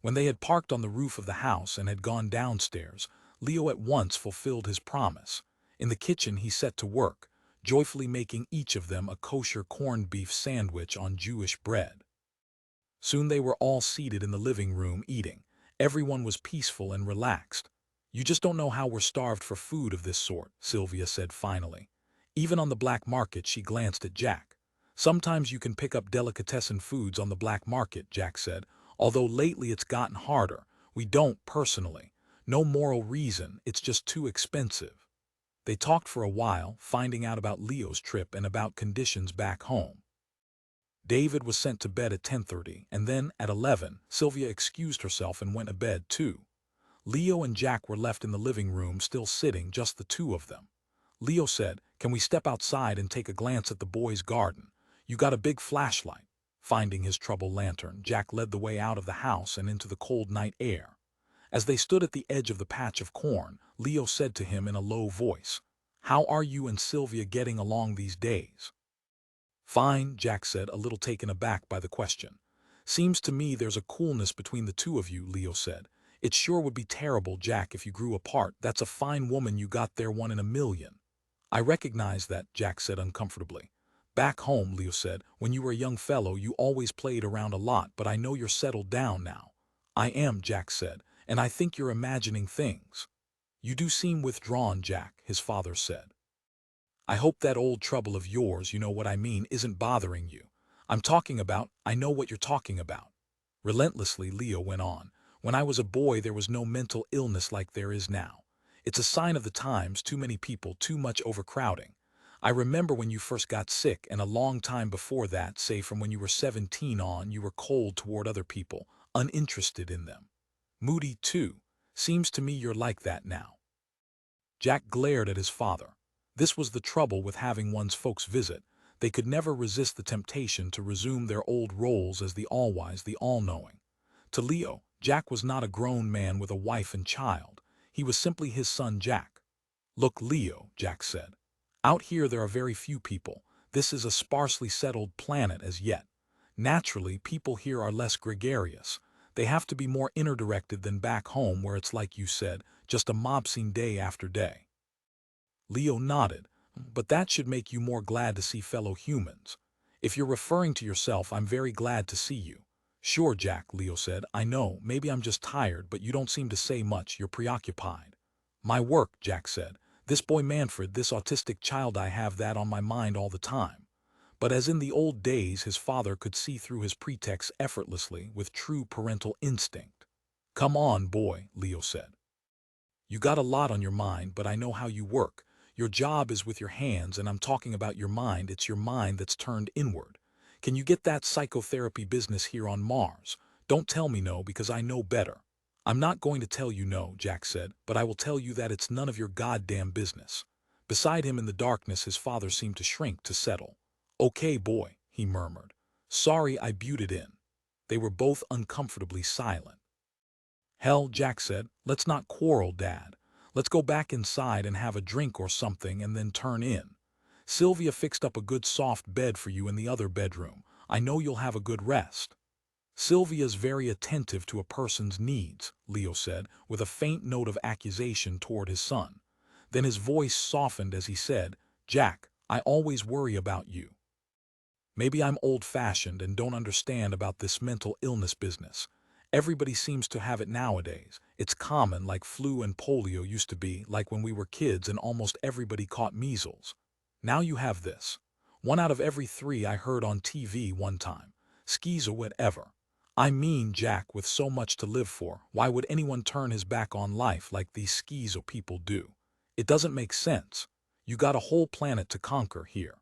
When they had parked on the roof of the house and had gone downstairs, Leo at once fulfilled his promise. In the kitchen he set to work, joyfully making each of them a kosher corned beef sandwich on Jewish bread. Soon they were all seated in the living room eating. Everyone was peaceful and relaxed. "You just don't know how we're starved for food of this sort," Silvia said finally. Even on the black market, she glanced at Jack. "Sometimes you can pick up delicatessen foods on the black market," Jack said, "although lately it's gotten harder. We don't, personally. No moral reason, it's just too expensive." They talked for a while, finding out about Leo's trip and about conditions back home. David was sent to bed at 10:30, and then, at 11, Silvia excused herself and went to bed too. Leo and Jack were left in the living room, still sitting, just the two of them. Leo said, "Can we step outside and take a glance at the boys' garden? You got a big flashlight." Finding his trouble lantern, Jack led the way out of the house and into the cold night air. As they stood at the edge of the patch of corn, Leo said to him in a low voice, "How are you and Silvia getting along these days?" "Fine," Jack said, a little taken aback by the question. "Seems to me there's a coolness between the two of you," Leo said. "It sure would be terrible, Jack, if you grew apart. That's a fine woman you got there, 1 in a million." "I recognize that," Jack said uncomfortably. "Back home," Leo said, "when you were a young fellow you always played around a lot, but I know you're settled down now." "I am," Jack said, "and I think you're imagining things." "You do seem withdrawn, Jack," his father said. "I hope that old trouble of yours, you know what I mean, isn't bothering you. I know what you're talking about." Relentlessly, Leo went on. "When I was a boy there was no mental illness like there is now. It's a sign of the times, too many people, too much overcrowding. I remember when you first got sick, and a long time before that, say from when you were 17 on, you were cold toward other people, uninterested in them. Moody too. Seems to me you're like that now." Jack glared at his father. This was the trouble with having one's folks visit. They could never resist the temptation to resume their old roles as the all-wise, the all-knowing. To Leo, Jack was not a grown man with a wife and child. He was simply his son Jack. "Look, Leo," Jack said. "Out here there are very few people. This is a sparsely settled planet as yet. Naturally, people here are less gregarious. They have to be more inner-directed than back home where it's like you said, just a mob scene day after day." Leo nodded. "But that should make you more glad to see fellow humans. If you're referring to yourself, I'm very glad to see you." "Sure, Jack," Leo said. "I know, maybe I'm just tired, but you don't seem to say much. You're preoccupied." "My work," Jack said. "This boy Manfred, this autistic child, I have that on my mind all the time." But as in the old days, his father could see through his pretext effortlessly, with true parental instinct. "Come on, boy," Leo said. "You got a lot on your mind, but I know how you work. Your job is with your hands, and I'm talking about your mind. It's your mind that's turned inward. Can you get that psychotherapy business here on Mars? Don't tell me no, because I know better." "I'm not going to tell you no," Jack said, "but I will tell you that it's none of your goddamn business." Beside him in the darkness, his father seemed to shrink, to settle. "Okay, boy," he murmured. "Sorry I butted in." They were both uncomfortably silent. "Hell," Jack said, "let's not quarrel, Dad. Let's go back inside and have a drink or something and then turn in. Silvia fixed up a good soft bed for you in the other bedroom. I know you'll have a good rest." "Silvia's very attentive to a person's needs," Leo said, with a faint note of accusation toward his son. Then his voice softened as he said, "Jack, I always worry about you. Maybe I'm old-fashioned and don't understand about this mental illness business. Everybody seems to have it nowadays. It's common, like flu and polio used to be, like when we were kids and almost everybody caught measles. Now you have this. 1 out of every 3 I heard on TV one time. Schizo whatever. I mean, Jack, with so much to live for, why would anyone turn his back on life like these schizo people do? It doesn't make sense. You got a whole planet to conquer here."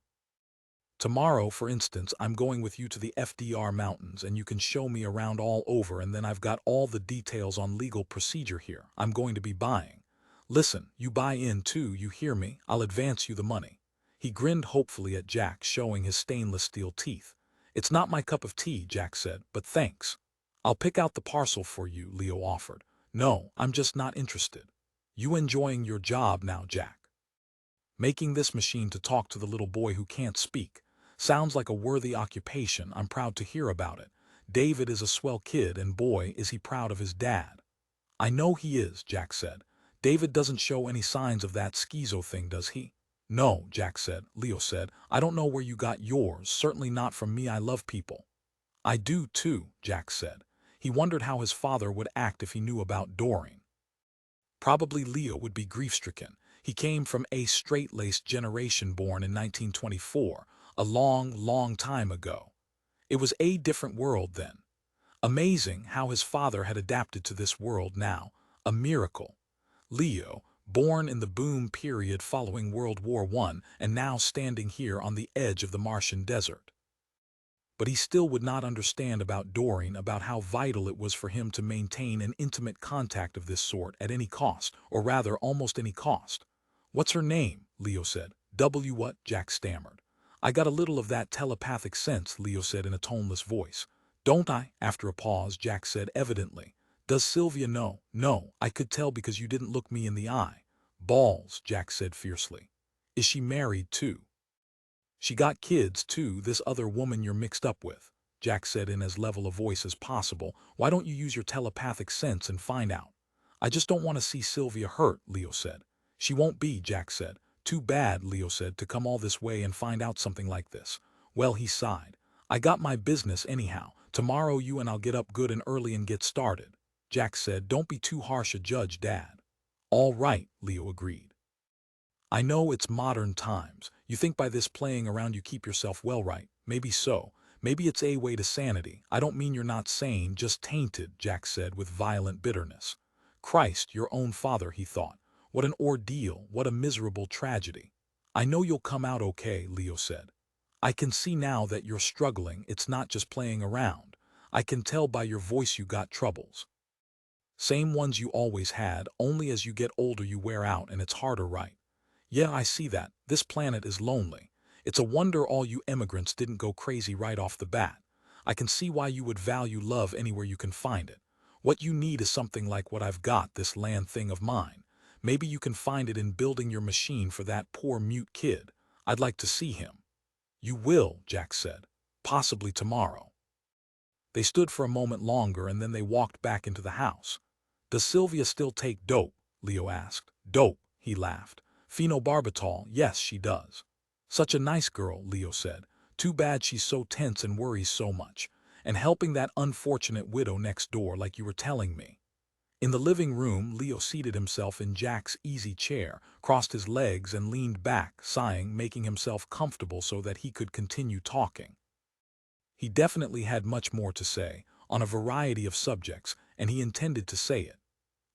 Tomorrow, for instance, I'm going with you to the FDR Mountains and you can show me around all over, and then I've got all the details on legal procedure here. I'm going to be buying. Listen, you buy in too, you hear me? I'll advance you the money." He grinned hopefully at Jack, showing his stainless steel teeth. "It's not my cup of tea," Jack said, "but thanks." "I'll pick out the parcel for you," Leo offered. "No, I'm just not interested." "You enjoying your job now, Jack? Making this machine to talk to the little boy who can't speak. Sounds like a worthy occupation. I'm proud to hear about it. David is a swell kid, and boy, is he proud of his dad." "I know he is," Jack said. "David doesn't show any signs of that schizo thing, does he?" "No," Jack said. Leo said, "I don't know where you got yours, certainly not from me. I love people." "I do too," Jack said. He wondered how his father would act if he knew about Doreen. Probably Leo would be grief-stricken. He came from a straight-laced generation born in 1924, a long, long time ago. It was a different world then. Amazing how his father had adapted to this world now. A miracle. Leo, born in the boom period following World War I, and now standing here on the edge of the Martian desert. But he still would not understand about Doreen, about how vital it was for him to maintain an intimate contact of this sort at any cost, or rather almost any cost. "What's her name?" Leo said. What?" Jack stammered. "I got a little of that telepathic sense," Leo said in a toneless voice. "Don't I?" After a pause, Jack said evidently. "Does Silvia know?" "No, I could tell because you didn't look me in the eye." "Balls," Jack said fiercely. "Is she married too?" "She got kids too, this other woman you're mixed up with," Jack said in as level a voice as possible. "Why don't you use your telepathic sense and find out?" "I just don't want to see Silvia hurt," Leo said. "She won't be," Jack said. "Too bad," Leo said, "to come all this way and find out something like this." "Well," he sighed, "I got my business anyhow. Tomorrow you and I'll get up good and early and get started." Jack said, "Don't be too harsh a judge, Dad." "All right," Leo agreed. "I know it's modern times. You think by this playing around you keep yourself well, right? Maybe so. Maybe it's a way to sanity. I don't mean you're not sane, just tainted," Jack said with violent bitterness. "Christ, your own father," he thought. "What an ordeal, what a miserable tragedy." "I know you'll come out okay," Leo said. "I can see now that you're struggling. It's not just playing around. I can tell by your voice you got troubles. Same ones you always had, only as you get older you wear out and it's harder, right? Yeah, I see that. This planet is lonely. It's a wonder all you immigrants didn't go crazy right off the bat. I can see why you would value love anywhere you can find it. What you need is something like what I've got, this land thing of mine. Maybe you can find it in building your machine for that poor mute kid. I'd like to see him." "You will," Jack said. "Possibly tomorrow." They stood for a moment longer and then they walked back into the house. "Does Silvia still take dope?" Leo asked. "Dope," he laughed. "Phenobarbital, yes, she does." "Such a nice girl," Leo said. "Too bad she's so tense and worries so much. And helping that unfortunate widow next door like you were telling me." In the living room, Leo seated himself in Jack's easy chair, crossed his legs and leaned back, sighing, making himself comfortable so that he could continue talking. He definitely had much more to say, on a variety of subjects, and he intended to say it.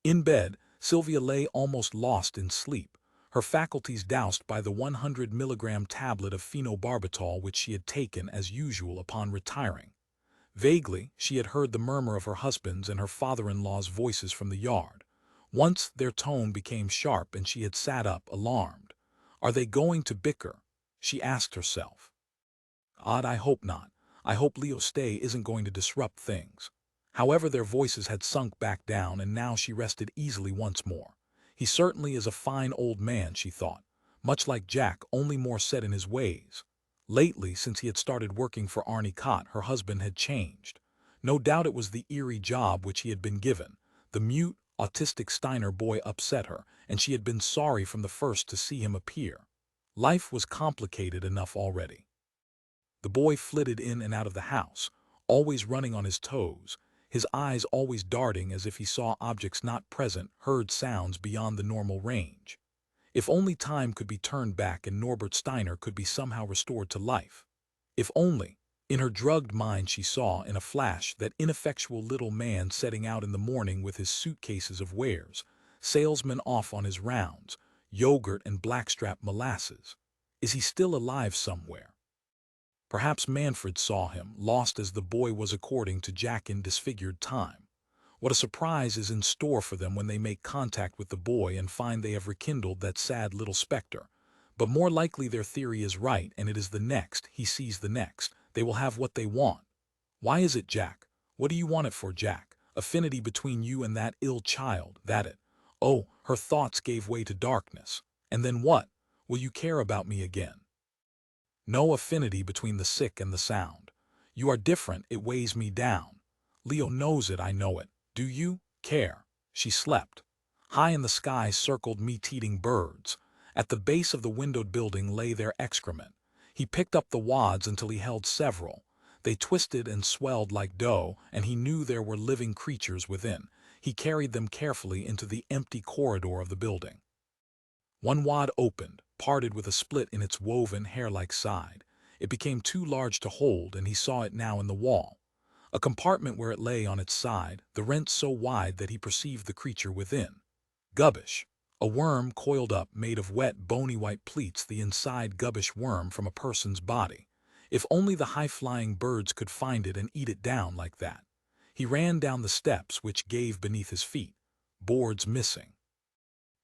In bed, Silvia lay almost lost in sleep, her faculties doused by the 100-milligram tablet of phenobarbital which she had taken as usual upon retiring. Vaguely, she had heard the murmur of her husband's and her father-in-law's voices from the yard. Once their tone became sharp and she had sat up, alarmed. "Are they going to bicker?" she asked herself. "Odd, I hope not. I hope Leo's stay isn't going to disrupt things." However, their voices had sunk back down and now she rested easily once more. "He certainly is a fine old man," she thought. Much like Jack, only more set in his ways. Lately, since he had started working for Arnie Kott, her husband had changed. No doubt it was the eerie job which he had been given. The mute, autistic Steiner boy upset her, and she had been sorry from the first to see him appear. Life was complicated enough already. The boy flitted in and out of the house, always running on his toes, his eyes always darting as if he saw objects not present, heard sounds beyond the normal range. If only time could be turned back and Norbert Steiner could be somehow restored to life. If only. In her drugged mind she saw, in a flash, that ineffectual little man setting out in the morning with his suitcases of wares, salesman off on his rounds, yogurt and blackstrap molasses. Is he still alive somewhere? Perhaps Manfred saw him, lost as the boy was according to Jack in disfigured time. What a surprise is in store for them when they make contact with the boy and find they have rekindled that sad little specter. But more likely their theory is right, and it is the next, he sees the next, they will have what they want. Why is it, Jack? What do you want it for, Jack? Affinity between you and that ill child, that it. Oh, her thoughts gave way to darkness. And then what? Will you care about me again? No affinity between the sick and the sound. You are different, it weighs me down. Leo knows it, I know it. Do you care? She slept. High in the sky circled meat-eating birds. At the base of the windowed building lay their excrement. He picked up the wads until he held several. They twisted and swelled like dough, and he knew there were living creatures within. He carried them carefully into the empty corridor of the building. One wad opened, parted with a split in its woven, hair-like side. It became too large to hold, and he saw it now in the wall. A compartment where it lay on its side, the rent so wide that he perceived the creature within. Gubbish. A worm coiled up, made of wet, bony white pleats, the inside gubbish worm from a person's body. If only the high-flying birds could find it and eat it down like that. He ran down the steps which gave beneath his feet. Boards missing.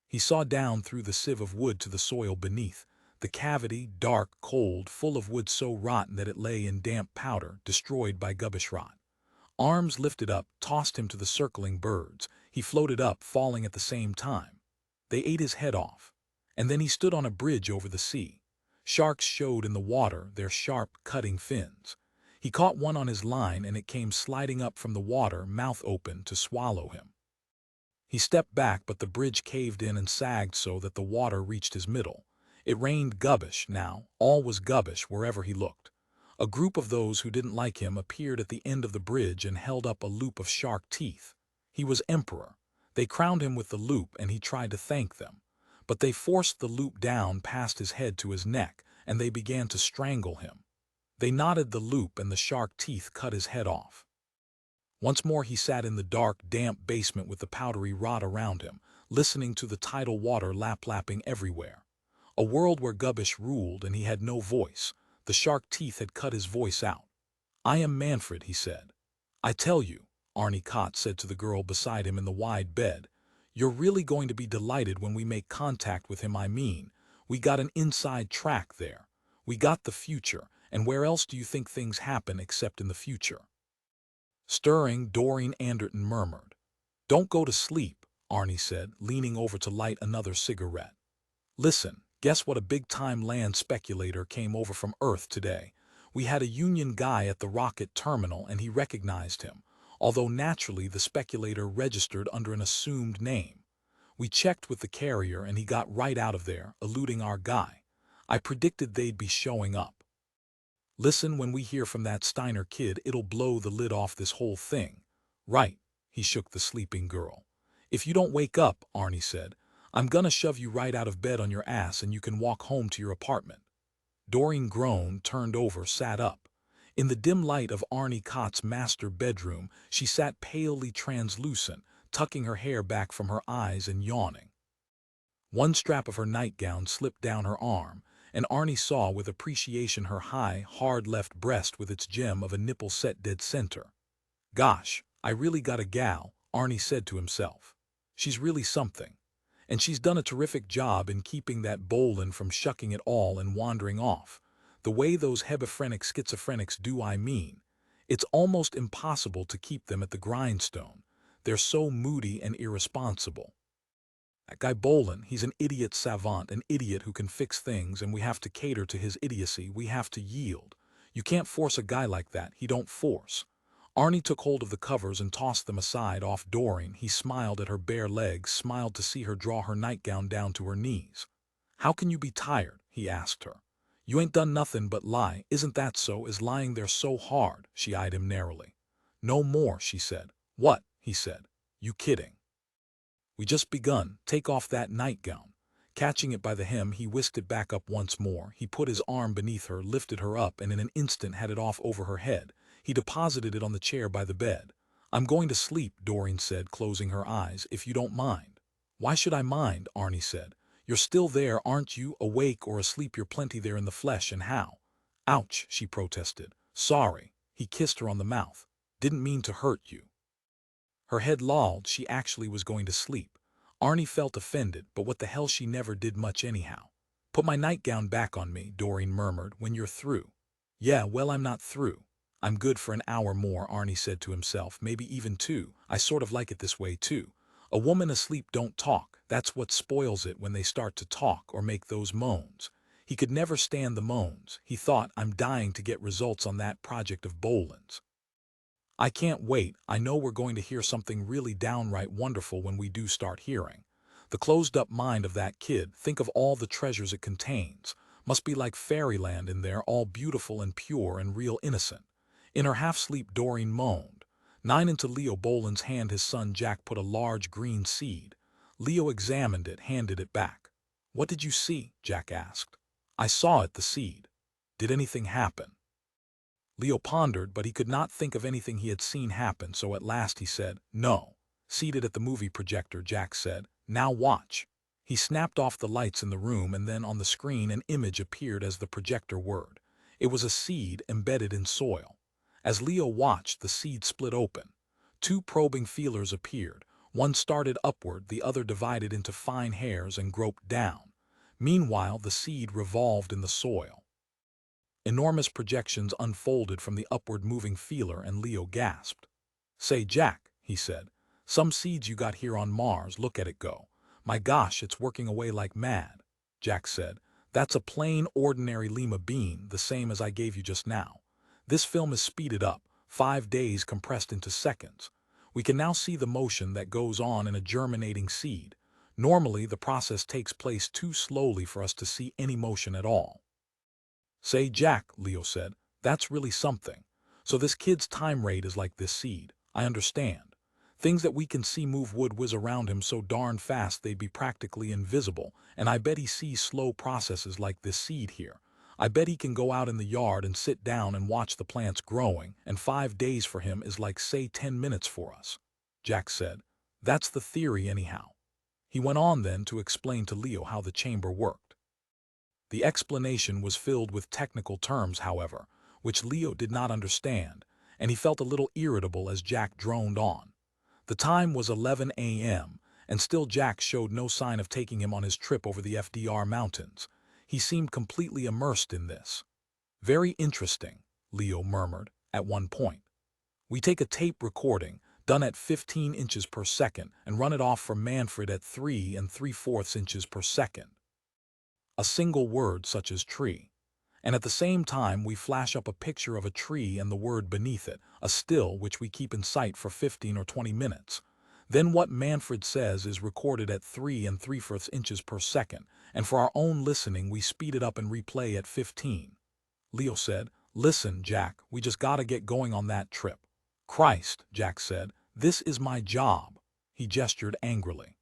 He saw down through the sieve of wood to the soil beneath. The cavity, dark, cold, full of wood so rotten that it lay in damp powder, destroyed by gubbish rot. Arms lifted up, tossed him to the circling birds. He floated up, falling at the same time. They ate his head off. And then he stood on a bridge over the sea. Sharks showed in the water, their sharp, cutting fins. He caught one on his line, and it came sliding up from the water, mouth open, to swallow him. He stepped back, but the bridge caved in and sagged so that the water reached his middle. It rained gubbish now. All was gubbish wherever he looked. A group of those who didn't like him appeared at the end of the bridge and held up a loop of shark teeth. He was emperor. They crowned him with the loop, and he tried to thank them. But they forced the loop down past his head to his neck, and they began to strangle him. They knotted the loop, and the shark teeth cut his head off. Once more he sat in the dark, damp basement with the powdery rot around him, listening to the tidal water lap-lapping everywhere. A world where gubbish ruled, and he had no voice. The shark teeth had cut his voice out. "I am Manfred," he said. "I tell you," Arnie Kott said to the girl beside him in the wide bed, "you're really going to be delighted when we make contact with him. I mean, we got an inside track there. We got the future, and where else do you think things happen except in the future?" Stirring, Doreen Anderton murmured. "Don't go to sleep," Arnie said, leaning over to light another cigarette. "Listen, guess what? A big-time land speculator came over from Earth today. We had a Union guy at the rocket terminal, and he recognized him, although naturally the speculator registered under an assumed name. We checked with the carrier, and he got right out of there, eluding our guy. I predicted they'd be showing up. Listen, when we hear from that Steiner kid, it'll blow the lid off this whole thing." "Right," he shook the sleeping girl. "If you don't wake up," Arnie said, "I'm gonna shove you right out of bed on your ass and you can walk home to your apartment." Doreen groaned, turned over, sat up. In the dim light of Arnie Kott's master bedroom, she sat palely translucent, tucking her hair back from her eyes and yawning. One strap of her nightgown slipped down her arm, and Arnie saw with appreciation her high, hard left breast with its gem of a nipple set dead center. "Gosh, I really got a gal," Arnie said to himself. "She's really something. And she's done a terrific job in keeping that Bohlen from shucking it all and wandering off. The way those hebephrenic schizophrenics do, I mean. It's almost impossible to keep them at the grindstone. They're so moody and irresponsible. That guy Bohlen, he's an idiot savant, an idiot who can fix things, and we have to cater to his idiocy. We have to yield. You can't force a guy like that. He don't force." Arnie took hold of the covers and tossed them aside off Doreen. He smiled at her bare legs, smiled to see her draw her nightgown down to her knees. "How can you be tired?" he asked her. "You ain't done nothing but lie, isn't that so? Is lying there so hard?" She eyed him narrowly. "No more," she said. "What?" he said. "You kidding?" "We just begun. Take off that nightgown." Catching it by the hem, he whisked it back up once more. He put his arm beneath her, lifted her up, and in an instant had it off over her head. He deposited it on the chair by the bed. "I'm going to sleep," Doreen said, closing her eyes, "if you don't mind." "Why should I mind?" Arnie said. "You're still there, aren't you? Awake or asleep, you're plenty there in the flesh, and how?" Ouch, she protested. Sorry. He kissed her on the mouth. Didn't mean to hurt you. Her head lolled. She actually was going to sleep. Arnie felt offended, but what the hell, she never did much anyhow. Put my nightgown back on me, Doreen murmured, when you're through. Yeah, well, I'm not through. I'm good for an hour more, Arnie said to himself, maybe even 2. I sort of like it this way too. A woman asleep don't talk. That's what spoils it when they start to talk or make those moans. He could never stand the moans. He thought, I'm dying to get results on that project of Bohlen's. I can't wait. I know we're going to hear something really downright wonderful when we do start hearing. The closed-up mind of that kid, think of all the treasures it contains. Must be like fairyland in there, all beautiful and pure and real innocent. In her half-sleep, Doreen moaned. 9 into Leo Bohlen's hand. His son Jack put a large green seed. Leo examined it, handed it back. What did you see? Jack asked. I saw it, the seed. Did anything happen? Leo pondered, but he could not think of anything he had seen happen, so at last he said, no. Seated at the movie projector, Jack said, now watch. He snapped off the lights in the room, and then on the screen an image appeared as the projector word. It was a seed embedded in soil. As Leo watched, the seed split open. 2 probing feelers appeared. One started upward, the other divided into fine hairs and groped down. Meanwhile, the seed revolved in the soil. Enormous projections unfolded from the upward-moving feeler, and Leo gasped. Say, Jack, he said, some seeds you got here on Mars, look at it go. My gosh, it's working away like mad. Jack said, that's a plain, ordinary lima bean, the same as I gave you just now. This film is speeded up, 5 days compressed into seconds. We can now see the motion that goes on in a germinating seed. Normally, the process takes place too slowly for us to see any motion at all. Say, Jack, Leo said, that's really something. So this kid's time rate is like this seed. I understand. Things that we can see move would whiz around him so darn fast they'd be practically invisible, and I bet he sees slow processes like this seed here. I bet he can go out in the yard and sit down and watch the plants growing, and 5 days for him is like, say, 10 minutes for us. Jack said, that's the theory anyhow. He went on then to explain to Leo how the chamber worked. The explanation was filled with technical terms, however, which Leo did not understand, and he felt a little irritable as Jack droned on. The time was 11 a.m., and still Jack showed no sign of taking him on his trip over the FDR mountains. He seemed completely immersed in this. Very interesting, Leo murmured at one point. We take a tape recording, done at 15 inches per second, and run it off for Manfred at 3 3/4 inches per second. A single word such as tree. And at the same time we flash up a picture of a tree and the word beneath it, a still which we keep in sight for 15 or 20 minutes. Then what Manfred says is recorded at 3 3/4 inches per second, and for our own listening we speed it up and replay at 15. Leo said, listen, Jack, we just gotta get going on that trip. Christ, Jack said, this is my job. He gestured angrily.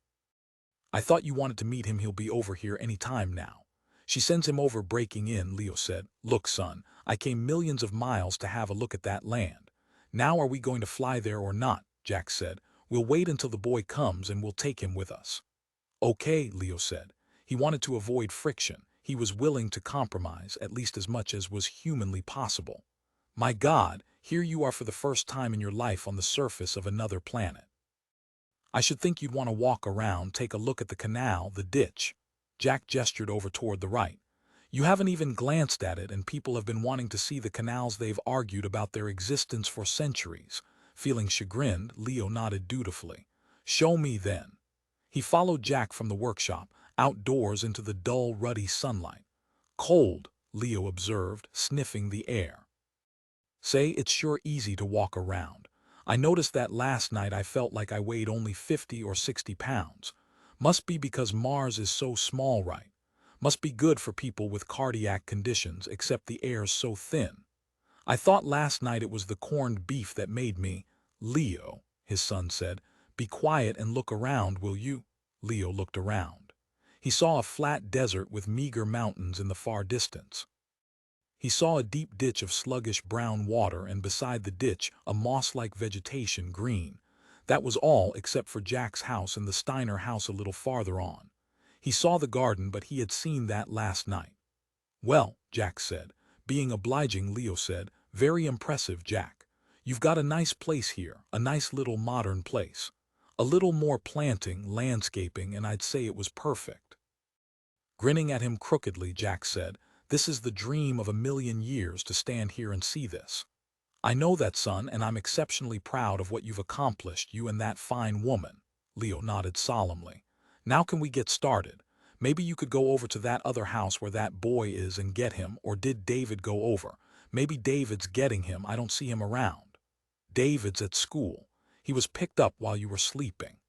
I thought you wanted to meet him. He'll be over here any time now. She sends him over breaking in, Leo said. Look, son, I came millions of miles to have a look at that land. Now are we going to fly there or not? Jack said. We'll wait until the boy comes and we'll take him with us. Okay, Leo said. He wanted to avoid friction. He was willing to compromise, at least as much as was humanly possible. My God, here you are for the first time in your life on the surface of another planet. I should think you'd want to walk around, take a look at the canal, the ditch. Jack gestured over toward the right. You haven't even glanced at it, and people have been wanting to see the canals. They've argued about their existence for centuries. Feeling chagrined, Leo nodded dutifully. Show me then. He followed Jack from the workshop, outdoors into the dull, ruddy sunlight. Cold, Leo observed, sniffing the air. Say, it's sure easy to walk around. I noticed that last night. I felt like I weighed only 50 or 60 pounds. Must be because Mars is so small, right? Must be good for people with cardiac conditions, except the air's so thin. I thought last night it was the corned beef that made me. Leo, his son said, be quiet and look around, will you? Leo looked around. He saw a flat desert with meager mountains in the far distance. He saw a deep ditch of sluggish brown water, and beside the ditch a moss-like vegetation, green. That was all except for Jack's house and the Steiner house a little farther on. He saw the garden, but he had seen that last night. Well, Jack said, Being obliging, Leo said, "Very impressive, Jack. You've got a nice place here, a nice little modern place. A little more planting, landscaping, and I'd say it was perfect." Grinning at him crookedly, Jack said, "This is the dream of a million years to stand here and see this." "I know that, son, and I'm exceptionally proud of what you've accomplished, you and that fine woman." Leo nodded solemnly. "Now can we get started? Maybe you could go over to that other house where that boy is and get him, or did David go over? Maybe David's getting him, I don't see him around." "David's at school. He was picked up while you were sleeping."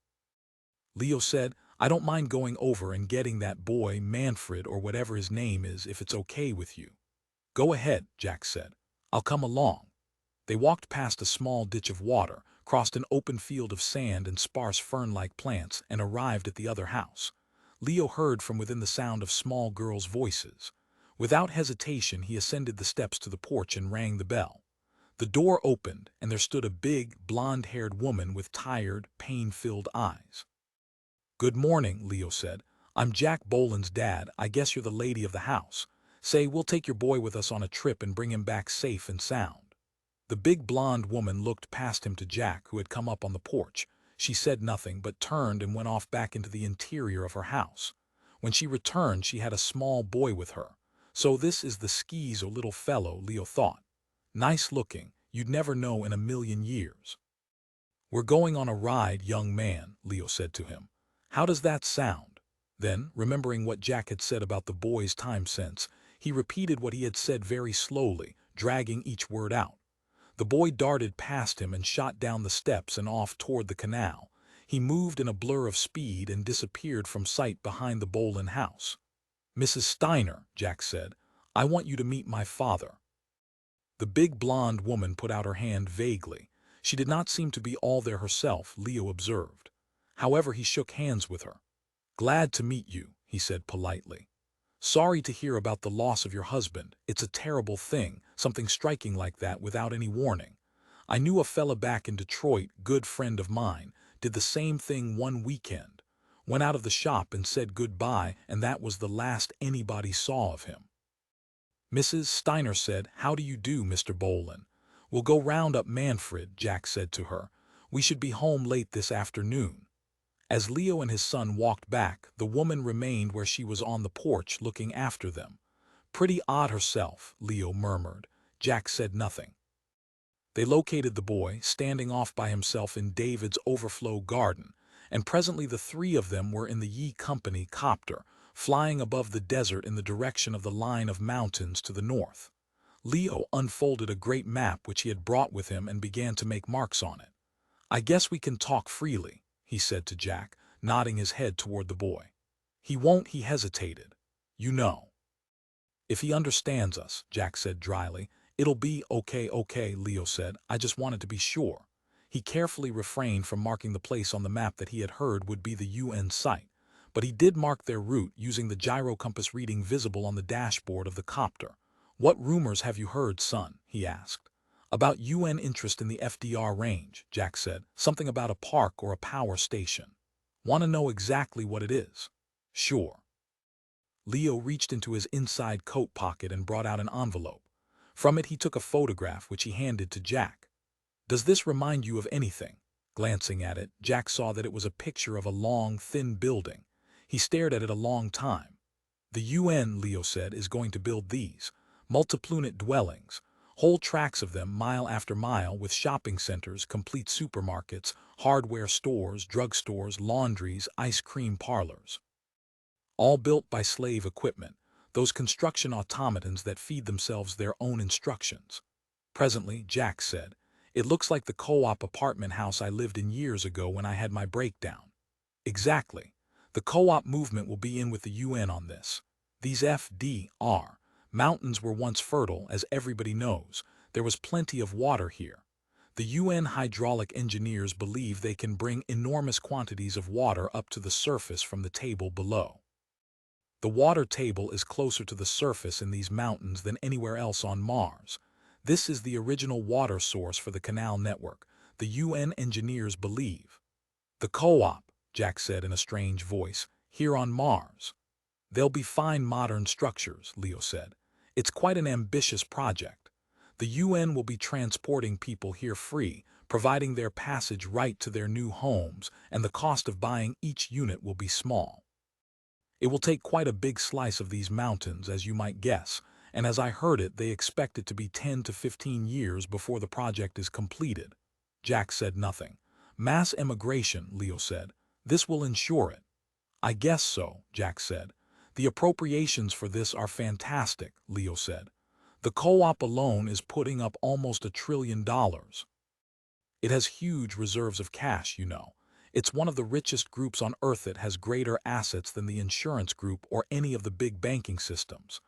Leo said, "I don't mind going over and getting that boy, Manfred or whatever his name is, if it's okay with you." "Go ahead," Jack said. "I'll come along." They walked past a small ditch of water, crossed an open field of sand and sparse fern-like plants, and arrived at the other house. Leo heard from within the sound of small girls' voices. Without hesitation, he ascended the steps to the porch and rang the bell. The door opened, and there stood a big, blonde-haired woman with tired, pain-filled eyes. "Good morning," Leo said. "I'm Jack Bohlen's dad. I guess you're the lady of the house. Say, we'll take your boy with us on a trip and bring him back safe and sound." The big blonde woman looked past him to Jack, who had come up on the porch. She said nothing, but turned and went off back into the interior of her house. When she returned, she had a small boy with her. So this is the schizo little fellow, Leo thought. Nice looking, you'd never know in a million years. "We're going on a ride, young man," Leo said to him. "How does that sound?" Then, remembering what Jack had said about the boy's time sense, he repeated what he had said very slowly, dragging each word out. The boy darted past him and shot down the steps and off toward the canal. He moved in a blur of speed and disappeared from sight behind the Bohlen house. "Mrs. Steiner," Jack said, "I want you to meet my father." The big blonde woman put out her hand vaguely. She did not seem to be all there herself, Leo observed. However, he shook hands with her. "Glad to meet you," he said politely. "Sorry to hear about the loss of your husband. It's a terrible thing, something striking like that without any warning. I knew a fella back in Detroit, good friend of mine, did the same thing one weekend. Went out of the shop and said goodbye, and that was the last anybody saw of him." Mrs. Steiner said, "How do you do, Mr. Bohlen? We'll go round up Manfred," Jack said to her. "We should be home late this afternoon." As Leo and his son walked back, the woman remained where she was on the porch looking after them. "Pretty odd herself," Leo murmured. Jack said nothing. They located the boy, standing off by himself in David's overflow garden, and presently the three of them were in the Ye Company copter, flying above the desert in the direction of the line of mountains to the north. Leo unfolded a great map which he had brought with him and began to make marks on it. "I guess we can talk freely," he said to Jack, nodding his head toward the boy. "He won't," he hesitated. "You know." "If he understands us," Jack said dryly. "It'll be okay, Leo said. "I just wanted to be sure." He carefully refrained from marking the place on the map that he had heard would be the UN site, but he did mark their route using the gyro compass reading visible on the dashboard of the copter. "What rumors have you heard, son?" he asked. "About UN interest in the FDR range," Jack said. "Something about a park or a power station." "Want to know exactly what it is?" "Sure." Leo reached into his inside coat pocket and brought out an envelope. From it he took a photograph which he handed to Jack. "Does this remind you of anything?" Glancing at it, Jack saw that it was a picture of a long, thin building. He stared at it a long time. "The UN," Leo said, "is going to build these multiplanet dwellings, whole tracts of them mile after mile, with shopping centers, complete supermarkets, hardware stores, drugstores, laundries, ice cream parlors. All built by slave equipment, those construction automatons that feed themselves their own instructions." Presently, Jack said, "It looks like the co-op apartment house I lived in years ago when I had my breakdown." "Exactly. The co-op movement will be in with the UN on this. These FDR mountains were once fertile, as everybody knows. There was plenty of water here. The UN hydraulic engineers believe they can bring enormous quantities of water up to the surface from the table below. The water table is closer to the surface in these mountains than anywhere else on Mars. This is the original water source for the canal network, the UN engineers believe." "The co-op," Jack said in a strange voice, "here on Mars." "They'll be fine modern structures," Leo said. It's quite an ambitious project. The UN will be transporting people here free, providing their passage right to their new homes, and the cost of buying each unit will be small. It will take quite a big slice of these mountains, as you might guess, and as I heard it, they expect it to be 10 to 15 years before the project is completed. Jack said nothing. Mass emigration, Leo said. This will ensure it. I guess so, Jack said. The appropriations for this are fantastic, Leo said. The co-op alone is putting up almost $1 trillion. It has huge reserves of cash, you know. It's one of the richest groups on Earth that has greater assets than the insurance group or any of the big banking systems.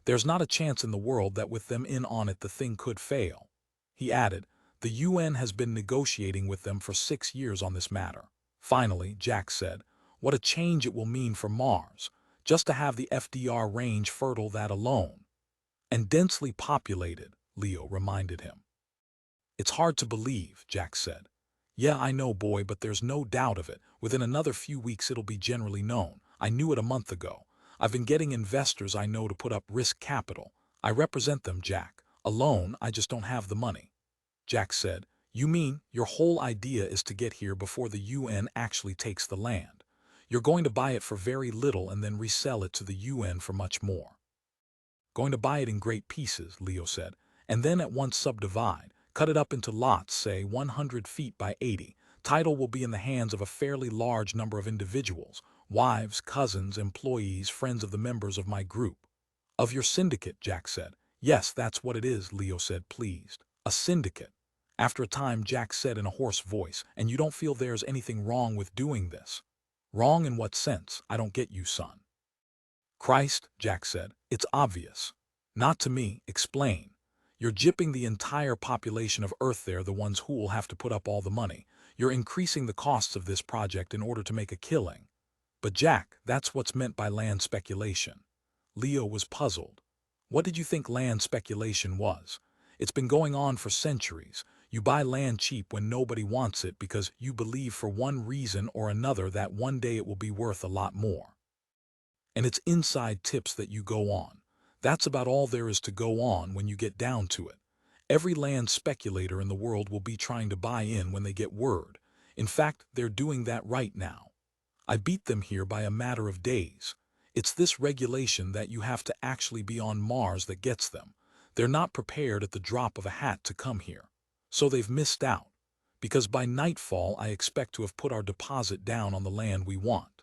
There's not a chance in the world that with them in on it the thing could fail. He added, the UN has been negotiating with them for 6 years on this matter. Finally, Jack said, what a change it will mean for Mars, just to have the FDR range fertile that alone. And densely populated, Leo reminded him. It's hard to believe, Jack said. Yeah, I know, boy, but there's no doubt of it. Within another few weeks it'll be generally known. I knew it a month ago. I've been getting investors I know to put up risk capital. I represent them, Jack. Alone, I just don't have the money. Jack said, you mean your whole idea is to get here before the UN actually takes the land? You're going to buy it for very little and then resell it to the UN for much more. Going to buy it in great pieces, Leo said, and then at once subdivide. Cut it up into lots, say 100 feet by 80. Title will be in the hands of a fairly large number of individuals, wives, cousins, employees, friends of the members of my group. Of your syndicate, Jack said. Yes, that's what it is, Leo said, pleased. A syndicate. After a time, Jack said in a hoarse voice, and you don't feel there's anything wrong with doing this? Wrong in what sense? I don't get you, son. Christ, Jack said, it's obvious. Not to me, explain. You're gypping the entire population of Earth there, the ones who will have to put up all the money. You're increasing the costs of this project in order to make a killing. But Jack, that's what's meant by land speculation. Leo was puzzled. What did you think land speculation was? It's been going on for centuries. You buy land cheap when nobody wants it because you believe for one reason or another that one day it will be worth a lot more. And it's inside tips that you go on. That's about all there is to go on when you get down to it. Every land speculator in the world will be trying to buy in when they get word. In fact, they're doing that right now. I beat them here by a matter of days. It's this regulation that you have to actually be on Mars that gets them. They're not prepared at the drop of a hat to come here. So they've missed out. Because by nightfall I expect to have put our deposit down on the land we want.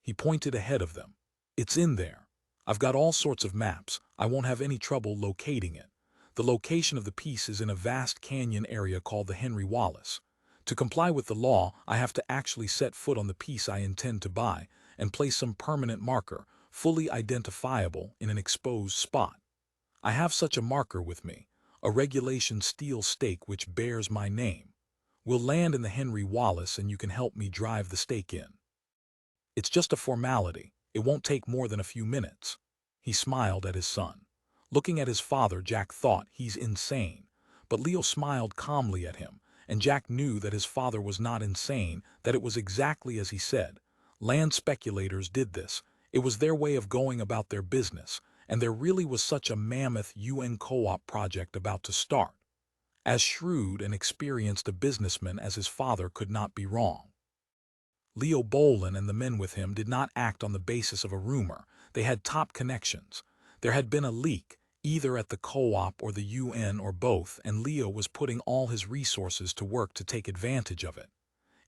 He pointed ahead of them. It's in there. I've got all sorts of maps. I won't have any trouble locating it. The location of the piece is in a vast canyon area called the Henry Wallace. To comply with the law, I have to actually set foot on the piece I intend to buy and place some permanent marker, fully identifiable, in an exposed spot. I have such a marker with me, a regulation steel stake which bears my name. We'll land in the Henry Wallace and you can help me drive the stake in. It's just a formality. It won't take more than a few minutes. He smiled at his son. Looking at his father, Jack thought, he's insane. But Leo smiled calmly at him, and Jack knew that his father was not insane, that it was exactly as he said. Land speculators did this. It was their way of going about their business, and there really was such a mammoth UN co-op project about to start. As shrewd and experienced a businessman as his father could not be wrong. Leo Bohlen and the men with him did not act on the basis of a rumor. They had top connections. There had been a leak, either at the co-op or the UN or both, and Leo was putting all his resources to work to take advantage of it.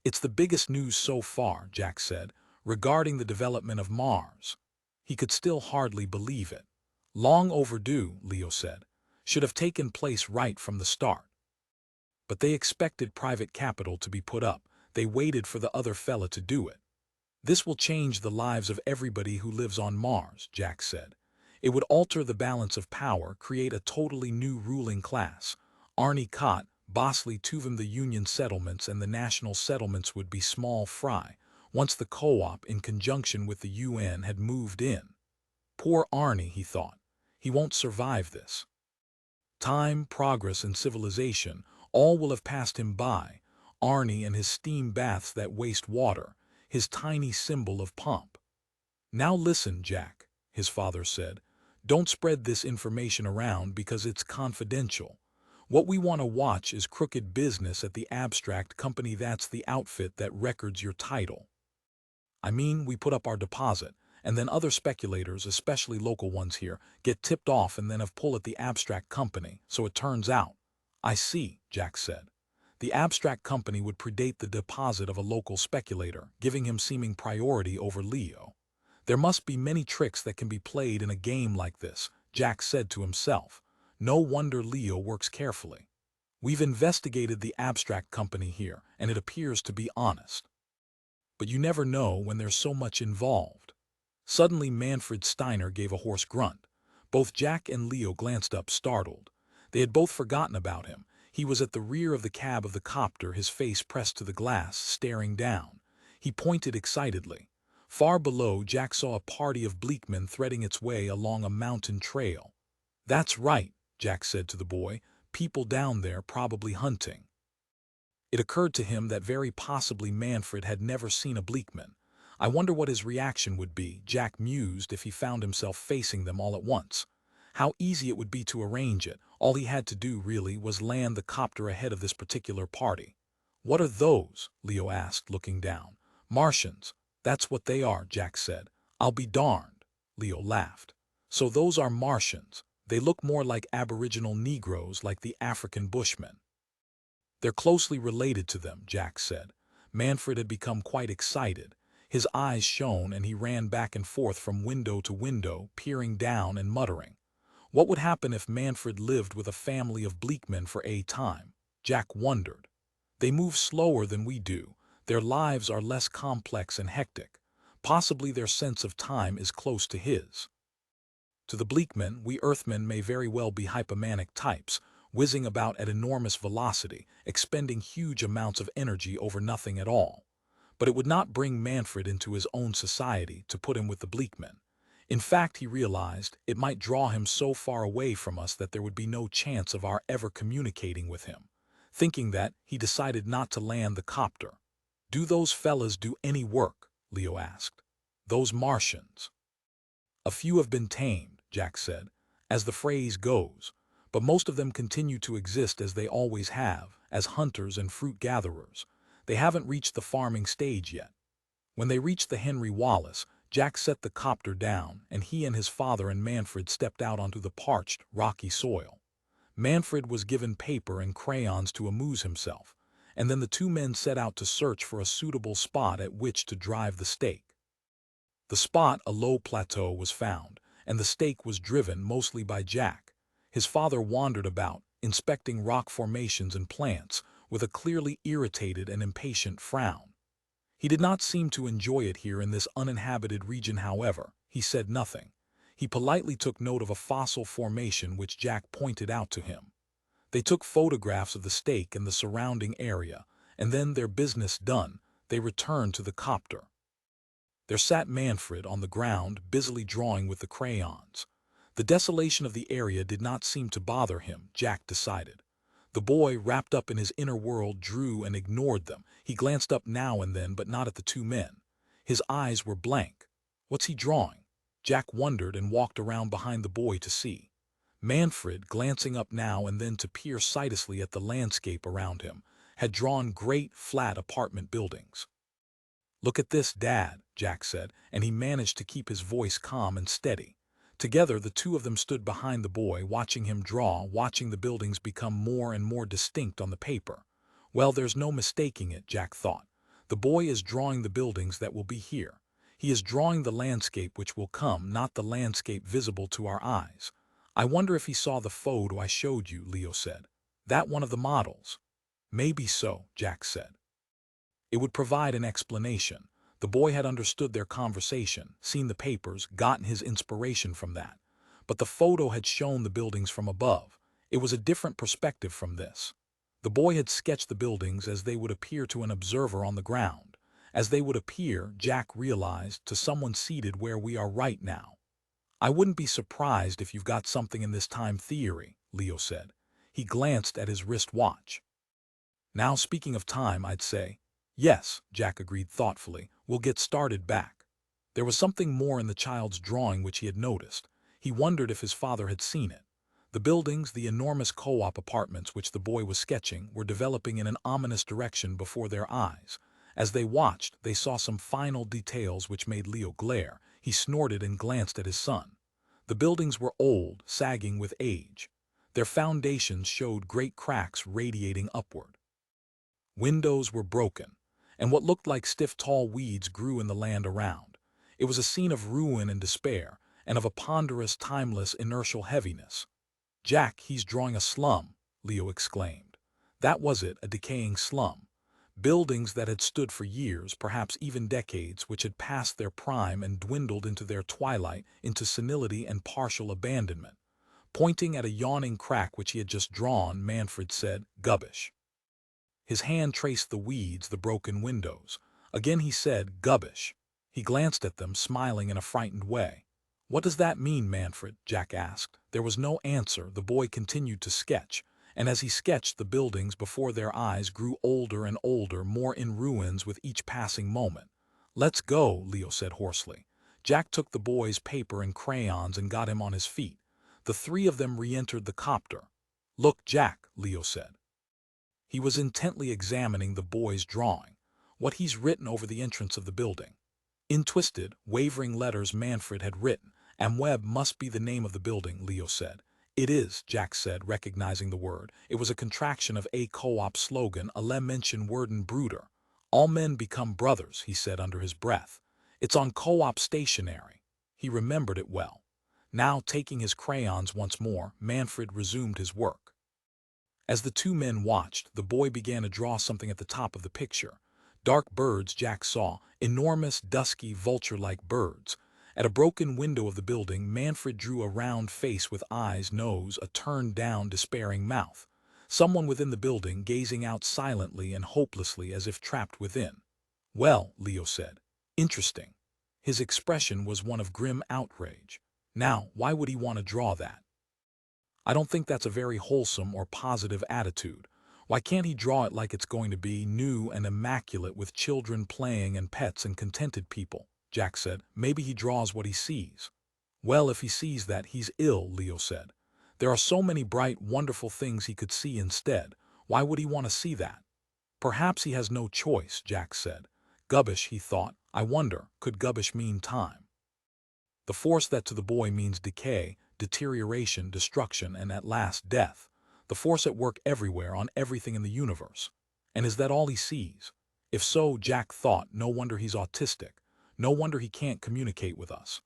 It's the biggest news so far, Jack said, regarding the development of Mars. He could still hardly believe it. Long overdue, Leo said. Should have taken place right from the start. But they expected private capital to be put up. They waited for the other fella to do it. This will change the lives of everybody who lives on Mars, Jack said. It would alter the balance of power, create a totally new ruling class. Arnie Kott, bossly Tuvum, the Union settlements and the national settlements would be small fry, once the co-op in conjunction with the UN had moved in. Poor Arnie, he thought. He won't survive this. Time, progress, and civilization, all will have passed him by. Arnie and his steam baths that waste water, his tiny symbol of pomp. Now listen, Jack, his father said. Don't spread this information around because it's confidential. What we want to watch is crooked business at the abstract company. That's the outfit that records your title. I mean, we put up our deposit, and then other speculators, especially local ones here, get tipped off and then have pull at the abstract company, so it turns out. I see, Jack said. The abstract company would predate the deposit of a local speculator, giving him seeming priority over Leo. There must be many tricks that can be played in a game like this, Jack said to himself. No wonder Leo works carefully. We've investigated the abstract company here, and it appears to be honest. But you never know when there's so much involved. Suddenly Manfred Steiner gave a hoarse grunt. Both Jack and Leo glanced up, startled. They had both forgotten about him. He was at the rear of the cab of the copter, his face pressed to the glass, staring down. He pointed excitedly. Far below, Jack saw a party of Bleekmen threading its way along a mountain trail. That's right, Jack said to the boy. People down there, probably hunting. It occurred to him that very possibly Manfred had never seen a Bleekman. I wonder what his reaction would be, Jack mused, if he found himself facing them all at once. How easy it would be to arrange it. All he had to do, really, was land the copter ahead of this particular party. What are those? Leo asked, looking down. Martians. That's what they are, Jack said. I'll be darned. Leo laughed. So those are Martians. They look more like Aboriginal Negroes, like the African Bushmen. They're closely related to them, Jack said. Manfred had become quite excited. His eyes shone and he ran back and forth from window to window, peering down and muttering. What would happen if Manfred lived with a family of Bleekmen for a time? Jack wondered. They move slower than we do. Their lives are less complex and hectic. Possibly their sense of time is close to his. To the Bleekmen, we Earthmen may very well be hypomanic types, whizzing about at enormous velocity, expending huge amounts of energy over nothing at all. But it would not bring Manfred into his own society to put him with the Bleekmen. In fact, he realized, it might draw him so far away from us that there would be no chance of our ever communicating with him. Thinking that, he decided not to land the copter. Do those fellas do any work? Leo asked. Those Martians. A few have been tamed, Jack said, as the phrase goes, but most of them continue to exist as they always have, as hunters and fruit gatherers. They haven't reached the farming stage yet. When they reached the Henry Wallace, Jack set the copter down, and he and his father and Manfred stepped out onto the parched, rocky soil. Manfred was given paper and crayons to amuse himself, and then the two men set out to search for a suitable spot at which to drive the stake. The spot, a low plateau, was found, and the stake was driven mostly by Jack. His father wandered about, inspecting rock formations and plants, with a clearly irritated and impatient frown. He did not seem to enjoy it here in this uninhabited region, however. He said nothing. He politely took note of a fossil formation which Jack pointed out to him. They took photographs of the stake and the surrounding area, and then, their business done, they returned to the copter. There sat Manfred on the ground, busily drawing with the crayons. The desolation of the area did not seem to bother him, Jack decided. The boy, wrapped up in his inner world, drew and ignored them. He glanced up now and then, but not at the two men. His eyes were blank. What's he drawing? Jack wondered and walked around behind the boy to see. Manfred, glancing up now and then to peer sightlessly at the landscape around him, had drawn great, flat apartment buildings. Look at this, Dad, Jack said, and he managed to keep his voice calm and steady. Together, the two of them stood behind the boy, watching him draw, watching the buildings become more and more distinct on the paper. Well, there's no mistaking it, Jack thought. The boy is drawing the buildings that will be here. He is drawing the landscape which will come, not the landscape visible to our eyes. I wonder if he saw the photo I showed you, Leo said. That one of the models? Maybe so, Jack said. It would provide an explanation. The boy had understood their conversation, seen the papers, gotten his inspiration from that. But the photo had shown the buildings from above. It was a different perspective from this. The boy had sketched the buildings as they would appear to an observer on the ground. As they would appear, Jack realized, to someone seated where we are right now. I wouldn't be surprised if you've got something in this time theory, Leo said. He glanced at his wristwatch. Now, speaking of time, I'd say, yes, Jack agreed thoughtfully. We'll get started back. There was something more in the child's drawing which he had noticed. He wondered if his father had seen it. The buildings, the enormous co-op apartments which the boy was sketching, were developing in an ominous direction before their eyes. As they watched, they saw some final details which made Leo glare. He snorted and glanced at his son. The buildings were old, sagging with age. Their foundations showed great cracks radiating upward. Windows were broken, and what looked like stiff tall weeds grew in the land around. It was a scene of ruin and despair, and of a ponderous, timeless, inertial heaviness. "Jack, he's drawing a slum," Leo exclaimed. That was it, a decaying slum. Buildings that had stood for years, perhaps even decades, which had passed their prime and dwindled into their twilight, into senility and partial abandonment. Pointing at a yawning crack which he had just drawn, Manfred said, "Gubbish." His hand traced the weeds, the broken windows. Again he said, "Gubbish." He glanced at them, smiling in a frightened way. "What does that mean, Manfred?" Jack asked. There was no answer. The boy continued to sketch, and as he sketched, the buildings before their eyes grew older and older, more in ruins with each passing moment. "Let's go," Leo said hoarsely. Jack took the boy's paper and crayons and got him on his feet. The three of them re-entered the copter. "Look, Jack," Leo said. He was intently examining the boy's drawing. "What he's written over the entrance of the building." In twisted, wavering letters Manfred had written, "Amweb must be the name of the building," Leo said. "It is," Jack said, recognizing the word. It was a contraction of a co-op slogan, a le mention worden Bruder. "All men become brothers," he said under his breath. "It's on co-op stationery." He remembered it well. Now, taking his crayons once more, Manfred resumed his work. As the two men watched, the boy began to draw something at the top of the picture. Dark birds, Jack saw, enormous, dusky, vulture-like birds. At a broken window of the building, Manfred drew a round face with eyes, nose, a turned-down, despairing mouth. Someone within the building, gazing out silently and hopelessly as if trapped within. "Well," Leo said. "Interesting." His expression was one of grim outrage. "Now, why would he want to draw that? I don't think that's a very wholesome or positive attitude. Why can't he draw it like it's going to be new and immaculate with children playing and pets and contented people?" Jack said. "Maybe he draws what he sees." "Well, if he sees that, he's ill," Leo said. "There are so many bright, wonderful things he could see instead. Why would he want to see that?" "Perhaps he has no choice," Jack said. Gubbish, he thought. I wonder, could gubbish mean time? The force that to the boy means decay, deterioration, destruction, and at last death. The force at work everywhere, on everything in the universe. And is that all he sees? If so, Jack thought, no wonder he's autistic. No wonder he can't communicate with us.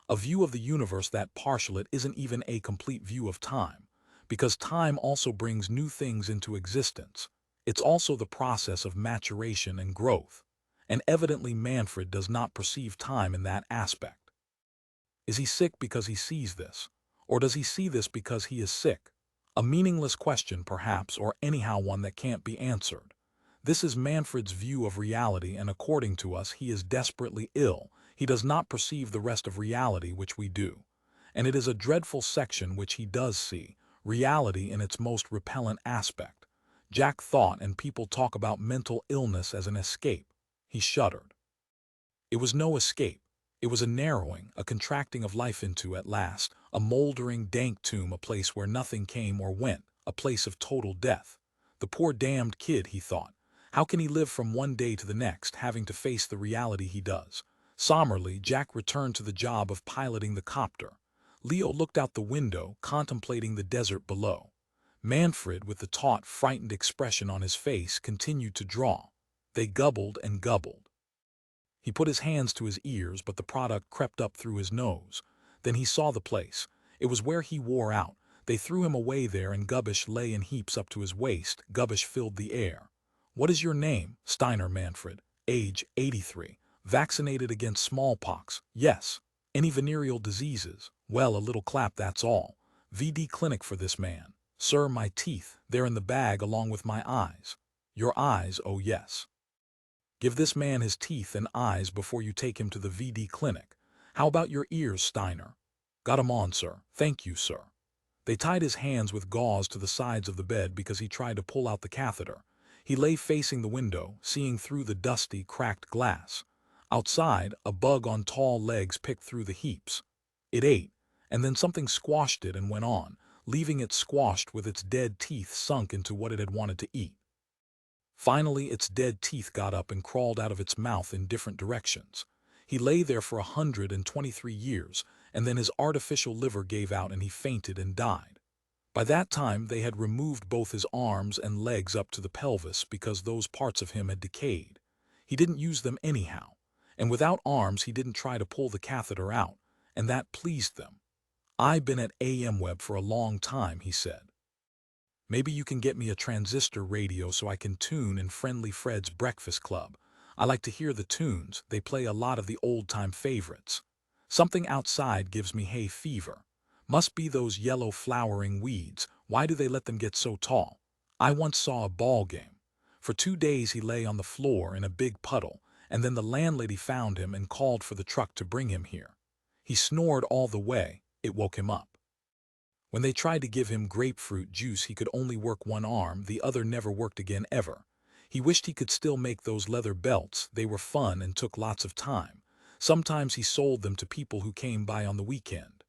A view of the universe that partial, it isn't even a complete view of time. Because time also brings new things into existence. It's also the process of maturation and growth. And evidently Manfred does not perceive time in that aspect. Is he sick because he sees this? Or does he see this because he is sick? A meaningless question, perhaps, or anyhow one that can't be answered. This is Manfred's view of reality, and according to us, he is desperately ill. He does not perceive the rest of reality which we do. And it is a dreadful section which he does see, reality in its most repellent aspect. Jack thought, and people talk about mental illness as an escape. He shuddered. It was no escape. It was a narrowing, a contracting of life into, at last, a moldering, dank tomb, a place where nothing came or went, a place of total death. The poor damned kid, he thought. How can he live from one day to the next, having to face the reality he does? Somberly, Jack returned to the job of piloting the copter. Leo looked out the window, contemplating the desert below. Manfred, with the taut, frightened expression on his face, continued to draw. They gubbled and gubbled. He put his hands to his ears, but the product crept up through his nose. Then he saw the place. It was where he wore out. They threw him away there, and Gubbish lay in heaps up to his waist. Gubbish filled the air. "What is your name?" "Steiner Manfred. Age 83. Vaccinated against smallpox." "Yes." "Any venereal diseases?" "Well, a little clap, that's all." "VD clinic for this man." "Sir, my teeth. They're in the bag along with my eyes." "Your eyes? Oh yes." "Give this man his teeth and eyes before you take him to the VD clinic." "How about your ears, Steiner?" "Got 'em on, sir. Thank you, sir." They tied his hands with gauze to the sides of the bed because he tried to pull out the catheter. He lay facing the window, seeing through the dusty, cracked glass. Outside, a bug on tall legs picked through the heaps. It ate, and then something squashed it and went on, leaving it squashed with its dead teeth sunk into what it had wanted to eat. Finally, its dead teeth got up and crawled out of its mouth in different directions. He lay there for 123 years, and then his artificial liver gave out and he fainted and died. By that time, they had removed both his arms and legs up to the pelvis because those parts of him had decayed. He didn't use them anyhow, and without arms he didn't try to pull the catheter out, and that pleased them. "I've been at AM-Web for a long time," he said. "Maybe you can get me a transistor radio so I can tune in Friendly Fred's Breakfast Club. I like to hear the tunes, they play a lot of the old-time favorites. Something outside gives me hay fever. Must be those yellow flowering weeds, why do they let them get so tall? I once saw a ball game. For 2 days he lay on the floor in a big puddle, and then the landlady found him and called for the truck to bring him here. He snored all the way, it woke him up. When they tried to give him grapefruit juice he could only work one arm, the other never worked again ever. He wished he could still make those leather belts, they were fun and took lots of time. Sometimes he sold them to people who came by on the weekend.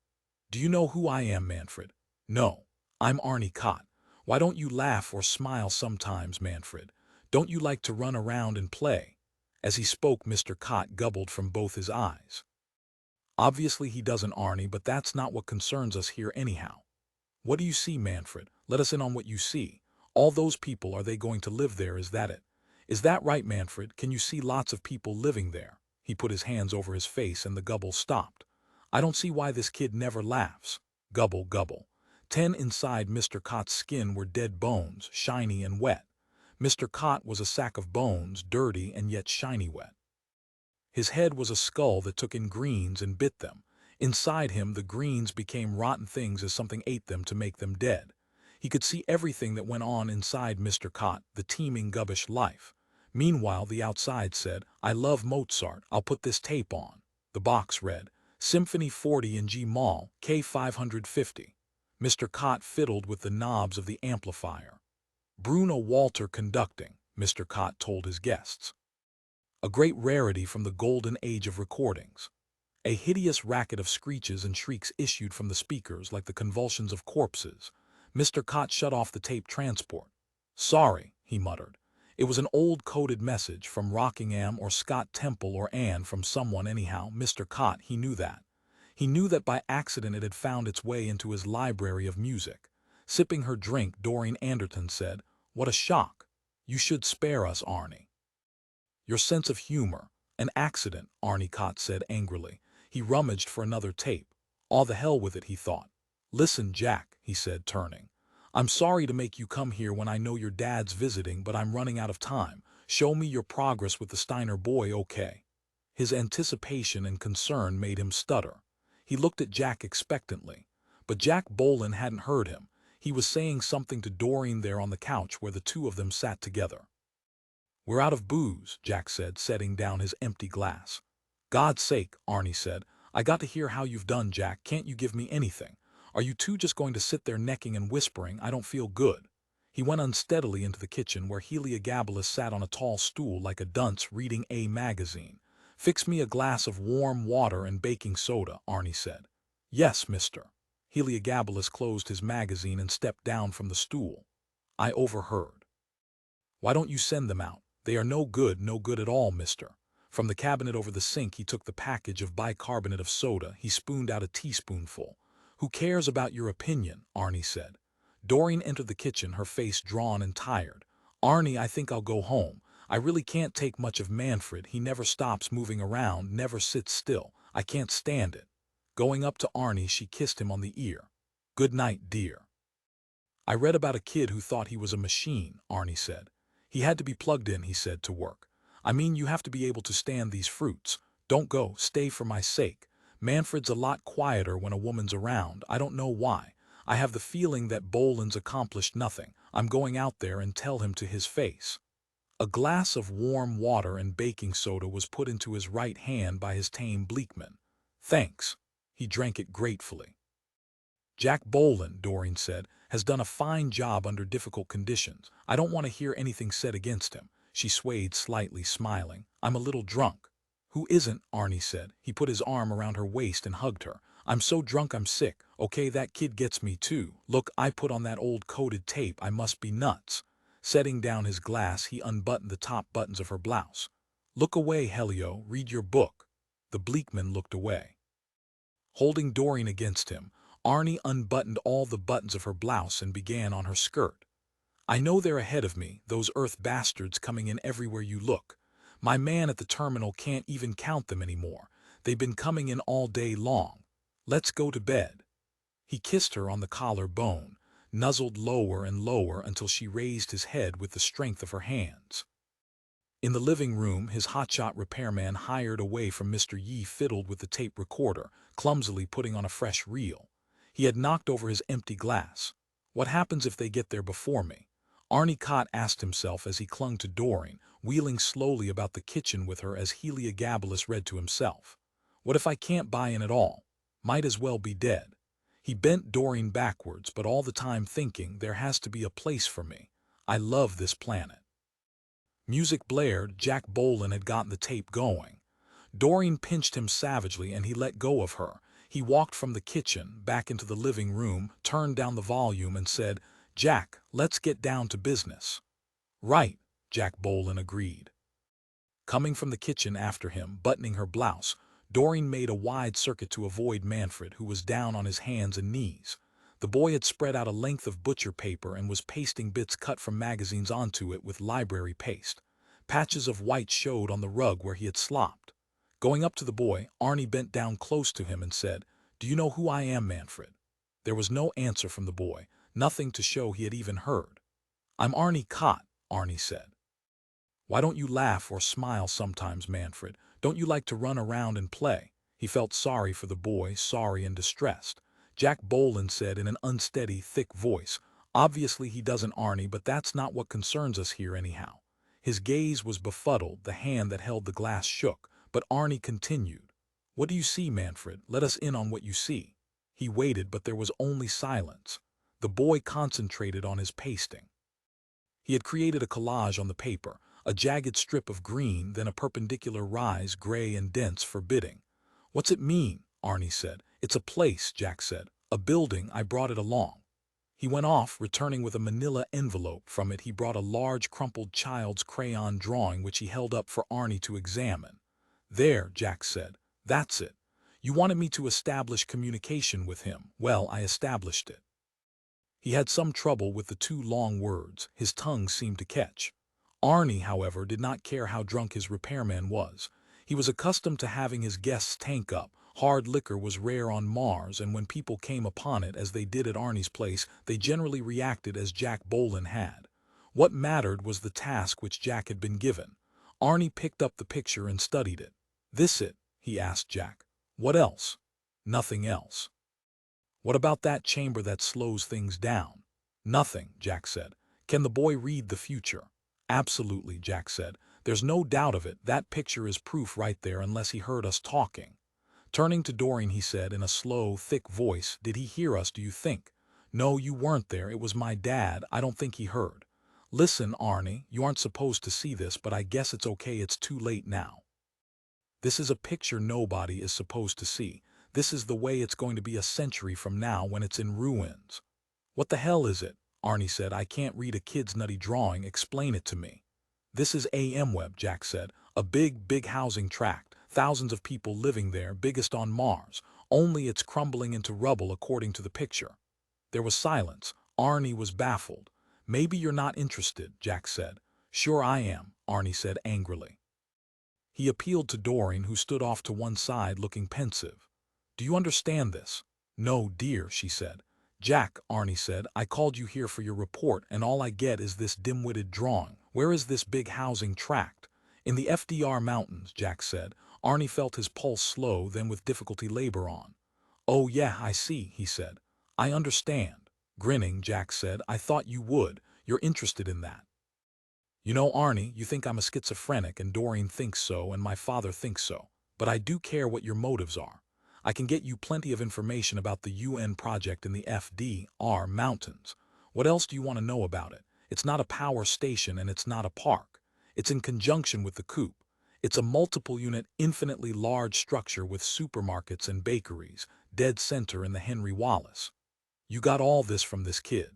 Do you know who I am, Manfred? No. I'm Arnie Kott. Why don't you laugh or smile sometimes, Manfred? Don't you like to run around and play?" As he spoke, Mr. Kott gobbled from both his eyes. "Obviously he doesn't, Arnie, but that's not what concerns us here anyhow. What do you see, Manfred? Let us in on what you see. All those people, are they going to live there, is that it?" "Is that right, Manfred? Can you see lots of people living there?" He put his hands over his face and the gubble stopped. "I don't see why this kid never laughs." Gubble, gubble. 10 inside Mr. Kott's skin were dead bones, shiny and wet. Mr. Kott was a sack of bones, dirty and yet shiny wet. His head was a skull that took in greens and bit them. Inside him the greens became rotten things as something ate them to make them dead. He could see everything that went on inside Mr. Kott, the teeming gubbish life. Meanwhile the outside said, "I love Mozart, I'll put this tape on." The box read, "Symphony 40 in G-Moll, K550. Mr. Kott fiddled with the knobs of the amplifier. "Bruno Walter conducting," Mr. Kott told his guests. A great rarity from the golden age of recordings. A hideous racket of screeches and shrieks issued from the speakers like the convulsions of corpses. Mr. Kott shut off the tape transport. "Sorry," he muttered. It was an old coded message from Rockingham or Scott Temple or Anne, from someone anyhow. Mr. Kott, he knew that. He knew that by accident it had found its way into his library of music. Sipping her drink, Doreen Anderton said, "What a shock. You should spare us, Arnie." "Your sense of humor. An accident," Arnie Kott said angrily. He rummaged for another tape. "All the hell with it," he thought. "Listen, Jack," he said, turning. "I'm sorry to make you come here when I know your dad's visiting, but I'm running out of time. Show me your progress with the Steiner boy, okay?" His anticipation and concern made him stutter. He looked at Jack expectantly. But Jack Bohlen hadn't heard him. He was saying something to Doreen there on the couch where the two of them sat together. "We're out of booze," Jack said, setting down his empty glass. "God's sake," Arnie said. "I got to hear how you've done, Jack. Can't you give me anything? Are you two just going to sit there necking and whispering? I don't feel good." He went unsteadily into the kitchen where Heliogabalus sat on a tall stool like a dunce reading a magazine. "Fix me a glass of warm water and baking soda," Arnie said. "Yes, mister." Heliogabalus closed his magazine and stepped down from the stool. "I overheard." "Why don't you send them out? They are no good at all, mister." From the cabinet over the sink he took the package of bicarbonate of soda. He spooned out a teaspoonful. "Who cares about your opinion?" Arnie said. Doreen entered the kitchen, her face drawn and tired. "Arnie, I think I'll go home. I really can't take much of Manfred. He never stops moving around, never sits still. I can't stand it." Going up to Arnie, she kissed him on the ear. "Good night, dear." "I read about a kid who thought he was a machine," Arnie said. "He had to be plugged in," he said, to work. "I mean, you have to be able to stand these fruits. Don't go, stay for my sake. Manfred's a lot quieter when a woman's around. I don't know why. I have the feeling that Bohlen's accomplished nothing. I'm going out there and tell him to his face." A glass of warm water and baking soda was put into his right hand by his tame Bleekmen. "Thanks." He drank it gratefully. "Jack Bohlen," Doreen said, "has done a fine job under difficult conditions. I don't want to hear anything said against him." She swayed slightly, smiling. "I'm a little drunk." Who isn't? Arnie said. He put his arm around her waist and hugged her. I'm so drunk I'm sick. Okay, that kid gets me too. Look, I put on that old coded tape. I must be nuts. Setting down his glass, he unbuttoned the top buttons of her blouse. Look away, Helio. Read your book. The Bleekman looked away. Holding Doreen against him, Arnie unbuttoned all the buttons of her blouse and began on her skirt. I know they're ahead of me, those Earth bastards coming in everywhere you look. My man at the terminal can't even count them anymore. They've been coming in all day long. Let's go to bed. He kissed her on the collar bone, nuzzled lower and lower until she raised his head with the strength of her hands. In the living room, his hotshot repairman hired away from Mr. Yi fiddled with the tape recorder, clumsily putting on a fresh reel. He had knocked over his empty glass. What happens if they get there before me? Arnie Kott asked himself as he clung to Doreen, wheeling slowly about the kitchen with her as Heliogabalus read to himself. What if I can't buy in at all? Might as well be dead. He bent Doreen backwards, but all the time thinking, there has to be a place for me. I love this planet. Music blared. Jack Bohlen had gotten the tape going. Doreen pinched him savagely and he let go of her. He walked from the kitchen, back into the living room, turned down the volume and said, Jack, let's get down to business. Right, Jack Bohlen agreed. Coming from the kitchen after him, buttoning her blouse, Doreen made a wide circuit to avoid Manfred, who was down on his hands and knees. The boy had spread out a length of butcher paper and was pasting bits cut from magazines onto it with library paste. Patches of white showed on the rug where he had slopped. Going up to the boy, Arnie bent down close to him and said, Do you know who I am, Manfred? There was no answer from the boy, nothing to show he had even heard. I'm Arnie Kott, Arnie said. Why don't you laugh or smile sometimes, Manfred? Don't you like to run around and play? He felt sorry for the boy, sorry and distressed. Jack Bohlen said in an unsteady, thick voice, Obviously he doesn't, Arnie, but that's not what concerns us here anyhow. His gaze was befuddled, the hand that held the glass shook, but Arnie continued. What do you see, Manfred? Let us in on what you see. He waited, but there was only silence. The boy concentrated on his pasting. He had created a collage on the paper, a jagged strip of green, then a perpendicular rise, gray and dense, forbidding. What's it mean? Arnie said. It's a place, Jack said. A building. I brought it along. He went off, returning with a manila envelope. From it he brought a large crumpled child's crayon drawing which he held up for Arnie to examine. There, Jack said. That's it. You wanted me to establish communication with him. Well, I established it. He had some trouble with the two long words. His tongue seemed to catch. Arnie, however, did not care how drunk his repairman was. He was accustomed to having his guests tank up. Hard liquor was rare on Mars, and when people came upon it, as they did at Arnie's place, they generally reacted as Jack Bohlen had. What mattered was the task which Jack had been given. Arnie picked up the picture and studied it. This it? He asked Jack. What else? Nothing else. What about that chamber that slows things down? Nothing, Jack said. Can the boy read the future? Absolutely, Jack said. There's no doubt of it. That picture is proof right there unless he heard us talking. Turning to Doreen, he said in a slow, thick voice, Did he hear us, do you think? No, you weren't there. It was my dad. I don't think he heard. Listen, Arnie, you aren't supposed to see this, but I guess it's okay. It's too late now. This is a picture nobody is supposed to see. This is the way it's going to be a century from now when it's in ruins. What the hell is it? Arnie said. I can't read a kid's nutty drawing. Explain it to me. This is Web, Jack said. A big housing tract. Thousands of people living there, biggest on Mars. Only it's crumbling into rubble according to the picture. There was silence. Arnie was baffled. Maybe you're not interested, Jack said. Sure I am, Arnie said angrily. He appealed to Doreen, who stood off to one side looking pensive. Do you understand this? No, dear, she said. Jack, Arnie said, I called you here for your report, and all I get is this dim-witted drawing. Where is this big housing tract? In the FDR Mountains, Jack said. Arnie felt his pulse slow, then with difficulty labor on. Oh yeah, I see, he said. I understand. Grinning, Jack said, I thought you would. You're interested in that. You know, Arnie, you think I'm a schizophrenic, and Doreen thinks so, and my father thinks so. But I do care what your motives are. I can get you plenty of information about the UN project in the FDR Mountains. What else do you want to know about it? It's not a power station and it's not a park. It's in conjunction with the coup. It's a multiple-unit, infinitely large structure with supermarkets and bakeries, dead center in the Henry Wallace. You got all this from this kid.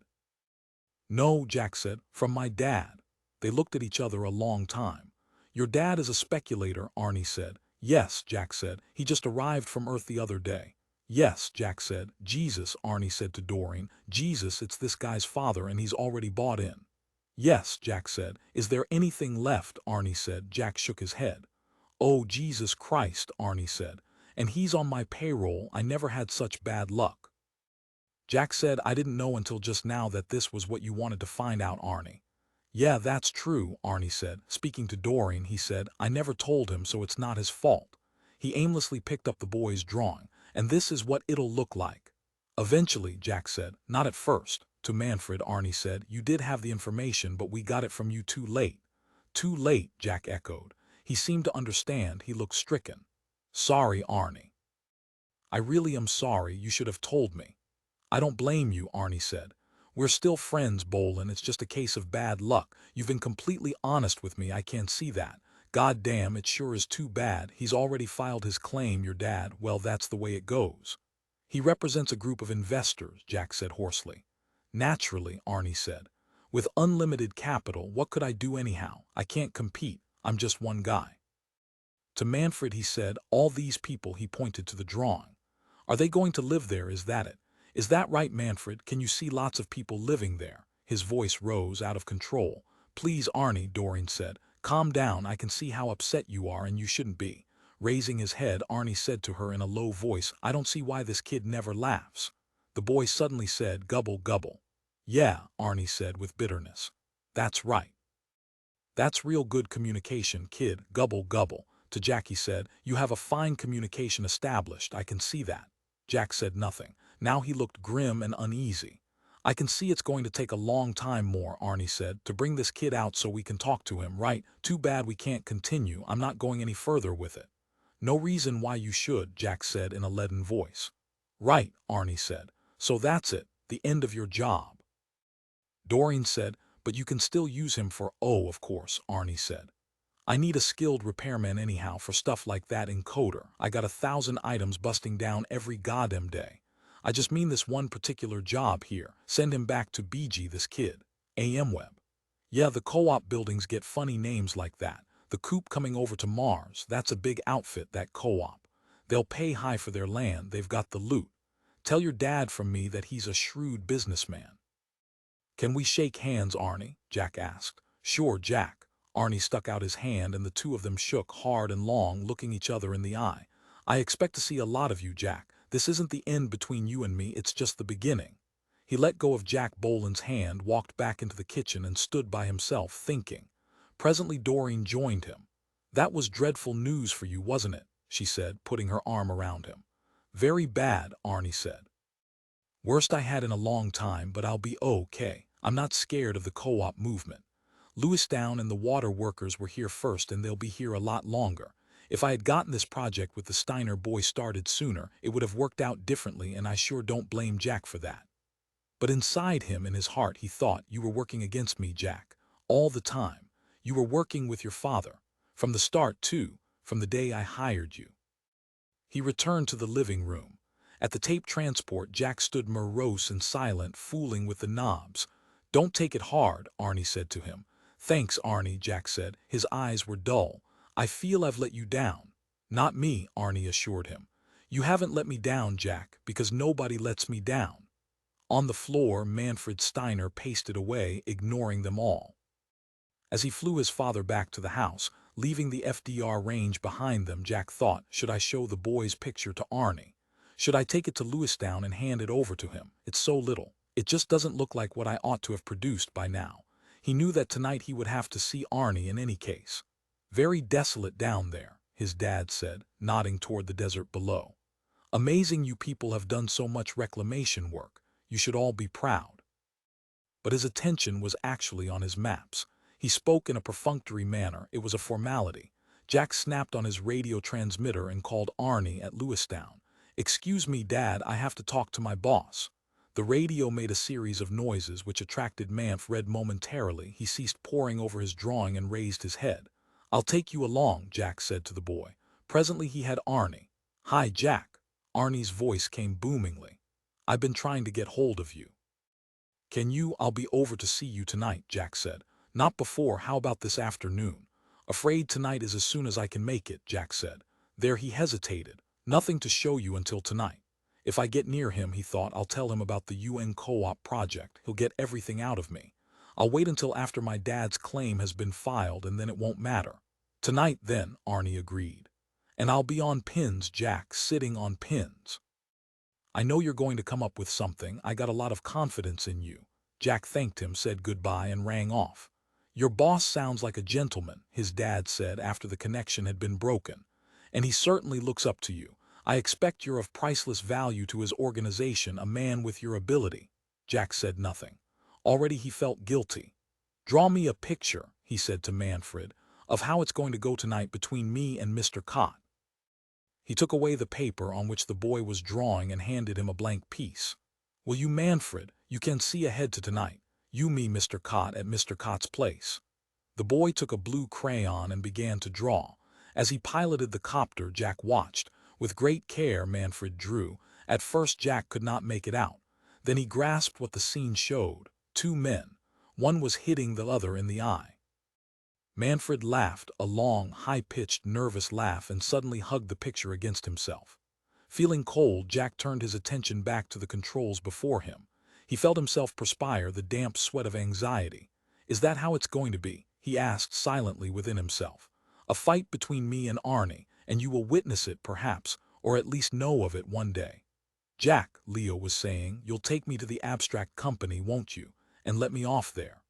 No, Jack said, from my dad. They looked at each other a long time. Your dad is a speculator, Arnie said. Yes, Jack said, he just arrived from Earth the other day. Yes, Jack said. Jesus, Arnie said to Doreen. Jesus, it's this guy's father and he's already bought in. Yes, Jack said. Is there anything left, Arnie said. Jack shook his head. Oh, Jesus Christ, Arnie said. And he's on my payroll. I never had such bad luck. Jack said, I didn't know until just now that this was what you wanted to find out, Arnie. Yeah, that's true, Arnie said. Speaking to Doreen, he said, I never told him, so it's not his fault. He aimlessly picked up the boy's drawing, and this is what it'll look like. Eventually, Jack said, not at first. To Manfred, Arnie said, you did have the information, but we got it from you too late. Too late, Jack echoed. He seemed to understand. He looked stricken. Sorry, Arnie. I really am sorry. You should have told me. I don't blame you, Arnie said. We're still friends, Bohlen. It's just a case of bad luck. You've been completely honest with me. I can't see that. God damn, it sure is too bad. He's already filed his claim, your dad. Well, that's the way it goes. He represents a group of investors, Jack said hoarsely. Naturally, Arnie said. With unlimited capital, what could I do anyhow? I can't compete. I'm just one guy. To Manfred, he said, all these people, he pointed to the drawing. Are they going to live there? Is that it? Is that right, Manfred? Can you see lots of people living there? His voice rose out of control. Please, Arnie, Doreen said. Calm down. I can see how upset you are and you shouldn't be. Raising his head, Arnie said to her in a low voice, I don't see why this kid never laughs. The boy suddenly said, gubble, gubble. Yeah, Arnie said with bitterness. That's right. That's real good communication, kid, gubble, gubble. To Jack he said, you have a fine communication established, I can see that. Jack said nothing. Now he looked grim and uneasy. I can see it's going to take a long time more, Arnie said, to bring this kid out so we can talk to him, right? Too bad we can't continue. I'm not going any further with it. No reason why you should, Jack said in a leaden voice. Right, Arnie said. So that's it, the end of your job. Doreen said, but you can still use him for, oh, of course, Arnie said. I need a skilled repairman anyhow for stuff like that encoder. I got 1,000 items busting down every goddamn day. I just mean this one particular job here. Send him back to BG, this kid. AM Web. Yeah, the co-op buildings get funny names like that. The Coop coming over to Mars, that's a big outfit, that co-op. They'll pay high for their land, they've got the loot. Tell your dad from me that he's a shrewd businessman. Can we shake hands, Arnie? Jack asked. Sure, Jack. Arnie stuck out his hand and the two of them shook hard and long, looking each other in the eye. I expect to see a lot of you, Jack. This isn't the end between you and me, it's just the beginning. He let go of Jack Bohlen's hand, walked back into the kitchen and stood by himself, thinking. Presently Doreen joined him. That was dreadful news for you, wasn't it? She said, putting her arm around him. Very bad, Arnie said. Worst I had in a long time, but I'll be okay. I'm not scared of the co-op movement. Lewistown and the water workers were here first and they'll be here a lot longer. If I had gotten this project with the Steiner boy started sooner, it would have worked out differently, and I sure don't blame Jack for that. But inside him, in his heart, he thought, you were working against me, Jack. All the time. You were working with your father. From the start, too. From the day I hired you. He returned to the living room. At the tape transport, Jack stood morose and silent, fooling with the knobs. Don't take it hard, Arnie said to him. Thanks, Arnie, Jack said. His eyes were dull. I feel I've let you down. Not me, Arnie assured him. You haven't let me down, Jack, because nobody lets me down. On the floor, Manfred Steiner pasted away, ignoring them all. As he flew his father back to the house, leaving the FDR range behind them, Jack thought, should I show the boy's picture to Arnie? Should I take it to Lewistown and hand it over to him? It's so little. It just doesn't look like what I ought to have produced by now. He knew that tonight he would have to see Arnie in any case. Very desolate down there, his dad said, nodding toward the desert below. Amazing you people have done so much reclamation work. You should all be proud. But his attention was actually on his maps. He spoke in a perfunctory manner. It was a formality. Jack snapped on his radio transmitter and called Arnie at Lewistown. Excuse me, Dad, I have to talk to my boss. The radio made a series of noises which attracted Manfred momentarily. He ceased poring over his drawing and raised his head. "I'll take you along," Jack said to the boy. Presently he had Arnie. "Hi, Jack." Arnie's voice came boomingly. "I've been trying to get hold of you." "I'll be over to see you tonight," Jack said. "Not before. How about this afternoon?" "Afraid tonight is as soon as I can make it," Jack said. There he hesitated. "Nothing to show you until tonight." If I get near him, he thought, I'll tell him about the UN co-op project. He'll get everything out of me. I'll wait until after my dad's claim has been filed, and then it won't matter. "Tonight, then," Arnie agreed. "And I'll be on pins, Jack, sitting on pins." "I know you're going to come up with something. I got a lot of confidence in you." Jack thanked him, said goodbye, and rang off. "Your boss sounds like a gentleman," his dad said after the connection had been broken. "And he certainly looks up to you. I expect you're of priceless value to his organization, a man with your ability." Jack said nothing. Already he felt guilty. "Draw me a picture," he said to Manfred, "of how it's going to go tonight between me and Mr. Kott." He took away the paper on which the boy was drawing and handed him a blank piece. "Will you, Manfred? You can see ahead to tonight. You me Mr. Kott at Mr. Kott's place." The boy took a blue crayon and began to draw. As he piloted the copter, Jack watched. With great care Manfred drew. At first Jack could not make it out. Then he grasped what the scene showed. Two men. One was hitting the other in the eye. Manfred laughed, a long, high-pitched, nervous laugh, and suddenly hugged the picture against himself. Feeling cold, Jack turned his attention back to the controls before him. He felt himself perspire, the damp sweat of anxiety. "Is that how it's going to be?" he asked silently within himself. "A fight between me and Arnie, and you will witness it, perhaps, or at least know of it one day." "Jack," Leo was saying, "you'll take me to the abstract company, won't you, and let me off there?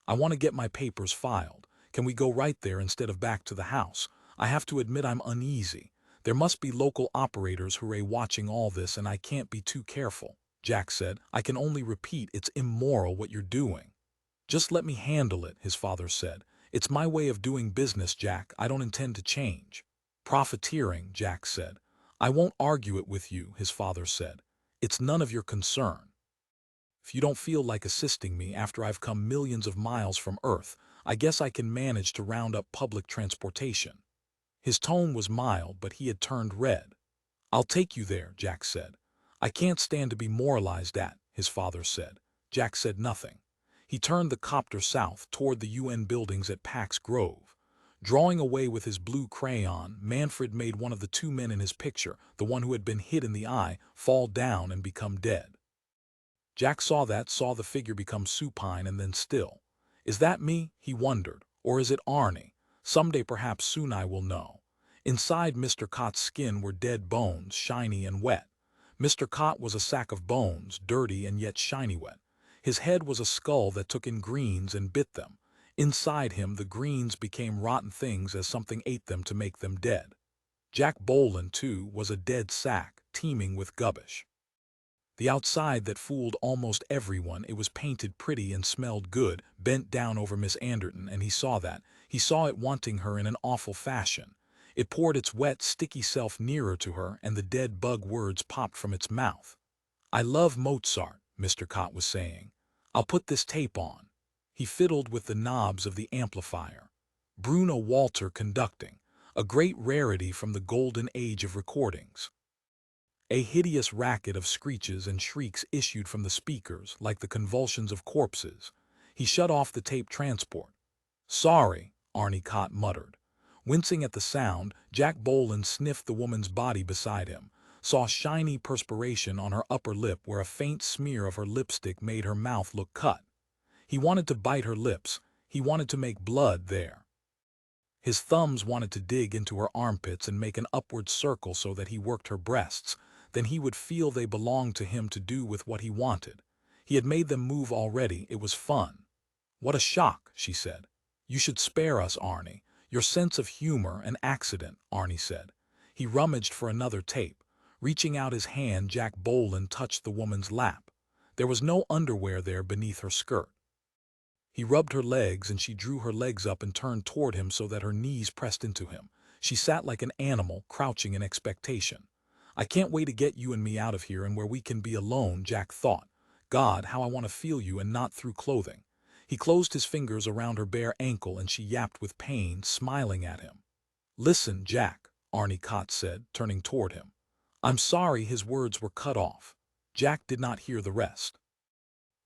I want to get my papers filed. Can we go right there instead of back to the house? I have to admit I'm uneasy. There must be local operators hooray watching all this, and I can't be too careful." Jack said, "I can only repeat, it's immoral what you're doing." "Just let me handle it," his father said. "It's my way of doing business, Jack. I don't intend to change." "Profiteering," Jack said. "I won't argue it with you," his father said. "It's none of your concern. If you don't feel like assisting me after I've come millions of miles from Earth, I guess I can manage to round up public transportation." His tone was mild, but he had turned red. "I'll take you there," Jack said. "I can't stand to be moralized at," his father said. Jack said nothing. He turned the copter south toward the UN buildings at Pax Grove. Drawing away with his blue crayon, Manfred made one of the two men in his picture, the one who had been hit in the eye, fall down and become dead. Jack saw the figure become supine and then still. "Is that me?" he wondered. "Or is it Arnie? Someday, perhaps soon, I will know." Inside Mr. Kott's skin were dead bones, shiny and wet. Mr. Kott was a sack of bones, dirty and yet shiny wet. His head was a skull that took in greens and bit them. Inside him the greens became rotten things as something ate them to make them dead. Jack Bohlen, too, was a dead sack, teeming with gubbish. The outside that fooled almost everyone, it was painted pretty and smelled good, bent down over Miss Anderton, and he saw that. He saw it wanting her in an awful fashion. It poured its wet, sticky self nearer to her, and the dead bug words popped from its mouth. "I love Mozart," Mr. Kott was saying. "I'll put this tape on." He fiddled with the knobs of the amplifier. Bruno Walter conducting, a great rarity from the golden age of recordings. A hideous racket of screeches and shrieks issued from the speakers, like the convulsions of corpses. He shut off the tape transport. "Sorry," Arnie Kott muttered. Wincing at the sound, Jack Bohlen sniffed the woman's body beside him, saw shiny perspiration on her upper lip where a faint smear of her lipstick made her mouth look cut. He wanted to bite her lips. He wanted to make blood there. His thumbs wanted to dig into her armpits and make an upward circle so that he worked her breasts. Then he would feel they belonged to him to do with what he wanted. He had made them move already. It was fun. "What a shock," she said. "You should spare us, Arnie. Your sense of humor, an accident," Arnie said. He rummaged for another tape. Reaching out his hand, Jack Bohlen touched the woman's lap. There was no underwear there beneath her skirt. He rubbed her legs, and she drew her legs up and turned toward him so that her knees pressed into him. She sat like an animal, crouching in expectation. "I can't wait to get you and me out of here and where we can be alone," Jack thought. "God, how I want to feel you and not through clothing." He closed his fingers around her bare ankle and she yapped with pain, smiling at him. "Listen, Jack," Arnie Kott said, turning toward him. "I'm sorry." His words were cut off. Jack did not hear the rest.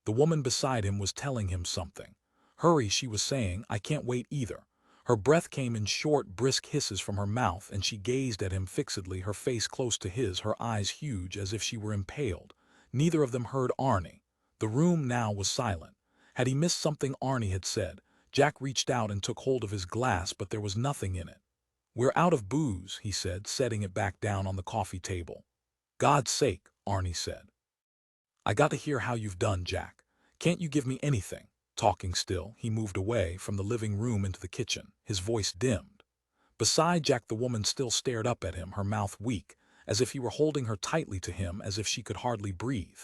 The woman beside him was telling him something. "Hurry," she was saying, "I can't wait either." Her breath came in short, brisk hisses from her mouth, and she gazed at him fixedly, her face close to his, her eyes huge as if she were impaled. Neither of them heard Arnie. The room now was silent. Had he missed something Arnie had said? Jack reached out and took hold of his glass, but there was nothing in it. "We're out of booze," he said, setting it back down on the coffee table. "God's sake," Arnie said. "I got to hear how you've done, Jack. Can't you give me anything?" Talking still, he moved away from the living room into the kitchen, his voice dimmed. Beside Jack, the woman still stared up at him, her mouth weak, as if he were holding her tightly to him, as if she could hardly breathe.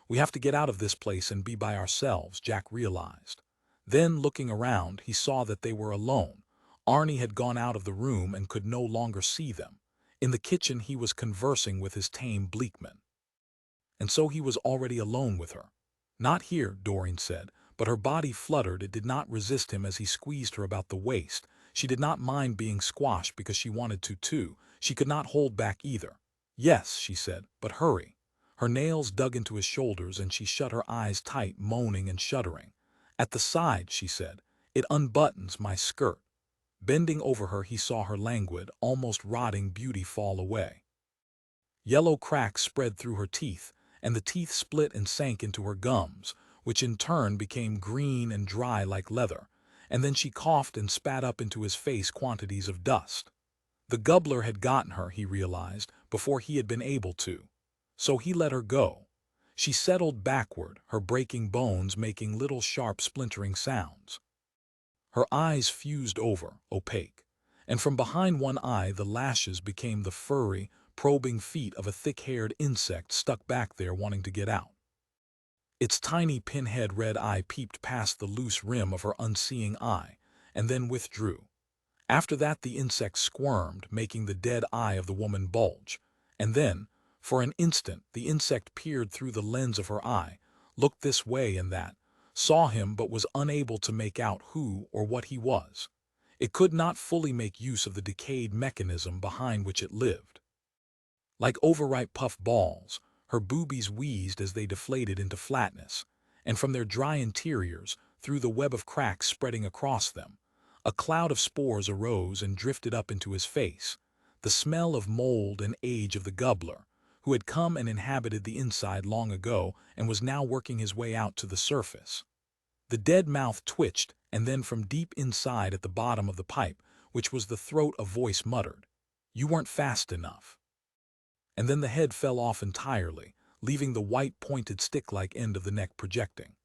"We have to get out of this place and be by ourselves," Jack realized. Then, looking around, he saw that they were alone. Arnie had gone out of the room and could no longer see them. In the kitchen he was conversing with his tame Bleekmen. And so he was already alone with her. "Not here," Doreen said, but her body fluttered. It did not resist him as he squeezed her about the waist. She did not mind being squashed because she wanted to too. She could not hold back either. "Yes," she said, "but hurry." Her nails dug into his shoulders and she shut her eyes tight, moaning and shuddering. "At the side," she said. "It unbuttons my skirt." Bending over her, he saw her languid, almost rotting beauty fall away. Yellow cracks spread through her teeth, and the teeth split and sank into her gums, which in turn became green and dry like leather, and then she coughed and spat up into his face quantities of dust. The gubbler had gotten her, he realized, before he had been able to. So he let her go. She settled backward, her breaking bones making little sharp splintering sounds. Her eyes fused over, opaque, and from behind one eye the lashes became the furry, probing feet of a thick-haired insect stuck back there wanting to get out. Its tiny pinhead red eye peeped past the loose rim of her unseeing eye, and then withdrew. After that the insect squirmed, making the dead eye of the woman bulge, and then, for an instant, the insect peered through the lens of her eye, looked this way and that, saw him but was unable to make out who or what he was. It could not fully make use of the decayed mechanism behind which it lived. Like overripe puff balls, her boobies wheezed as they deflated into flatness, and from their dry interiors, through the web of cracks spreading across them, a cloud of spores arose and drifted up into his face, the smell of mold and age of the gubbler, who had come and inhabited the inside long ago and was now working his way out to the surface. The dead mouth twitched, and then from deep inside at the bottom of the pipe, which was the throat, a voice muttered, "You weren't fast enough." And then the head fell off entirely, leaving the white pointed stick-like end of the neck projecting.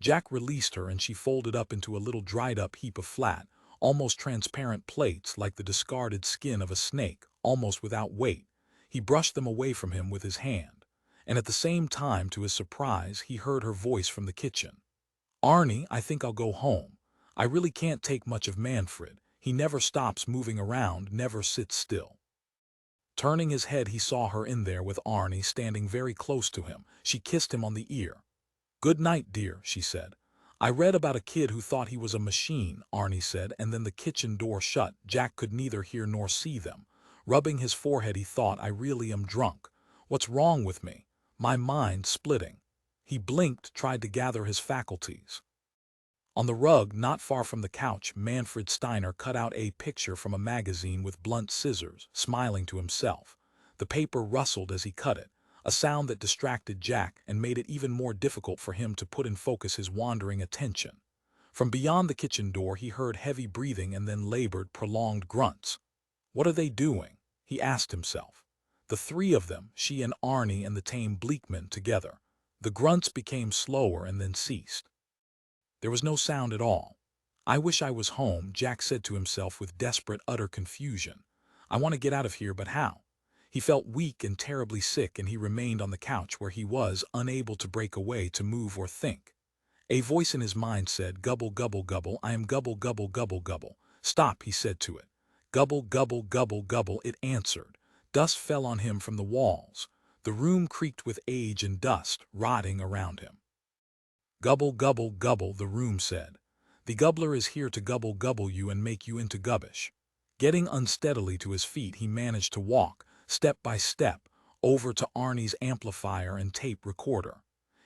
Jack released her and she folded up into a little dried-up heap of flat, almost transparent plates like the discarded skin of a snake, almost without weight. He brushed them away from him with his hand, and at the same time, to his surprise, he heard her voice from the kitchen. "Arnie, I think I'll go home. I really can't take much of Manfred. He never stops moving around, never sits still." Turning his head, he saw her in there with Arnie standing very close to him. She kissed him on the ear. "Good night, dear," she said. "I read about a kid who thought he was a machine," Arnie said, and then the kitchen door shut. Jack could neither hear nor see them. Rubbing his forehead, he thought, "I really am drunk. What's wrong with me? My mind splitting." He blinked, tried to gather his faculties. On the rug, not far from the couch, Manfred Steiner cut out a picture from a magazine with blunt scissors, smiling to himself. The paper rustled as he cut it, a sound that distracted Jack and made it even more difficult for him to put in focus his wandering attention. From beyond the kitchen door he heard heavy breathing and then labored, prolonged grunts. "What are they doing?" he asked himself. The three of them, she and Arnie and the tame Bleekmen together. The grunts became slower and then ceased. There was no sound at all. "I wish I was home," Jack said to himself with desperate, utter confusion. "I want to get out of here, but how?" He felt weak and terribly sick, and he remained on the couch where he was, unable to break away, to move or think. A voice in his mind said, "Gubble, gubble, gubble, I am gubble, gubble, gubble, gubble." "Stop," he said to it. "Gubble, gubble, gubble, gubble," it answered. Dust fell on him from the walls. The room creaked with age and dust, rotting around him. Gubble, gubble, gubble, the room said. The gubbler is here to gubble gubble you and make you into gubbish. Getting unsteadily to his feet, he managed to walk, step by step, over to Arnie's amplifier and tape recorder.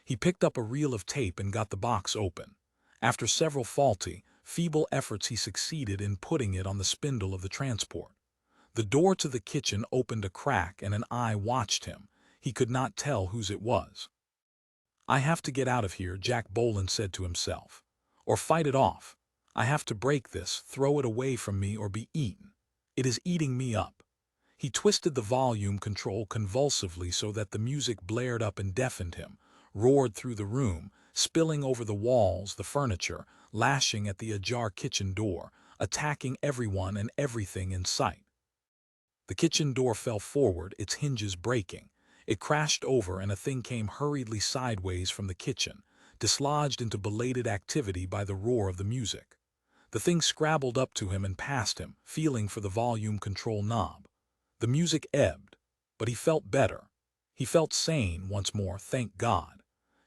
He picked up a reel of tape and got the box open. After several faulty, feeble efforts, he succeeded in putting it on the spindle of the transport. The door to the kitchen opened a crack and an eye watched him. He could not tell whose it was. I have to get out of here, Jack Bohlen said to himself. Or fight it off. I have to break this, throw it away from me, or be eaten. It is eating me up. He twisted the volume control convulsively so that the music blared up and deafened him, roared through the room, spilling over the walls, the furniture, lashing at the ajar kitchen door, attacking everyone and everything in sight. The kitchen door fell forward, its hinges breaking. It crashed over and a thing came hurriedly sideways from the kitchen, dislodged into belated activity by the roar of the music. The thing scrabbled up to him and past him, feeling for the volume control knob. The music ebbed, but he felt better. He felt sane once more, thank God.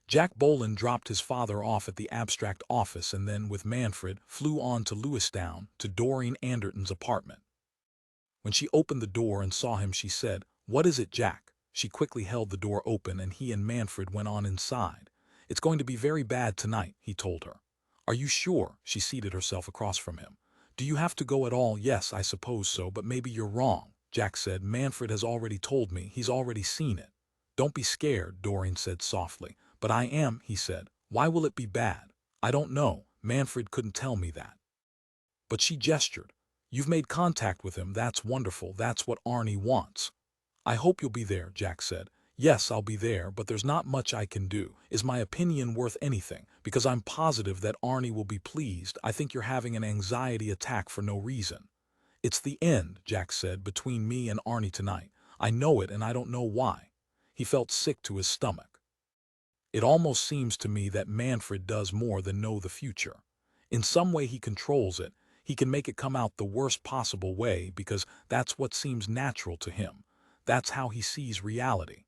Jack Bohlen dropped his father off at the abstract office and then, with Manfred, flew on to Lewistown, to Doreen Anderton's apartment. When she opened the door and saw him, she said, "What is it, Jack?" She quickly held the door open and he and Manfred went on inside. "It's going to be very bad tonight," he told her. "Are you sure?" She seated herself across from him. "Do you have to go at all?" "Yes, I suppose so, but maybe you're wrong," Jack said. "Manfred has already told me. He's already seen it." "Don't be scared," Doreen said softly. "But I am," he said. "Why will it be bad?" "I don't know. Manfred couldn't tell me that." But she gestured. "You've made contact with him. That's wonderful. That's what Arnie wants." "I hope you'll be there," Jack said. "Yes, I'll be there, but there's not much I can do. Is my opinion worth anything? Because I'm positive that Arnie will be pleased. I think you're having an anxiety attack for no reason." "It's the end," Jack said, "between me and Arnie tonight. I know it and I don't know why." He felt sick to his stomach. "It almost seems to me that Manfred does more than know the future. In some way he controls it. He can make it come out the worst possible way because that's what seems natural to him. That's how he sees reality.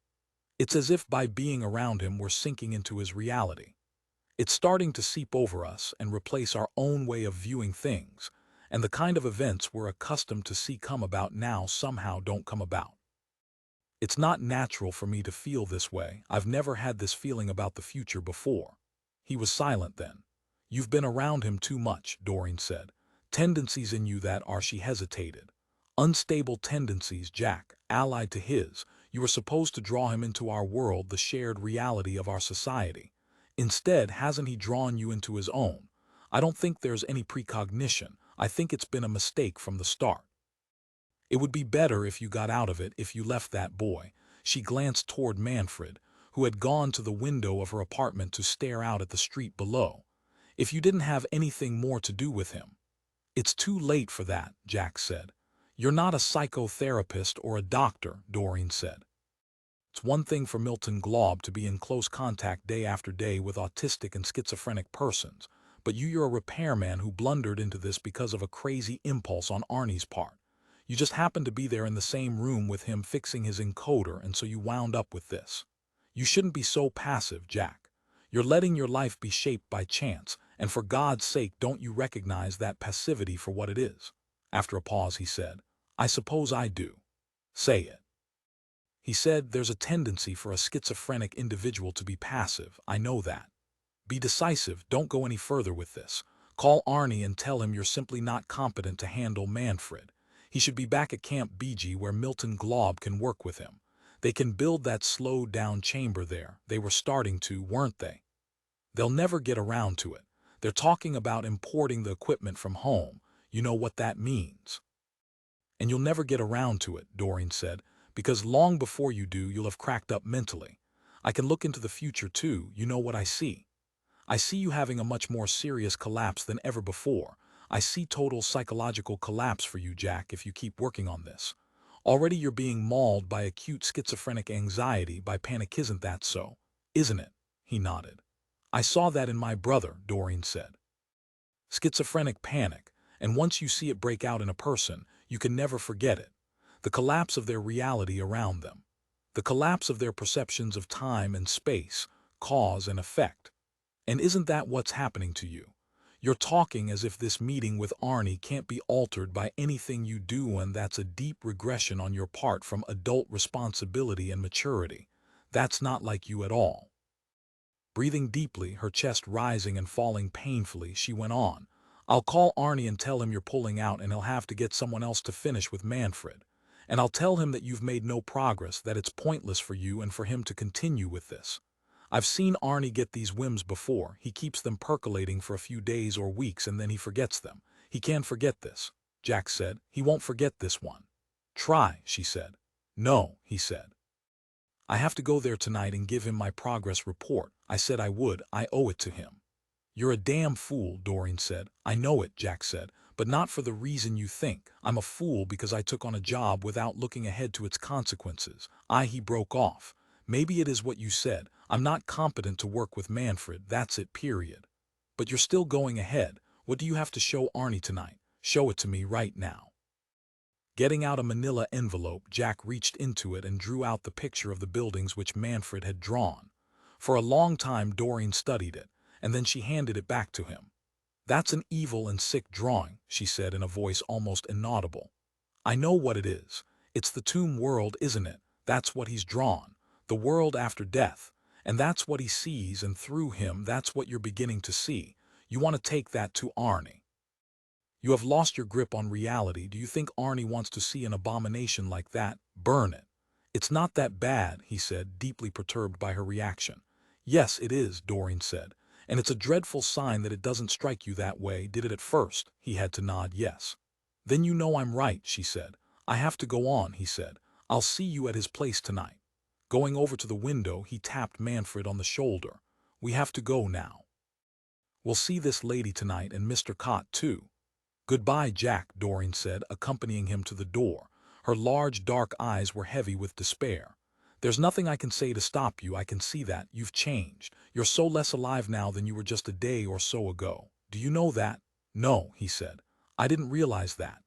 It's as if by being around him we're sinking into his reality. It's starting to seep over us and replace our own way of viewing things, and the kind of events we're accustomed to see come about now somehow don't come about. It's not natural for me to feel this way. I've never had this feeling about the future before." He was silent then. "You've been around him too much," Doreen said. "Tendencies in you that are," she hesitated. "Unstable tendencies, Jack, allied to his. You were supposed to draw him into our world, the shared reality of our society. Instead, hasn't he drawn you into his own? I don't think there's any precognition. I think it's been a mistake from the start. It would be better if you got out of it, if you left that boy." She glanced toward Manfred, who had gone to the window of her apartment to stare out at the street below. "If you didn't have anything more to do with him." "It's too late for that," Jack said. "You're not a psychotherapist or a doctor," Doreen said. "It's one thing for Milton Glob to be in close contact day after day with autistic and schizophrenic persons, but you're a repairman who blundered into this because of a crazy impulse on Arnie's part. You just happened to be there in the same room with him fixing his encoder, and so you wound up with this. You shouldn't be so passive, Jack. You're letting your life be shaped by chance, and for God's sake don't you recognize that passivity for what it is?" After a pause he said, "I suppose I do." "Say it." He said, "There's a tendency for a schizophrenic individual to be passive. I know that. Be decisive. Don't go any further with this. Call Arnie and tell him you're simply not competent to handle Manfred. He should be back at Camp BG where Milton Glob can work with him. They can build that slowed-down chamber there. They were starting to, weren't they? They'll never get around to it. They're talking about importing the equipment from home. You know what that means." "And you'll never get around to it," Doreen said, "because long before you do, you'll have cracked up mentally. I can look into the future too. You know what I see? I see you having a much more serious collapse than ever before. I see total psychological collapse for you, Jack, if you keep working on this. Already you're being mauled by acute schizophrenic anxiety, by panic. Isn't that so? Isn't it?" He nodded. "I saw that in my brother," Doreen said. "Schizophrenic panic, and once you see it break out in a person, you can never forget it. The collapse of their reality around them. The collapse of their perceptions of time and space, cause and effect. And isn't that what's happening to you? You're talking as if this meeting with Arnie can't be altered by anything you do, and that's a deep regression on your part from adult responsibility and maturity. That's not like you at all. Breathing deeply, her chest rising and falling painfully, she went on. I'll call Arnie and tell him you're pulling out and he'll have to get someone else to finish with Manfred. And I'll tell him that you've made no progress, that it's pointless for you and for him to continue with this. I've seen Arnie get these whims before. He keeps them percolating for a few days or weeks and then he forgets them. He can't forget this, Jack said. He won't forget this one. Try, she said. No, he said. I have to go there tonight and give him my progress report. I said I would. I owe it to him. You're a damn fool, Doreen said. I know it, Jack said, but not for the reason you think. I'm a fool because I took on a job without looking ahead to its consequences. He broke off. Maybe it is what you said. I'm not competent to work with Manfred, that's it, period. But you're still going ahead. What do you have to show Arnie tonight? Show it to me right now. Getting out a manila envelope, Jack reached into it and drew out the picture of the buildings which Manfred had drawn. For a long time Doreen studied it, and then she handed it back to him. That's an evil and sick drawing, she said in a voice almost inaudible. I know what it is. It's the tomb world, isn't it? That's what he's drawn. The world after death. And that's what he sees, and through him that's what you're beginning to see. You want to take that to Arnie. You have lost your grip on reality. Do you think Arnie wants to see an abomination like that? Burn it. It's not that bad, he said, deeply perturbed by her reaction. Yes, it is, Doreen said. And it's a dreadful sign that it doesn't strike you that way. Did it at first? He had to nod yes. Then you know I'm right, she said. I have to go on, he said. I'll see you at his place tonight. Going over to the window, he tapped Manfred on the shoulder. We have to go now. We'll see this lady tonight and Mr. Kott too. Goodbye, Jack, Doreen said, accompanying him to the door. Her large dark eyes were heavy with despair. There's nothing I can say to stop you. I can see that. You've changed. You're so less alive now than you were just a day or so ago. Do you know that? No, he said. I didn't realize that.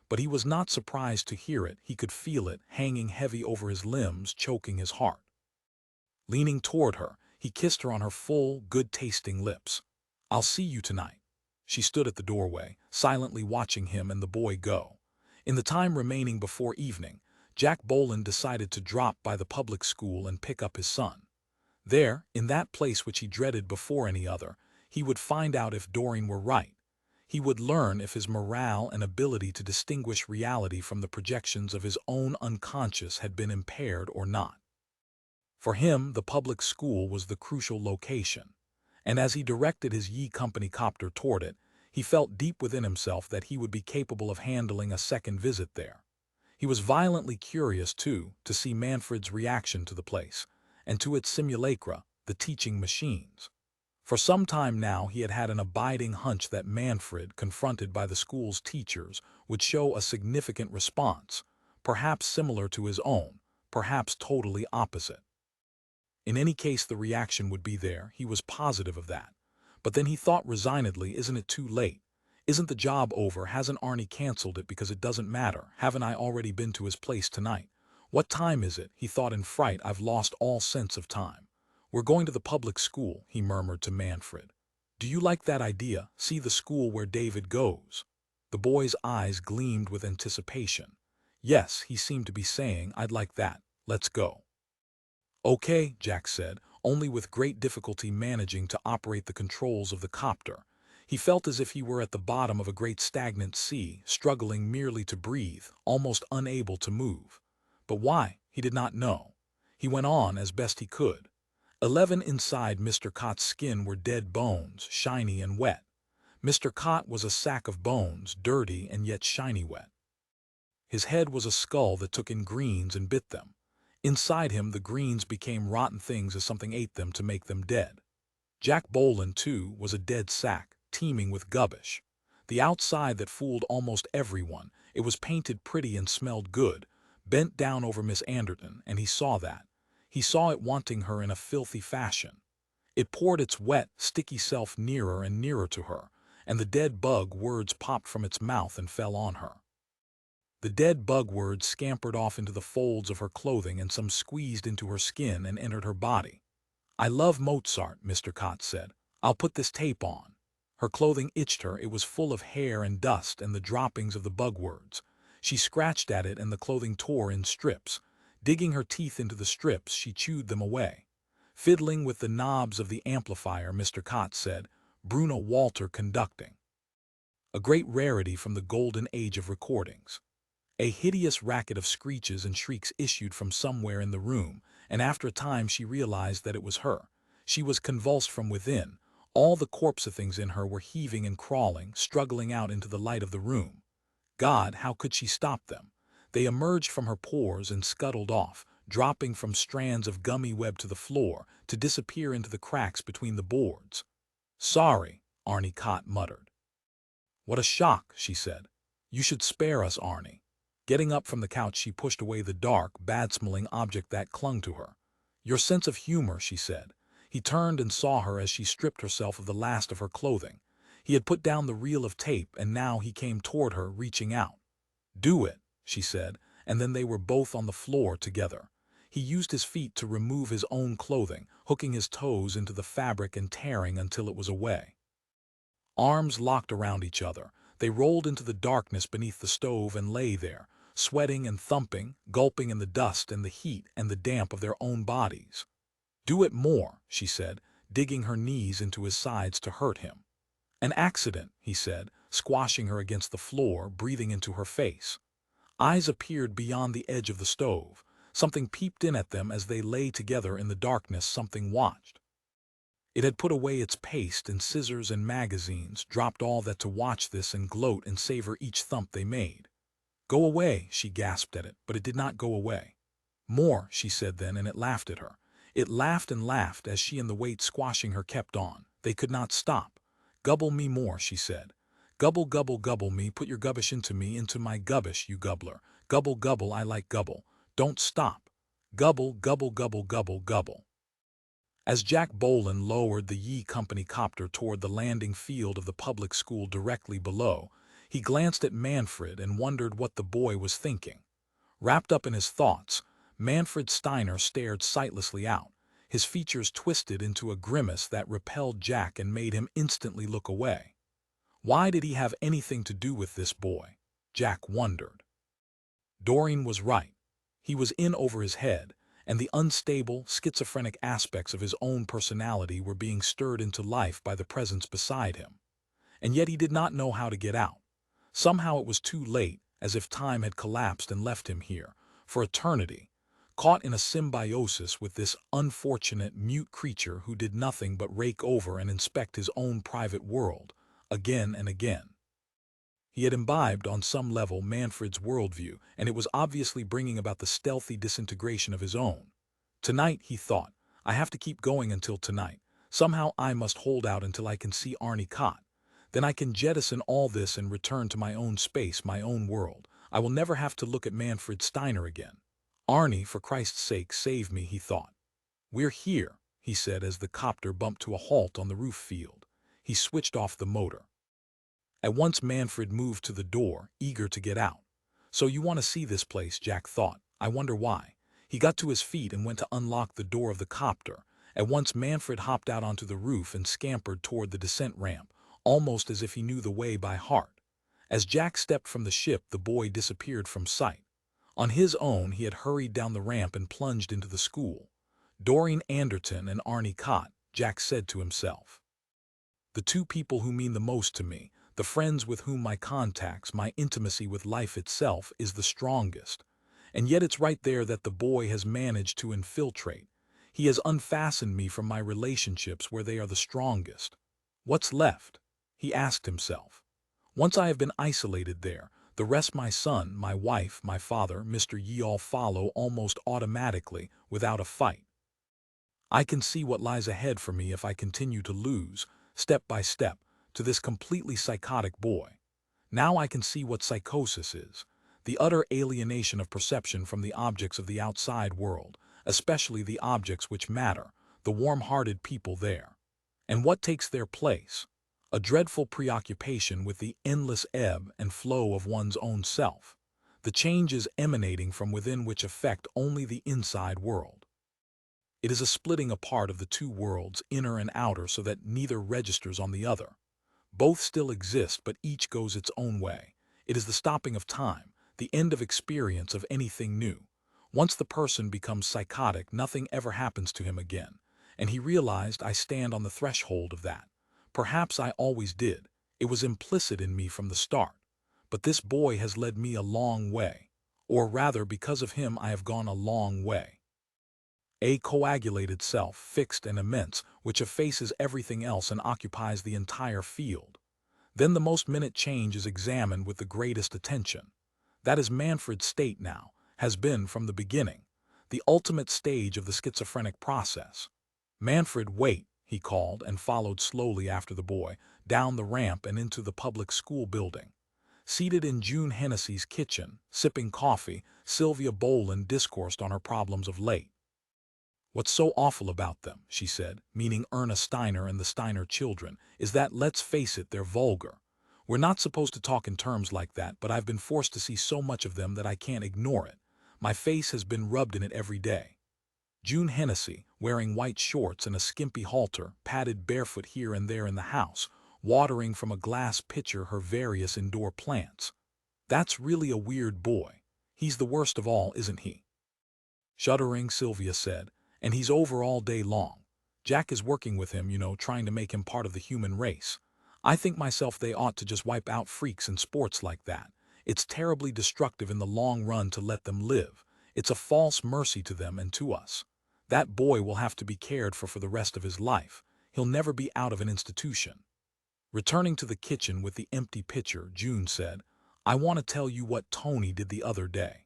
But he was not surprised to hear it. He could feel it, hanging heavy over his limbs, choking his heart. Leaning toward her, he kissed her on her full, good-tasting lips. I'll see you tonight. She stood at the doorway, silently watching him and the boy go. In the time remaining before evening, Jack Bohlen decided to drop by the public school and pick up his son. There, in that place which he dreaded before any other, he would find out if Doreen were right. He would learn if his morale and ability to distinguish reality from the projections of his own unconscious had been impaired or not. For him, the public school was the crucial location, and as he directed his Yi Company copter toward it, he felt deep within himself that he would be capable of handling a second visit there. He was violently curious, too, to see Manfred's reaction to the place, and to its simulacra, the teaching machines. For some time now he had had an abiding hunch that Manfred, confronted by the school's teachers, would show a significant response, perhaps similar to his own, perhaps totally opposite. In any case, the reaction would be there, he was positive of that. But then he thought resignedly, isn't it too late? Isn't the job over? Hasn't Arnie canceled it because it doesn't matter? Haven't I already been to his place tonight? What time is it? He thought in fright. I've lost all sense of time. We're going to the public school, he murmured to Manfred. Do you like that idea? See the school where David goes? The boy's eyes gleamed with anticipation. Yes, he seemed to be saying, I'd like that. Let's go. Okay, Jack said, only with great difficulty managing to operate the controls of the copter. He felt as if he were at the bottom of a great stagnant sea, struggling merely to breathe, almost unable to move. But why? He did not know. He went on as best he could. 11 inside Mr. Kott's skin were dead bones, shiny and wet. Mr. Kott was a sack of bones, dirty and yet shiny wet. His head was a skull that took in greens and bit them. Inside him the greens became rotten things as something ate them to make them dead. Jack Bohlen, too, was a dead sack, teeming with gubbish. The outside that fooled almost everyone, it was painted pretty and smelled good, bent down over Miss Anderton, and he saw that. He saw it wanting her in a filthy fashion. It poured its wet, sticky self nearer and nearer to her, and the dead bug words popped from its mouth and fell on her. The dead bug words scampered off into the folds of her clothing and some squeezed into her skin and entered her body. I love Mozart, Mr. Kott said. I'll put this tape on. Her clothing itched her. It was full of hair and dust and the droppings of the bugworts. She scratched at it and the clothing tore in strips. Digging her teeth into the strips, she chewed them away. Fiddling with the knobs of the amplifier, Mr. Kott said, Bruno Walter conducting. A great rarity from the golden age of recordings. A hideous racket of screeches and shrieks issued from somewhere in the room, and after a time she realized that it was her. She was convulsed from within. All the corpse things in her were heaving and crawling, struggling out into the light of the room. God, how could she stop them? They emerged from her pores and scuttled off, dropping from strands of gummy web to the floor, to disappear into the cracks between the boards. Sorry, Arnie Kott muttered. What a shock, she said. You should spare us, Arnie. Getting up from the couch, she pushed away the dark, bad-smelling object that clung to her. Your sense of humor, she said. He turned and saw her as she stripped herself of the last of her clothing. He had put down the reel of tape, and now he came toward her, reaching out. Do it, she said, and then they were both on the floor together. He used his feet to remove his own clothing, hooking his toes into the fabric and tearing until it was away. Arms locked around each other, they rolled into the darkness beneath the stove and lay there, sweating and thumping, gulping in the dust and the heat and the damp of their own bodies. Do it more, she said, digging her knees into his sides to hurt him. An accident, he said, squashing her against the floor, breathing into her face. Eyes appeared beyond the edge of the stove. Something peeped in at them as they lay together in the darkness. Something watched. It had put away its paste and scissors and magazines, dropped all that to watch this and gloat and savor each thump they made. Go away, she gasped at it, but it did not go away. More, she said then, and it laughed at her. It laughed and laughed as she and the weight squashing her kept on. They could not stop. Gubble me more, she said. Gubble, gubble, gubble me, put your gubbish into me, into my gubbish, you gubbler. Gubble, gubble, I like gubble. Don't stop. Gubble, gubble, gubble, gubble, gubble. As Jack Bohlen lowered the Ye Company copter toward the landing field of the public school directly below, he glanced at Manfred and wondered what the boy was thinking. Wrapped up in his thoughts, Manfred Steiner stared sightlessly out, his features twisted into a grimace that repelled Jack and made him instantly look away. Why did he have anything to do with this boy? Jack wondered. Doreen was right. He was in over his head, and the unstable, schizophrenic aspects of his own personality were being stirred into life by the presence beside him. And yet he did not know how to get out. Somehow it was too late, as if time had collapsed and left him here, for eternity, caught in a symbiosis with this unfortunate, mute creature who did nothing but rake over and inspect his own private world, again and again. He had imbibed on some level Manfred's worldview, and it was obviously bringing about the stealthy disintegration of his own. Tonight, he thought, I have to keep going until tonight. Somehow I must hold out until I can see Arnie Kott. Then I can jettison all this and return to my own space, my own world. I will never have to look at Manfred Steiner again. Arnie, for Christ's sake, save me, he thought. We're here, he said as the copter bumped to a halt on the roof field. He switched off the motor. At once Manfred moved to the door, eager to get out. So you want to see this place, Jack thought. I wonder why. He got to his feet and went to unlock the door of the copter. At once Manfred hopped out onto the roof and scampered toward the descent ramp, almost as if he knew the way by heart. As Jack stepped from the ship, the boy disappeared from sight. On his own, he had hurried down the ramp and plunged into the school. Doreen Anderton and Arnie Kott, Jack said to himself. The two people who mean the most to me, the friends with whom my contacts, my intimacy with life itself is the strongest. And yet it's right there that the boy has managed to infiltrate. He has unfastened me from my relationships where they are the strongest. What's left? He asked himself. Once I have been isolated there, the rest my son, my wife, my father, Mr. Ye all follow almost automatically, without a fight. I can see what lies ahead for me if I continue to lose, step by step, to this completely psychotic boy. Now I can see what psychosis is, the utter alienation of perception from the objects of the outside world, especially the objects which matter, the warm-hearted people there. And what takes their place? A dreadful preoccupation with the endless ebb and flow of one's own self, the changes emanating from within which affect only the inside world. It is a splitting apart of the two worlds, inner and outer, so that neither registers on the other. Both still exist, but each goes its own way. It is the stopping of time, the end of experience of anything new. Once the person becomes psychotic, nothing ever happens to him again. And he realized I stand on the threshold of that. Perhaps I always did. It was implicit in me from the start. But this boy has led me a long way. Or rather, because of him I have gone a long way. A coagulated self, fixed and immense, which effaces everything else and occupies the entire field. Then the most minute change is examined with the greatest attention. That is Manfred's state now, has been from the beginning, the ultimate stage of the schizophrenic process. Manfred, wait, he called and followed slowly after the boy, down the ramp and into the public school building. Seated in June Hennessy's kitchen, sipping coffee, Silvia Bohlen discoursed on her problems of late. What's so awful about them, she said, meaning Erna Steiner and the Steiner children, is that, let's face it, they're vulgar. We're not supposed to talk in terms like that, but I've been forced to see so much of them that I can't ignore it. My face has been rubbed in it every day. June Hennessy, wearing white shorts and a skimpy halter, padded barefoot here and there in the house, watering from a glass pitcher her various indoor plants. That's really a weird boy. He's the worst of all, isn't he? Shuddering, Silvia said, and he's over all day long. Jack is working with him, trying to make him part of the human race. I think myself they ought to just wipe out freaks in sports like that. It's terribly destructive in the long run to let them live. It's a false mercy to them and to us. That boy will have to be cared for the rest of his life. He'll never be out of an institution. Returning to the kitchen with the empty pitcher, June said, I want to tell you what Tony did the other day.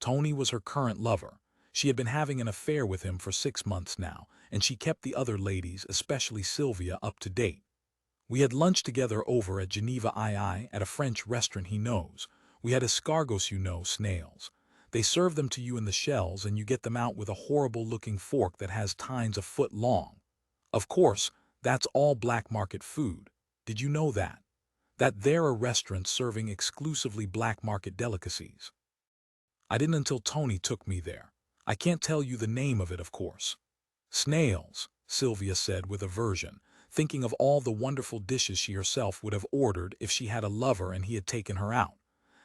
Tony was her current lover. She had been having an affair with him for 6 months now, and she kept the other ladies, especially Silvia, up to date. We had lunch together over at Geneva II at a French restaurant he knows. We had escargots, snails. They serve them to you in the shells, and you get them out with a horrible-looking fork that has tines a foot long. Of course, that's all black market food. Did you know that? That there are restaurants serving exclusively black market delicacies. I didn't until Tony took me there. I can't tell you the name of it, of course. Snails, Silvia said with aversion, thinking of all the wonderful dishes she herself would have ordered if she had a lover and he had taken her out.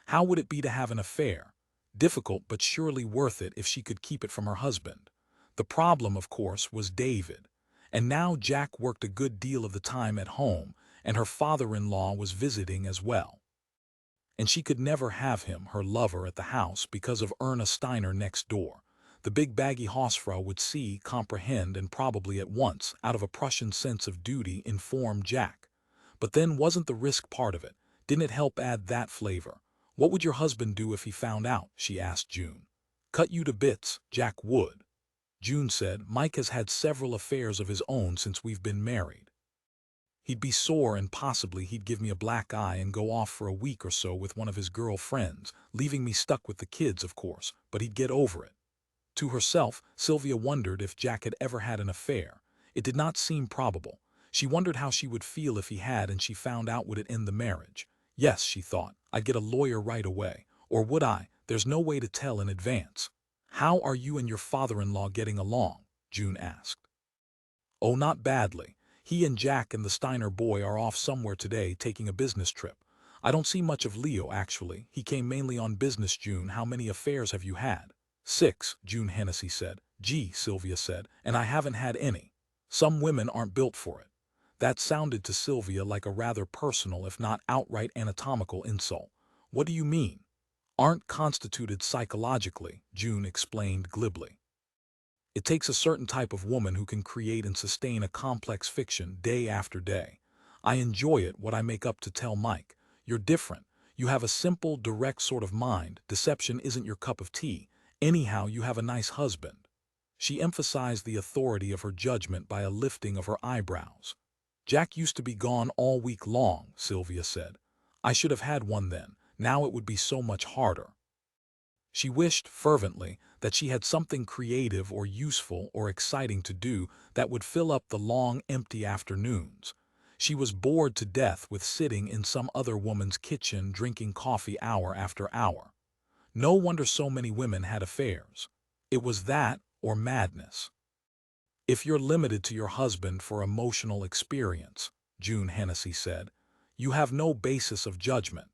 How would it be to have an affair? Difficult, but surely worth it if she could keep it from her husband. The problem, of course, was David. And now Jack worked a good deal of the time at home, and her father-in-law was visiting as well. And she could never have him, her lover, at the house because of Erna Steiner next door. The big baggy Hausfrau would see, comprehend, and probably at once, out of a Prussian sense of duty, inform Jack. But then wasn't the risk part of it? Didn't it help add that flavor? What would your husband do if he found out? She asked June. Cut you to bits, Jack would. June said, Mike has had several affairs of his own since we've been married. He'd be sore and possibly he'd give me a black eye and go off for a week or so with one of his girl friends, leaving me stuck with the kids, of course, but he'd get over it. To herself, Silvia wondered if Jack had ever had an affair. It did not seem probable. She wondered how she would feel if he had and she found out, would it end the marriage? Yes, she thought, I'd get a lawyer right away. Or would I? There's no way to tell in advance. How are you and your father-in-law getting along? June asked. Oh, not badly. He and Jack and the Steiner boy are off somewhere today taking a business trip. I don't see much of Leo, actually. He came mainly on business. June, how many affairs have you had? 6, June Hennessy said. Gee, Silvia said, and I haven't had any. Some women aren't built for it. That sounded to Silvia like a rather personal, if not outright anatomical insult. What do you mean? Aren't constituted psychologically, June explained glibly. It takes a certain type of woman who can create and sustain a complex fiction day after day. I enjoy it, what I make up to tell Mike. You're different. You have a simple, direct sort of mind. Deception isn't your cup of tea. Anyhow, you have a nice husband. She emphasized the authority of her judgment by a lifting of her eyebrows. Jack used to be gone all week long, Silvia said. I should have had one then. Now it would be so much harder. She wished, fervently, that she had something creative or useful or exciting to do that would fill up the long, empty afternoons. She was bored to death with sitting in some other woman's kitchen drinking coffee hour after hour. No wonder so many women had affairs. It was that or madness. If you're limited to your husband for emotional experience, June Hennessy said, you have no basis of judgment.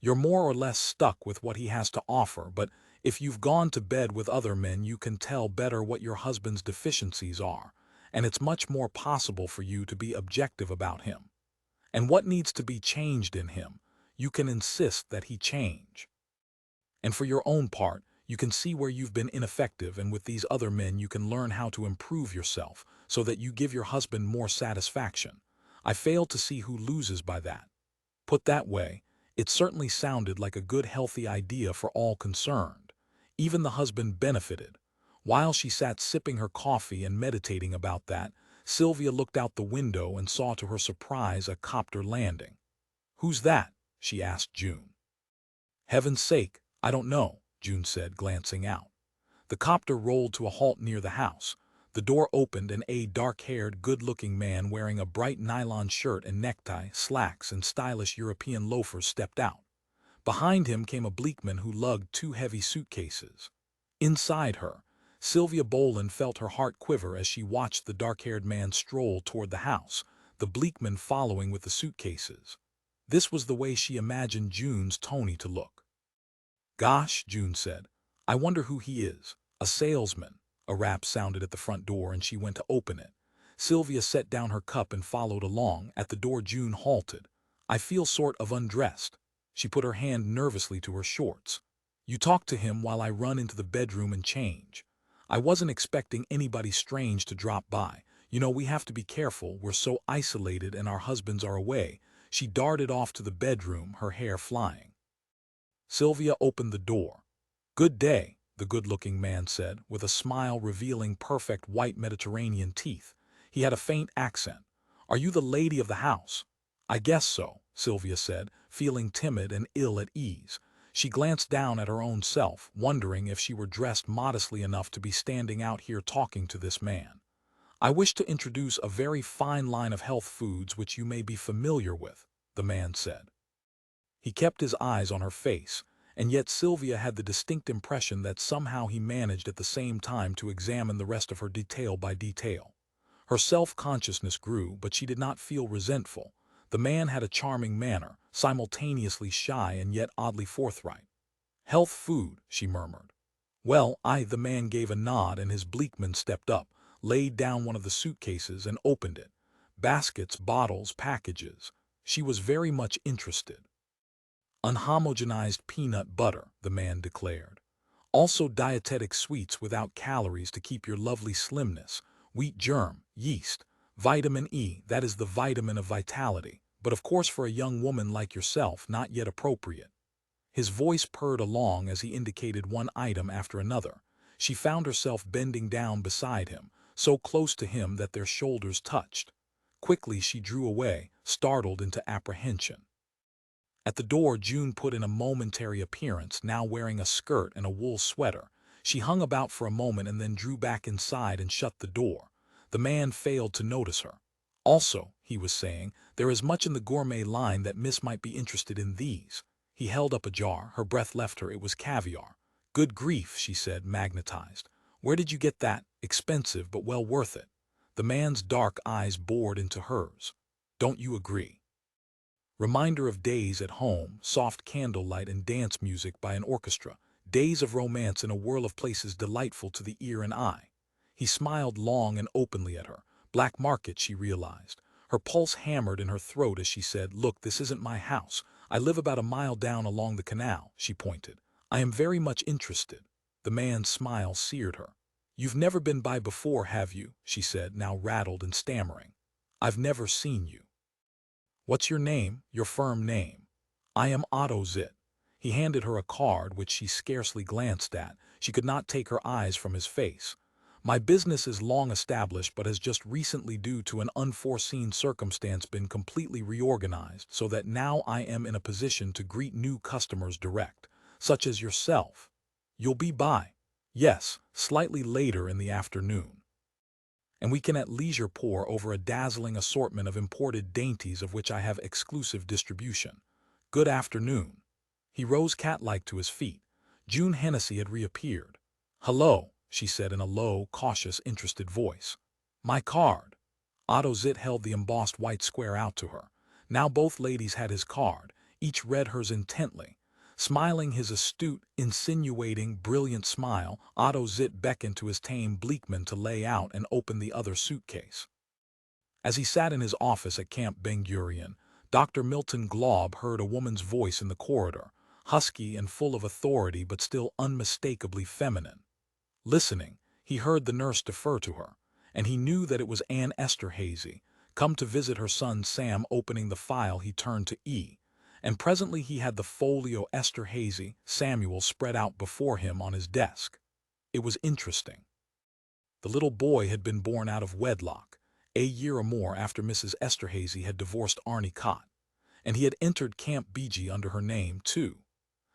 You're more or less stuck with what he has to offer, but if you've gone to bed with other men, you can tell better what your husband's deficiencies are, and it's much more possible for you to be objective about him. And what needs to be changed in him, you can insist that he change. And for your own part, you can see where you've been ineffective, and with these other men you can learn how to improve yourself so that you give your husband more satisfaction. I fail to see who loses by that. Put that way, it certainly sounded like a good healthy idea for all concerned. Even the husband benefited. While she sat sipping her coffee and meditating about that, Silvia looked out the window and saw to her surprise a copter landing. "Who's that?" she asked June. "Heaven's sake, I don't know," June said, glancing out. The copter rolled to a halt near the house. The door opened and a dark-haired, good-looking man wearing a bright nylon shirt and necktie, slacks, and stylish European loafers stepped out. Behind him came a Bleekman who lugged 2 heavy suitcases. Inside her, Silvia Bohlen felt her heart quiver as she watched the dark-haired man stroll toward the house, the Bleekman following with the suitcases. This was the way she imagined June's Tony to look. "Gosh," June said, "I wonder who he is. A salesman." A rap sounded at the front door and she went to open it. Silvia set down her cup and followed along. At the door June halted. "I feel sort of undressed." She put her hand nervously to her shorts. "You talk to him while I run into the bedroom and change. I wasn't expecting anybody strange to drop by. You know, we have to be careful, we're so isolated and our husbands are away." She darted off to the bedroom, her hair flying. Silvia opened the door. "Good day," the good-looking man said, with a smile revealing perfect white Mediterranean teeth. He had a faint accent. "Are you the lady of the house?" "I guess so," Silvia said, feeling timid and ill at ease. She glanced down at her own self, wondering if she were dressed modestly enough to be standing out here talking to this man. "I wish to introduce a very fine line of health foods which you may be familiar with," the man said. He kept his eyes on her face, and yet Silvia had the distinct impression that somehow he managed at the same time to examine the rest of her detail by detail. Her self-consciousness grew, but she did not feel resentful. The man had a charming manner, simultaneously shy and yet oddly forthright. "Health food," she murmured. "Well, the man gave a nod and his Bleekman stepped up, laid down one of the suitcases and opened it. Baskets, bottles, packages. She was very much interested. "Unhomogenized peanut butter," the man declared. "Also dietetic sweets without calories to keep your lovely slimness. Wheat germ, yeast, vitamin E, that is the vitamin of vitality, but of course for a young woman like yourself not yet appropriate." His voice purred along as he indicated one item after another. She found herself bending down beside him, so close to him that their shoulders touched. Quickly she drew away, startled into apprehension. At the door June put in a momentary appearance, now wearing a skirt and a wool sweater. She hung about for a moment and then drew back inside and shut the door. The man failed to notice her. "Also," he was saying, "there is much in the gourmet line that Miss might be interested in these." He held up a jar. Her breath left her. It was caviar. "Good grief," she said, magnetized. "Where did you get that? Expensive, but well worth it." The man's dark eyes bored into hers. "Don't you agree?" Reminder of days at home, soft candlelight and dance music by an orchestra, days of romance in a whirl of places delightful to the ear and eye. He smiled long and openly at her. Black market, she realized. Her pulse hammered in her throat as she said, "Look, this isn't my house. I live about a mile down along the canal," she pointed. "I am very much interested." The man's smile seared her. "You've never been by before, have you?" she said, now rattled and stammering. "I've never seen you." "What's your name, your firm name?" "I am Otto Zitt." He handed her a card which she scarcely glanced at. She could not take her eyes from his face. "My business is long established but has just recently due to an unforeseen circumstance been completely reorganized so that now I am in a position to greet new customers direct, such as yourself. You'll be by?" "Yes, slightly later in the afternoon. And we can at leisure pore over a dazzling assortment of imported dainties of which I have exclusive distribution. Good afternoon." He rose cat-like to his feet. June Hennessy had reappeared. "Hello," she said in a low, cautious, interested voice. My card. Otto Zit held the embossed white square out to her. Now both ladies had his card. Each read hers intently. Smiling his astute, insinuating, brilliant smile, Otto Zit beckoned to his tame Bleekmen to lay out and open the other suitcase. As he sat in his office at Camp Ben Gurion, Dr. Milton Glob heard a woman's voice in the corridor, husky and full of authority but still unmistakably feminine. Listening, he heard the nurse defer to her, and he knew that it was Anne Esterhazy, come to visit her son Sam. Opening the file, he turned to E, and presently he had the folio Esterhazy, Samuel, spread out before him on his desk. It was interesting. The little boy had been born out of wedlock, a year or more after Mrs. Esterhazy had divorced Arnie Kott, and he had entered Camp BG under her name, too.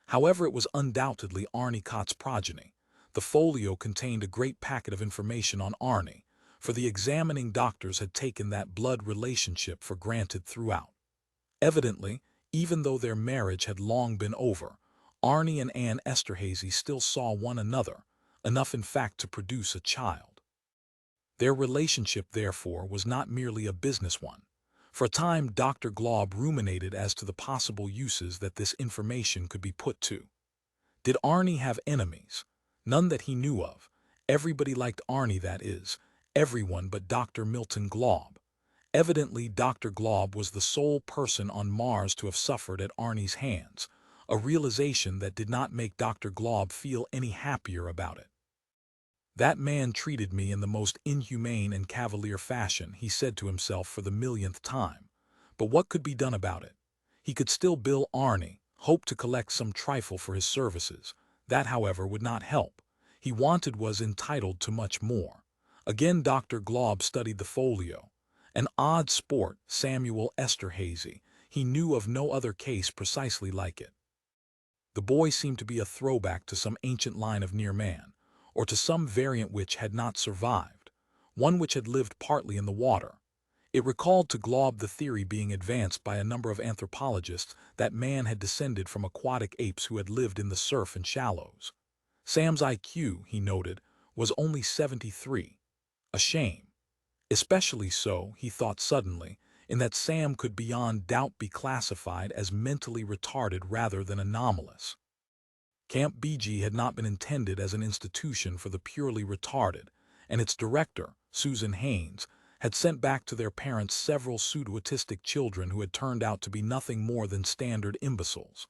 However, it was undoubtedly Arnie Kott's progeny. The folio contained a great packet of information on Arnie, for the examining doctors had taken that blood relationship for granted throughout. Evidently, even though their marriage had long been over, Arnie and Anne Esterhazy still saw one another, enough in fact to produce a child. Their relationship, therefore, was not merely a business one. For a time, Dr. Glob ruminated as to the possible uses that this information could be put to. Did Arnie have enemies? None that he knew of. Everybody liked Arnie, that is, everyone but Dr. Milton Glob. Evidently, Dr. Glob was the sole person on Mars to have suffered at Arnie's hands, a realization that did not make Dr. Glob feel any happier about it. That man treated me in the most inhumane and cavalier fashion, he said to himself for the millionth time. But what could be done about it? He could still bill Arnie, hope to collect some trifle for his services. That, however, would not help. He was entitled to much more. Again Dr. Glob studied the folio. An odd sport, Samuel Esterhazy. He knew of no other case precisely like it. The boy seemed to be a throwback to some ancient line of near man, or to some variant which had not survived, one which had lived partly in the water. It recalled to Glob the theory being advanced by a number of anthropologists that man had descended from aquatic apes who had lived in the surf and shallows. Sam's IQ, he noted, was only 73. A shame. Especially so, he thought suddenly, in that Sam could beyond doubt be classified as mentally retarded rather than anomalous. Camp BG had not been intended as an institution for the purely retarded, and its director, Susan Haynes, had sent back to their parents several pseudo-autistic children who had turned out to be nothing more than standard imbeciles.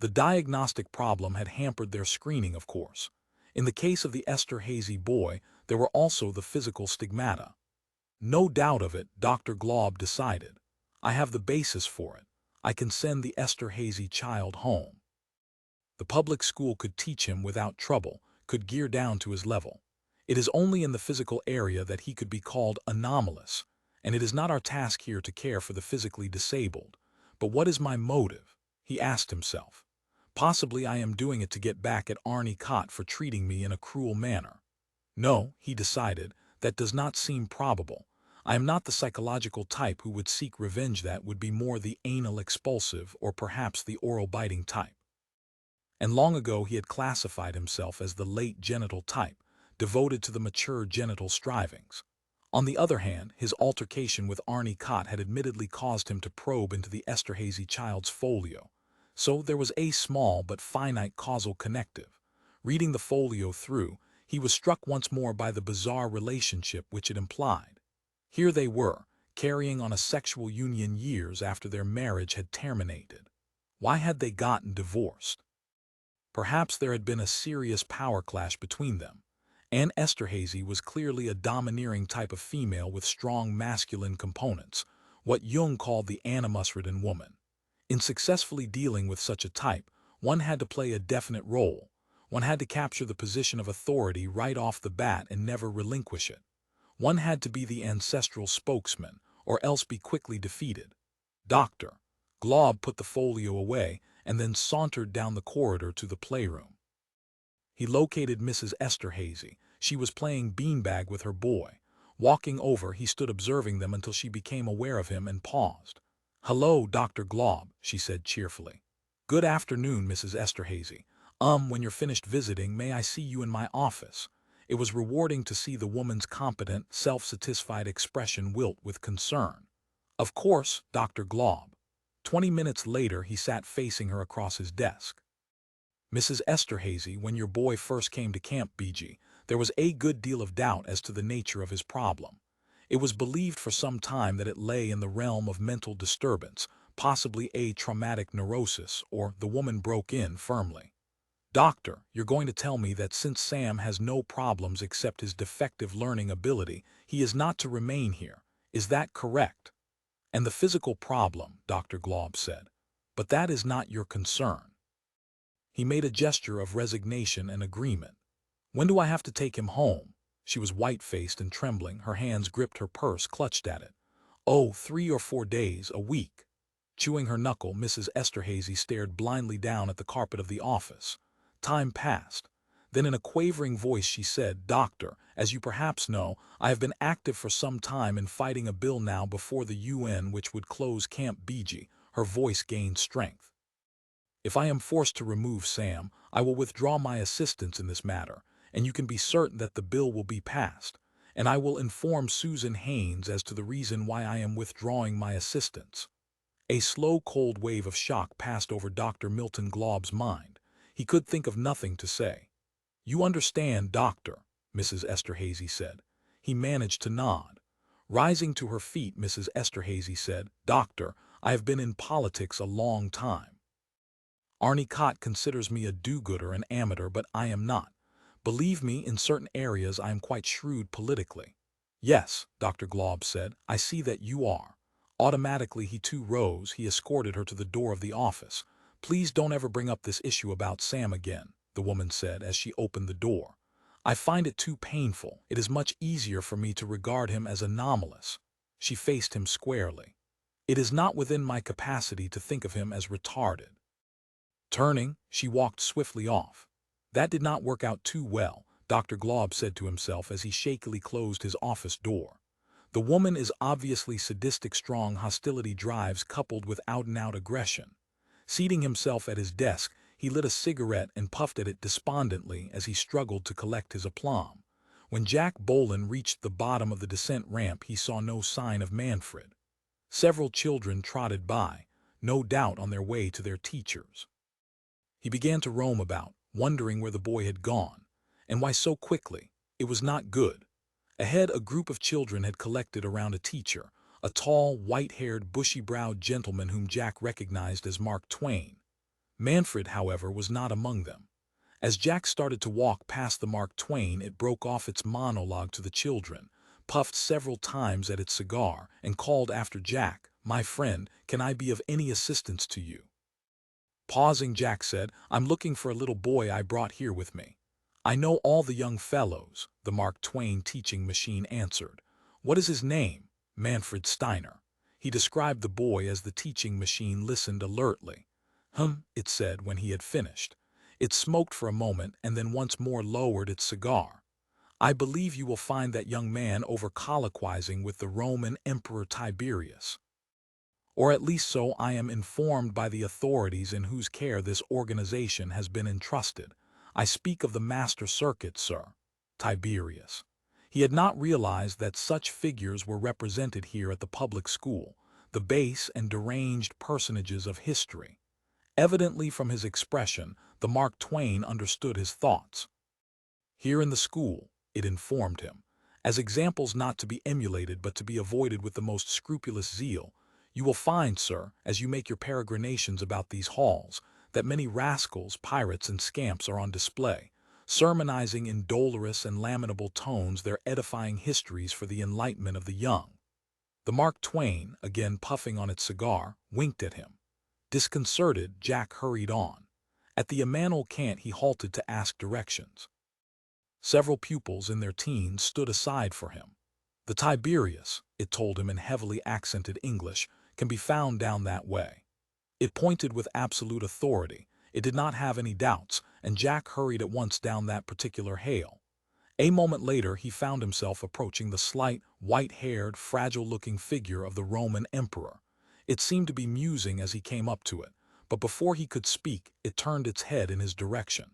The diagnostic problem had hampered their screening, of course. In the case of the Esterhazy boy, there were also the physical stigmata. No doubt of it, Dr. Glob decided. I have the basis for it. I can send the Esterhazy child home. The public school could teach him without trouble, could gear down to his level. It is only in the physical area that he could be called anomalous, and it is not our task here to care for the physically disabled. But what is my motive? He asked himself. Possibly I am doing it to get back at Arnie Kott for treating me in a cruel manner. No, he decided, that does not seem probable. I am not the psychological type who would seek revenge. That would be more the anal expulsive or perhaps the oral biting type. And long ago he had classified himself as the late genital type, devoted to the mature genital strivings. On the other hand, his altercation with Arnie Kott had admittedly caused him to probe into the Esterhazy child's folio, so there was a small but finite causal connective. Reading the folio through, he was struck once more by the bizarre relationship which it implied. Here they were, carrying on a sexual union years after their marriage had terminated. Why had they gotten divorced? Perhaps there had been a serious power clash between them. Anne Esterhazy was clearly a domineering type of female with strong masculine components, what Jung called the animus-ridden woman. In successfully dealing with such a type, one had to play a definite role. One had to capture the position of authority right off the bat and never relinquish it. One had to be the ancestral spokesman, or else be quickly defeated. Dr. Glob put the folio away and then sauntered down the corridor to the playroom. He located Mrs. Esterhazy. She was playing beanbag with her boy. Walking over, he stood observing them until she became aware of him and paused. "Hello, Dr. Glob," she said cheerfully. "Good afternoon, Mrs. Esterhazy. When you're finished visiting, may I see you in my office? It was rewarding to see the woman's competent, self-satisfied expression wilt with concern. Of course, Dr. Glob. 20 minutes later he sat facing her across his desk. Mrs. Esterhazy, when your boy first came to Camp BG, there was a good deal of doubt as to the nature of his problem. It was believed for some time that it lay in the realm of mental disturbance, possibly a traumatic neurosis, or the woman broke in firmly. Doctor, you're going to tell me that since Sam has no problems except his defective learning ability, he is not to remain here. Is that correct? And the physical problem, Dr. Glob said. But that is not your concern. He made a gesture of resignation and agreement. When do I have to take him home? She was white-faced and trembling. Her hands gripped her purse, clutched at it. Oh, 3 or 4 days, a week. Chewing her knuckle, Mrs. Esterhazy stared blindly down at the carpet of the office. Time passed. Then in a quavering voice she said, Doctor, as you perhaps know, I have been active for some time in fighting a bill now before the UN which would close Camp BG. Her voice gained strength. If I am forced to remove Sam, I will withdraw my assistance in this matter, and you can be certain that the bill will be passed, and I will inform Susan Haynes as to the reason why I am withdrawing my assistance. A slow, cold wave of shock passed over Dr. Milton Glob's mind. He could think of nothing to say. You understand, Doctor, Mrs. Esterhazy said. He managed to nod. Rising to her feet, Mrs. Esterhazy said, Doctor, I have been in politics a long time. Arnie Kott considers me a do-gooder and amateur, but I am not. Believe me, in certain areas I am quite shrewd politically. Yes, Dr. Glob said, I see that you are. Automatically he too rose. He escorted her to the door of the office. Please don't ever bring up this issue about Sam again, the woman said as she opened the door. I find it too painful. It is much easier for me to regard him as anomalous. She faced him squarely. It is not within my capacity to think of him as retarded. Turning, she walked swiftly off. That did not work out too well, Dr. Glob said to himself as he shakily closed his office door. The woman is obviously sadistic, strong hostility drives coupled with out-and-out aggression. Seating himself at his desk, he lit a cigarette and puffed at it despondently as he struggled to collect his aplomb. When Jack Bohlen reached the bottom of the descent ramp, he saw no sign of Manfred. Several children trotted by, no doubt on their way to their teachers. He began to roam about, wondering where the boy had gone, and why so quickly. It was not good. Ahead, a group of children had collected around a teacher, a tall, white-haired, bushy-browed gentleman whom Jack recognized as Mark Twain. Manfred, however, was not among them. As Jack started to walk past the Mark Twain, it broke off its monologue to the children, puffed several times at its cigar, and called after Jack, My friend, can I be of any assistance to you? Pausing, Jack said, I'm looking for a little boy I brought here with me. I know all the young fellows, the Mark Twain teaching machine answered. What is his name? Manfred Steiner. He described the boy as the teaching machine listened alertly. It said when he had finished. It smoked for a moment and then once more lowered its cigar. I believe you will find that young man over colloquizing with the Roman Emperor Tiberius. Or at least so I am informed by the authorities in whose care this organization has been entrusted. I speak of the Master Circuit, sir. Tiberius. He had not realized that such figures were represented here at the public school, the base and deranged personages of history. Evidently from his expression, the Mark Twain understood his thoughts. Here in the school, it informed him, as examples not to be emulated but to be avoided with the most scrupulous zeal, you will find, sir, as you make your peregrinations about these halls, that many rascals, pirates, and scamps are on display, sermonizing in dolorous and lamentable tones their edifying histories for the enlightenment of the young. The Mark Twain, again puffing on its cigar, winked at him. Disconcerted, Jack hurried on. At the Emmanuel Kant he halted to ask directions. Several pupils in their teens stood aside for him. The Tiberius, it told him in heavily accented English, can be found down that way. It pointed with absolute authority. It did not have any doubts, and Jack hurried at once down that particular hale. A moment later he found himself approaching the slight, white-haired, fragile-looking figure of the Roman emperor. It seemed to be musing as he came up to it, but before he could speak, it turned its head in his direction.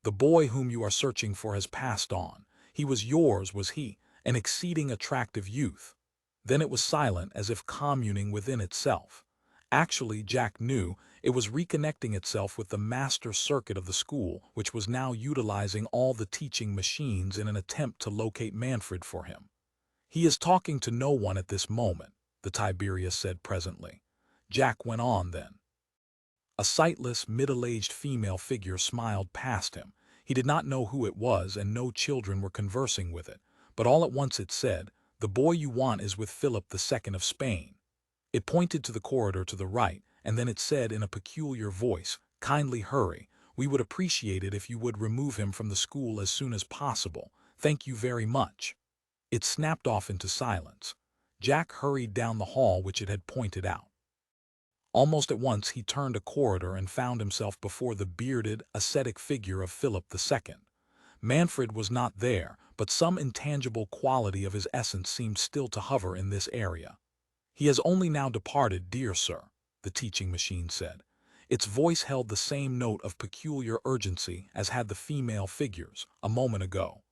The boy whom you are searching for has passed on. He was yours, was he, an exceeding attractive youth. Then it was silent, as if communing within itself. Actually, Jack knew it was reconnecting itself with the master circuit of the school, which was now utilizing all the teaching machines in an attempt to locate Manfred for him. He is talking to no one at this moment, the Tiberius said presently. Jack went on then. A sightless, middle-aged female figure smiled past him. He did not know who it was, and no children were conversing with it, but all at once it said, "The boy you want is with Philip II of Spain." It pointed to the corridor to the right, and then it said in a peculiar voice, "Kindly hurry. We would appreciate it if you would remove him from the school as soon as possible. Thank you very much." It snapped off into silence. Jack hurried down the hall which it had pointed out. Almost at once he turned a corridor and found himself before the bearded, ascetic figure of Philip II. Manfred was not there, but some intangible quality of his essence seemed still to hover in this area. "He has only now departed, dear sir," the teaching machine said. Its voice held the same note of peculiar urgency as had the female figures a moment ago.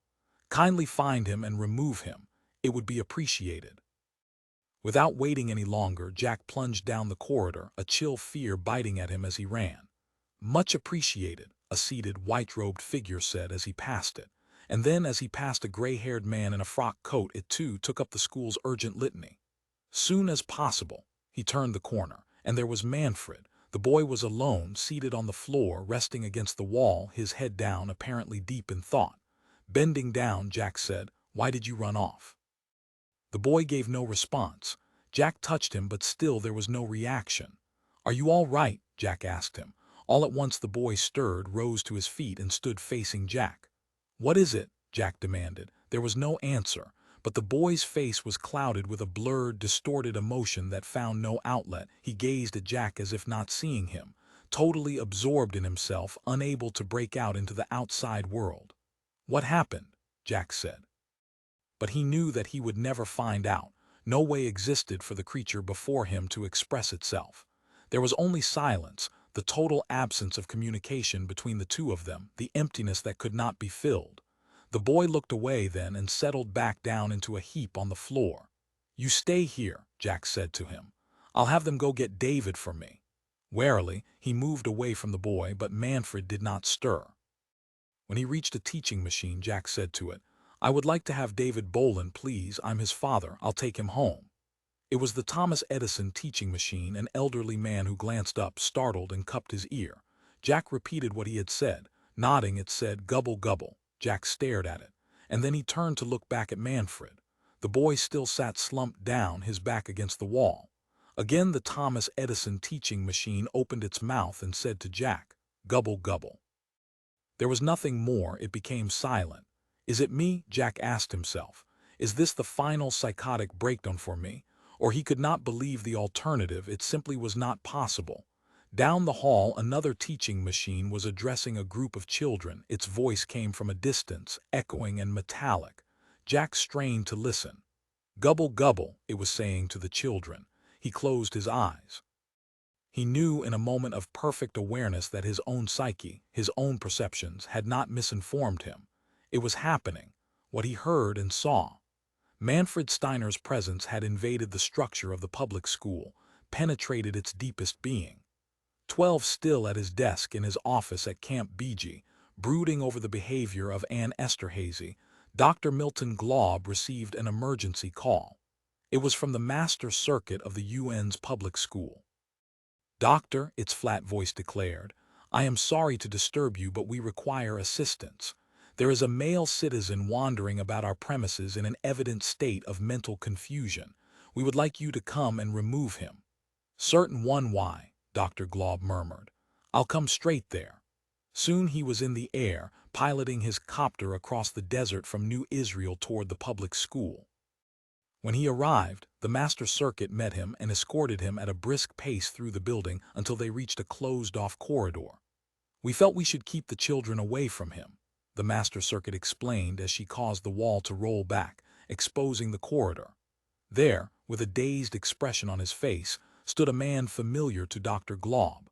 "Kindly find him and remove him. It would be appreciated." Without waiting any longer, Jack plunged down the corridor, a chill fear biting at him as he ran. "Much appreciated," a seated, white-robed figure said as he passed it, and then as he passed a gray-haired man in a frock coat, it too took up the school's urgent litany. Soon as possible, he turned the corner, and there was Manfred. The boy was alone, seated on the floor, resting against the wall, his head down, apparently deep in thought. Bending down, Jack said, "Why did you run off?" The boy gave no response. Jack touched him, but still there was no reaction. "Are you all right?" Jack asked him. All at once the boy stirred, rose to his feet, and stood facing Jack. "What is it?" Jack demanded. There was no answer, but the boy's face was clouded with a blurred, distorted emotion that found no outlet. He gazed at Jack as if not seeing him, totally absorbed in himself, unable to break out into the outside world. "What happened?" Jack said. But he knew that he would never find out. No way existed for the creature before him to express itself. There was only silence, the total absence of communication between the two of them, the emptiness that could not be filled. The boy looked away then and settled back down into a heap on the floor. "You stay here," Jack said to him. "I'll have them go get David for me." Warily, he moved away from the boy, but Manfred did not stir. When he reached a teaching machine, Jack said to it, "I would like to have David Bohlen, please. I'm his father. I'll take him home." It was the Thomas Edison teaching machine, an elderly man who glanced up, startled, and cupped his ear. Jack repeated what he had said. Nodding, it said, "Gubble, gubble." Jack stared at it, and then he turned to look back at Manfred. The boy still sat slumped down, his back against the wall. Again the Thomas Edison teaching machine opened its mouth and said to Jack, "Gubble, gubble." There was nothing more. It became silent. "Is it me?" Jack asked himself. "Is this the final psychotic breakdown for me?" Or he could not believe the alternative. It simply was not possible. Down the hall, another teaching machine was addressing a group of children. Its voice came from a distance, echoing and metallic. Jack strained to listen. "Gubble, gubble," it was saying to the children. He closed his eyes. He knew in a moment of perfect awareness that his own psyche, his own perceptions, had not misinformed him. It was happening, what he heard and saw. Manfred Steiner's presence had invaded the structure of the public school, penetrated its deepest being. 12 still at his desk in his office at Camp BG, brooding over the behavior of Anne Esterhazy, Dr. Milton Glaub received an emergency call. It was from the master circuit of the UN's public school. "Doctor," its flat voice declared, "I am sorry to disturb you, but we require assistance. There is a male citizen wandering about our premises in an evident state of mental confusion. We would like you to come and remove him." "Certain one, why?" Dr. Glaub murmured. "I'll come straight there." Soon he was in the air, piloting his copter across the desert from New Israel toward the public school. When he arrived, the master circuit met him and escorted him at a brisk pace through the building until they reached a closed-off corridor. "We felt we should keep the children away from him," the master circuit explained as she caused the wall to roll back, exposing the corridor. There, with a dazed expression on his face, stood a man familiar to Dr. Glaub.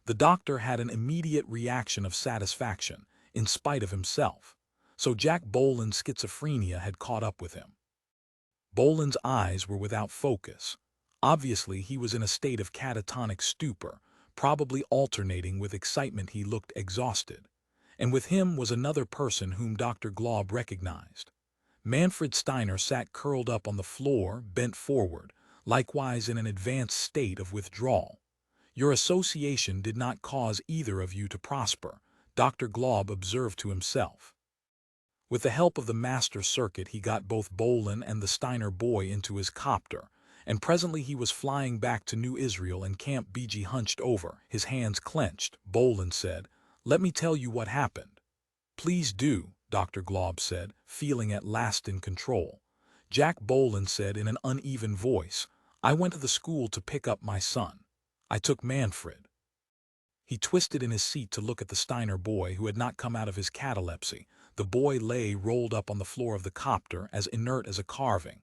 The doctor had an immediate reaction of satisfaction. in spite of himself. So Jack Bohlen's schizophrenia had caught up with him. Bohlen's eyes were without focus. Obviously, he was in a state of catatonic stupor, probably alternating with excitement. He looked exhausted. And with him was another person whom Dr. Glaub recognized. Manfred Steiner sat curled up on the floor, bent forward, likewise in an advanced state of withdrawal. Your association did not cause either of you to prosper, Dr. Glaub observed to himself. With the help of the master circuit, he got both Bohlen and the Steiner boy into his copter, and presently he was flying back to New Israel and Camp BG hunched over, his hands clenched. Bohlen said, "Let me tell you what happened." "Please do," Dr. Glaub said, feeling at last in control. Jack Bohlen said in an uneven voice, "I went to the school to pick up my son. I took Manfred." He twisted in his seat to look at the Steiner boy who had not come out of his catalepsy. The boy lay rolled up on the floor of the copter, as inert as a carving.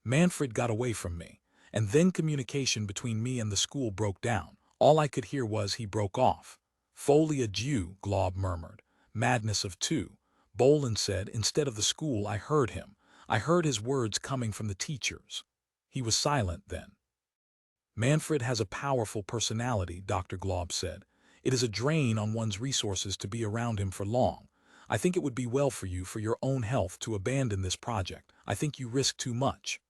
"Manfred got away from me, and then communication between me and the school broke down. All I could hear was he broke off." "Folie à Dieu," Glaub murmured. "Madness of two." Bohlen said, "Instead of the school, I heard him. I heard his words coming from the teachers." He was silent then. "Manfred has a powerful personality," Dr. Glaub said. "It is a drain on one's resources to be around him for long. I think it would be well for you, for your own health, to abandon this project. I think you risk too much."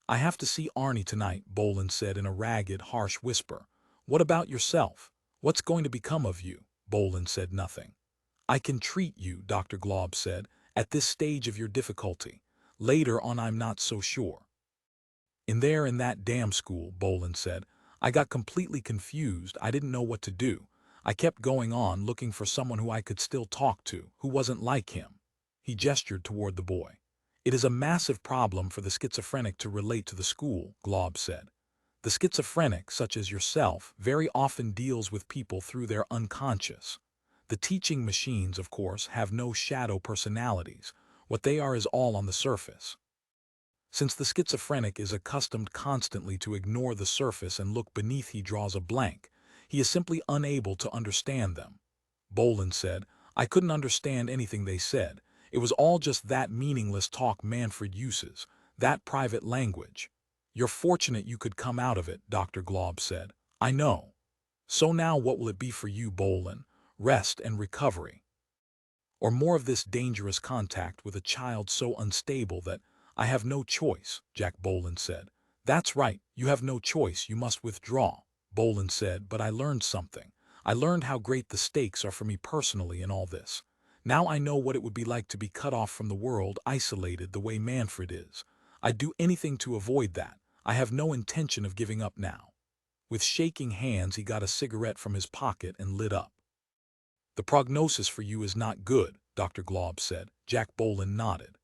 "I have to see Arnie tonight," Bohlen said in a ragged, harsh whisper. "What about yourself? What's going to become of you?" Bohlen said nothing. "I can treat you," Dr. Glaub said, "at this stage of your difficulty. Later on I'm not so sure." In that damn school," Bohlen said, "I got completely confused. I didn't know what to do. I kept going on, looking for someone who I could still talk to, who wasn't like him." He gestured toward the boy. "It is a massive problem for the schizophrenic to relate to the school," Glaub said. "The schizophrenic, such as yourself, very often deals with people through their unconscious. The teaching machines, of course, have no shadow personalities. What they are is all on the surface. Since the schizophrenic is accustomed constantly to ignore the surface and look beneath, he draws a blank. He is simply unable to understand them." Bohlen said, "I couldn't understand anything they said. It was all just that meaningless talk Manfred uses, that private language." "You're fortunate you could come out of it," Dr. Glaub said. "I know. So now what will it be for you, Bohlen? Rest and recovery? Or more of this dangerous contact with a child so unstable that—" "I have no choice," Jack Bohlen said. "That's right, you have no choice, you must withdraw," Bohlen said, "but I learned something. I learned how great the stakes are for me personally in all this. Now I know what it would be like to be cut off from the world, isolated the way Manfred is. I'd do anything to avoid that. I have no intention of giving up now." With shaking hands he got a cigarette from his pocket and lit up. "The prognosis for you is not good," Dr. Glaub said. Jack Bohlen nodded.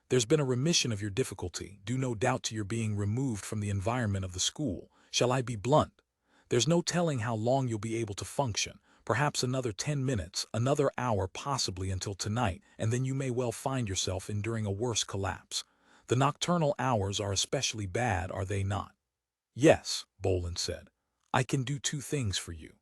"There's been a remission of your difficulty, due no doubt to your being removed from the environment of the school. Shall I be blunt? There's no telling how long you'll be able to function. Perhaps another 10 minutes, another hour, possibly until tonight, and then you may well find yourself enduring a worse collapse. The nocturnal hours are especially bad, are they not?" "Yes," Bohlen said. "I can do two things for you.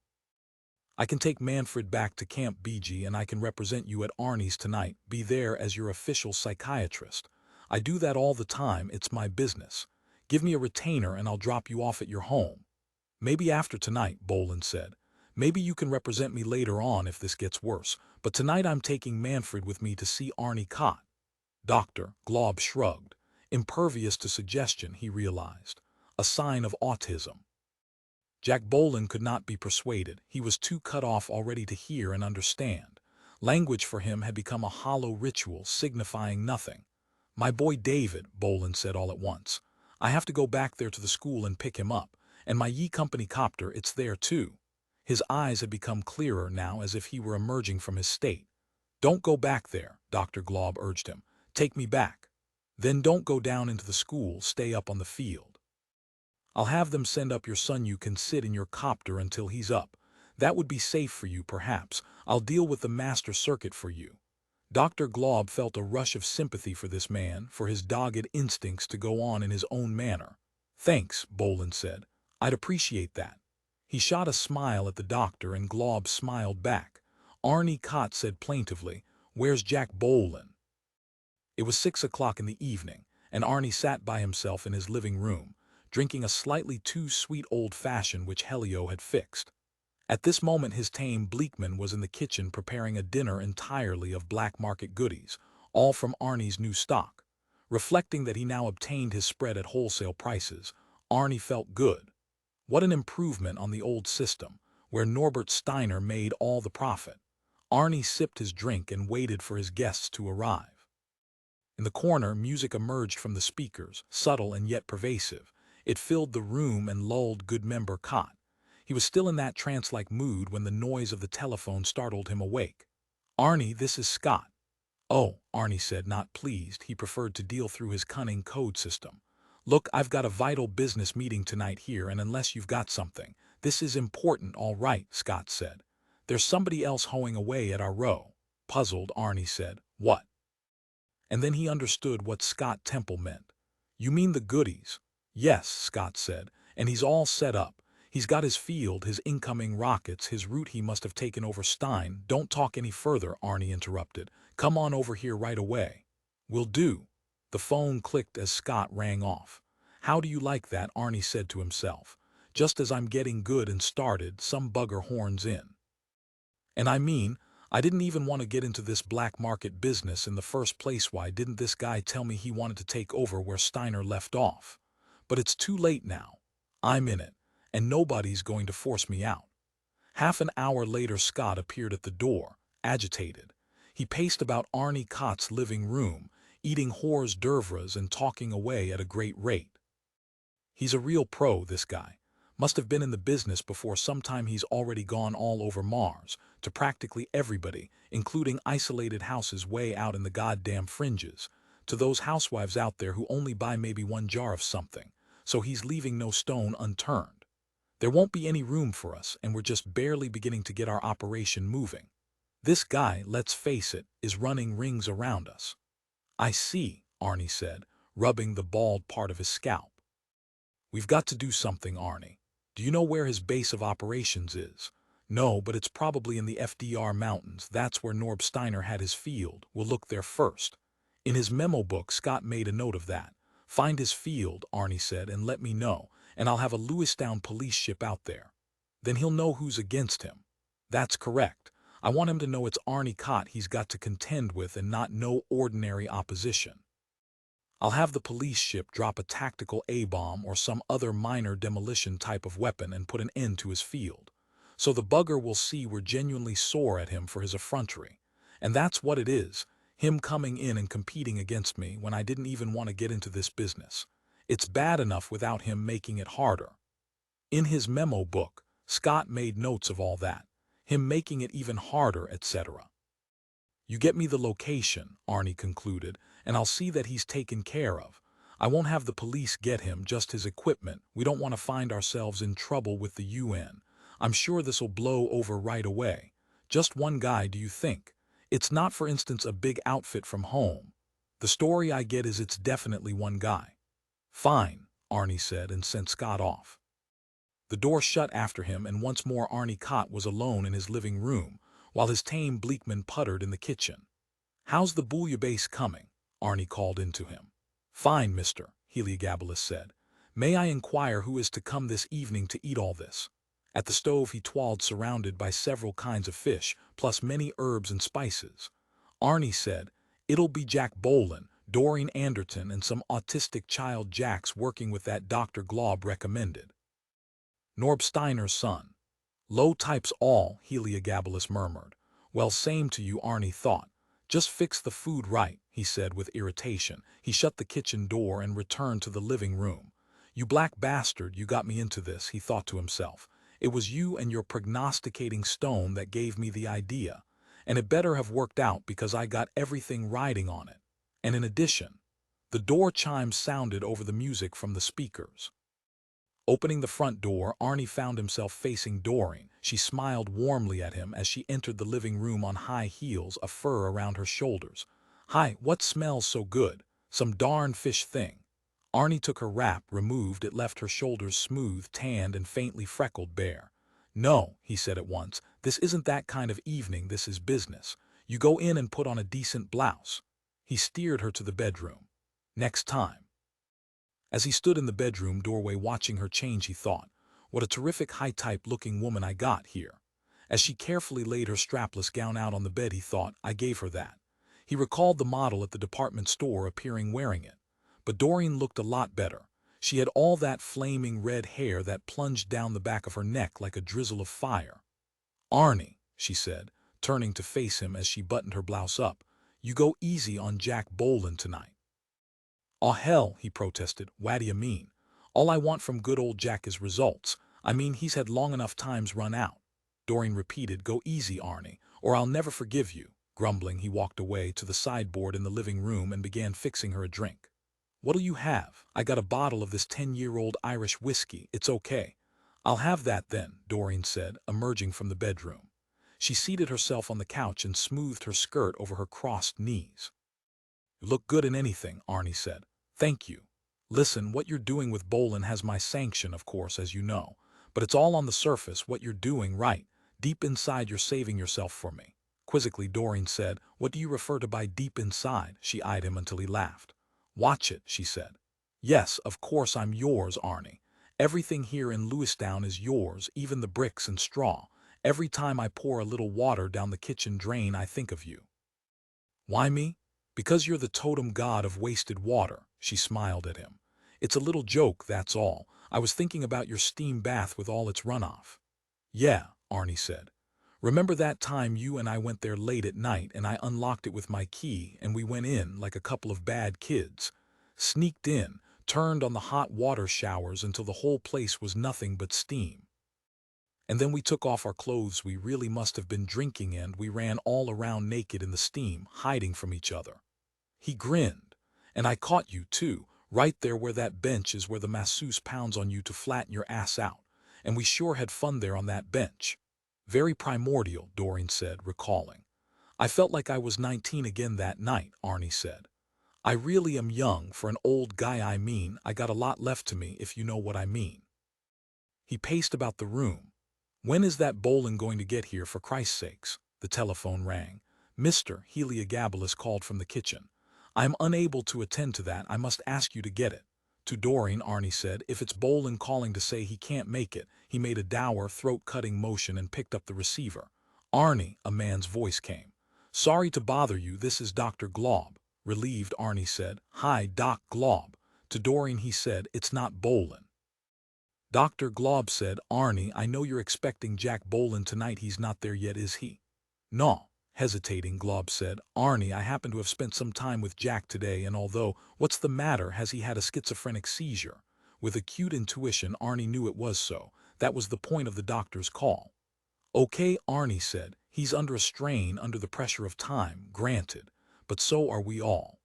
I can take Manfred back to Camp BG and I can represent you at Arnie's tonight, be there as your official psychiatrist. I do that all the time, it's my business. Give me a retainer and I'll drop you off at your home." "Maybe after tonight," Bohlen said. "Maybe you can represent me later on if this gets worse, but tonight I'm taking Manfred with me to see Arnie Kott." Dr. Glaub shrugged. Impervious to suggestion, he realized. A sign of autism. Jack Bohlen could not be persuaded. He was too cut off already to hear and understand. Language for him had become a hollow ritual, signifying nothing. "My boy David," Bohlen said all at once. "I have to go back there to the school and pick him up. And my Ye Company copter, it's there too." His eyes had become clearer now, as if he were emerging from his state. "Don't go back there," Dr. Glaub urged him. "Take me back. Then don't go down into the school, stay up on the field. I'll have them send up your son. You can sit in your copter until he's up. That would be safe for you, perhaps. I'll deal with the master circuit for you." Dr. Glaub felt a rush of sympathy for this man, for his dogged instincts to go on in his own manner. "Thanks," Bohlen said. "I'd appreciate that." He shot a smile at the doctor and Glaub smiled back. Arnie Kott said plaintively, Where's Jack Bohlen? It was 6 o'clock in the evening, and Arnie sat by himself in his living room, drinking a slightly too sweet old-fashioned which Helio had fixed. At this moment his tame Bleekman was in the kitchen preparing a dinner entirely of black market goodies, all from Arnie's new stock. Reflecting that he now obtained his spread at wholesale prices, Arnie felt good. What an improvement on the old system, where Norbert Steiner made all the profit. Arnie sipped his drink and waited for his guests to arrive. In the corner, music emerged from the speakers, subtle and yet pervasive. It filled the room and lulled good member Kott. He was still in that trance-like mood when the noise of the telephone startled him awake. "Arnie, this is Scott." "Oh," Arnie said, not pleased. He preferred to deal through his cunning code system. "Look, I've got a vital business meeting tonight here, and unless you've got something, this is important." "All right," Scott said. "There's somebody else hoeing away at our row." Puzzled, Arnie said, "What?" And then he understood what Scott Temple meant. "You mean the goodies?" "Yes," Scott said, "and he's all set up. He's got his field, his incoming rockets, his route he must have taken over Stein." "Don't talk any further," Arnie interrupted. "Come on over here right away." "Will do." The phone clicked as Scott rang off. "How do you like that?" Arnie said to himself. "Just as I'm getting good and started, some bugger horns in. And I didn't even want to get into this black market business in the first place. Why didn't this guy tell me he wanted to take over where Steiner left off? But it's too late now. I'm in it, and nobody's going to force me out." Half an hour later Scott appeared at the door, agitated. He paced about Arnie Kott's living room, eating hors d'oeuvres and talking away at a great rate. "He's a real pro, this guy. Must have been in the business before sometime. He's already gone all over Mars, to practically everybody, including isolated houses way out in the goddamn fringes, to those housewives out there who only buy maybe one jar of something, so he's leaving no stone unturned. There won't be any room for us, and we're just barely beginning to get our operation moving. This guy, let's face it, is running rings around us." "I see," Arnie said, rubbing the bald part of his scalp. "We've got to do something, Arnie. Do you know where his base of operations is?" "No, but it's probably in the FDR Mountains. That's where Norb Steiner had his field. We'll look there first." In his memo book, Scott made a note of that. "Find his field," Arnie said, "and let me know, and I'll have a Lewistown police ship out there. Then he'll know who's against him." "That's correct. I want him to know it's Arnie Kott he's got to contend with and not no ordinary opposition. I'll have the police ship drop a tactical A-bomb or some other minor demolition type of weapon and put an end to his field. So the bugger will see we're genuinely sore at him for his effrontery. And that's what it is, him coming in and competing against me when I didn't even want to get into this business. It's bad enough without him making it harder." In his memo book, Scott made notes of all that, him making it even harder, etc. "You get me the location," Arnie concluded, "and I'll see that he's taken care of. I won't have the police get him, just his equipment. We don't want to find ourselves in trouble with the UN. I'm sure this'll blow over right away. Just one guy, do you think? It's not, for instance, a big outfit from home. The story I get is it's definitely one guy." "Fine," Arnie said, and sent Scott off. The door shut after him, and once more Arnie Kott was alone in his living room, while his tame Bleekmen puttered in the kitchen. "How's the bouillabaisse coming?" Arnie called into him. "Fine, Mr. Heliogabalus said. "May I inquire who is to come this evening to eat all this?" At the stove he twirled, surrounded by several kinds of fish, plus many herbs and spices. Arnie said, "It'll be Jack Bohlen, Doreen Anderton, and some autistic child Jack's working with that Dr. Glob recommended. Norb Steiner's son." "Low types all," Heliogabalus murmured. "Well, same to you," Arnie thought. "Just fix the food right," he said with irritation. He shut the kitchen door and returned to the living room. "You black bastard, you got me into this," he thought to himself. "It was you and your prognosticating stone that gave me the idea. And it better have worked out because I got everything riding on it. And in addition..." The door chimes sounded over the music from the speakers. Opening the front door, Arnie found himself facing Doreen. She smiled warmly at him as she entered the living room on high heels, a fur around her shoulders. "Hi, what smells so good? Some darn fish thing." Arnie took her wrap, removed it, left her shoulders smooth, tanned, and faintly freckled bare. "No," he said at once, "this isn't that kind of evening, this is business. You go in and put on a decent blouse." He steered her to the bedroom. "Next time." As he stood in the bedroom doorway watching her change, he thought, "What a terrific high-type looking woman I got here." As she carefully laid her strapless gown out on the bed, he thought, "I gave her that." He recalled the model at the department store appearing wearing it. But Doreen looked a lot better. She had all that flaming red hair that plunged down the back of her neck like a drizzle of fire. "Arnie," she said, turning to face him as she buttoned her blouse up, "you go easy on Jack Bohlen tonight." "Aw hell," he protested, "what do you mean? All I want from good old Jack is results. I mean, he's had long enough times run out." Doreen repeated, "Go easy, Arnie, or I'll never forgive you." Grumbling, he walked away to the sideboard in the living room and began fixing her a drink. "What'll you have?" "I got a bottle of this 10-year-old Irish whiskey. It's okay." "I'll have that then," Doreen said, emerging from the bedroom. She seated herself on the couch and smoothed her skirt over her crossed knees. "You look good in anything," Arnie said. "Thank you. Listen, what you're doing with Bohlen has my sanction, of course, as you know. But it's all on the surface, what you're doing, right? Deep inside you're saving yourself for me." Quizzically, Doreen said, "What do you refer to by deep inside?" She eyed him until he laughed. "Watch it," she said. "Yes, of course I'm yours, Arnie. Everything here in Lewistown is yours, even the bricks and straw. Every time I pour a little water down the kitchen drain, I think of you." "Why me?" "Because you're the totem god of wasted water." She smiled at him. "It's a little joke, that's all. I was thinking about your steam bath with all its runoff." "Yeah," Arnie said. "Remember that time you and I went there late at night and I unlocked it with my key and we went in like a couple of bad kids? Sneaked in, turned on the hot water showers until the whole place was nothing but steam. And then we took off our clothes we really must have been drinking and we ran all around naked in the steam, hiding from each other." He grinned. "And I caught you, too, right there where that bench is where the masseuse pounds on you to flatten your ass out. And we sure had fun there on that bench." "Very primordial," Doreen said, recalling. "I felt like I was 19 again that night," Arnie said. "I really am young for an old guy. I mean, I got a lot left to me, if you know what I mean." He paced about the room. "When is that Bohlen going to get here, for Christ's sakes?" The telephone rang. Mr. Heliogabalus called from the kitchen. "I am unable to attend to that. I must ask you to get it." To Doreen, Arnie said, "If it's Bohlen calling to say he can't make it." He made a dour, throat-cutting motion and picked up the receiver. "Arnie," a man's voice came. "Sorry to bother you, this is Dr. Glob." Relieved, Arnie said, "Hi, Doc Glob." To Doreen he said, "It's not Bohlen." Dr. Glob said, "Arnie, I know you're expecting Jack Bohlen tonight. He's not there yet, is he?" "No." Hesitating, Glob said, "Arnie, I happen to have spent some time with Jack today, and although—" "What's the matter? Has he had a schizophrenic seizure?" With acute intuition, Arnie knew it was so. That was the point of the doctor's call. "Okay," Arnie said, "he's under a strain, under the pressure of time, granted. But so are we all.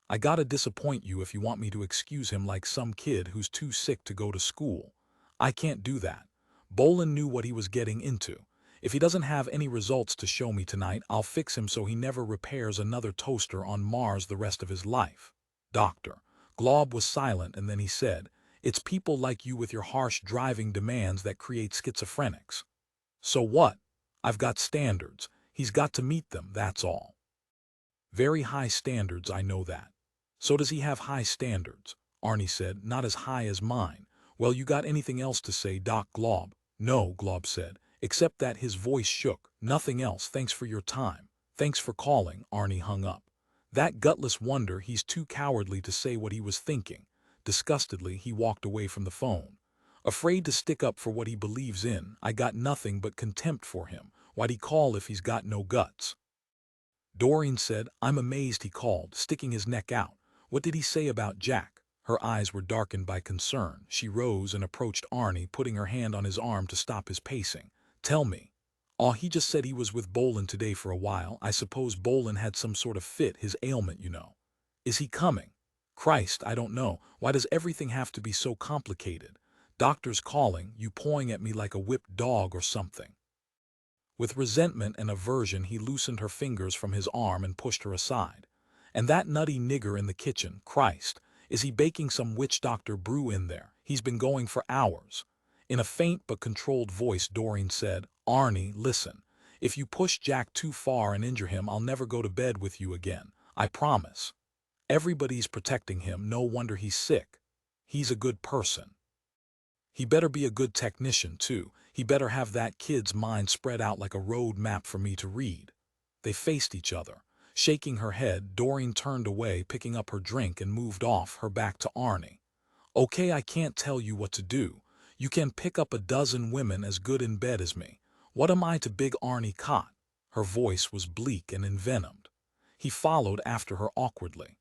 I gotta disappoint you if you want me to excuse him like some kid who's too sick to go to school. I can't do that. Bohlen knew what he was getting into. If he doesn't have any results to show me tonight, I'll fix him so he never repairs another toaster on Mars the rest of his life." Dr. Glob was silent, and then he said, "It's people like you with your harsh driving demands that create schizophrenics." "So what? I've got standards. He's got to meet them, that's all." "Very high standards, I know that." "So does he have high standards?" Arnie said, "Not as high as mine." "Well, you got anything else to say, Doc Glob?" "No," Glob said, except that his voice shook. "Nothing else. Thanks for your time." "Thanks for calling." Arnie hung up. That gutless wonder, he's too cowardly to say what he was thinking. Disgustedly, he walked away from the phone. Afraid to stick up for what he believes in, I got nothing but contempt for him. Why'd he call if he's got no guts? Doreen said, "I'm amazed he called, sticking his neck out. What did he say about Jack?" Her eyes were darkened by concern. She rose and approached Arnie, putting her hand on his arm to stop his pacing. "Tell me." "Aw, he just said he was with Bohlen today for a while. I suppose Bohlen had some sort of fit, his ailment, you know." "Is he coming?" "Christ, I don't know. Why does everything have to be so complicated? Doctor's calling, you pawing at me like a whipped dog or something." With resentment and aversion, he loosened her fingers from his arm and pushed her aside. "And that nutty nigger in the kitchen, Christ, is he baking some witch doctor brew in there? He's been going for hours." In a faint but controlled voice, Doreen said, "Arnie, listen. If you push Jack too far and injure him, I'll never go to bed with you again. I promise. Everybody's protecting him, no wonder he's sick. He's a good person. He better be a good technician, too. He better have that kid's mind spread out like a road map for me to read. They faced each other. Shaking her head, Doreen turned away, picking up her drink, and moved off, her back to Arnie. Okay, I can't tell you what to do. You can pick up a dozen women as good in bed as me. What am I to big Arnie Kott? Her voice was bleak and envenomed. He followed after her awkwardly.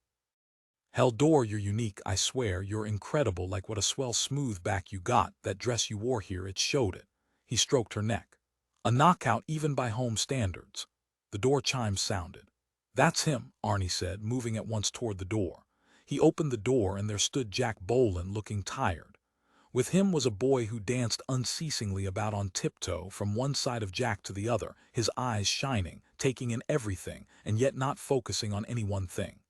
Heldor, you're unique, I swear, you're incredible, like what a swell smooth back you got, that dress you wore here, it showed it. He stroked her neck. A knockout even by home standards. The door chimes sounded. That's him, Arnie said, moving at once toward the door. He opened the door and there stood Jack Bohlen, looking tired. With him was a boy who danced unceasingly about on tiptoe from one side of Jack to the other, his eyes shining, taking in everything, and yet not focusing on any one thing.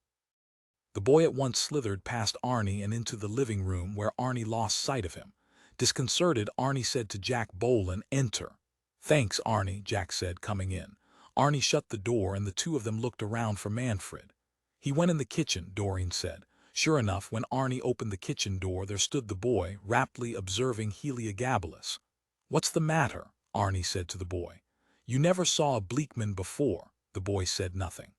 The boy at once slithered past Arnie and into the living room, where Arnie lost sight of him. Disconcerted, Arnie said to Jack Bohlen, "Enter." "Thanks, Arnie," Jack said, coming in. Arnie shut the door and the two of them looked around for Manfred. "He went in the kitchen," Doreen said. Sure enough, when Arnie opened the kitchen door, there stood the boy, raptly observing Heliogabalus. "What's the matter?" Arnie said to the boy. "You never saw a Bleekman before." The boy said nothing.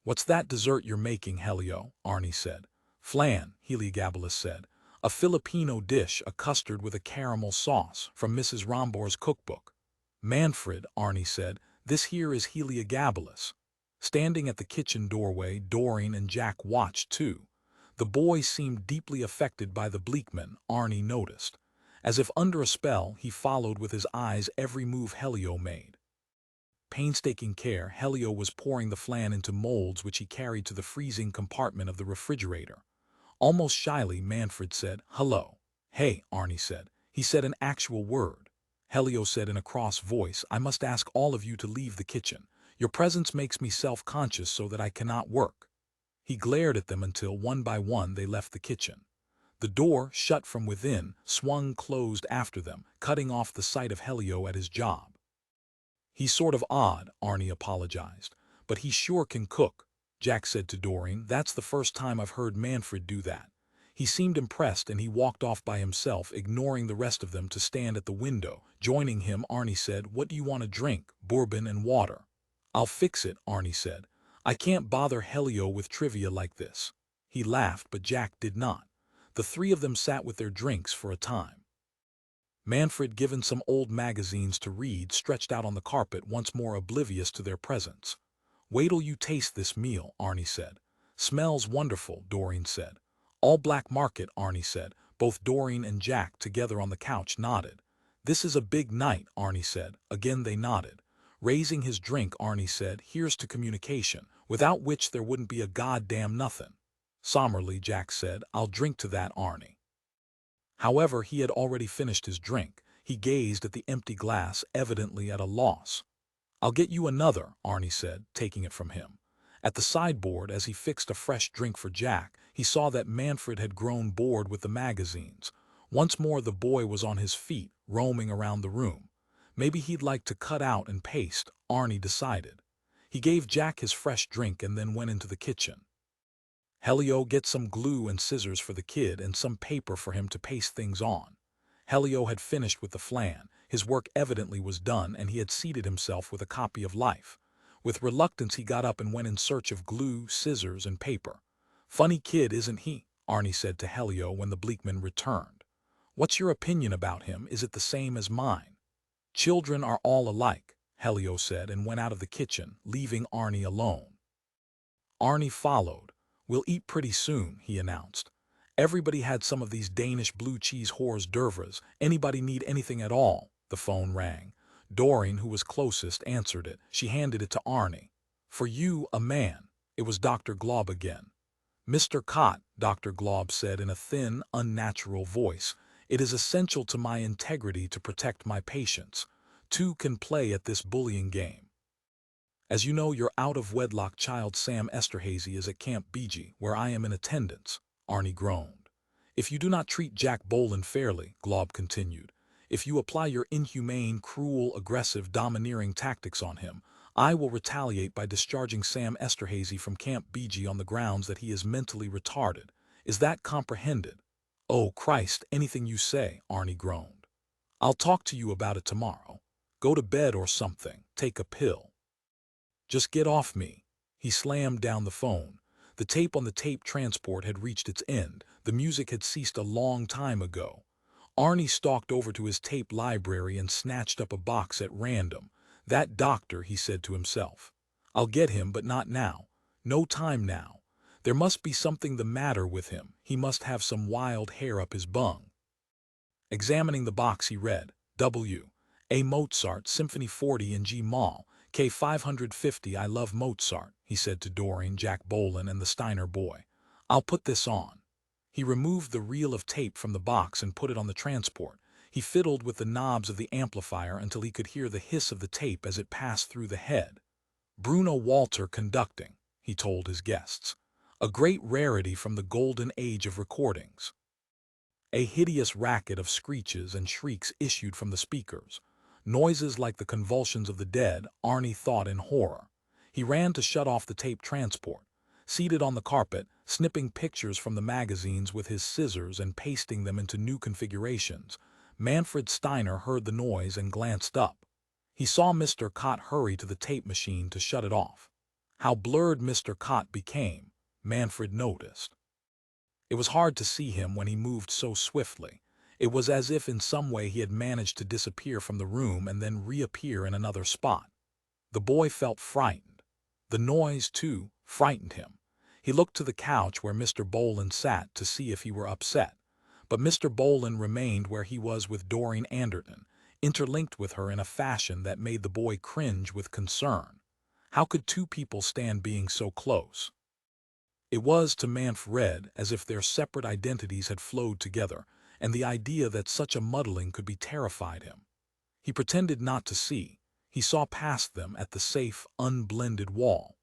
"What's that dessert you're making, Helio?" Arnie said. "Flan," Heliogabalus said. "A Filipino dish, a custard with a caramel sauce, from Mrs. Rombor's cookbook." "Manfred," Arnie said, "this here is Heliogabalus." Standing at the kitchen doorway, Doreen and Jack watched too. The boy seemed deeply affected by the Bleekmen, Arnie noticed. As if under a spell, he followed with his eyes every move Helio made. Painstaking care, Helio was pouring the flan into molds which he carried to the freezing compartment of the refrigerator. Almost shyly, Manfred said, "Hello." "Hey," Arnie said. He said an actual word. Helio said in a cross voice, "I must ask all of you to leave the kitchen. Your presence makes me self-conscious so that I cannot work." He glared at them until, one by one, they left the kitchen. The door, shut from within, swung closed after them, cutting off the sight of Helio at his job. "He's sort of odd," Arnie apologized. "But he sure can cook," Jack said to Doreen. "That's the first time I've heard Manfred do that." He seemed impressed and he walked off by himself, ignoring the rest of them to stand at the window. Joining him, Arnie said, "What do you want to drink?" "Bourbon and water." "I'll fix it," Arnie said. "I can't bother Helio with trivia like this." He laughed, but Jack did not. The three of them sat with their drinks for a time. Manfred, given some old magazines to read, stretched out on the carpet, once more oblivious to their presence. "Wait till you taste this meal," Arnie said. "Smells wonderful," Doreen said. "All black market," Arnie said. Both Doreen and Jack, together on the couch, nodded. "This is a big night," Arnie said. Again they nodded. Raising his drink, Arnie said, "Here's to communication, without which there wouldn't be a goddamn nothing." Somberly, Jack said, "I'll drink to that, Arnie." However, he had already finished his drink. He gazed at the empty glass, evidently at a loss. "I'll get you another," Arnie said, taking it from him. At the sideboard, as he fixed a fresh drink for Jack, he saw that Manfred had grown bored with the magazines. Once more the boy was on his feet, roaming around the room. Maybe he'd like to cut out and paste, Arnie decided. He gave Jack his fresh drink and then went into the kitchen. "Helio, get some glue and scissors for the kid and some paper for him to paste things on." Helio had finished with the flan. His work evidently was done, and he had seated himself with a copy of Life. With reluctance he got up and went in search of glue, scissors, and paper. "Funny kid, isn't he?" Arnie said to Helio when the Bleekman returned. "What's your opinion about him? Is it the same as mine?" "Children are all alike," Helio said, and went out of the kitchen, leaving Arnie alone. Arnie followed. "We'll eat pretty soon," he announced. "Everybody had some of these Danish blue cheese hors d'oeuvres. Anybody need anything at all?" The phone rang. Doreen, who was closest, answered it. She handed it to Arnie. "For you, a man." It was Dr. Glob again. "Mr. Kott," Dr. Glob said in a thin, unnatural voice, "it is essential to my integrity to protect my patients. Two can play at this bullying game. As you know, your out-of-wedlock child Sam Esterhazy is at Camp BG, where I am in attendance." Arnie groaned. "If you do not treat Jack Bohlen fairly," Glob continued, If you apply your inhumane, cruel, aggressive, domineering tactics on him, I will retaliate by discharging Sam Esterhazy from Camp BG on the grounds that he is mentally retarded. Is that comprehended?" "Oh, Christ, anything you say," Arnie groaned. "I'll talk to you about it tomorrow. Go to bed or something. Take a pill. Just get off me." He slammed down the phone. The tape on the tape transport had reached its end. The music had ceased a long time ago. Arnie stalked over to his tape library and snatched up a box at random. "That doctor," he said to himself. "I'll get him, but not now. No time now. There must be something the matter with him. He must have some wild hair up his bung." Examining the box, he read, "W. A. Mozart, Symphony 40 in G-Moll, K. 550. I love Mozart," he said to Doreen, Jack Bohlen, and the Steiner boy. "I'll put this on." He removed the reel of tape from the box and put it on the transport. He fiddled with the knobs of the amplifier until he could hear the hiss of the tape as it passed through the head. "Bruno Walter conducting," he told his guests. "A great rarity from the golden age of recordings." A hideous racket of screeches and shrieks issued from the speakers. Noises like the convulsions of the dead, Arnie thought in horror. He ran to shut off the tape transport. Seated on the carpet, snipping pictures from the magazines with his scissors and pasting them into new configurations, Manfred Steiner heard the noise and glanced up. He saw Mr. Kott hurry to the tape machine to shut it off. How blurred Mr. Kott became, Manfred noticed. It was hard to see him when he moved so swiftly. It was as if in some way he had managed to disappear from the room and then reappear in another spot. The boy felt frightened. The noise, too, frightened him. He looked to the couch where Mr. Bohlen sat to see if he were upset. But Mr. Bohlen remained where he was with Doreen Anderton, interlinked with her in a fashion that made the boy cringe with concern. How could two people stand being so close? It was to Manfred as if their separate identities had flowed together, and the idea that such a muddling could be terrified him. He pretended not to see. He saw past them at the safe, unblended wall.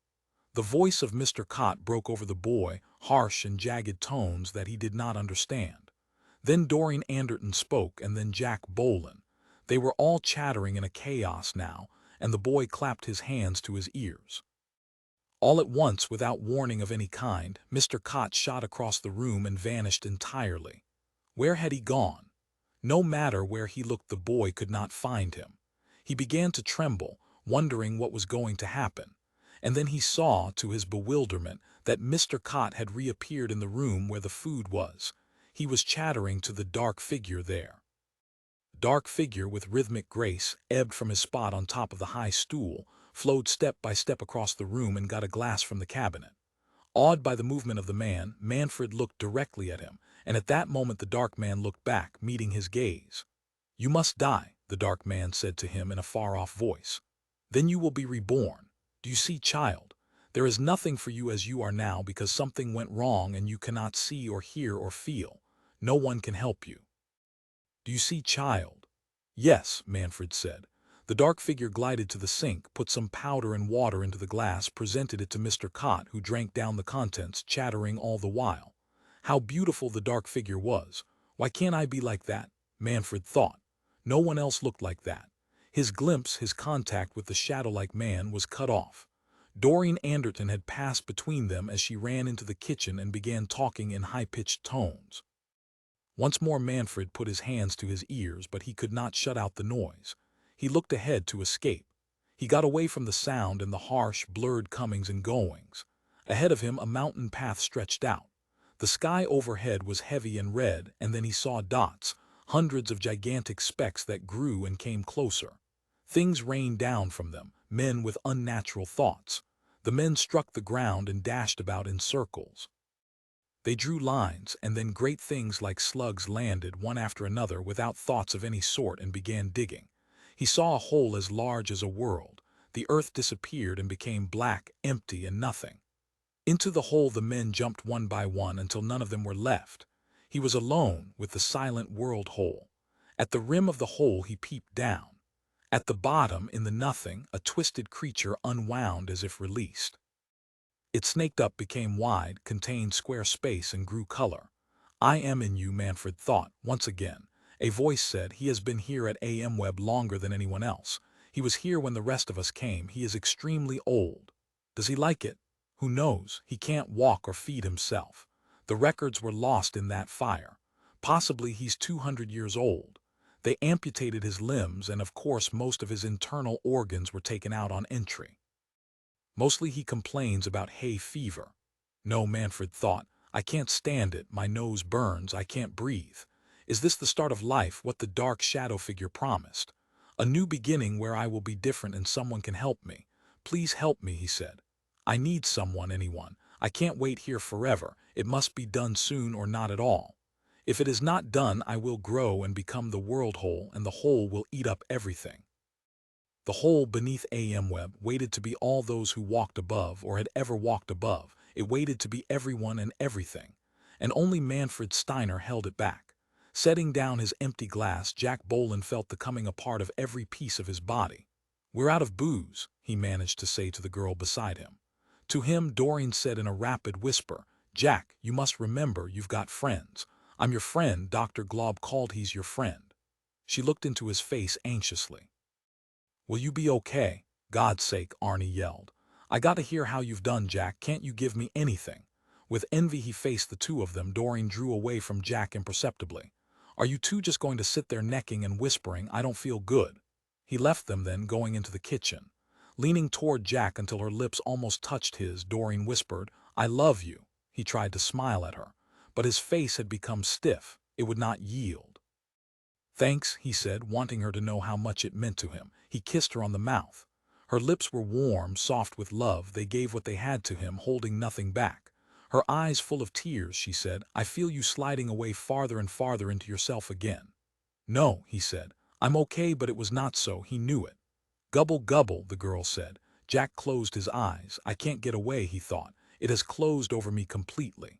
The voice of Mr. Kott broke over the boy, harsh and jagged tones that he did not understand. Then Doreen Anderton spoke, and then Jack Bohlen. They were all chattering in a chaos now, and the boy clapped his hands to his ears. All at once, without warning of any kind, Mr. Kott shot across the room and vanished entirely. Where had he gone? No matter where he looked, the boy could not find him. He began to tremble, wondering what was going to happen. And then he saw, to his bewilderment, that Mr. Kott had reappeared in the room where the food was. He was chattering to the dark figure there. Dark figure, with rhythmic grace, ebbed from his spot on top of the high stool, flowed step by step across the room and got a glass from the cabinet. Awed by the movement of the man, Manfred looked directly at him, and at that moment the dark man looked back, meeting his gaze. "You must die," the dark man said to him in a far-off voice. "Then you will be reborn. Do you see, child? There is nothing for you as you are now because something went wrong and you cannot see or hear or feel. No one can help you. Do you see, child?" "Yes," Manfred said. The dark figure glided to the sink, put some powder and water into the glass, presented it to Mr. Kott, who drank down the contents, chattering all the while. How beautiful the dark figure was. Why can't I be like that? Manfred thought. No one else looked like that. His glimpse, his contact with the shadow-like man, was cut off. Doreen Anderton had passed between them as she ran into the kitchen and began talking in high-pitched tones. Once more Manfred put his hands to his ears, but he could not shut out the noise. He looked ahead to escape. He got away from the sound and the harsh, blurred comings and goings. Ahead of him a mountain path stretched out. The sky overhead was heavy and red, and then he saw dots, hundreds of gigantic specks that grew and came closer. Things rained down from them, men with unnatural thoughts. The men struck the ground and dashed about in circles. They drew lines, and then great things like slugs landed one after another without thoughts of any sort and began digging. He saw a hole as large as a world. The earth disappeared and became black, empty, and nothing. Into the hole the men jumped one by one until none of them were left. He was alone with the silent world hole. At the rim of the hole he peeped down. At the bottom, in the nothing, a twisted creature unwound as if released. It snaked up, became wide, contained square space, and grew color. "I am in you," Manfred thought, once again, A voice said, "He has been here at AM Web longer than anyone else. He was here when the rest of us came. He is extremely old. Does he like it? Who knows? He can't walk or feed himself. The records were lost in that fire. Possibly he's 200 years old. They amputated his limbs, and of course most of his internal organs were taken out on entry. Mostly he complains about hay fever." No, Manfred thought. I can't stand it. My nose burns. I can't breathe. Is this the start of life, what the dark shadow figure promised? A new beginning where I will be different and someone can help me. Please help me, he said. I need someone, anyone. I can't wait here forever. It must be done soon or not at all. If it is not done, I will grow and become the world whole, and the whole will eat up everything. The whole beneath AM Web waited to be all those who walked above or had ever walked above. It waited to be everyone and everything. And only Manfred Steiner held it back. Setting down his empty glass, Jack Bohlen felt the coming apart of every piece of his body. We're out of booze, he managed to say to the girl beside him. To him, Doreen said in a rapid whisper, Jack, you must remember you've got friends. I'm your friend, Dr. Glob called he's your friend. She looked into his face anxiously. Will you be okay? God's sake, Arnie yelled. I got to hear how you've done, Jack. Can't you give me anything? With envy he faced the two of them. Doreen drew away from Jack imperceptibly. Are you two just going to sit there necking and whispering, I don't feel good? He left them then, going into the kitchen. Leaning toward Jack until her lips almost touched his, Doreen whispered, I love you. He tried to smile at her, but his face had become stiff. It would not yield. Thanks, he said, wanting her to know how much it meant to him. He kissed her on the mouth. Her lips were warm, soft with love. They gave what they had to him, holding nothing back. Her eyes full of tears, she said, I feel you sliding away farther and farther into yourself again. No, he said, I'm okay, but it was not so. He knew it. Gubble, gubble, the girl said. Jack closed his eyes. I can't get away, he thought. It has closed over me completely.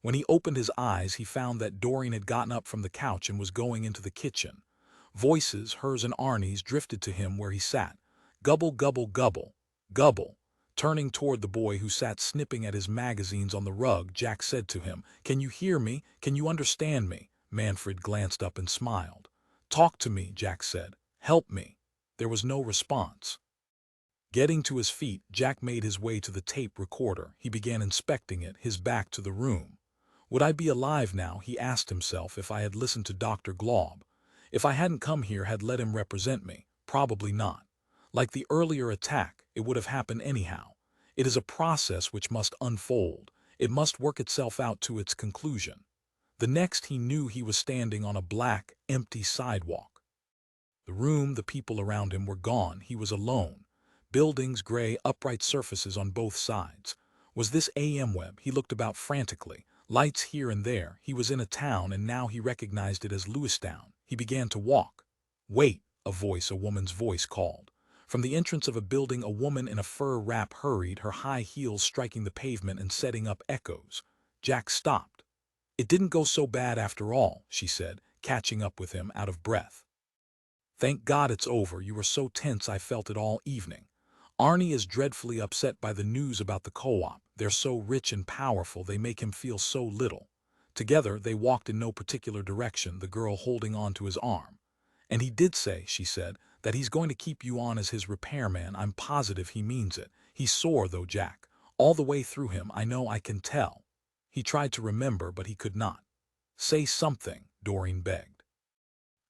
When he opened his eyes, he found that Doreen had gotten up from the couch and was going into the kitchen. Voices, hers and Arnie's, drifted to him where he sat. Gubble, gubble, gubble, gubble. Turning toward the boy who sat snipping at his magazines on the rug, Jack said to him, Can you hear me? Can you understand me? Manfred glanced up and smiled. Talk to me, Jack said. Help me. There was no response. Getting to his feet, Jack made his way to the tape recorder. He began inspecting it, his back to the room. Would I be alive now, he asked himself, if I had listened to Dr. Glob? If I hadn't come here, had let him represent me? Probably not. Like the earlier attack, it would have happened anyhow. It is a process which must unfold. It must work itself out to its conclusion. The next he knew he was standing on a black, empty sidewalk. The room, the people around him were gone. He was alone. Buildings, gray, upright surfaces on both sides. Was this AM Web? He looked about frantically. Lights here and there. He was in a town, and now he recognized it as Lewistown. He began to walk. Wait, a woman's voice called. From the entrance of a building, a woman in a fur wrap hurried, her high heels striking the pavement and setting up echoes. Jack stopped. It didn't go so bad after all, she said, catching up with him, out of breath. Thank God it's over. You were so tense I felt it all evening. Arnie is dreadfully upset by the news about the co-op. They're so rich and powerful, they make him feel so little. Together, they walked in no particular direction, the girl holding on to his arm. And he did say, she said, that he's going to keep you on as his repairman. I'm positive he means it. He's sore, though, Jack. All the way through him, I know, I can tell. He tried to remember, but he could not. Say something, Doreen begged.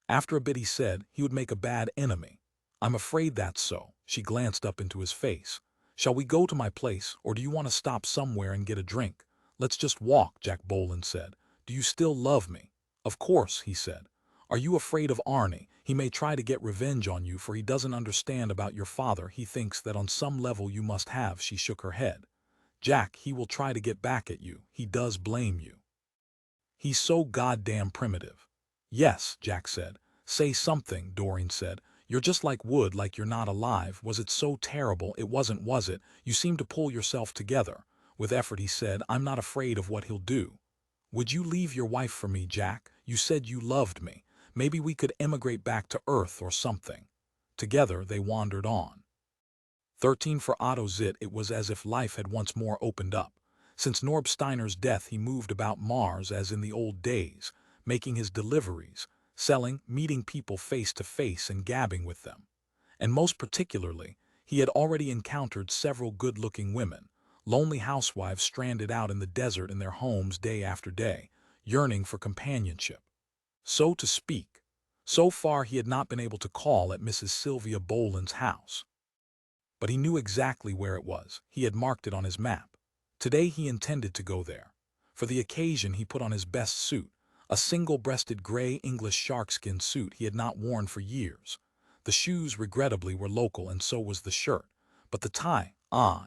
After a bit he said he would make a bad enemy. I'm afraid that's so. She glanced up into his face. Shall we go to my place, or do you want to stop somewhere and get a drink? Let's just walk, Jack Bohlen said. Do you still love me? Of course, he said. Are you afraid of Arnie? He may try to get revenge on you, for he doesn't understand about your father. He thinks that on some level you must have. She shook her head. Jack, he will try to get back at you. He does blame you. He's so goddamn primitive. Yes, Jack said. Say something, Doreen said. You're just like wood, like you're not alive. Was it so terrible? It wasn't, was it? You seem to pull yourself together. With effort he said, I'm not afraid of what he'll do. Would you leave your wife for me, Jack? You said you loved me. Maybe we could emigrate back to Earth or something. Together they wandered on. 13 for Otto Zitt. It was as if life had once more opened up. Since Norb Steiner's death he moved about Mars as in the old days, making his deliveries, selling, meeting people face to face and gabbing with them. And most particularly, he had already encountered several good-looking women, lonely housewives stranded out in the desert in their homes day after day, yearning for companionship. So to speak, so far he had not been able to call at Mrs. Silvia Bohlen's house. But he knew exactly where it was. He had marked it on his map. Today he intended to go there. For the occasion he put on his best suit, a single-breasted gray English sharkskin suit he had not worn for years. The shoes, regrettably, were local, and so was the shirt. But the tie,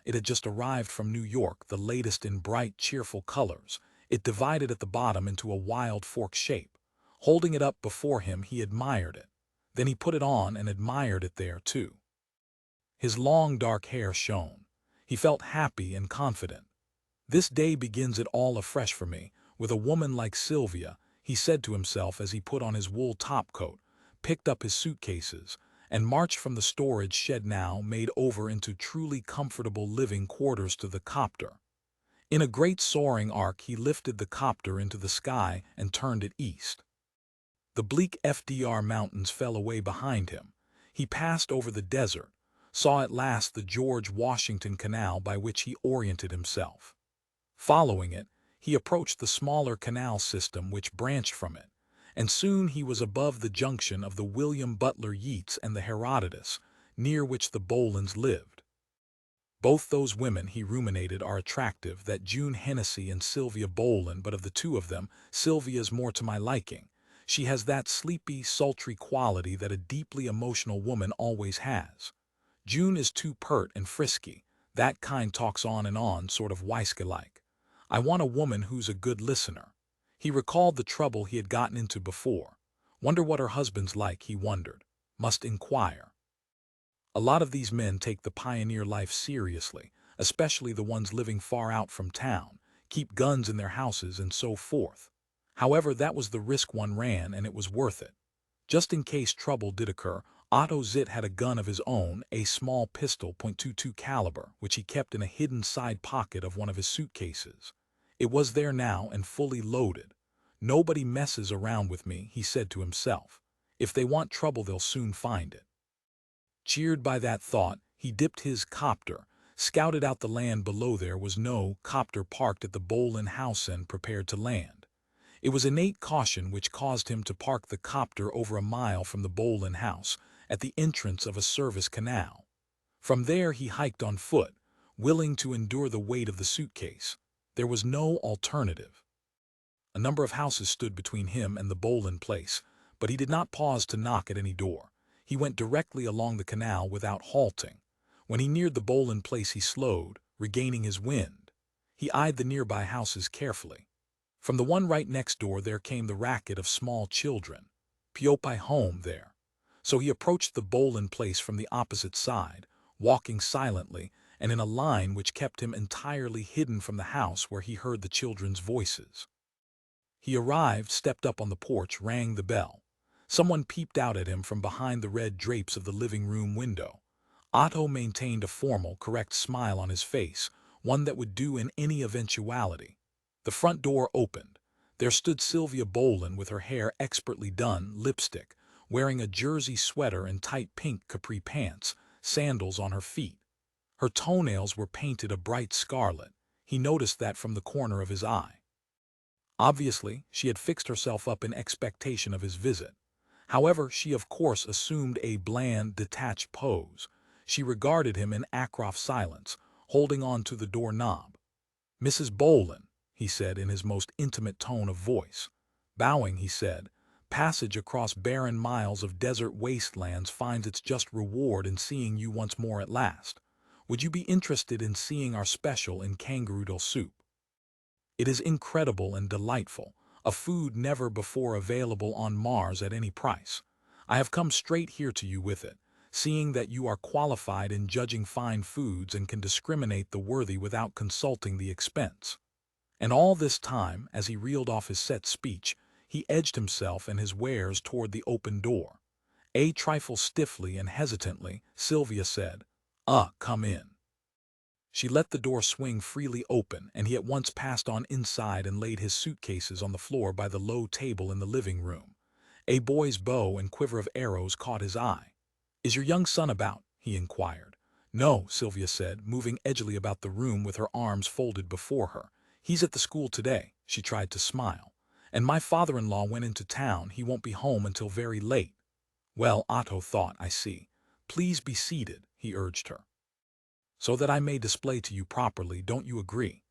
it had just arrived from New York, the latest in bright, cheerful colors. It divided at the bottom into a wild fork shape. Holding it up before him, he admired it. Then he put it on and admired it there, too. His long dark hair shone. He felt happy and confident. This day begins it all afresh for me, with a woman like Silvia, he said to himself as he put on his wool topcoat, picked up his suitcases, and marched from the storage shed now made over into truly comfortable living quarters to the copter. In a great soaring arc he lifted the copter into the sky and turned it east. The bleak FDR mountains fell away behind him. He passed over the desert, saw at last the George Washington Canal by which he oriented himself. Following it, he approached the smaller canal system which branched from it, and soon he was above the junction of the William Butler Yeats and the Herodotus, near which the Bohlens lived. Both those women, he ruminated, are attractive, that June Hennessy and Silvia Bohlen, but of the two of them, Silvia's more to my liking. She has that sleepy, sultry quality that a deeply emotional woman always has. June is too pert and frisky. That kind talks on and on, sort of Weiske-like. I want a woman who's a good listener. He recalled the trouble he had gotten into before. Wonder what her husband's like, he wondered. Must inquire. A lot of these men take the pioneer life seriously, especially the ones living far out from town, keep guns in their houses and so forth. However, that was the risk one ran, and it was worth it. Just in case trouble did occur, Otto Zitt had a gun of his own, a small pistol .22 caliber, which he kept in a hidden side pocket of one of his suitcases. It was there now and fully loaded. Nobody messes around with me, he said to himself. If they want trouble, they'll soon find it. Cheered by that thought, he dipped his copter, scouted out the land below. There was no copter parked at the Bohlen house and prepared to land. It was innate caution which caused him to park the copter over a mile from the Bohlen house, at the entrance of a service canal. From there he hiked on foot, willing to endure the weight of the suitcase. There was no alternative. A number of houses stood between him and the Bohlen place, but he did not pause to knock at any door. He went directly along the canal without halting. When he neared the Bohlen place he slowed, regaining his wind. He eyed the nearby houses carefully. From the one right next door there came the racket of small children. Piopai home there. So he approached the Bohlen place from the opposite side, walking silently and in a line which kept him entirely hidden from the house where he heard the children's voices. He arrived, stepped up on the porch, rang the bell. Someone peeped out at him from behind the red drapes of the living room window. Otto maintained a formal, correct smile on his face, one that would do in any eventuality. The front door opened. There stood Silvia Bohlen with her hair expertly done, lipstick, wearing a jersey sweater and tight pink capri pants, sandals on her feet. Her toenails were painted a bright scarlet. He noticed that from the corner of his eye. Obviously, she had fixed herself up in expectation of his visit. However, she of course assumed a bland, detached pose. She regarded him in Ackroft silence, holding on to the doorknob. "Mrs. Bohlen," he said in his most intimate tone of voice. Bowing, he said, "Passage across barren miles of desert wastelands finds its just reward in seeing you once more at last. Would you be interested in seeing our special in kangaroo soup? It is incredible and delightful, a food never before available on Mars at any price. I have come straight here to you with it, seeing that you are qualified in judging fine foods and can discriminate the worthy without consulting the expense." And all this time, as he reeled off his set speech, he edged himself and his wares toward the open door. A trifle stiffly and hesitantly, Silvia said, "Come in." She let the door swing freely open, and he at once passed on inside and laid his suitcases on the floor by the low table in the living room. A boy's bow and quiver of arrows caught his eye. "Is your young son about?" he inquired. "No," Silvia said, moving edgily about the room with her arms folded before her. "He's at the school today." She tried to smile. "And my father-in-law went into town. He won't be home until very late." "Well," Otto thought, "I see. Please be seated," he urged her, "so that I may display to you properly, don't you agree?"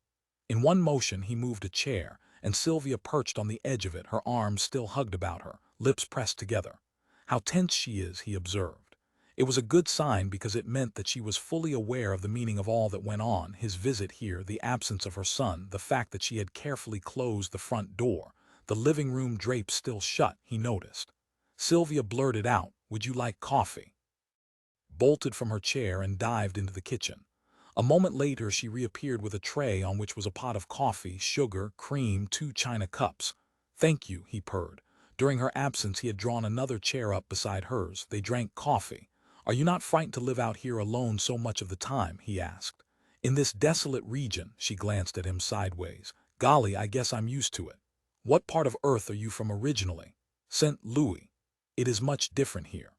In one motion he moved a chair, and Silvia perched on the edge of it, her arms still hugged about her, lips pressed together. "How tense she is," he observed. It was a good sign because it meant that she was fully aware of the meaning of all that went on, his visit here, the absence of her son, the fact that she had carefully closed the front door, the living room drapes still shut, he noticed. Silvia blurted out, "Would you like coffee?" Bolted from her chair and dived into the kitchen. A moment later she reappeared with a tray on which was a pot of coffee, sugar, cream, 2 china cups. "Thank you," he purred. During her absence he had drawn another chair up beside hers. They drank coffee. "Are you not frightened to live out here alone so much of the time?" he asked. "In this desolate region," she glanced at him sideways. "Golly, I guess I'm used to it." "What part of Earth are you from originally?" "St. Louis. It is much different here.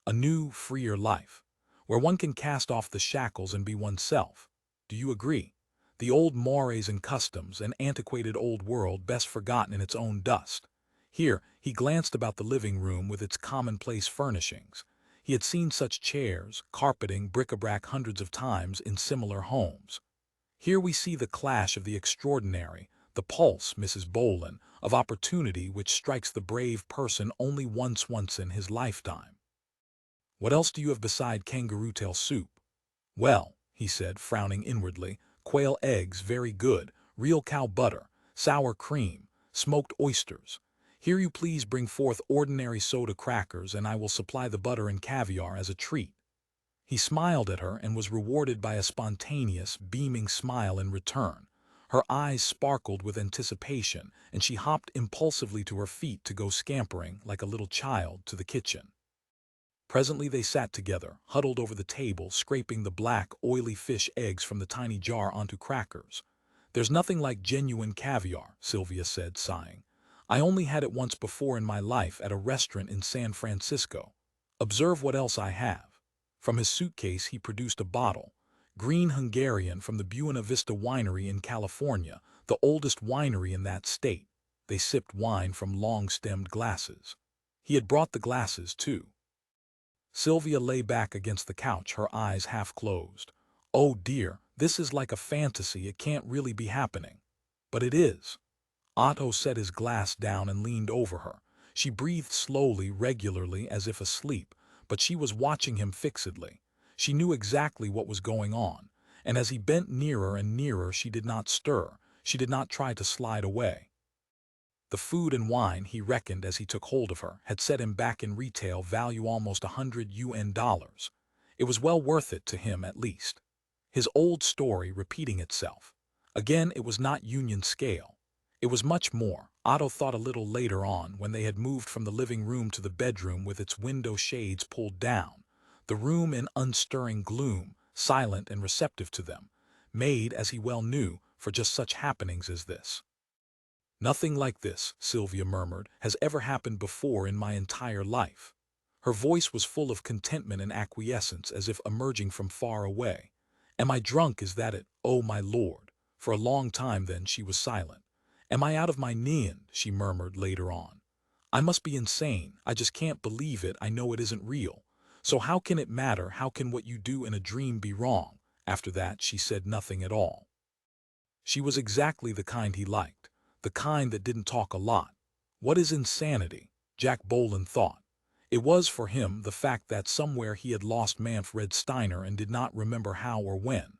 A new, freer life, where one can cast off the shackles and be oneself. Do you agree? The old mores and customs, an antiquated old world best forgotten in its own dust. Here, he glanced about the living room with its commonplace furnishings. He had seen such chairs, carpeting, bric-a-brac hundreds of times in similar homes. Here we see the clash of the extraordinary, the pulse, Mrs. Bohlen, of opportunity which strikes the brave person only once in his lifetime. "What else do you have beside kangaroo tail soup?" "Well," he said, frowning inwardly, "quail eggs, very good, real cow butter, sour cream, smoked oysters. Here you please bring forth ordinary soda crackers and I will supply the butter and caviar as a treat." He smiled at her and was rewarded by a spontaneous, beaming smile in return. Her eyes sparkled with anticipation, and she hopped impulsively to her feet to go scampering, like a little child, to the kitchen. Presently they sat together, huddled over the table, scraping the black, oily fish eggs from the tiny jar onto crackers. "There's nothing like genuine caviar," Silvia said, sighing. "I only had it once before in my life at a restaurant in San Francisco. Observe what else I have." From his suitcase he produced a bottle. "Green Hungarian from the Buena Vista Winery in California, the oldest winery in that state." They sipped wine from long-stemmed glasses. He had brought the glasses, too. Silvia lay back against the couch, her eyes half closed. "Oh dear, this is like a fantasy, it can't really be happening." "But it is." Otto set his glass down and leaned over her. She breathed slowly, regularly, as if asleep, but she was watching him fixedly. She knew exactly what was going on, and as he bent nearer and nearer she did not stir, she did not try to slide away. The food and wine, he reckoned as he took hold of her, had set him back in retail value almost $100. It was well worth it to him at least. His old story repeating itself. Again it was not union scale. It was much more. Otto thought a little later on, when they had moved from the living room to the bedroom with its window shades pulled down, the room in unstirring gloom, silent and receptive to them, made, as he well knew, for just such happenings as this. "Nothing like this," Silvia murmured, "has ever happened before in my entire life." Her voice was full of contentment and acquiescence, as if emerging from far away. "Am I drunk, is that it? Oh, my Lord." For a long time then she was silent. "Am I out of my mind?" she murmured later on. "I must be insane, I just can't believe it, I know it isn't real. So how can it matter, how can what you do in a dream be wrong?" After that she said nothing at all. She was exactly the kind he liked. The kind that didn't talk a lot. What is insanity? Jack Bohlen thought. It was, for him, the fact that somewhere he had lost Manfred Steiner and did not remember how or when.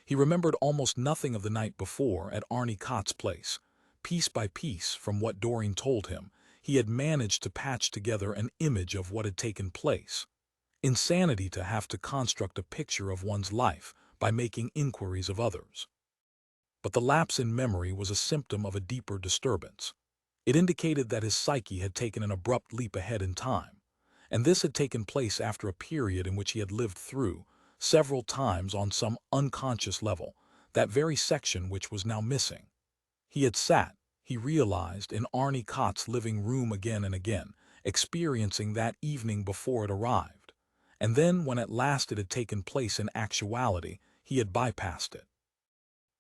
He remembered almost nothing of the night before at Arnie Kott's place. Piece by piece, from what Doreen told him, he had managed to patch together an image of what had taken place. Insanity to have to construct a picture of one's life by making inquiries of others. But the lapse in memory was a symptom of a deeper disturbance. It indicated that his psyche had taken an abrupt leap ahead in time, and this had taken place after a period in which he had lived through, several times on some unconscious level, that very section which was now missing. He had sat, he realized, in Arnie Kott's living room again and again, experiencing that evening before it arrived. And then, when at last it had taken place in actuality, he had bypassed it.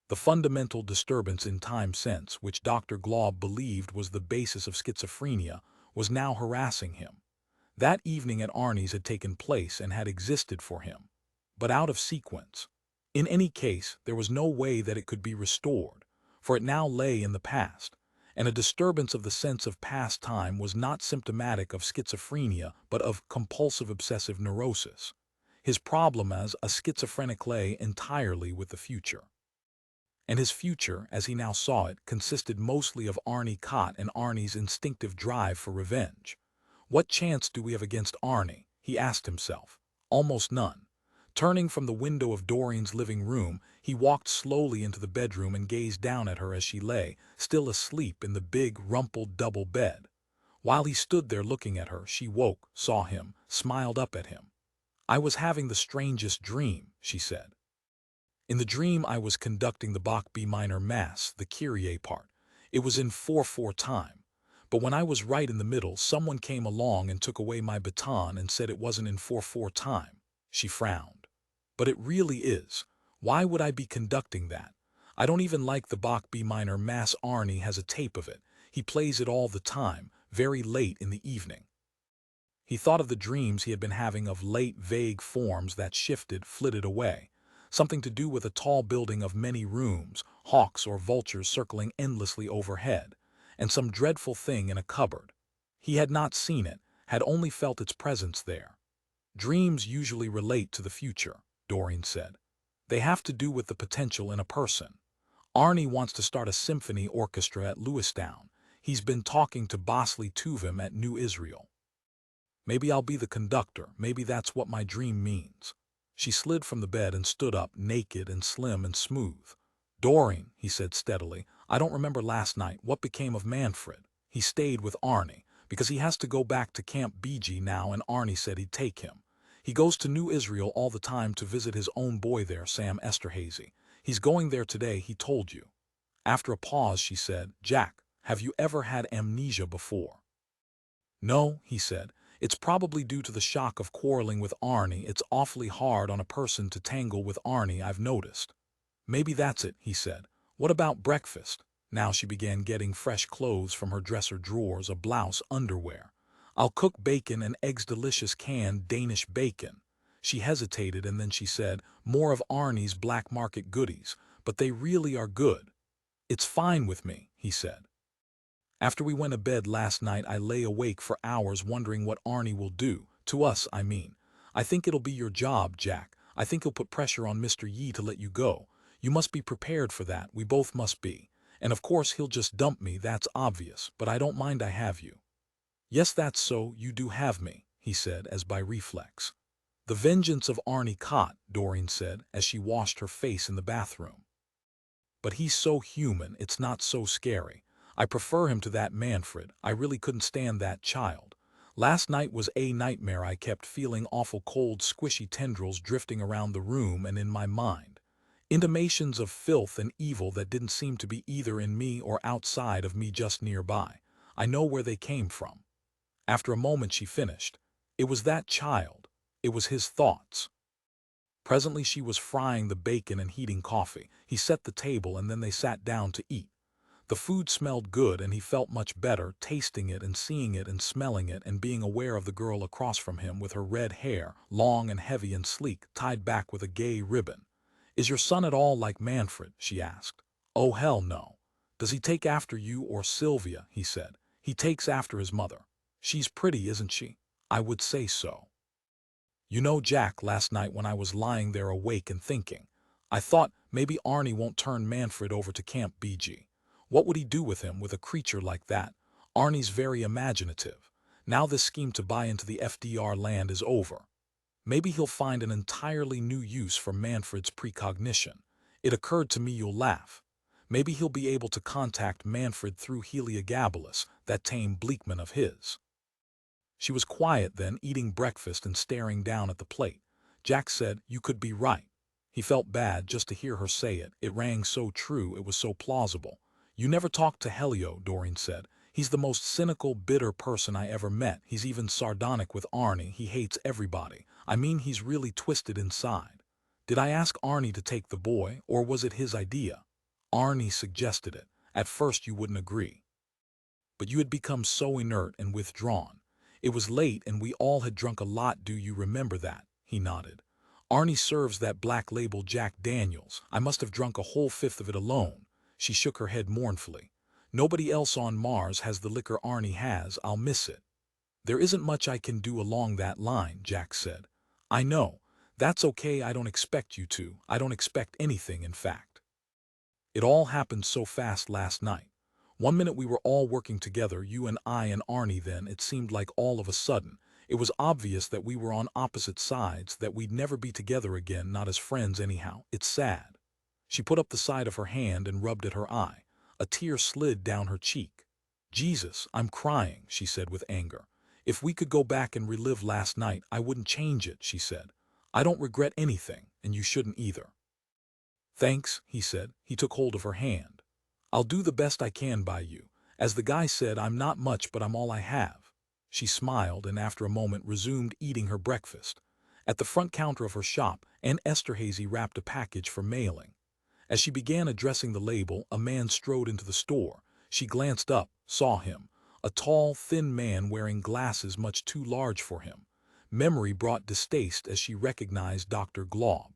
The fundamental disturbance in time sense, which Dr. Glaub believed was the basis of schizophrenia, was now harassing him. That evening at Arnie's had taken place and had existed for him, but out of sequence. In any case, there was no way that it could be restored, for it now lay in the past, and a disturbance of the sense of past time was not symptomatic of schizophrenia but of compulsive obsessive neurosis. His problem as a schizophrenic lay entirely with the future. And his future, as he now saw it, consisted mostly of Arnie Kott and Arnie's instinctive drive for revenge. What chance do we have against Arnie? He asked himself. Almost none. Turning from the window of Doreen's living room, he walked slowly into the bedroom and gazed down at her as she lay, still asleep in the big, rumpled double bed. While he stood there looking at her, she woke, saw him, smiled up at him. "I was having the strangest dream," she said. "In the dream I was conducting the Bach B minor Mass, the Kyrie part. It was in 4/4 time. But when I was right in the middle, someone came along and took away my baton and said it wasn't in 4/4 time." She frowned. "But it really is. Why would I be conducting that? I don't even like the Bach B minor Mass. Arnie has a tape of it. He plays it all the time, very late in the evening." He thought of the dreams he had been having of late, vague forms that shifted, flitted away. Something to do with a tall building of many rooms, hawks or vultures circling endlessly overhead, and some dreadful thing in a cupboard. He had not seen it, had only felt its presence there. "Dreams usually relate to the future," Doreen said. "They have to do with the potential in a person. Arnie wants to start a symphony orchestra at Lewistown. He's been talking to Bosley Tuvim at New Israel. Maybe I'll be the conductor. Maybe that's what my dream means." She slid from the bed and stood up, naked and slim and smooth. "Doreen," he said steadily, "I don't remember last night. What became of Manfred?" "He stayed with Arnie, because he has to go back to Camp BG now, and Arnie said he'd take him. He goes to New Israel all the time to visit his own boy there, Sam Esterhazy. He's going there today, he told you." After a pause, she said, "Jack, have you ever had amnesia before?" "No," he said. "It's probably due to the shock of quarreling with Arnie. It's awfully hard on a person to tangle with Arnie, I've noticed." "Maybe that's it," he said. "What about breakfast?" Now she began getting fresh clothes from her dresser drawers, a blouse, underwear. "I'll cook bacon and eggs, delicious canned Danish bacon." She hesitated, and then she said, "More of Arnie's black market goodies, but they really are good." "It's fine with me," he said. "After we went to bed last night, I lay awake for hours wondering what Arnie will do. To us, I mean. I think it'll be your job, Jack. I think he'll put pressure on Mr. Yi to let you go. You must be prepared for that. We both must be. And of course he'll just dump me, that's obvious, but I don't mind, I have you." "Yes, that's so, you do have me," he said, as by reflex. "The vengeance of Arnie Kott," Doreen said, as she washed her face in the bathroom. "But he's so human, it's not so scary. I prefer him to that Manfred. I really couldn't stand that child. Last night was a nightmare. I kept feeling awful cold, squishy tendrils drifting around the room and in my mind. Intimations of filth and evil that didn't seem to be either in me or outside of me, just nearby. I know where they came from." After a moment she finished. "It was that child. It was his thoughts." Presently she was frying the bacon and heating coffee. He set the table and then they sat down to eat. The food smelled good and he felt much better, tasting it and seeing it and smelling it and being aware of the girl across from him with her red hair, long and heavy and sleek, tied back with a gay ribbon. "Is your son at all like Manfred?" she asked. "Oh, hell no." "Does he take after you or Silvia?" he said. "He takes after his mother. She's pretty, isn't she?" "I would say so." "You know, Jack, last night when I was lying there awake and thinking, I thought maybe Arnie won't turn Manfred over to Camp BG. What would he do with him, with a creature like that? Arnie's very imaginative. Now this scheme to buy into the FDR land is over. Maybe he'll find an entirely new use for Manfred's precognition. It occurred to me, you'll laugh. Maybe he'll be able to contact Manfred through Heliogabalus, that tame Bleekman of his." She was quiet then, eating breakfast and staring down at the plate. Jack said, "You could be right." He felt bad just to hear her say it. It rang so true, it was so plausible. You never talked to Helio, Doreen said. He's the most cynical, bitter person I ever met. He's even sardonic with Arnie. He hates everybody. I mean, he's really twisted inside. Did I ask Arnie to take the boy, or was it his idea? Arnie suggested it. At first you wouldn't agree. But you had become so inert and withdrawn. It was late and we all had drunk a lot. Do you remember that? He nodded. Arnie serves that black label Jack Daniels. I must have drunk a whole fifth of it alone. She shook her head mournfully. Nobody else on Mars has the liquor Arnie has. I'll miss it. There isn't much I can do along that line, Jack said. I know. That's okay. I don't expect you to. I don't expect anything, in fact. It all happened so fast last night. One minute we were all working together, you and I and Arnie, then it seemed like all of a sudden. It was obvious that we were on opposite sides, that we'd never be together again, not as friends anyhow. It's sad. She put up the side of her hand and rubbed at her eye. A tear slid down her cheek. Jesus, I'm crying, she said with anger. If we could go back and relive last night, I wouldn't change it, she said. I don't regret anything, and you shouldn't either. Thanks, he said. He took hold of her hand. I'll do the best I can by you. As the guy said, I'm not much, but I'm all I have. She smiled and after a moment resumed eating her breakfast. At the front counter of her shop, Aunt Esterhazy wrapped a package for mailing. As she began addressing the label, a man strode into the store. She glanced up, saw him. A tall, thin man wearing glasses much too large for him. Memory brought distaste as she recognized Dr. Glob.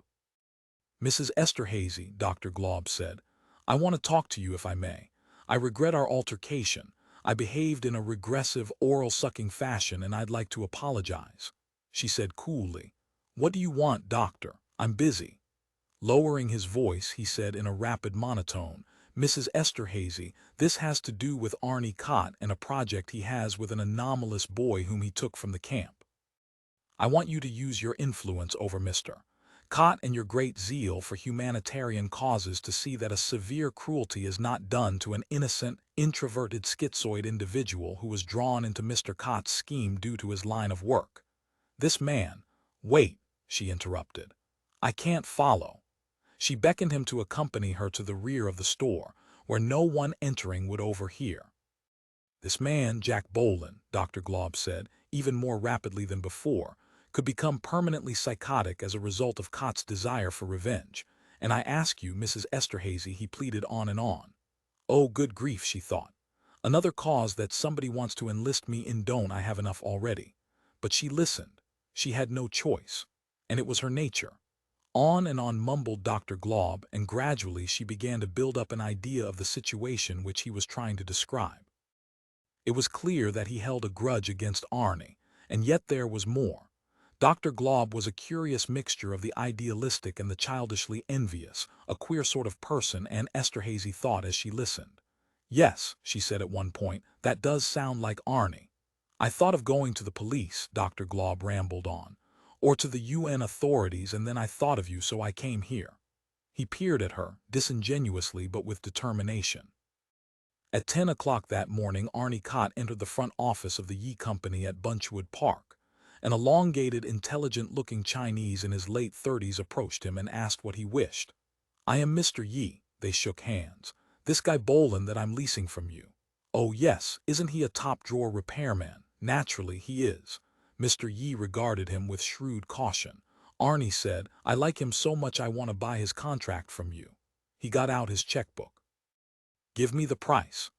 Mrs. Esterhazy, Dr. Glob said, I want to talk to you if I may. I regret our altercation. I behaved in a regressive, oral-sucking fashion and I'd like to apologize. She said coolly. What do you want, doctor? I'm busy. Lowering his voice, he said in a rapid monotone, Mrs. Esterhazy, this has to do with Arnie Kott and a project he has with an anomalous boy whom he took from the camp. I want you to use your influence over Mr. Kott and your great zeal for humanitarian causes to see that a severe cruelty is not done to an innocent, introverted schizoid individual who was drawn into Mr. Kott's scheme due to his line of work. This man— Wait, she interrupted. I can't follow. She beckoned him to accompany her to the rear of the store, where no one entering would overhear. This man, Jack Bohlen, Dr. Glob said, even more rapidly than before, could become permanently psychotic as a result of Kott's desire for revenge. And I ask you, Mrs. Esterhazy, he pleaded on and on. Oh, good grief, she thought. Another cause that somebody wants to enlist me in. Don't I have enough already? But she listened. She had no choice. And it was her nature. On and on mumbled Dr. Glob, and gradually she began to build up an idea of the situation which he was trying to describe. It was clear that he held a grudge against Arnie, and yet there was more. Dr. Glob was a curious mixture of the idealistic and the childishly envious, a queer sort of person, and Esterhazy thought as she listened. Yes, she said at one point, that does sound like Arnie. I thought of going to the police, Dr. Glob rambled on, or to the UN authorities, and then I thought of you, so I came here. He peered at her, disingenuously but with determination. At 10 o'clock that morning, Arnie Kott entered the front office of the Yi Company at Bunchwood Park. An elongated, intelligent-looking Chinese in his late 30s approached him and asked what he wished. I am Mr. Yi. They shook hands. This guy Bohlen that I'm leasing from you. Oh yes, isn't he a top-drawer repairman? Naturally he is. Mr. Yi regarded him with shrewd caution. Arnie said, I like him so much I want to buy his contract from you. He got out his checkbook. Give me the price.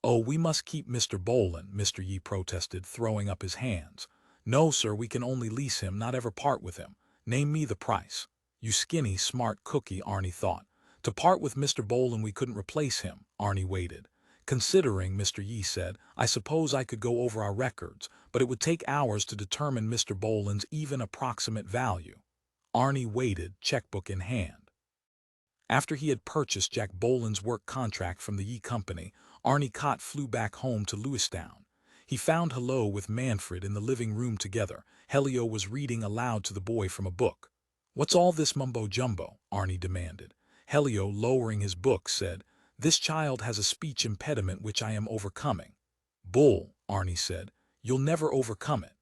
Oh, we must keep Mr. Bohlen, Mr. Yi protested, throwing up his hands. No, sir, we can only lease him, not ever part with him. Name me the price. You skinny, smart cookie, Arnie thought. To part with Mr. Bohlen, we couldn't replace him. Arnie waited. Considering, Mr. Yi said, I suppose I could go over our records, but it would take hours to determine Mr. Bohlen's even approximate value. Arnie waited, checkbook in hand. After he had purchased Jack Bohlen's work contract from the Yi Company, Arnie Kott flew back home to Lewistown. He found Helio with Manfred in the living room together. Helio was reading aloud to the boy from a book. What's all this mumbo-jumbo? Arnie demanded. Helio, lowering his book, said, This child has a speech impediment which I am overcoming. Bull, Arnie said. You'll never overcome it.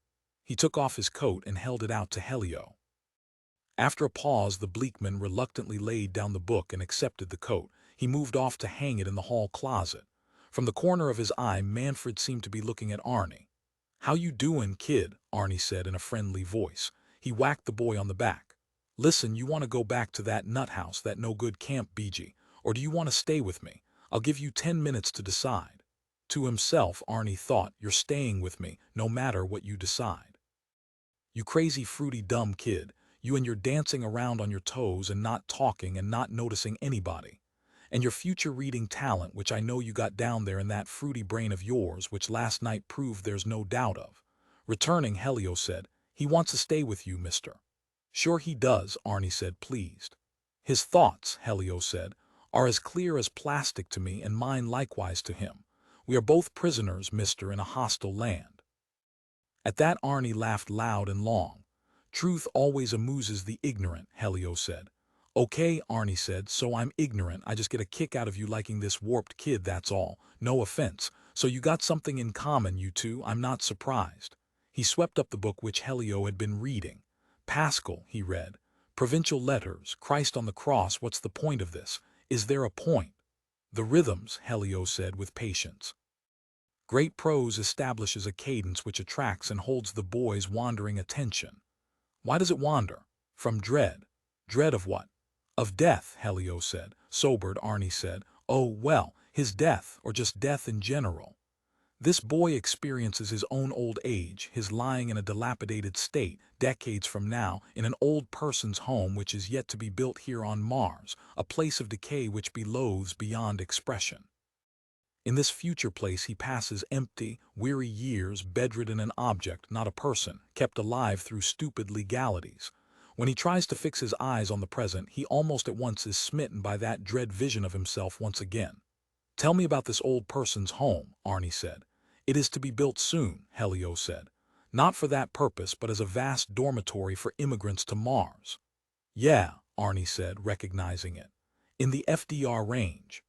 He took off his coat and held it out to Helio. After a pause, the Bleekman reluctantly laid down the book and accepted the coat. He moved off to hang it in the hall closet. From the corner of his eye, Manfred seemed to be looking at Arnie. "How you doin', kid?" Arnie said in a friendly voice. He whacked the boy on the back. "Listen, you want to go back to that nut house, that no-good Camp BG, or do you want to stay with me? I'll give you 10 minutes to decide." To himself, Arnie thought, "You're staying with me, no matter what you decide. You crazy, fruity, dumb kid. You and your dancing around on your toes and not talking and not noticing anybody. And your future reading talent, which I know you got down there in that fruity brain of yours, which last night proved there's no doubt of." Returning, Helio said, "He wants to stay with you, mister." "Sure he does," Arnie said, pleased. "His thoughts," Helio said, "are as clear as plastic to me, and mine likewise to him. We are both prisoners, mister, in a hostile land." At that Arnie laughed loud and long. "Truth always amuses the ignorant," Helio said. "Okay," Arnie said, "so I'm ignorant. I just get a kick out of you liking this warped kid, that's all. No offense. So you got something in common, you two. I'm not surprised." He swept up the book which Helio had been reading. "Pascal," he read. "Provincial letters, Christ on the cross, what's the point of this? Is there a point?" "The rhythms," Helio said with patience. "Great prose establishes a cadence which attracts and holds the boy's wandering attention." "Why does it wander?" "From dread." "Dread of what?" "Of death," Helio said. Sobered, Arnie said, "Oh, well, his death, or just death in general. This boy experiences his own old age, his lying in a dilapidated state, decades from now, in an old person's home which is yet to be built here on Mars, a place of decay which he loathes beyond expression. In this future place he passes empty, weary years, bedridden, an object, not a person, kept alive through stupid legalities. When he tries to fix his eyes on the present, he almost at once is smitten by that dread vision of himself once again." "Tell me about this old person's home," Arnie said. "It is to be built soon," Helio said. "Not for that purpose, but as a vast dormitory for immigrants to Mars." "Yeah," Arnie said, recognizing it. "In the FDR range.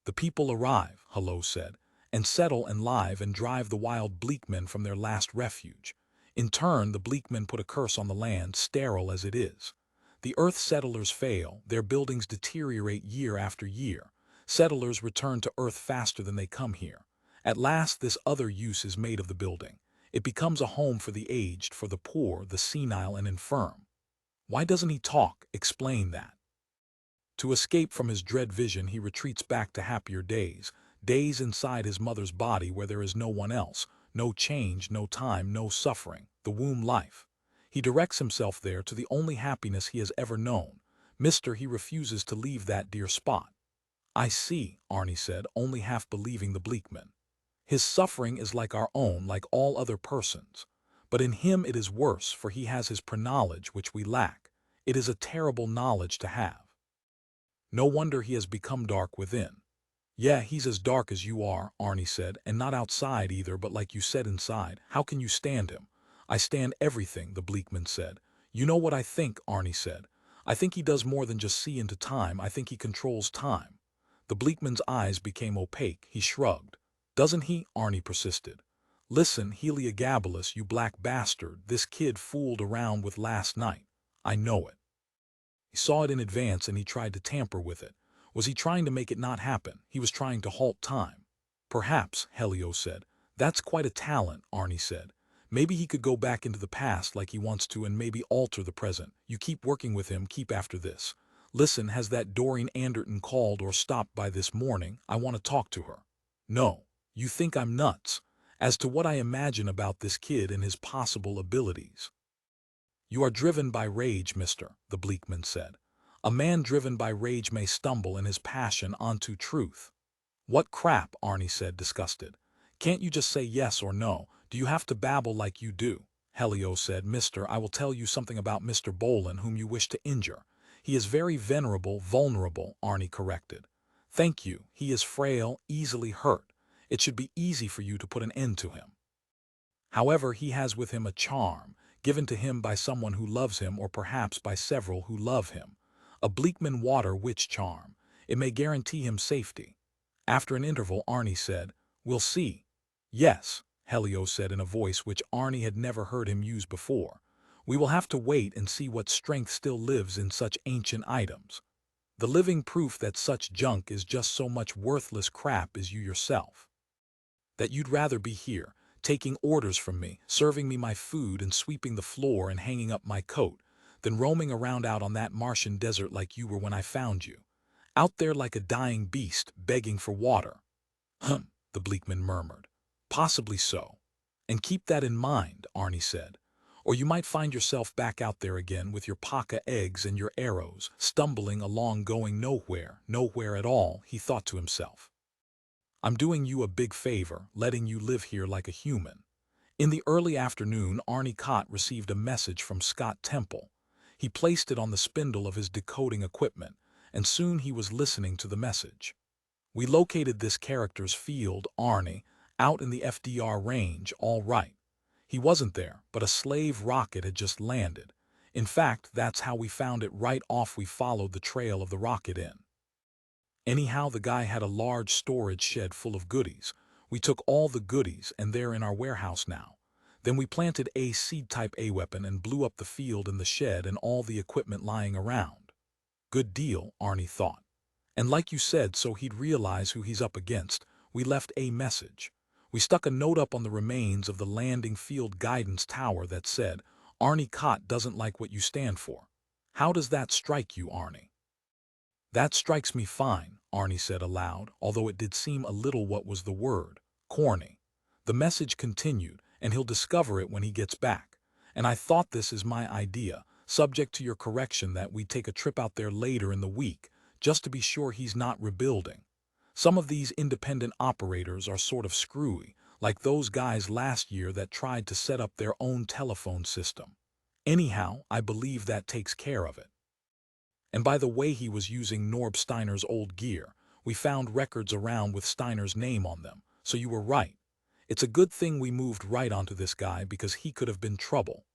The people arrive," Hello said, "and settle and live and drive the wild Bleekmen from their last refuge. In turn, the Bleekmen put a curse on the land, sterile as it is. The Earth settlers fail, their buildings deteriorate year after year. Settlers return to Earth faster than they come here. At last this other use is made of the building. It becomes a home for the aged, for the poor, the senile and infirm." "Why doesn't he talk? Explain that." "To escape from his dread vision, he retreats back to happier days, days inside his mother's body where there is no one else, no change, no time, no suffering, the womb life. He directs himself there to the only happiness he has ever known. Mister, he refuses to leave that dear spot." "I see," Arnie said, only half believing the Bleekmen. "His suffering is like our own, like all other persons. But in him it is worse, for he has his pre-knowledge, which we lack. It is a terrible knowledge to have. No wonder he has become dark within." "Yeah, he's as dark as you are," Arnie said, "and not outside either, but like you said, inside. How can you stand him?" "I stand everything," the Bleekman said. "You know what I think," Arnie said. "I think he does more than just see into time. I think he controls time." The Bleekman's eyes became opaque. He shrugged. "Doesn't he?" Arnie persisted. "Listen, Heliogabalus, you black bastard, this kid fooled around with last night. I know it. He saw it in advance and he tried to tamper with it. Was he trying to make it not happen? He was trying to halt time." "Perhaps," Helio said. "That's quite a talent," Arnie said. "Maybe he could go back into the past like he wants to and maybe alter the present. You keep working with him, keep after this. Listen, has that Doreen Anderton called or stopped by this morning? I want to talk to her." "No. You think I'm nuts. As to what I imagine about this kid and his possible abilities." "You are driven by rage, mister," the Bleekman said. "A man driven by rage may stumble in his passion onto truth." "What crap," Arnie said, disgusted. "Can't you just say yes or no? Do you have to babble like you do?" Helio said, "Mister, I will tell you something about Mr. Bohlen, whom you wish to injure. He is very venerable, vulnerable," Arnie corrected. "Thank you. He is frail, easily hurt. It should be easy for you to put an end to him. However, he has with him a charm, given to him by someone who loves him or perhaps by several who love him. A Bleekman water witch charm. It may guarantee him safety." After an interval, Arnie said, "We'll see." "Yes," Helio said in a voice which Arnie had never heard him use before. "We will have to wait and see what strength still lives in such ancient items." The living proof that such junk is just so much worthless crap as you yourself. That you'd rather be here, taking orders from me, serving me my food and sweeping the floor and hanging up my coat, than roaming around out on that Martian desert like you were when I found you. Out there like a dying beast, begging for water. The Bleekman murmured. Possibly so. And keep that in mind, Arnie said. Or you might find yourself back out there again with your paka eggs and your arrows, stumbling along going nowhere, nowhere at all, he thought to himself. I'm doing you a big favor, letting you live here like a human. In the early afternoon, Arnie Kott received a message from Scott Temple. He placed it on the spindle of his decoding equipment, and soon he was listening to the message. We located this character's field, Arnie, out in the FDR range, all right. He wasn't there, but a slave rocket had just landed. In fact, that's how we found it right off. We followed the trail of the rocket in. Anyhow, the guy had a large storage shed full of goodies. We took all the goodies, and they're in our warehouse now. Then we planted a seed-type A weapon and blew up the field and the shed and all the equipment lying around. Good deal, Arnie thought. And like you said, so he'd realize who he's up against, we left a message. We stuck a note up on the remains of the landing field guidance tower that said, Arnie Kott doesn't like what you stand for. How does that strike you, Arnie? That strikes me fine, Arnie said aloud, although it did seem a little what was the word, corny. The message continued, and he'll discover it when he gets back. And I thought this is my idea, subject to your correction that we take a trip out there later in the week, just to be sure he's not rebuilding. Some of these independent operators are sort of screwy, like those guys last year that tried to set up their own telephone system. Anyhow, I believe that takes care of it. And by the way, he was using Norb Steiner's old gear. We found records around with Steiner's name on them, so you were right. It's a good thing we moved right onto this guy because he could have been trouble.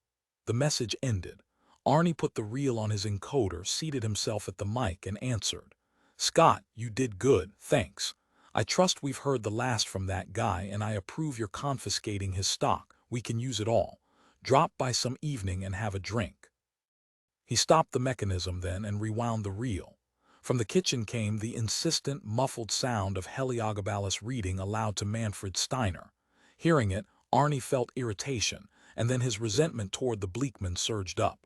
The message ended. Arnie put the reel on his encoder, seated himself at the mic, and answered. Scott, you did good, thanks. I trust we've heard the last from that guy, and I approve your confiscating his stock. We can use it all. Drop by some evening and have a drink. He stopped the mechanism then and rewound the reel. From the kitchen came the insistent, muffled sound of Heliogabalus reading aloud to Manfred Steiner. Hearing it, Arnie felt irritation, and then his resentment toward the Bleekmen surged up.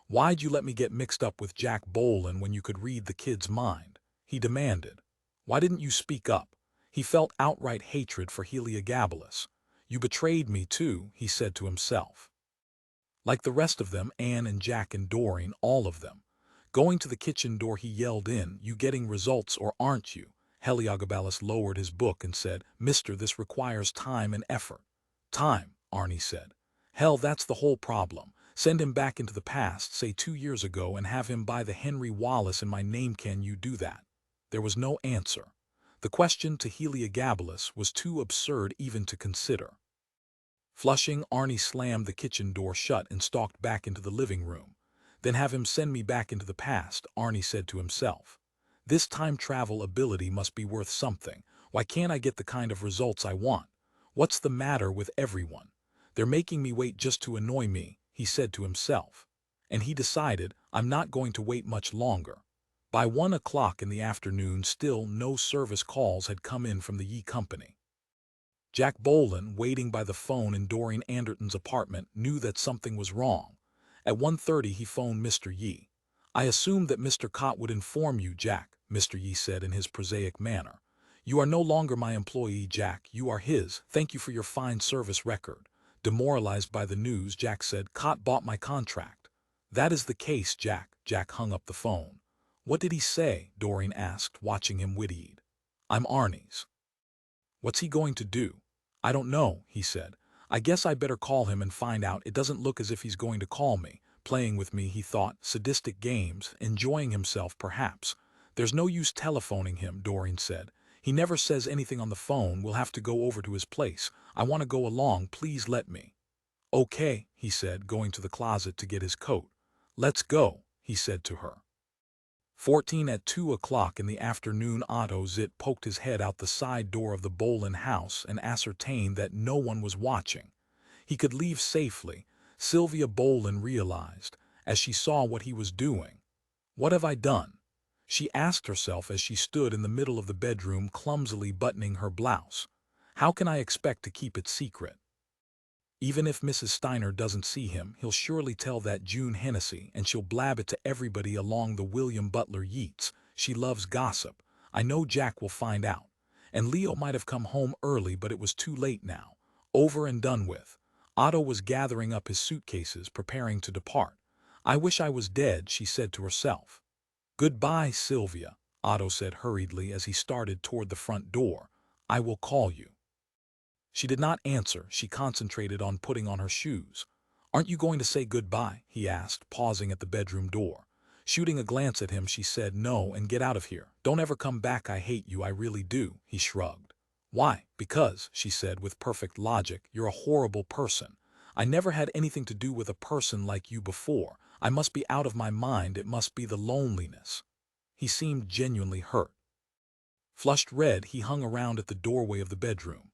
Why'd you let me get mixed up with Jack Bohlen when you could read the kid's mind? He demanded. Why didn't you speak up? He felt outright hatred for Heliogabalus. You betrayed me too, he said to himself. Like the rest of them, Anne and Jack and Doreen, all of them. Going to the kitchen door, he yelled in, You getting results or aren't you? Heliogabalus lowered his book and said, Mister, this requires time and effort. Time, Arnie said. Hell, that's the whole problem. Send him back into the past, say 2 years ago, and have him buy the Henry Wallace in my name. Can you do that? There was no answer. The question to Heliogabalus was too absurd even to consider. Flushing, Arnie slammed the kitchen door shut and stalked back into the living room. Then have him send me back into the past, Arnie said to himself. This time travel ability must be worth something. Why can't I get the kind of results I want? What's the matter with everyone? They're making me wait just to annoy me, he said to himself. And he decided, I'm not going to wait much longer. By 1 o'clock in the afternoon, still no service calls had come in from the Yi Company. Jack Bohlen, waiting by the phone in Doreen Anderton's apartment, knew that something was wrong. At 1:30 he phoned Mr. Yi. I assumed that Mr. Kott would inform you, Jack, Mr. Yi said in his prosaic manner. You are no longer my employee, Jack, you are his. Thank you for your fine service record. Demoralized by the news, Jack said, Kott bought my contract. That is the case, Jack. Jack hung up the phone. What did he say? Doreen asked, watching him wittied. I'm Arnie's. What's he going to do? I don't know, he said. I guess I better call him and find out. It doesn't look as if he's going to call me. Playing with me, he thought, sadistic games, enjoying himself perhaps. There's no use telephoning him, Doreen said. He never says anything on the phone. We'll have to go over to his place. I want to go along, please let me. Okay, he said, going to the closet to get his coat. Let's go, he said to her. 14 at 2 o'clock in the afternoon, Otto Zitt poked his head out the side door of the Bohlen house and ascertained that no one was watching. He could leave safely, Silvia Bohlen realized, as she saw what he was doing. What have I done? she asked herself as she stood in the middle of the bedroom clumsily buttoning her blouse. How can I expect to keep it secret? Even if Mrs. Steiner doesn't see him, he'll surely tell that June Hennessy, and she'll blab it to everybody along the William Butler Yeats. She loves gossip. I know Jack will find out. And Leo might have come home early, but it was too late now. Over and done with. Otto was gathering up his suitcases, preparing to depart. I wish I was dead, she said to herself. Goodbye, Silvia, Otto said hurriedly as he started toward the front door. I will call you. She did not answer. She concentrated on putting on her shoes. Aren't you going to say goodbye? He asked, pausing at the bedroom door. Shooting a glance at him, she said, no, and get out of here. Don't ever come back. I hate you. I really do. He shrugged. Why? Because, she said with perfect logic, you're a horrible person. I never had anything to do with a person like you before. I must be out of my mind. It must be the loneliness. He seemed genuinely hurt. Flushed red, he hung around at the doorway of the bedroom.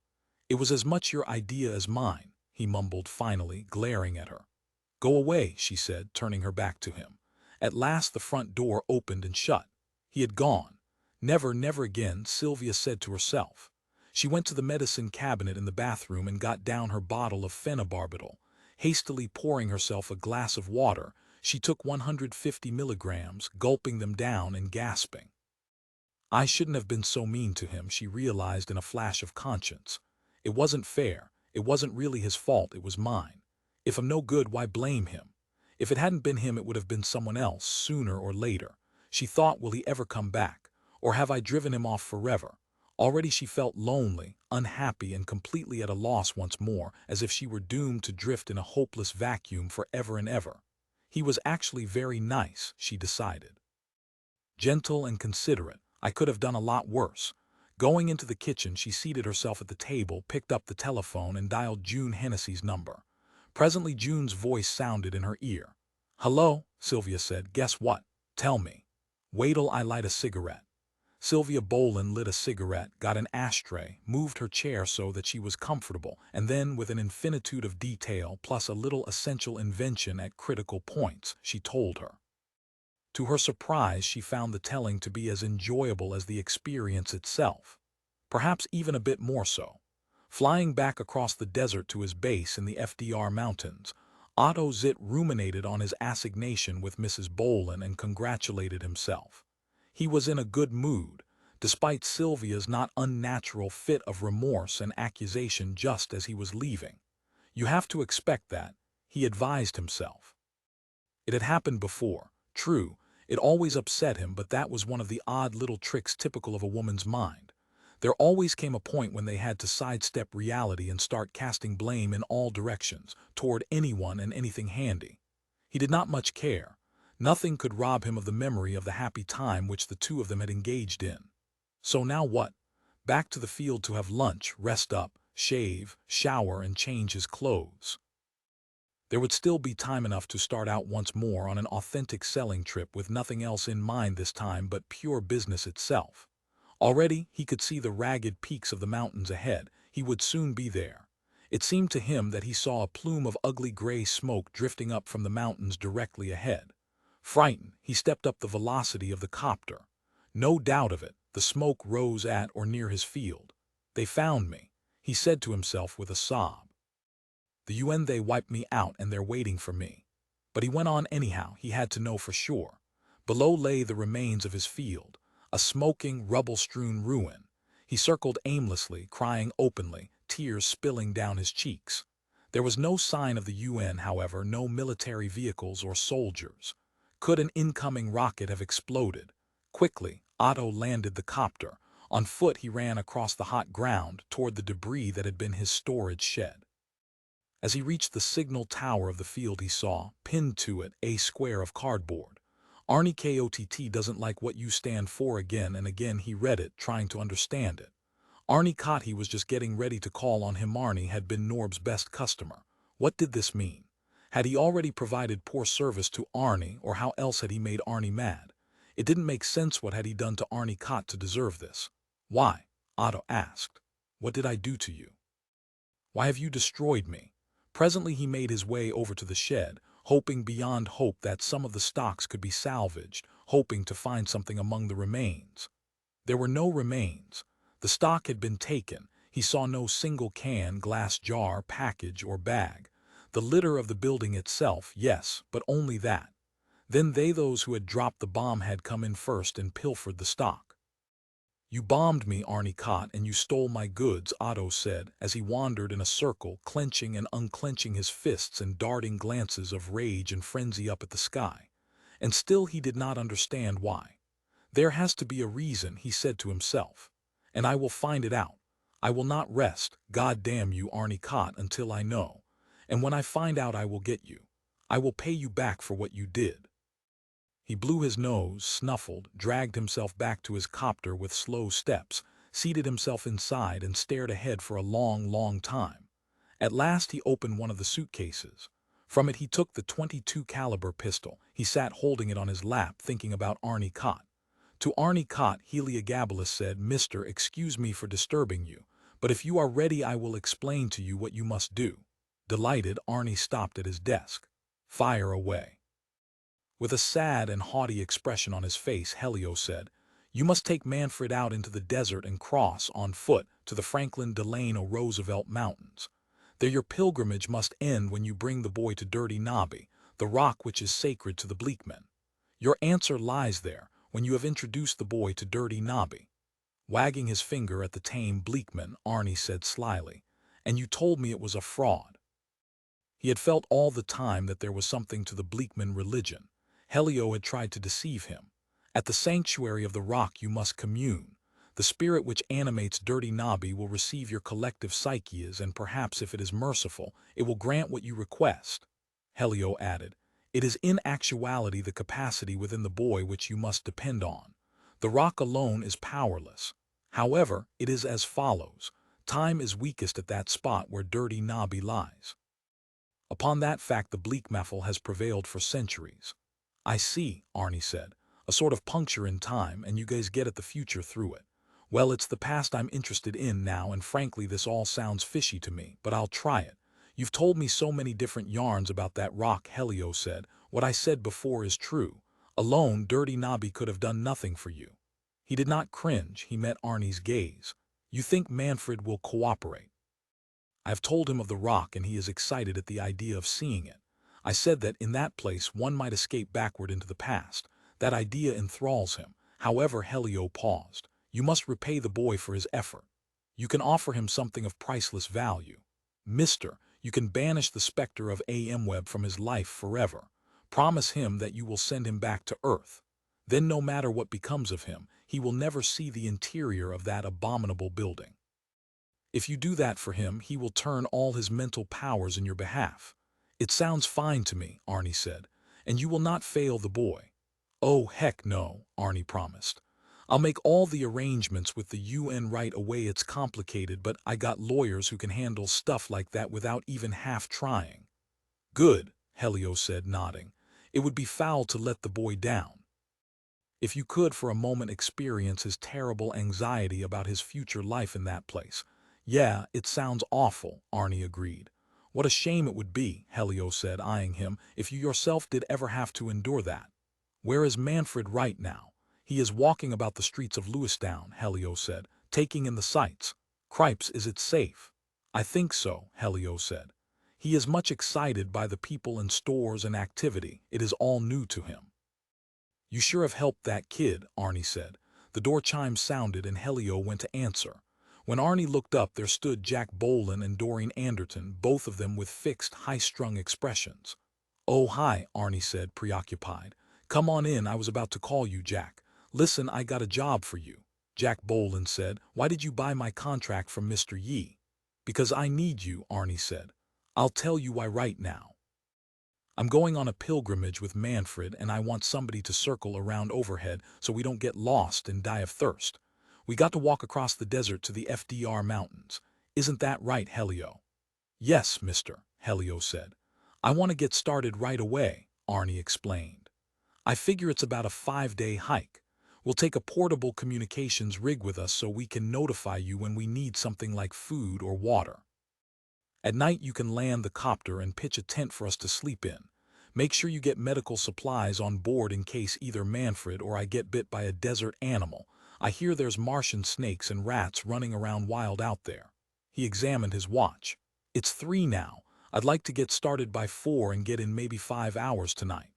It was as much your idea as mine, he mumbled finally, glaring at her. Go away, she said, turning her back to him. At last the front door opened and shut. He had gone. Never, never again, Silvia said to herself. She went to the medicine cabinet in the bathroom and got down her bottle of phenobarbital. Hastily pouring herself a glass of water, she took 150 milligrams, gulping them down and gasping. I shouldn't have been so mean to him, she realized in a flash of conscience. It wasn't fair. It wasn't really his fault. It was mine. If I'm no good, why blame him? If it hadn't been him, it would have been someone else, sooner or later. She thought, will he ever come back? Or have I driven him off forever? Already she felt lonely, unhappy, and completely at a loss once more, as if she were doomed to drift in a hopeless vacuum forever and ever. He was actually very nice, she decided. Gentle and considerate. I could have done a lot worse. Going into the kitchen, she seated herself at the table, picked up the telephone, and dialed June Hennessy's number. Presently, June's voice sounded in her ear. Hello, Silvia said. Guess what? Tell me. Wait till I light a cigarette. Silvia Bohlen lit a cigarette, got an ashtray, moved her chair so that she was comfortable, and then, with an infinitude of detail plus a little essential invention at critical points, she told her. To her surprise, she found the telling to be as enjoyable as the experience itself. Perhaps even a bit more so. Flying back across the desert to his base in the FDR Mountains, Otto Zitt ruminated on his assignation with Mrs. Bohlen and congratulated himself. He was in a good mood, despite Silvia's not unnatural fit of remorse and accusation just as he was leaving. You have to expect that, he advised himself. It had happened before, true. It always upset him, but that was one of the odd little tricks typical of a woman's mind. There always came a point when they had to sidestep reality and start casting blame in all directions, toward anyone and anything handy. He did not much care. Nothing could rob him of the memory of the happy time which the two of them had engaged in. So now what? Back to the field to have lunch, rest up, shave, shower, and change his clothes. There would still be time enough to start out once more on an authentic selling trip with nothing else in mind this time but pure business itself. Already, he could see the ragged peaks of the mountains ahead. He would soon be there. It seemed to him that he saw a plume of ugly gray smoke drifting up from the mountains directly ahead. Frightened, he stepped up the velocity of the copter. No doubt of it, the smoke rose at or near his field. They found me, he said to himself with a sob. The UN, they wiped me out and they're waiting for me. But he went on anyhow. He had to know for sure. Below lay the remains of his field, a smoking, rubble-strewn ruin. He circled aimlessly, crying openly, tears spilling down his cheeks. There was no sign of the UN, however, no military vehicles or soldiers. Could an incoming rocket have exploded? Quickly, Otto landed the copter. On foot he ran across the hot ground toward the debris that had been his storage shed. As he reached the signal tower of the field, he saw, pinned to it, a square of cardboard. Arnie Kott doesn't like what you stand for. Again and again he read it, trying to understand it. Arnie Kott, he was just getting ready to call on him. Arnie had been Norb's best customer. What did this mean? Had he already provided poor service to Arnie, or how else had he made Arnie mad? It didn't make sense. What had he done to Arnie Kott to deserve this? Why? Otto asked. What did I do to you? Why have you destroyed me? Presently he made his way over to the shed, hoping beyond hope that some of the stocks could be salvaged, hoping to find something among the remains. There were no remains. The stock had been taken. He saw no single can, glass jar, package, or bag. The litter of the building itself, yes, but only that. Then those who had dropped the bomb had come in first and pilfered the stock. "You bombed me, Arnie Kott, and you stole my goods," Otto said, as he wandered in a circle, clenching and unclenching his fists and darting glances of rage and frenzy up at the sky. And still he did not understand why. "There has to be a reason," he said to himself. "And I will find it out. I will not rest, God damn you, Arnie Kott, until I know. And when I find out, I will get you. I will pay you back for what you did." He blew his nose, snuffled, dragged himself back to his copter with slow steps, seated himself inside and stared ahead for a long, long time. At last he opened one of the suitcases. From it he took the .22 caliber pistol. He sat holding it on his lap, thinking about Arnie Kott. To Arnie Kott, Heliogabalus said, "Mister, excuse me for disturbing you, but if you are ready I will explain to you what you must do." Delighted, Arnie stopped at his desk. "Fire away." With a sad and haughty expression on his face, Helio said, "You must take Manfred out into the desert and cross, on foot, to the Franklin Delano Roosevelt Mountains. There your pilgrimage must end when you bring the boy to Dirty Nobby, the rock which is sacred to the Bleekmen. Your answer lies there, when you have introduced the boy to Dirty Nobby." Wagging his finger at the tame Bleekman, Arnie said slyly, "And you told me it was a fraud." He had felt all the time that there was something to the Bleekman religion. Helio had tried to deceive him. "At the sanctuary of the rock you must commune. The spirit which animates Dirty Nobby will receive your collective psyches, and perhaps if it is merciful, it will grant what you request." Helio added, "It is in actuality the capacity within the boy which you must depend on. The rock alone is powerless. However, it is as follows. Time is weakest at that spot where Dirty Nobby lies. Upon that fact the Bleekmaffel has prevailed for centuries." "I see," Arnie said. "A sort of puncture in time, and you guys get at the future through it. Well, it's the past I'm interested in now, and frankly this all sounds fishy to me, but I'll try it. You've told me so many different yarns about that rock," Helio said. "What I said before is true. Alone, Dirty Nobby could have done nothing for you." He did not cringe. He met Arnie's gaze. "You think Manfred will cooperate?" "I have told him of the rock, and he is excited at the idea of seeing it. I said that in that place one might escape backward into the past. That idea enthralls him." However, Helio paused. "You must repay the boy for his effort. You can offer him something of priceless value. Mister, you can banish the specter of A.M. Webb from his life forever. Promise him that you will send him back to Earth. Then no matter what becomes of him, he will never see the interior of that abominable building. If you do that for him, he will turn all his mental powers in your behalf." "It sounds fine to me," Arnie said. "And you will not fail the boy." "Oh, heck no," Arnie promised. "I'll make all the arrangements with the UN right away. It's complicated, but I got lawyers who can handle stuff like that without even half trying." "Good," Helio said, nodding. "It would be foul to let the boy down. If you could for a moment experience his terrible anxiety about his future life in that place." "Yeah, it sounds awful," Arnie agreed. "What a shame it would be," Helio said, eyeing him, "if you yourself did ever have to endure that." "Where is Manfred right now?" "He is walking about the streets of Lewistown," Helio said, "taking in the sights." "Cripes, is it safe?" "I think so," Helio said. "He is much excited by the people and stores and activity. It is all new to him." "You sure have helped that kid," Arnie said. The door chime sounded and Helio went to answer. When Arnie looked up, there stood Jack Bohlen and Doreen Anderton, both of them with fixed, high-strung expressions. "Oh, hi," Arnie said, preoccupied. "Come on in, I was about to call you, Jack. Listen, I got a job for you." Jack Bohlen said, "Why did you buy my contract from Mr. Yi?" "Because I need you," Arnie said. "I'll tell you why right now. I'm going on a pilgrimage with Manfred, and I want somebody to circle around overhead so we don't get lost and die of thirst. We got to walk across the desert to the FDR Mountains. Isn't that right, Helio?" "Yes, mister," Helio said. "I want to get started right away," Arnie explained. "I figure it's about a 5-day hike. We'll take a portable communications rig with us so we can notify you when we need something like food or water. At night you can land the copter and pitch a tent for us to sleep in. Make sure you get medical supplies on board in case either Manfred or I get bit by a desert animal. I hear there's Martian snakes and rats running around wild out there." He examined his watch. "It's 3 now. I'd like to get started by 4 and get in maybe 5 hours tonight."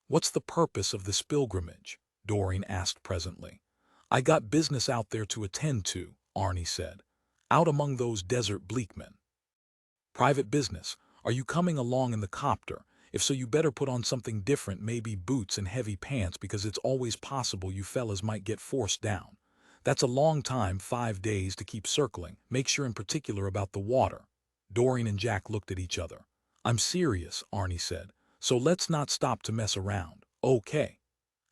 "What's the purpose of this pilgrimage?" Doreen asked presently. "I got business out there to attend to," Arnie said. "Out among those desert Bleekmen." "Private business. Are you coming along in the copter? If so, you better put on something different, maybe boots and heavy pants, because it's always possible you fellas might get forced down. That's a long time, 5 days, to keep circling. Make sure in particular about the water." Doreen and Jack looked at each other. "I'm serious," Arnie said. "So let's not stop to mess around, okay?"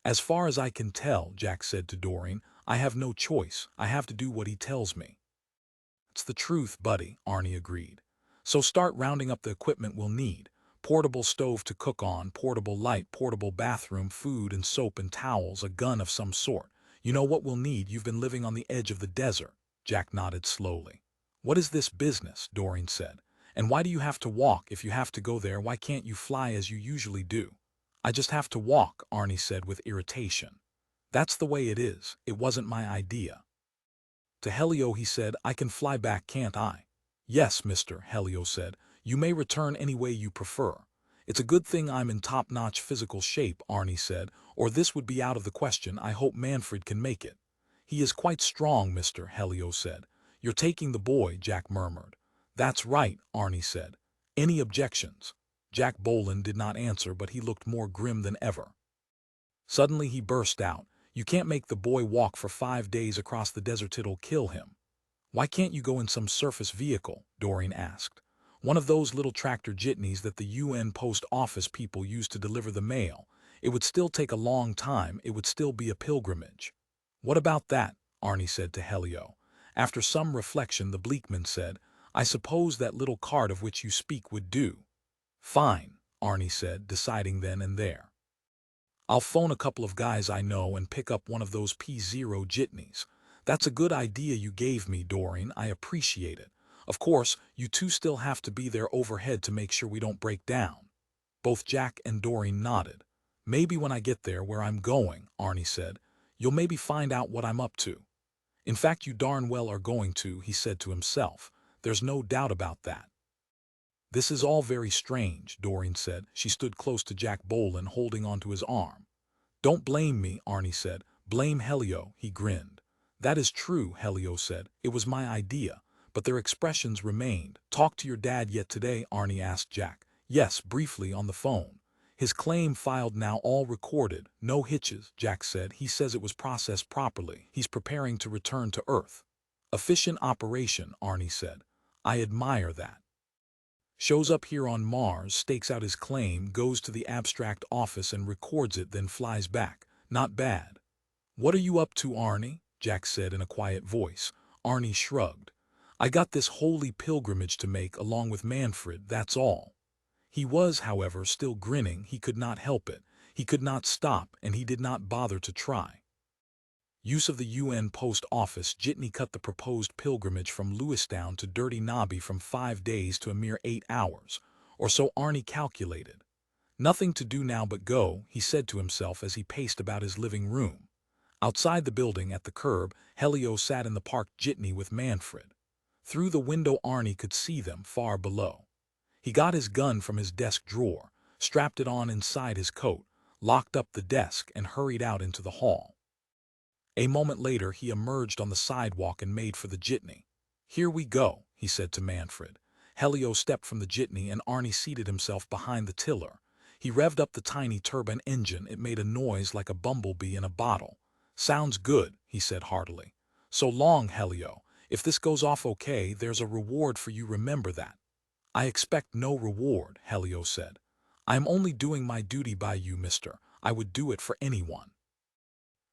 "As far as I can tell," Jack said to Doreen, "I have no choice. I have to do what he tells me." "It's the truth, buddy," Arnie agreed. "So start rounding up the equipment we'll need. Portable stove to cook on, portable light, portable bathroom, food and soap and towels, a gun of some sort. You know what we'll need. You've been living on the edge of the desert." Jack nodded slowly. "What is this business?" Doreen said. "And why do you have to walk? If you have to go there, why can't you fly as you usually do?" "I just have to walk," Arnie said with irritation. "That's the way it is. It wasn't my idea." To Helio he said, "I can fly back, can't I?" "Yes, mister," Helio said. "You may return any way you prefer." "It's a good thing I'm in top-notch physical shape," Arnie said, "or this would be out of the question. I hope Manfred can make it." "He is quite strong, mister," Helio said. "You're taking the boy," Jack murmured. "That's right," Arnie said. "Any objections?" Jack Bohlen did not answer, but he looked more grim than ever. Suddenly he burst out, "You can't make the boy walk for 5 days across the desert. It'll kill him." "Why can't you go in some surface vehicle?" Doreen asked. "One of those little tractor jitneys that the UN post office people use to deliver the mail. It would still take a long time. It would still be a pilgrimage." "What about that?" Arnie said to Helio. After some reflection, the Bleekman said, "I suppose that little cart of which you speak would do." "Fine," Arnie said, deciding then and there. "I'll phone a couple of guys I know and pick up one of those P0 jitneys." "That's a good idea you gave me, Doreen. I appreciate it. Of course, you two still have to be there overhead to make sure we don't break down." Both Jack and Doreen nodded. "Maybe when I get there where I'm going," Arnie said, "you'll maybe find out what I'm up to." "In fact, you darn well are going to," he said to himself. "There's no doubt about that." "This is all very strange," Doreen said. She stood close to Jack Bohlen, holding onto his arm. "Don't blame me," Arnie said. "Blame Helio." He grinned. "That is true," Helio said. "It was my idea." But their expressions remained. "Talked to your dad yet today?" Arnie asked Jack. "Yes, briefly on the phone. His claim filed now, all recorded. No hitches," Jack said. "He says it was processed properly. He's preparing to return to Earth." "Efficient operation," Arnie said. "I admire that." "Shows up here on Mars, stakes out his claim, goes to the abstract office and records it, then flies back. Not bad." "What are you up to, Arnie?" Jack said in a quiet voice. Arnie shrugged. "I got this holy pilgrimage to make along with Manfred, that's all." He was, however, still grinning. He could not help it. He could not stop, and he did not bother to try. Use of the UN post office jitney cut the proposed pilgrimage from Lewistown to Dirty Nobby from 5 days to a mere 8 hours, or so Arnie calculated. Nothing to do now but go, he said to himself as he paced about his living room. Outside the building, at the curb, Helio sat in the parked jitney with Manfred. Through the window Arnie could see them far below. He got his gun from his desk drawer, strapped it on inside his coat, locked up the desk, and hurried out into the hall. A moment later he emerged on the sidewalk and made for the jitney. "Here we go," he said to Manfred. Helio stepped from the jitney and Arnie seated himself behind the tiller. He revved up the tiny turbine engine. It made a noise like a bumblebee in a bottle. "Sounds good," he said heartily. "So long, Helio. If this goes off okay, there's a reward for you, remember that." "I expect no reward," Helio said. "I am only doing my duty by you, mister. I would do it for anyone."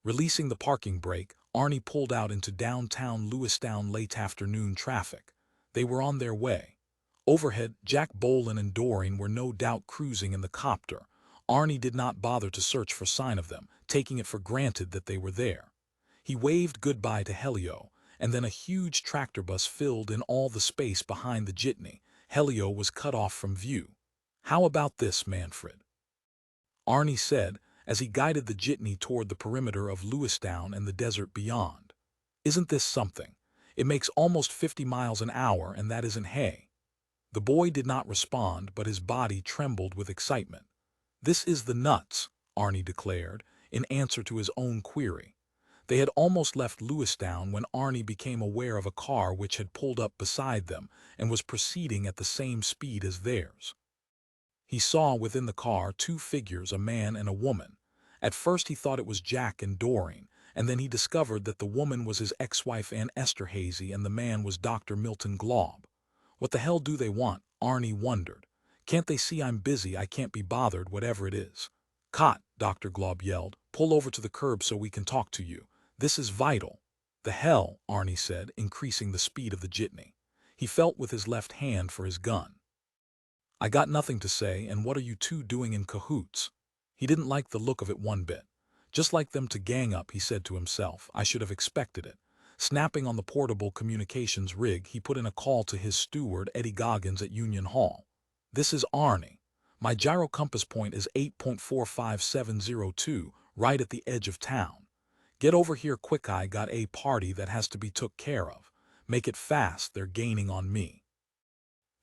Releasing the parking brake, Arnie pulled out into downtown Lewistown late afternoon traffic. They were on their way. Overhead, Jack Bohlen and Doreen were no doubt cruising in the copter. Arnie did not bother to search for sign of them, taking it for granted that they were there. He waved goodbye to Helio, and then a huge tractor bus filled in all the space behind the jitney. Helio was cut off from view. "How about this, Manfred?" Arnie said, as he guided the jitney toward the perimeter of Lewistown and the desert beyond. Isn't this something? It makes almost 50 miles an hour, and that isn't hay. The boy did not respond, but his body trembled with excitement. This is the nuts, Arnie declared, in answer to his own query. They had almost left Lewistown when Arnie became aware of a car which had pulled up beside them and was proceeding at the same speed as theirs. He saw within the car two figures, a man and a woman. At first he thought it was Jack and Doreen, and then he discovered that the woman was his ex-wife Ann Esterhazy and the man was Dr. Milton Glob. What the hell do they want? Arnie wondered. Can't they see I'm busy? I can't be bothered, whatever it is. Kott, Dr. Glob yelled, pull over to the curb so we can talk to you. This is vital. The hell, Arnie said, increasing the speed of the jitney. He felt with his left hand for his gun. I got nothing to say, and what are you two doing in cahoots? He didn't like the look of it one bit. Just like them to gang up, he said to himself. I should have expected it. Snapping on the portable communications rig, he put in a call to his steward, Eddie Goggins, at Union Hall. This is Arnie. My gyro compass point is 8.45702, right at the edge of town. Get over here quick, I got a party that has to be took care of. Make it fast, they're gaining on me.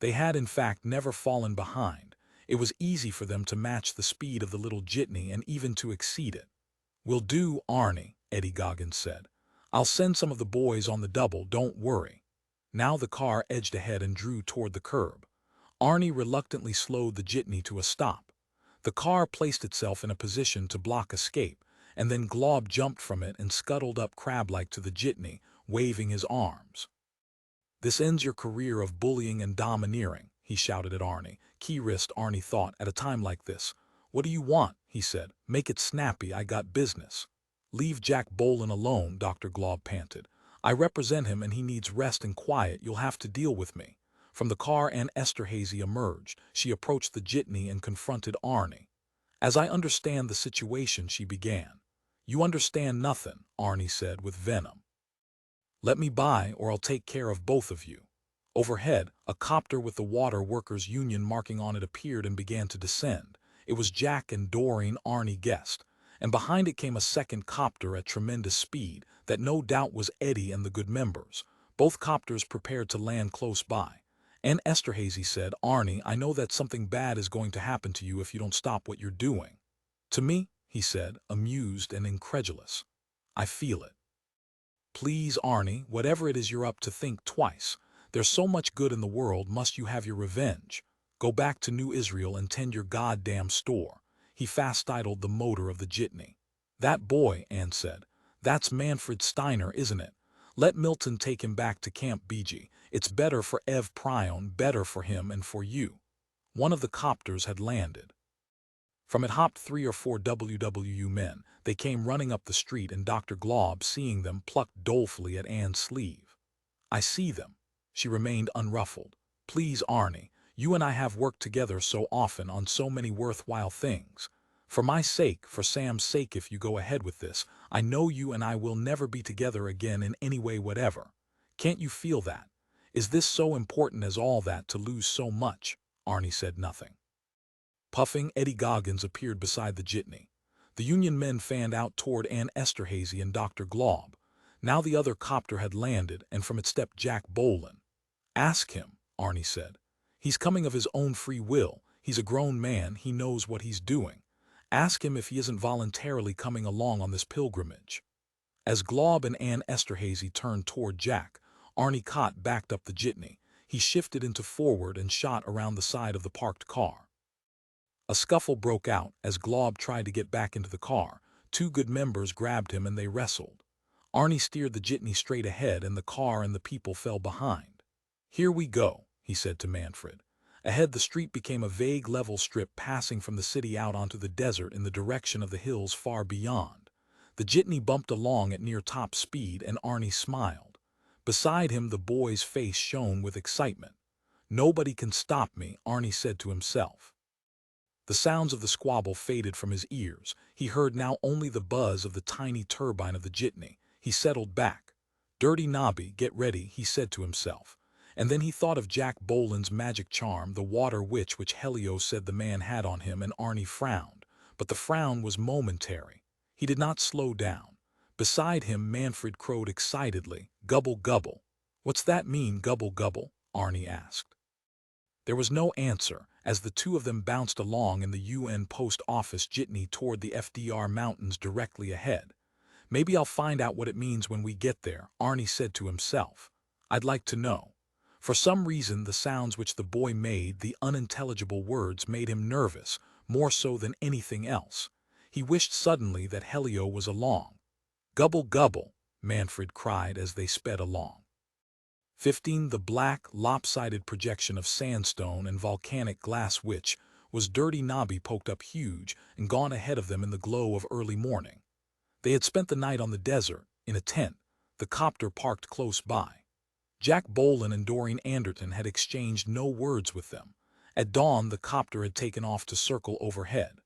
They had in fact never fallen behind. It was easy for them to match the speed of the little jitney and even to exceed it. Will do, Arnie, Eddie Goggins said. I'll send some of the boys on the double, don't worry. Now the car edged ahead and drew toward the curb. Arnie reluctantly slowed the jitney to a stop. The car placed itself in a position to block escape, and then Glob jumped from it and scuttled up crab-like to the jitney, waving his arms. This ends your career of bullying and domineering, he shouted at Arnie. Key wrist, Arnie thought, at a time like this. What do you want? He said. Make it snappy, I got business. Leave Jack Bohlen alone, Dr. Glob panted. I represent him and he needs rest and quiet. You'll have to deal with me. From the car, Ann Esterhazy emerged. She approached the jitney and confronted Arnie. As I understand the situation, she began. You understand nothing, Arnie said with venom. Let me by, or I'll take care of both of you. Overhead, a copter with the Water Workers Union marking on it appeared and began to descend. It was Jack and Doreen, Arnie guessed, and behind it came a second copter at tremendous speed that no doubt was Eddie and the good members. Both copters prepared to land close by. Ann Esterhazy said, Arnie, I know that something bad is going to happen to you if you don't stop what you're doing. To me, he said, amused and incredulous. I feel it. Please, Arnie, whatever it is you're up to, think twice. There's so much good in the world, must you have your revenge? Go back to New Israel and tend your goddamn store. He fast-idled the motor of the jitney. That boy, Ann said. That's Manfred Steiner, isn't it? Let Milton take him back to Camp BG. It's better for Ev Prion, better for him and for you. One of the copters had landed. From it hopped 3 or 4 WWU men. They came running up the street, and Dr. Glob, seeing them, plucked dolefully at Ann's sleeve. I see them. She remained unruffled. Please, Arnie, you and I have worked together so often on so many worthwhile things. For my sake, for Sam's sake, if you go ahead with this, I know you and I will never be together again in any way whatever. Can't you feel that? Is this so important as all that to lose so much? Arnie said nothing. Puffing, Eddie Goggins appeared beside the jitney. The Union men fanned out toward Ann Esterhazy and Dr. Glob. Now the other copter had landed, and from it stepped Jack Bohlen. Ask him, Arnie said. He's coming of his own free will. He's a grown man. He knows what he's doing. Ask him if he isn't voluntarily coming along on this pilgrimage. As Glob and Ann Esterhazy turned toward Jack, Arnie Kott backed up the jitney. He shifted into forward and shot around the side of the parked car. A scuffle broke out as Glob tried to get back into the car. 2 good members grabbed him and they wrestled. Arnie steered the jitney straight ahead, and the car and the people fell behind. Here we go, he said to Manfred. Ahead the street became a vague level strip passing from the city out onto the desert in the direction of the hills far beyond. The jitney bumped along at near top speed, and Arnie smiled. Beside him the boy's face shone with excitement. Nobody can stop me, Arnie said to himself. The sounds of the squabble faded from his ears. He heard now only the buzz of the tiny turbine of the jitney. He settled back. Dirty Nobby, get ready, he said to himself. And then he thought of Jack Bohlen's magic charm, the water witch which Helios said the man had on him, and Arnie frowned. but the frown was momentary. He did not slow down. Beside him, Manfred crowed excitedly, "Gubble, gubble." "What's that mean, gubble, gubble?" Arnie asked. There was no answer, as the two of them bounced along in the UN post office jitney toward the FDR mountains directly ahead. "Maybe I'll find out what it means when we get there," Arnie said to himself. "I'd like to know." For some reason, the sounds which the boy made, the unintelligible words, made him nervous, more so than anything else. He wished suddenly that Helio was along. "Gubble, gubble," Manfred cried as they sped along. 15. The black, lopsided projection of sandstone and volcanic glass which was Dirty Nobby poked up huge and gone ahead of them in the glow of early morning. They had spent the night on the desert, in a tent, the copter parked close by. Jack Bohlen and Doreen Anderton had exchanged no words with them. At dawn, the copter had taken off to circle overhead.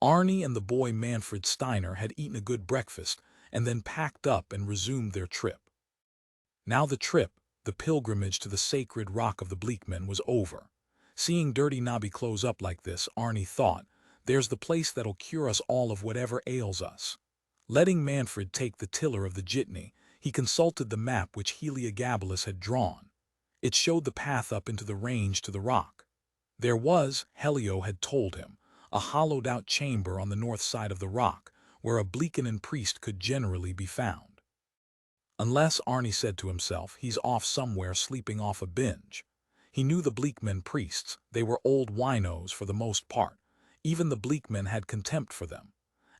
Arnie and the boy Manfred Steiner had eaten a good breakfast and then packed up and resumed their trip. Now the trip, the pilgrimage to the sacred rock of the Bleekmen, was over. Seeing Dirty Nobby close up like this, Arnie thought, "There's the place that'll cure us all of whatever ails us." Letting Manfred take the tiller of the jitney, he consulted the map which Heliogabalus had drawn. It showed the path up into the range to the rock. There was, Helio had told him, a hollowed-out chamber on the north side of the rock, where a Bleekmen priest could generally be found. Unless, Arnie said to himself, he's off somewhere sleeping off a binge. He knew the Bleekmen priests. They were old winos for the most part. Even the Bleekmen had contempt for them.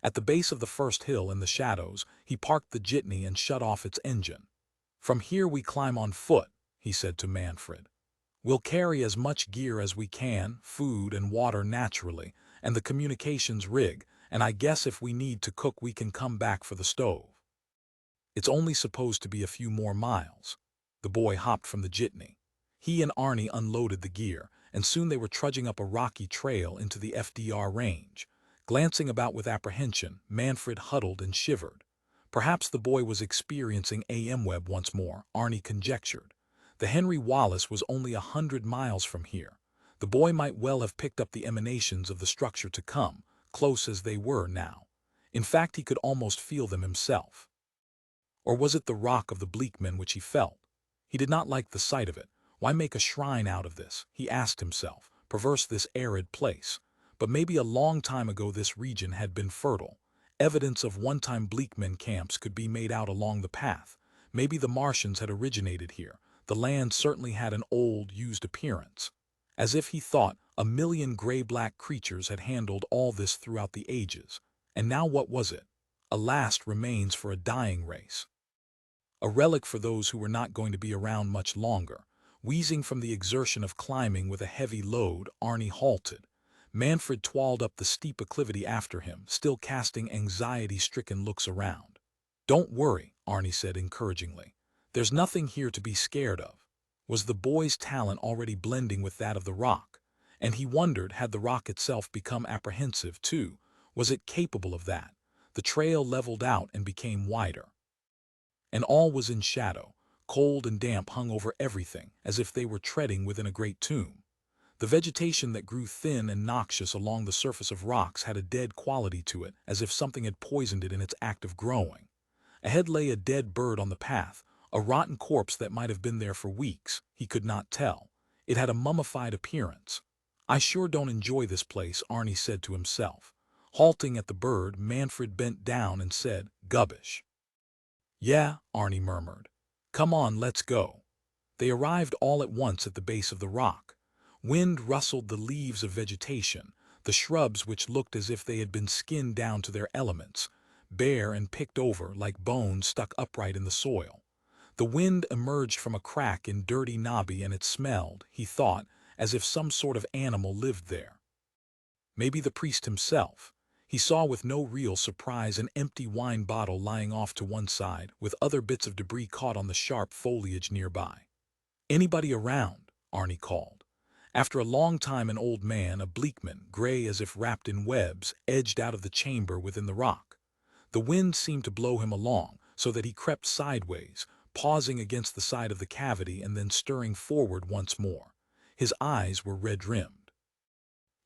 At the base of the first hill in the shadows, he parked the jitney and shut off its engine. "From here we climb on foot," he said to Manfred. "We'll carry as much gear as we can, food and water naturally, and the communications rig, and I guess if we need to cook we can come back for the stove. It's only supposed to be a few more miles." The boy hopped from the jitney. He and Arnie unloaded the gear, and soon they were trudging up a rocky trail into the FDR range. Glancing about with apprehension, Manfred huddled and shivered. Perhaps the boy was experiencing AM web once more, Arnie conjectured. The Henry Wallace was only 100 miles from here. The boy might well have picked up the emanations of the structure to come, close as they were now. In fact, he could almost feel them himself. Or was it the rock of the Bleekmen which he felt? He did not like the sight of it. Why make a shrine out of this, he asked himself, perverse this arid place. But maybe a long time ago this region had been fertile. Evidence of one-time Bleekmen camps could be made out along the path. Maybe the Martians had originated here. The land certainly had an old, used appearance. As if he thought, a million gray-black creatures had handled all this throughout the ages. And now what was it? A last remains for a dying race. A relic for those who were not going to be around much longer. Wheezing from the exertion of climbing with a heavy load, Arnie halted. Manfred twirled up the steep acclivity after him, still casting anxiety-stricken looks around. "Don't worry," Arnie said encouragingly. "There's nothing here to be scared of." Was the boy's talent already blending with that of the rock? And he wondered, had the rock itself become apprehensive too? Was it capable of that? The trail leveled out and became wider. And all was in shadow. Cold and damp hung over everything, as if they were treading within a great tomb. The vegetation that grew thin and noxious along the surface of rocks had a dead quality to it, as if something had poisoned it in its act of growing. Ahead lay a dead bird on the path, a rotten corpse that might have been there for weeks. He could not tell. It had a mummified appearance. "I sure don't enjoy this place," Arnie said to himself. Halting at the bird, Manfred bent down and said, "Gubbish." "Yeah," Arnie murmured. "Come on, let's go." They arrived all at once at the base of the rock. Wind rustled the leaves of vegetation, the shrubs which looked as if they had been skinned down to their elements, bare and picked over like bones stuck upright in the soil. The wind emerged from a crack in Dirty Nobby, and it smelled, he thought, as if some sort of animal lived there. Maybe the priest himself. He saw with no real surprise an empty wine bottle lying off to one side, with other bits of debris caught on the sharp foliage nearby. "Anybody around?" Arnie called. After a long time an old man, a Bleekman, gray as if wrapped in webs, edged out of the chamber within the rock. The wind seemed to blow him along, so that he crept sideways, pausing against the side of the cavity and then stirring forward once more. His eyes were red-rimmed.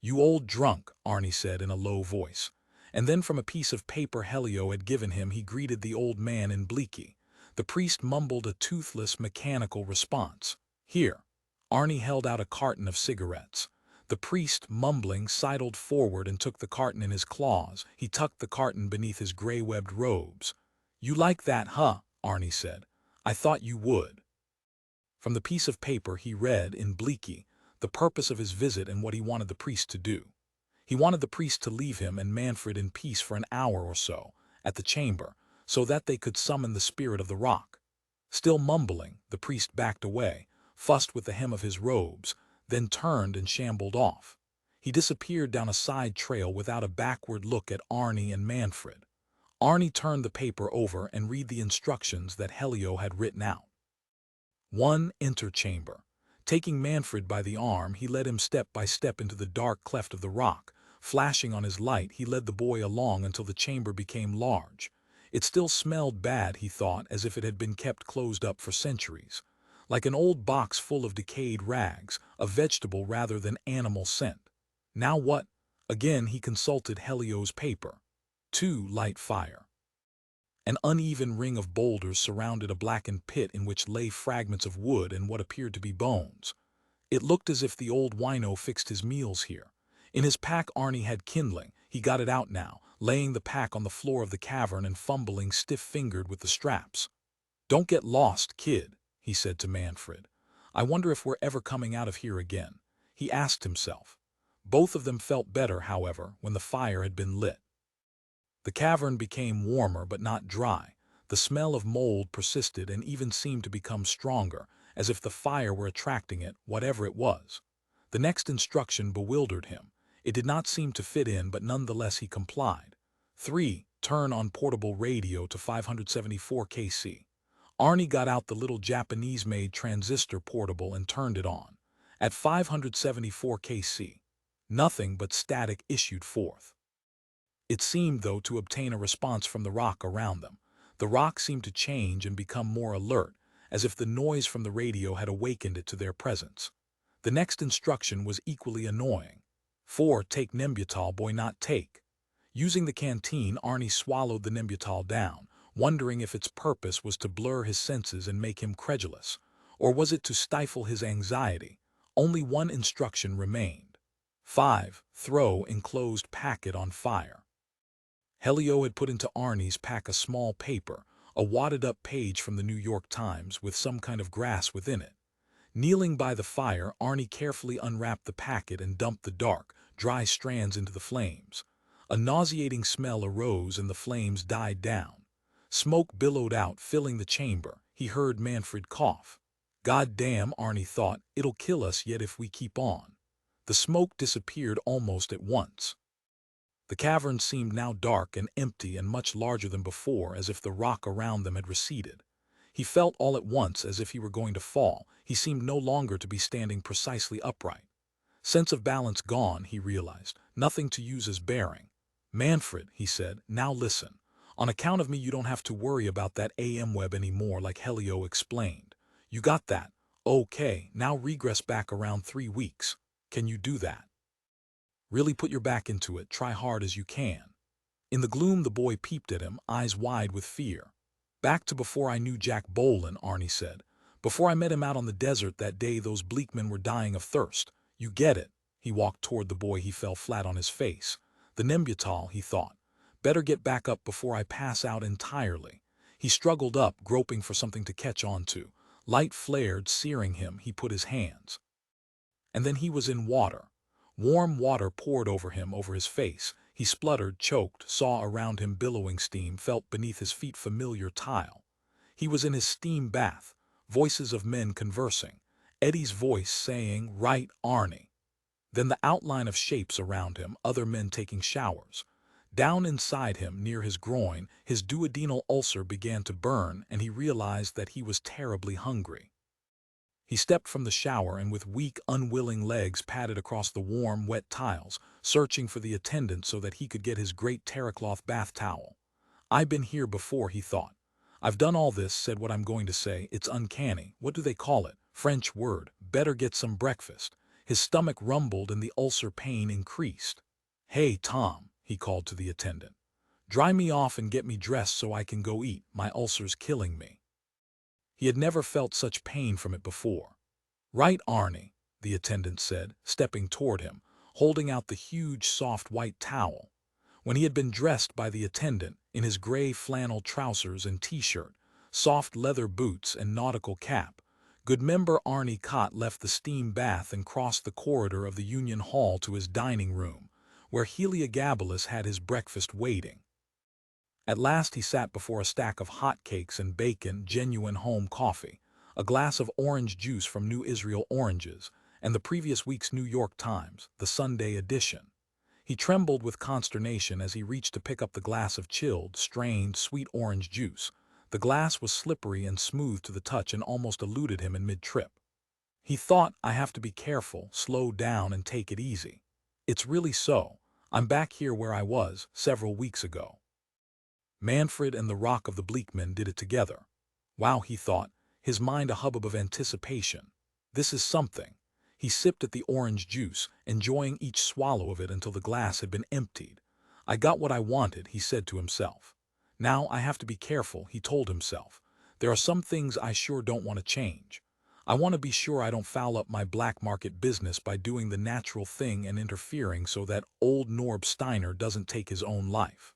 "You old drunk," Arnie said in a low voice. And then from a piece of paper Helio had given him he greeted the old man in Bleekmen. The priest mumbled a toothless, mechanical response. "Here." Arnie held out a carton of cigarettes. The priest, mumbling, sidled forward and took the carton in his claws. He tucked the carton beneath his gray-webbed robes. "You like that, huh?" Arnie said. "I thought you would." From the piece of paper he read, in Bleekmen, the purpose of his visit and what he wanted the priest to do. He wanted the priest to leave him and Manfred in peace for an hour or so, at the chamber, so that they could summon the spirit of the rock. Still mumbling, the priest backed away, fussed with the hem of his robes, then turned and shambled off. He disappeared down a side trail without a backward look at Arnie and Manfred. Arnie turned the paper over and read the instructions that Helio had written out. 1. Enter chamber. Taking Manfred by the arm, he led him step by step into the dark cleft of the rock. Flashing on his light, he led the boy along until the chamber became large. It still smelled bad, he thought, as if it had been kept closed up for centuries. Like an old box full of decayed rags, a vegetable rather than animal scent. Now what? Again he consulted Helio's paper. 2. Light fire. An uneven ring of boulders surrounded a blackened pit in which lay fragments of wood and what appeared to be bones. It looked as if the old wino fixed his meals here. In his pack Arnie had kindling. He got it out now, laying the pack on the floor of the cavern and fumbling stiff-fingered with the straps. "Don't get lost, kid," he said to Manfred. "I wonder if we're ever coming out of here again," he asked himself. Both of them felt better, however, when the fire had been lit. The cavern became warmer but not dry. The smell of mold persisted and even seemed to become stronger, as if the fire were attracting it, whatever it was. The next instruction bewildered him. It did not seem to fit in, but nonetheless he complied. 3. Turn on portable radio to 574 kc. Arnie got out the little Japanese-made transistor portable and turned it on. At 574 kc, nothing but static issued forth. It seemed, though, to obtain a response from the rock around them. The rock seemed to change and become more alert, as if the noise from the radio had awakened it to their presence. The next instruction was equally annoying. 4. Take Nembutal, boy, not take. Using the canteen, Arnie swallowed the Nembutal down, wondering if its purpose was to blur his senses and make him credulous, or was it to stifle his anxiety. Only one instruction remained. 5. Throw enclosed packet on fire. Helio had put into Arnie's pack a small paper, a wadded-up page from the New York Times with some kind of grass within it. Kneeling by the fire, Arnie carefully unwrapped the packet and dumped the dark, dry strands into the flames. A nauseating smell arose and the flames died down. Smoke billowed out, filling the chamber. He heard Manfred cough. "God damn," Arnie thought, "it'll kill us yet if we keep on." The smoke disappeared almost at once. The cavern seemed now dark and empty and much larger than before, as if the rock around them had receded. He felt all at once as if he were going to fall. He seemed no longer to be standing precisely upright. Sense of balance gone, he realized. Nothing to use as bearing. "Manfred," he said, "now listen. On account of me you don't have to worry about that AM web anymore, like Helio explained. You got that? Okay, now regress back around 3 weeks. Can you do that? Really put your back into it, try hard as you can." In the gloom the boy peeped at him, eyes wide with fear. "Back to before I knew Jack Bohlen," Arnie said. "Before I met him out on the desert that day those Bleekmen were dying of thirst. You get it?" He walked toward the boy. He fell flat on his face. "The Nembutal," he thought. "Better get back up before I pass out entirely." He struggled up, groping for something to catch on to. Light flared, searing him. He put his hands. And then he was in water. Warm water poured over him, over his face. He spluttered, choked, saw around him billowing steam, felt beneath his feet familiar tile. He was in his steam bath. Voices of men conversing. Eddie's voice saying, "Right, Arnie." Then the outline of shapes around him, other men taking showers. Down inside him, near his groin, his duodenal ulcer began to burn, and he realized that he was terribly hungry. He stepped from the shower and with weak, unwilling legs padded across the warm, wet tiles, searching for the attendant so that he could get his great terracloth bath towel. "I've been here before," he thought. "I've done all this, said what I'm going to say. It's uncanny. What do they call it? French word. Better get some breakfast." His stomach rumbled and the ulcer pain increased. "Hey, Tom," he called to the attendant. "Dry me off and get me dressed so I can go eat. My ulcer's killing me." He had never felt such pain from it before. "Right, Arnie," the attendant said, stepping toward him, holding out the huge soft white towel. When he had been dressed by the attendant, in his gray flannel trousers and t-shirt, soft leather boots and nautical cap, good member Arnie Kott left the steam bath and crossed the corridor of the Union Hall to his dining room, where Heliogabalus had his breakfast waiting. At last he sat before a stack of hot cakes and bacon, genuine home coffee, a glass of orange juice from New Israel oranges, and the previous week's New York Times, the Sunday edition. He trembled with consternation as he reached to pick up the glass of chilled, strained, sweet orange juice. The glass was slippery and smooth to the touch and almost eluded him in mid-trip. He thought, "I have to be careful, slow down and take it easy. It's really so. I'm back here where I was several weeks ago." Manfred and the Rock of the Bleekmen did it together. Wow, he thought, his mind a hubbub of anticipation. This is something. He sipped at the orange juice, enjoying each swallow of it until the glass had been emptied. "I got what I wanted," he said to himself. "Now I have to be careful," he told himself. "There are some things I sure don't want to change. I want to be sure I don't foul up my black market business by doing the natural thing and interfering so that old Norb Steiner doesn't take his own life.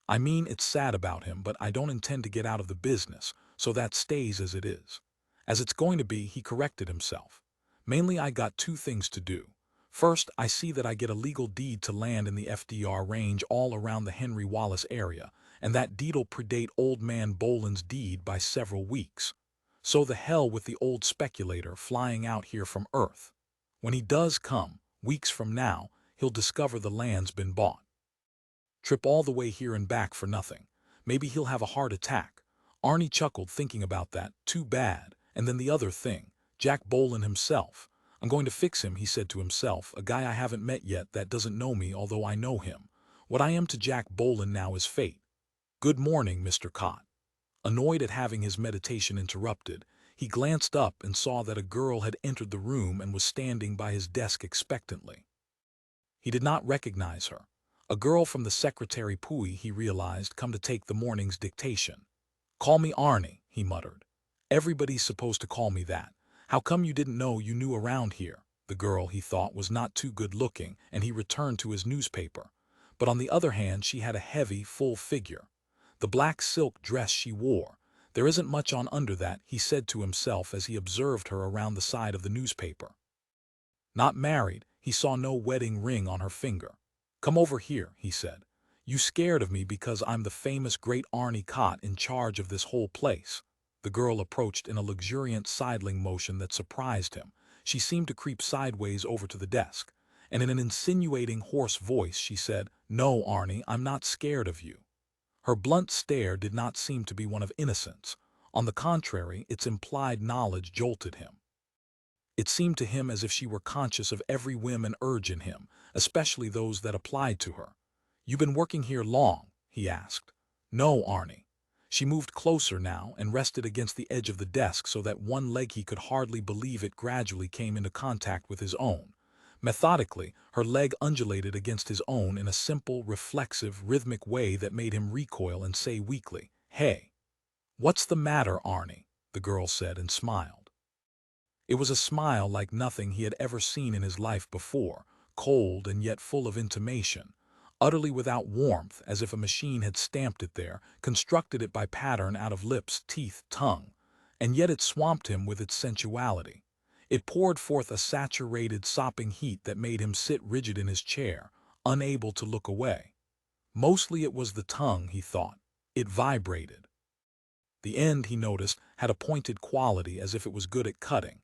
I mean, it's sad about him, but I don't intend to get out of the business, so that stays as it is." As it's going to be, he corrected himself. "Mainly I got two things to do. First, I see that I get a legal deed to land in the FDR range all around the Henry Wallace area, and that deed'll predate old man Bohlen's deed by several weeks. So the hell with the old speculator flying out here from Earth. When he does come, weeks from now, he'll discover the land's been bought. Trip all the way here and back for nothing. Maybe he'll have a heart attack." Arnie chuckled thinking about that. Too bad. And then the other thing, Jack Bohlen himself. "I'm going to fix him," he said to himself, "a guy I haven't met yet that doesn't know me although I know him. What I am to Jack Bohlen now is fate. Good morning, Mr. Kott." Annoyed at having his meditation interrupted, he glanced up and saw that a girl had entered the room and was standing by his desk expectantly. He did not recognize her. A girl from the secretary Pui, he realized, come to take the morning's dictation. "Call me Arnie," he muttered. "Everybody's supposed to call me that. How come you didn't know you knew around here?" The girl, he thought, was not too good-looking, and he returned to his newspaper. But on the other hand, she had a heavy, full figure. The black silk dress she wore. "There isn't much on under that," he said to himself as he observed her around the side of the newspaper. Not married, he saw no wedding ring on her finger. "Come over here," he said. "You scared of me because I'm the famous great Arnie Kott in charge of this whole place." The girl approached in a luxuriant sidling motion that surprised him. She seemed to creep sideways over to the desk, and in an insinuating, hoarse voice she said, "No, Arnie, I'm not scared of you." Her blunt stare did not seem to be one of innocence. On the contrary, its implied knowledge jolted him. It seemed to him as if she were conscious of every whim and urge in him, especially those that applied to her. "You been working here long?" he asked. "No, Arnie." She moved closer now and rested against the edge of the desk so that one leg, he could hardly believe it, gradually came into contact with his own. Methodically, her leg undulated against his own in a simple, reflexive, rhythmic way that made him recoil and say weakly, "Hey." "What's the matter, Arnie?" the girl said and smiled. It was a smile like nothing he had ever seen in his life before, cold and yet full of intimation, utterly without warmth, as if a machine had stamped it there, constructed it by pattern out of lips, teeth, tongue, and yet it swamped him with its sensuality. It poured forth a saturated, sopping heat that made him sit rigid in his chair, unable to look away. Mostly it was the tongue, he thought. It vibrated. The end, he noticed, had a pointed quality as if it was good at cutting.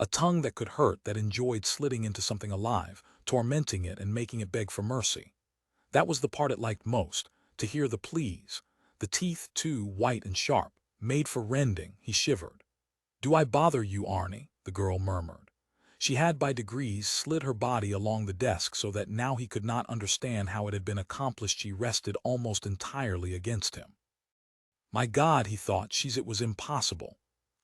A tongue that could hurt, that enjoyed slitting into something alive, tormenting it and making it beg for mercy. That was the part it liked most, to hear the pleas. The teeth, too, white and sharp, made for rending. He shivered. "Do I bother you, Arnie?" the girl murmured. She had by degrees slid her body along the desk so that now he could not understand how it had been accomplished. She rested almost entirely against him. My God, he thought, it was impossible.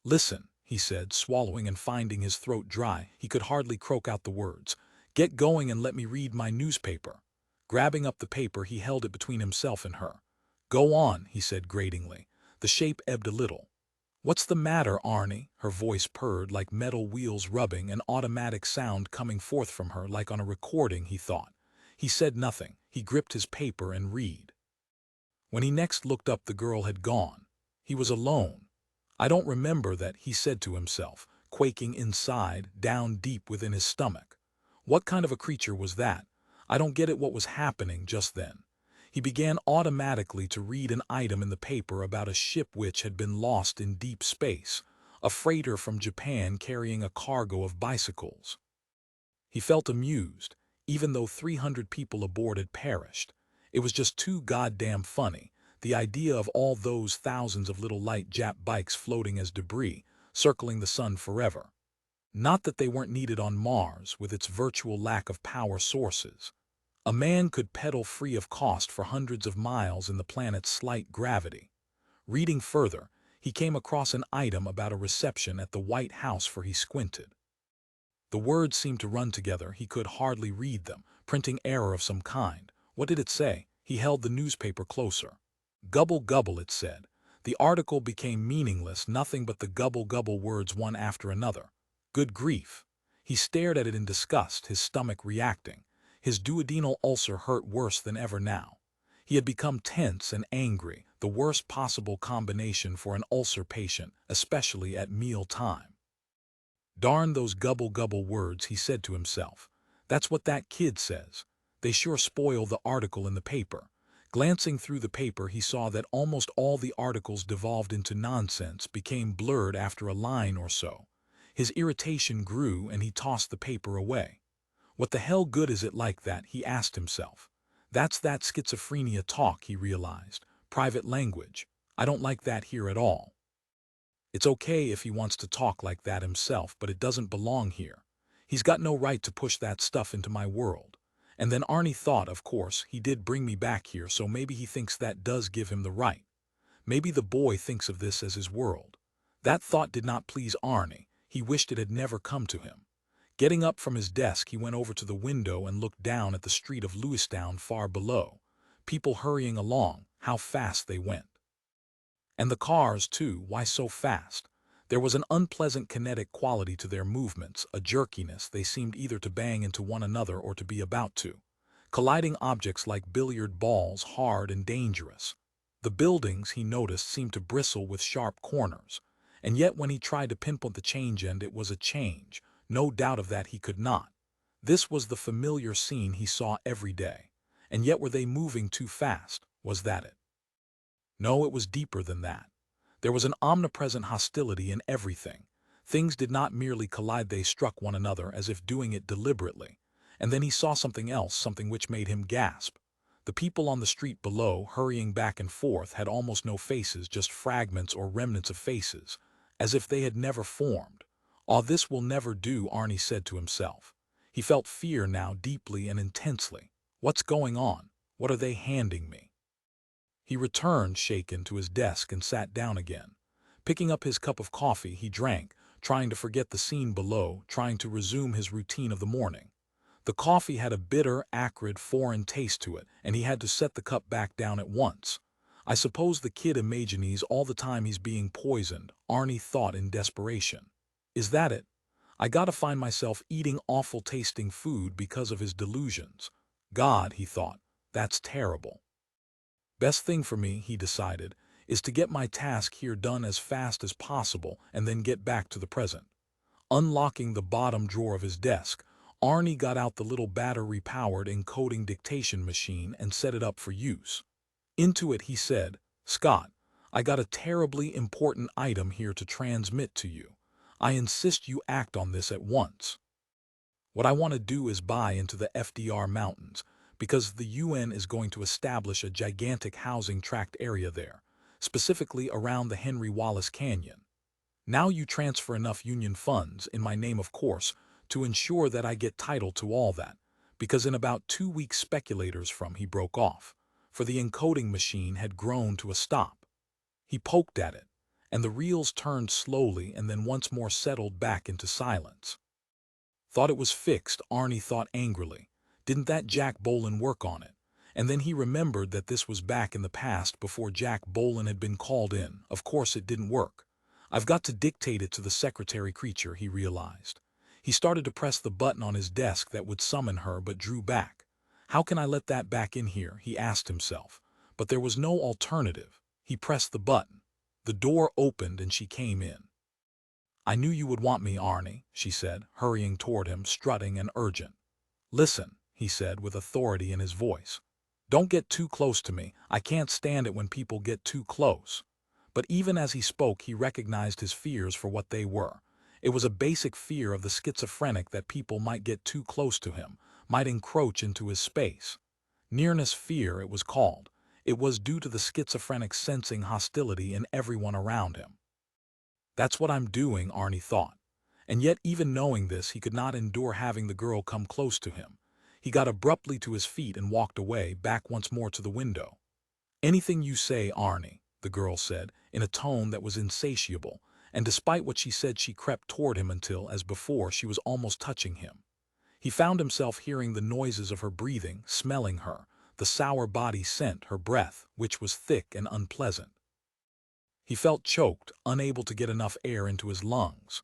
"Listen," he said, swallowing and finding his throat dry. He could hardly croak out the words. "Get going and let me read my newspaper." Grabbing up the paper, he held it between himself and her. "Go on," he said gratingly. The shape ebbed a little. "What's the matter, Arnie?" Her voice purred like metal wheels rubbing, an automatic sound coming forth from her like on a recording, he thought. He said nothing. He gripped his paper and read. When he next looked up, the girl had gone. He was alone. "I don't remember that," he said to himself, quaking inside, down deep within his stomach. What kind of a creature was that? I don't get it. What was happening just then? He began automatically to read an item in the paper about a ship which had been lost in deep space, a freighter from Japan carrying a cargo of bicycles. He felt amused, even though 300 people aboard had perished. It was just too goddamn funny, the idea of all those thousands of little light Jap bikes floating as debris, circling the sun forever. Not that they weren't needed on Mars, with its virtual lack of power sources. A man could pedal free of cost for hundreds of miles in the planet's slight gravity. Reading further, he came across an item about a reception at the White House, for he squinted. The words seemed to run together. He could hardly read them. Printing error of some kind. What did it say? He held the newspaper closer. "Gubble gubble," it said. The article became meaningless, nothing but the gubble gubble words one after another. Good grief. He stared at it in disgust, his stomach reacting. His duodenal ulcer hurt worse than ever now. He had become tense and angry, the worst possible combination for an ulcer patient, especially at meal time. "Darn those gubble gubble words," he said to himself. "That's what that kid says. They sure spoil the article in the paper." Glancing through the paper, he saw that almost all the articles devolved into nonsense, became blurred after a line or so. His irritation grew and he tossed the paper away. What the hell good is it like that, he asked himself. That's that schizophrenia talk, he realized. Private language. I don't like that here at all. It's okay if he wants to talk like that himself, but it doesn't belong here. He's got no right to push that stuff into my world. And then Arnie thought, of course, he did bring me back here, so maybe he thinks that does give him the right. Maybe the boy thinks of this as his world. That thought did not please Arnie. He wished it had never come to him. Getting up from his desk, he went over to the window and looked down at the street of Lewistown far below. People hurrying along, how fast they went. And the cars, too, why so fast? There was an unpleasant kinetic quality to their movements, a jerkiness. They seemed either to bang into one another or to be about to. Colliding objects like billiard balls, hard and dangerous. The buildings, he noticed, seemed to bristle with sharp corners. And yet when he tried to pinpoint the change end, it was a change. No doubt of that, he could not. This was the familiar scene he saw every day. And yet were they moving too fast? Was that it? No, it was deeper than that. There was an omnipresent hostility in everything. Things did not merely collide, they struck one another as if doing it deliberately. And then he saw something else, something which made him gasp. The people on the street below, hurrying back and forth, had almost no faces, just fragments or remnants of faces, as if they had never formed. "Ah, this will never do," Arnie said to himself. He felt fear now, deeply and intensely. What's going on? What are they handing me? He returned, shaken, to his desk and sat down again. Picking up his cup of coffee, he drank, trying to forget the scene below, trying to resume his routine of the morning. The coffee had a bitter, acrid, foreign taste to it, and he had to set the cup back down at once. I suppose the kid imagines all the time he's being poisoned, Arnie thought in desperation. Is that it? I gotta find myself eating awful tasting food because of his delusions. God, he thought, that's terrible. Best thing for me, he decided, is to get my task here done as fast as possible and then get back to the present. Unlocking the bottom drawer of his desk, Arnie got out the little battery-powered encoding dictation machine and set it up for use. Into it he said, "Scott, I got a terribly important item here to transmit to you. I insist you act on this at once. What I want to do is buy into the FDR Mountains, because the UN is going to establish a gigantic housing tract area there, specifically around the Henry Wallace Canyon. Now you transfer enough union funds, in my name of course, to ensure that I get title to all that, because in about 2 weeks speculators from," he broke off, for the encoding machine had grown to a stop. He poked at it, and the reels turned slowly and then once more settled back into silence. Thought it was fixed, Arnie thought angrily. Didn't that Jack Bohlen work on it? And then he remembered that this was back in the past before Jack Bohlen had been called in. Of course it didn't work. I've got to dictate it to the secretary creature, he realized. He started to press the button on his desk that would summon her but drew back. How can I let that back in here, he asked himself. But there was no alternative. He pressed the button. The door opened and she came in. I knew you would want me, Arnie, she said, hurrying toward him, strutting and urgent. Listen, he said with authority in his voice. Don't get too close to me. I can't stand it when people get too close. But even as he spoke, he recognized his fears for what they were. It was a basic fear of the schizophrenic that people might get too close to him, might encroach into his space. Nearness fear, it was called. It was due to the schizophrenic sensing hostility in everyone around him. That's what I'm doing, Arnie thought. And yet, even knowing this, he could not endure having the girl come close to him. He got abruptly to his feet and walked away, back once more to the window. Anything you say, Arnie, the girl said, in a tone that was insatiable, and despite what she said, she crept toward him until, as before, she was almost touching him. He found himself hearing the noises of her breathing, smelling her, the sour body scent, her breath, which was thick and unpleasant. He felt choked, unable to get enough air into his lungs.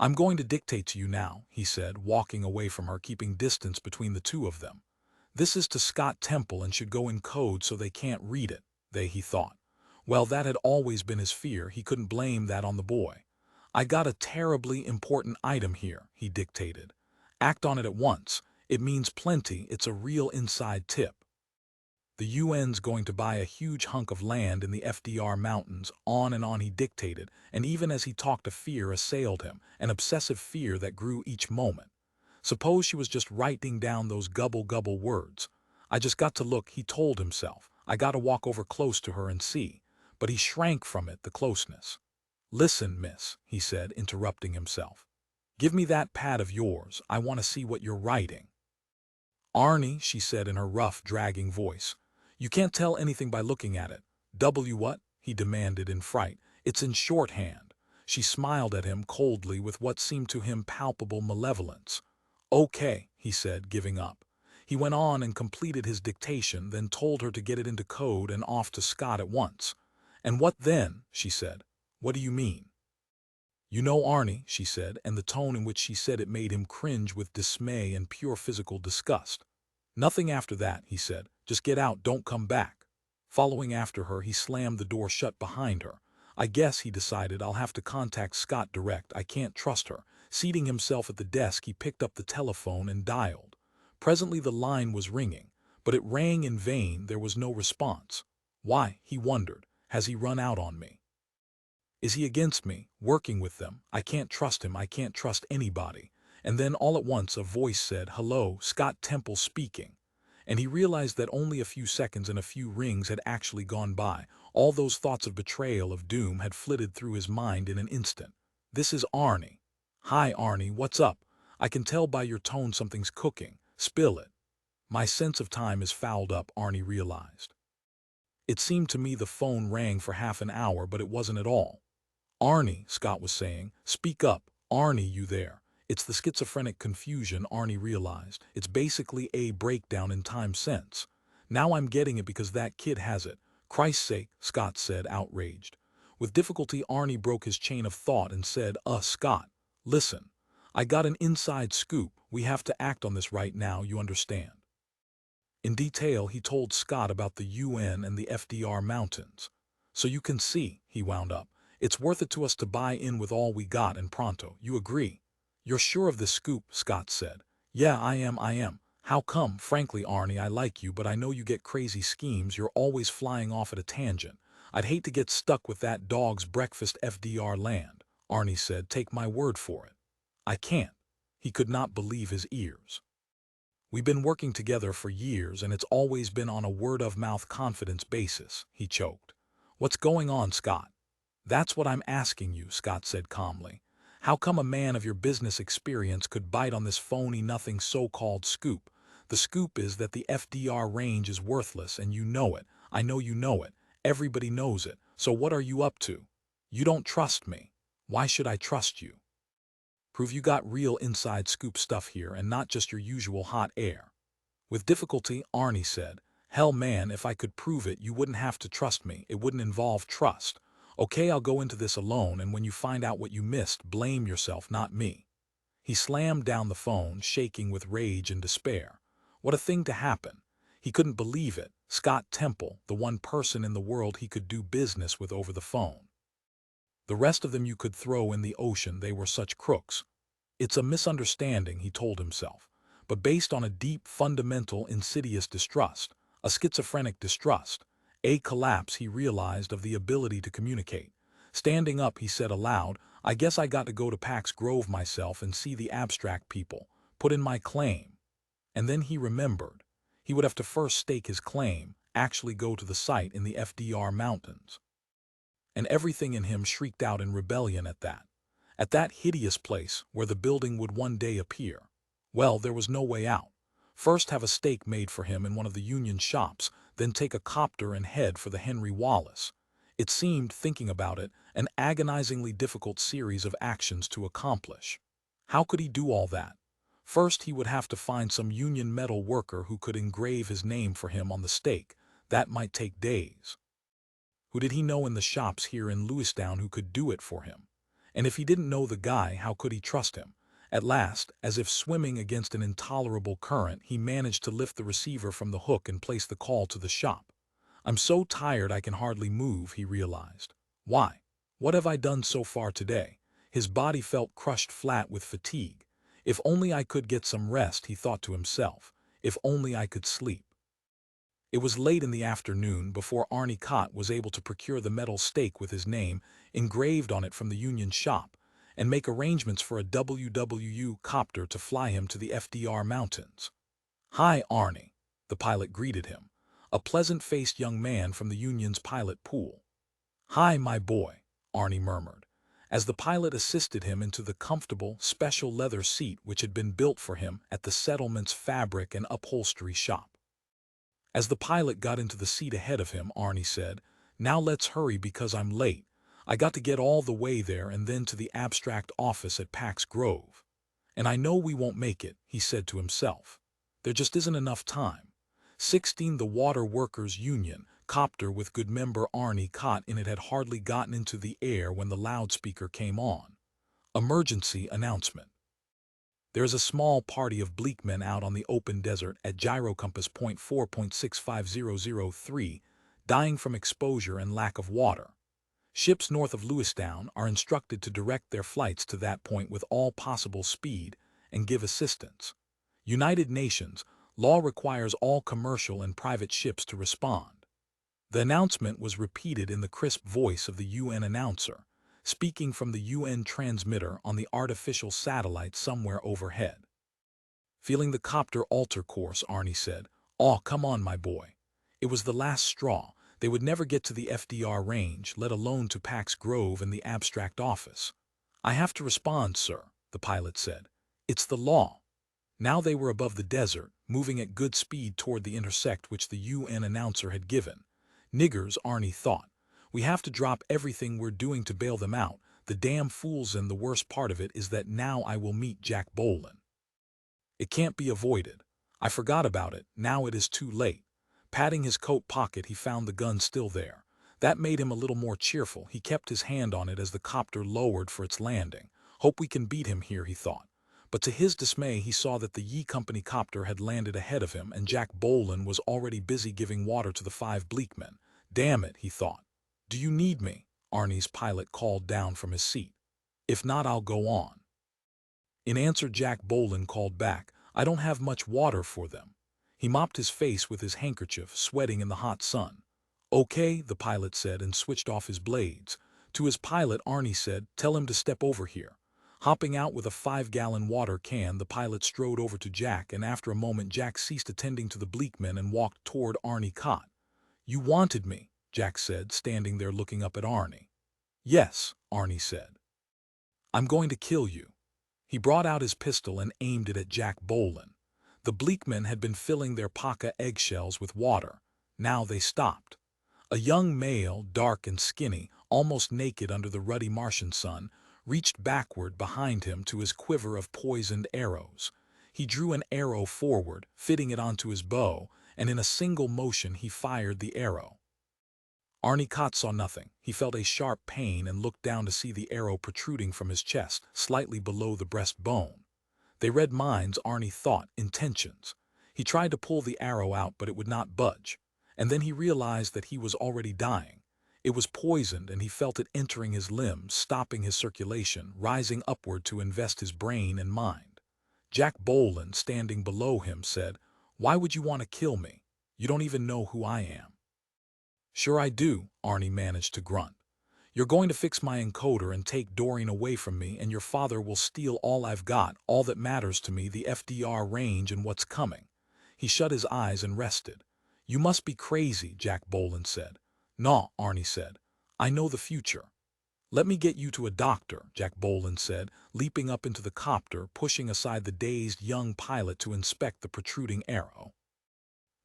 I'm going to dictate to you now, he said, walking away from her, keeping distance between the two of them. This is to Scott Temple and should go in code so they can't read it, he thought. Well, that had always been his fear. He couldn't blame that on the boy. I got a terribly important item here, he dictated. Act on it at once. It means plenty. It's a real inside tip. The UN's going to buy a huge hunk of land in the FDR mountains. On and on he dictated, and even as he talked, a fear assailed him, an obsessive fear that grew each moment. Suppose she was just writing down those gubble words. I just got to look, he told himself. I got to walk over close to her and see. But he shrank from it, the closeness. Listen, miss, he said, interrupting himself. Give me that pad of yours. I want to see what you're writing. Arnie, she said in her rough, dragging voice. You can't tell anything by looking at it. W what? He demanded in fright. It's in shorthand. She smiled at him coldly with what seemed to him palpable malevolence. Okay, he said, giving up. He went on and completed his dictation, then told her to get it into code and off to Scott at once. And what then? She said. What do you mean? You know, Arnie, she said, and the tone in which she said it made him cringe with dismay and pure physical disgust. Nothing after that, he said. Just get out, don't come back. Following after her, he slammed the door shut behind her. I guess, he decided, I'll have to contact Scott direct. I can't trust her. Seating himself at the desk, he picked up the telephone and dialed. Presently the line was ringing, but it rang in vain. There was no response. Why, he wondered, has he run out on me? Is he against me, working with them? I can't trust him. I can't trust anybody. And then all at once a voice said, "Hello, Scott Temple speaking." And he realized that only a few seconds and a few rings had actually gone by. All those thoughts of betrayal, of doom, had flitted through his mind in an instant. This is Arnie. Hi, Arnie, what's up? I can tell by your tone something's cooking. Spill it. My sense of time is fouled up, Arnie realized. It seemed to me the phone rang for half an hour, but it wasn't at all. Arnie, Scott was saying, speak up. Arnie, you there? It's the schizophrenic confusion, Arnie realized. It's basically a breakdown in time sense. Now I'm getting it because that kid has it. Christ's sake, Scott said, outraged. With difficulty, Arnie broke his chain of thought and said, Scott, listen. I got an inside scoop. We have to act on this right now, you understand. In detail, he told Scott about the UN and the FDR mountains. So you can see, he wound up, it's worth it to us to buy in with all we got and pronto. You agree? You're sure of this scoop, Scott said. Yeah, I am. How come? Frankly, Arnie, I like you, but I know you get crazy schemes. You're always flying off at a tangent. I'd hate to get stuck with that dog's breakfast FDR land, Arnie said. Take my word for it. I can't. He could not believe his ears. We've been working together for years, and it's always been on a word-of-mouth confidence basis, he choked. What's going on, Scott? That's what I'm asking you, Scott said calmly. How come a man of your business experience could bite on this phony nothing so-called scoop? The scoop is that the FDR range is worthless, and you know it. I know you know it. Everybody knows it. So what are you up to? You don't trust me. Why should I trust you? Prove you got real inside scoop stuff here and not just your usual hot air. With difficulty, Arnie said, Hell man, if I could prove it, you wouldn't have to trust me. It wouldn't involve trust. Okay, I'll go into this alone, and when you find out what you missed, blame yourself, not me. He slammed down the phone, shaking with rage and despair. What a thing to happen. He couldn't believe it. Scott Temple, the one person in the world he could do business with over the phone. The rest of them you could throw in the ocean, they were such crooks. It's a misunderstanding, he told himself, but based on a deep, fundamental, insidious distrust, a schizophrenic distrust, a collapse he realized of the ability to communicate. Standing up, he said aloud, I guess I got to go to Pax Grove myself and see the abstract people, put in my claim. And then he remembered. He would have to first stake his claim, actually go to the site in the FDR mountains. And everything in him shrieked out in rebellion at that. At that hideous place where the building would one day appear. Well, there was no way out. First have a stake made for him in one of the union shops, then take a copter and head for the Henry Wallace. It seemed, thinking about it, an agonizingly difficult series of actions to accomplish. How could he do all that? First, he would have to find some union metal worker who could engrave his name for him on the stake. That might take days. Who did he know in the shops here in Lewistown who could do it for him? And if he didn't know the guy, how could he trust him? At last, as if swimming against an intolerable current, he managed to lift the receiver from the hook and place the call to the shop. I'm so tired I can hardly move, he realized. Why? What have I done so far today? His body felt crushed flat with fatigue. If only I could get some rest, he thought to himself. If only I could sleep. It was late in the afternoon before Arnie Kott was able to procure the metal stake with his name engraved on it from the union shop and make arrangements for a WWU copter to fly him to the FDR mountains. Hi, Arnie, the pilot greeted him, a pleasant-faced young man from the union's pilot pool. Hi, my boy, Arnie murmured, as the pilot assisted him into the comfortable, special leather seat which had been built for him at the settlement's fabric and upholstery shop. As the pilot got into the seat ahead of him, Arnie said, Now let's hurry because I'm late. I got to get all the way there and then to the abstract office at Pax Grove. And I know we won't make it, he said to himself. There just isn't enough time. 16 The Water Workers Union copter with good member Arnie Kott in it had hardly gotten into the air when the loudspeaker came on. Emergency announcement. There's a small party of Bleekmen out on the open desert at gyrocompass point 4.65003, dying from exposure and lack of water. Ships north of Lewistown are instructed to direct their flights to that point with all possible speed and give assistance. United Nations, law requires all commercial and private ships to respond. The announcement was repeated in the crisp voice of the UN announcer, speaking from the UN transmitter on the artificial satellite somewhere overhead. Feeling the copter alter course, Arnie said, "Aw, come on, my boy." It was the last straw. They would never get to the FDR range, let alone to Pax Grove and the abstract office. I have to respond, sir, the pilot said. It's the law. Now they were above the desert, moving at good speed toward the intersect which the UN announcer had given. Niggers, Arnie thought. We have to drop everything we're doing to bail them out. The damn fools, and the worst part of it is that now I will meet Jack Bohlen. It can't be avoided. I forgot about it. Now it is too late. Patting his coat pocket, he found the gun still there. That made him a little more cheerful. He kept his hand on it as the copter lowered for its landing. Hope we can beat him here, he thought. But to his dismay, he saw that the Ye Company copter had landed ahead of him, and Jack Bohlen was already busy giving water to the 5 Bleekmen. Damn it, he thought. Do you need me? Arnie's pilot called down from his seat. If not, I'll go on. In answer, Jack Bohlen called back, I don't have much water for them. He mopped his face with his handkerchief, sweating in the hot sun. Okay, the pilot said, and switched off his blades. To his pilot, Arnie said, tell him to step over here. Hopping out with a 5-gallon water can, the pilot strode over to Jack, and after a moment Jack ceased attending to the Bleekmen and walked toward Arnie Kott. You wanted me, Jack said, standing there looking up at Arnie. Yes, Arnie said. I'm going to kill you. He brought out his pistol and aimed it at Jack Bohlen. The Bleekmen had been filling their paca eggshells with water. Now they stopped. A young male, dark and skinny, almost naked under the ruddy Martian sun, reached backward behind him to his quiver of poisoned arrows. He drew an arrow forward, fitting it onto his bow, and in a single motion he fired the arrow. Arnie Kott saw nothing. He felt a sharp pain and looked down to see the arrow protruding from his chest, slightly below the breastbone. They read minds, Arnie thought, intentions. He tried to pull the arrow out, but it would not budge. And then he realized that he was already dying. It was poisoned, and he felt it entering his limbs, stopping his circulation, rising upward to invest his brain and mind. Jack Bohlen, standing below him, said, "Why would you want to kill me? You don't even know who I am." "Sure I do," Arnie managed to grunt. "You're going to fix my encoder and take Doreen away from me, and your father will steal all I've got, all that matters to me, the FDR range and what's coming." He shut his eyes and rested. "You must be crazy," Jack Bohlen said. "Nah," Arnie said. "I know the future." "Let me get you to a doctor," Jack Bohlen said, leaping up into the copter, pushing aside the dazed young pilot to inspect the protruding arrow.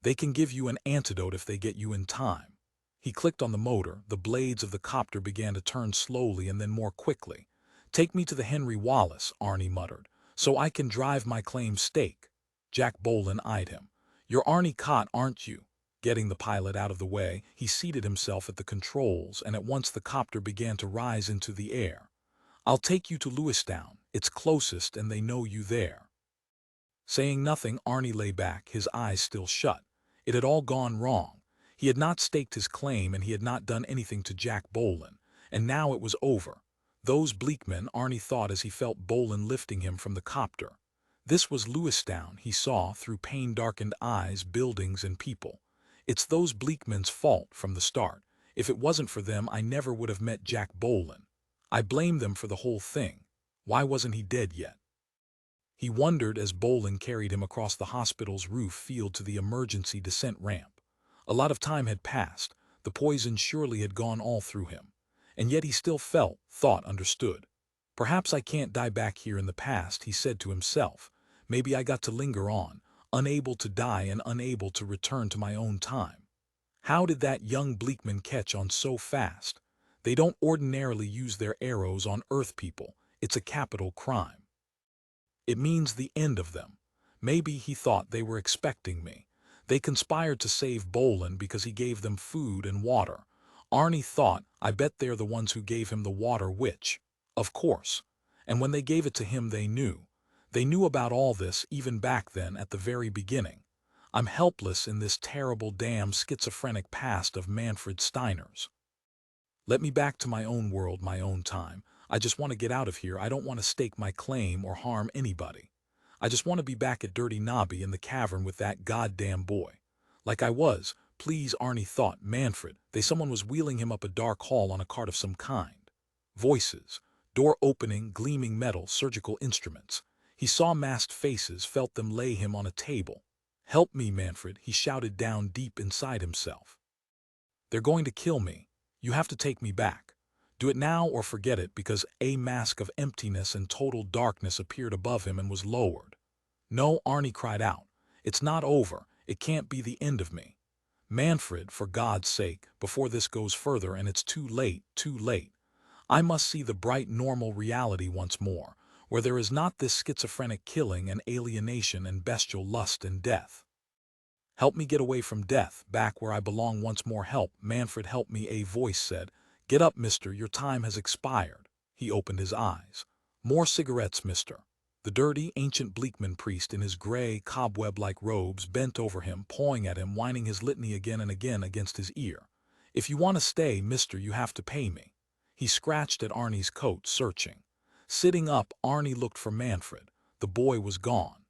"They can give you an antidote if they get you in time." He clicked on the motor. The blades of the copter began to turn slowly and then more quickly. "Take me to the Henry Wallace," Arnie muttered, "so I can drive my claim stake." Jack Bohlen eyed him. "You're Arnie Kott, aren't you?" Getting the pilot out of the way, he seated himself at the controls, and at once the copter began to rise into the air. "I'll take you to Lewistown. It's closest, and they know you there." Saying nothing, Arnie lay back, his eyes still shut. It had all gone wrong. He had not staked his claim, and he had not done anything to Jack Bohlen. And now it was over. Those Bleekmen, Arnie thought as he felt Bohlen lifting him from the copter. This was Lewistown, he saw, through pain-darkened eyes, buildings and people. "It's those Bleekmen's fault from the start. If it wasn't for them, I never would have met Jack Bohlen. I blame them for the whole thing. Why wasn't he dead yet?" He wondered as Bohlen carried him across the hospital's roof field to the emergency descent ramp. A lot of time had passed. The poison surely had gone all through him. And yet he still felt, thought, understood. "Perhaps I can't die back here in the past," he said to himself. "Maybe I got to linger on, unable to die and unable to return to my own time." How did that young Bleekman catch on so fast? They don't ordinarily use their arrows on Earth people. It's a capital crime. It means the end of them. Maybe, he thought, they were expecting me. They conspired to save Bohlen because he gave them food and water. Arnie thought, I bet they're the ones who gave him the water, which, of course. And when they gave it to him, they knew. They knew about all this even back then at the very beginning. I'm helpless in this terrible damn schizophrenic past of Manfred Steiner's. Let me back to my own world, my own time. I just want to get out of here. I don't want to stake my claim or harm anybody. I just want to be back at Dirty Nobby in the cavern with that goddamn boy. Like I was, please, Arnie thought. Manfred, someone was wheeling him up a dark hall on a cart of some kind. Voices, door opening, gleaming metal, surgical instruments. He saw masked faces, felt them lay him on a table. "Help me, Manfred," he shouted down deep inside himself. "They're going to kill me. You have to take me back. Do it now or forget it," because a mask of emptiness and total darkness appeared above him and was lowered. "No," Arnie cried out. "It's not over. It can't be the end of me. Manfred, for God's sake, before this goes further and it's too late, too late. I must see the bright normal reality once more, where there is not this schizophrenic killing and alienation and bestial lust and death. Help me get away from death, back where I belong once more. Help, Manfred, help me," a voice said. "Get up, mister, your time has expired." He opened his eyes. "More cigarettes, mister." The dirty, ancient Bleekman priest in his gray, cobweb-like robes bent over him, pawing at him, whining his litany again and again against his ear. "If you want to stay, mister, you have to pay me." He scratched at Arnie's coat, searching. Sitting up, Arnie looked for Manfred. The boy was gone.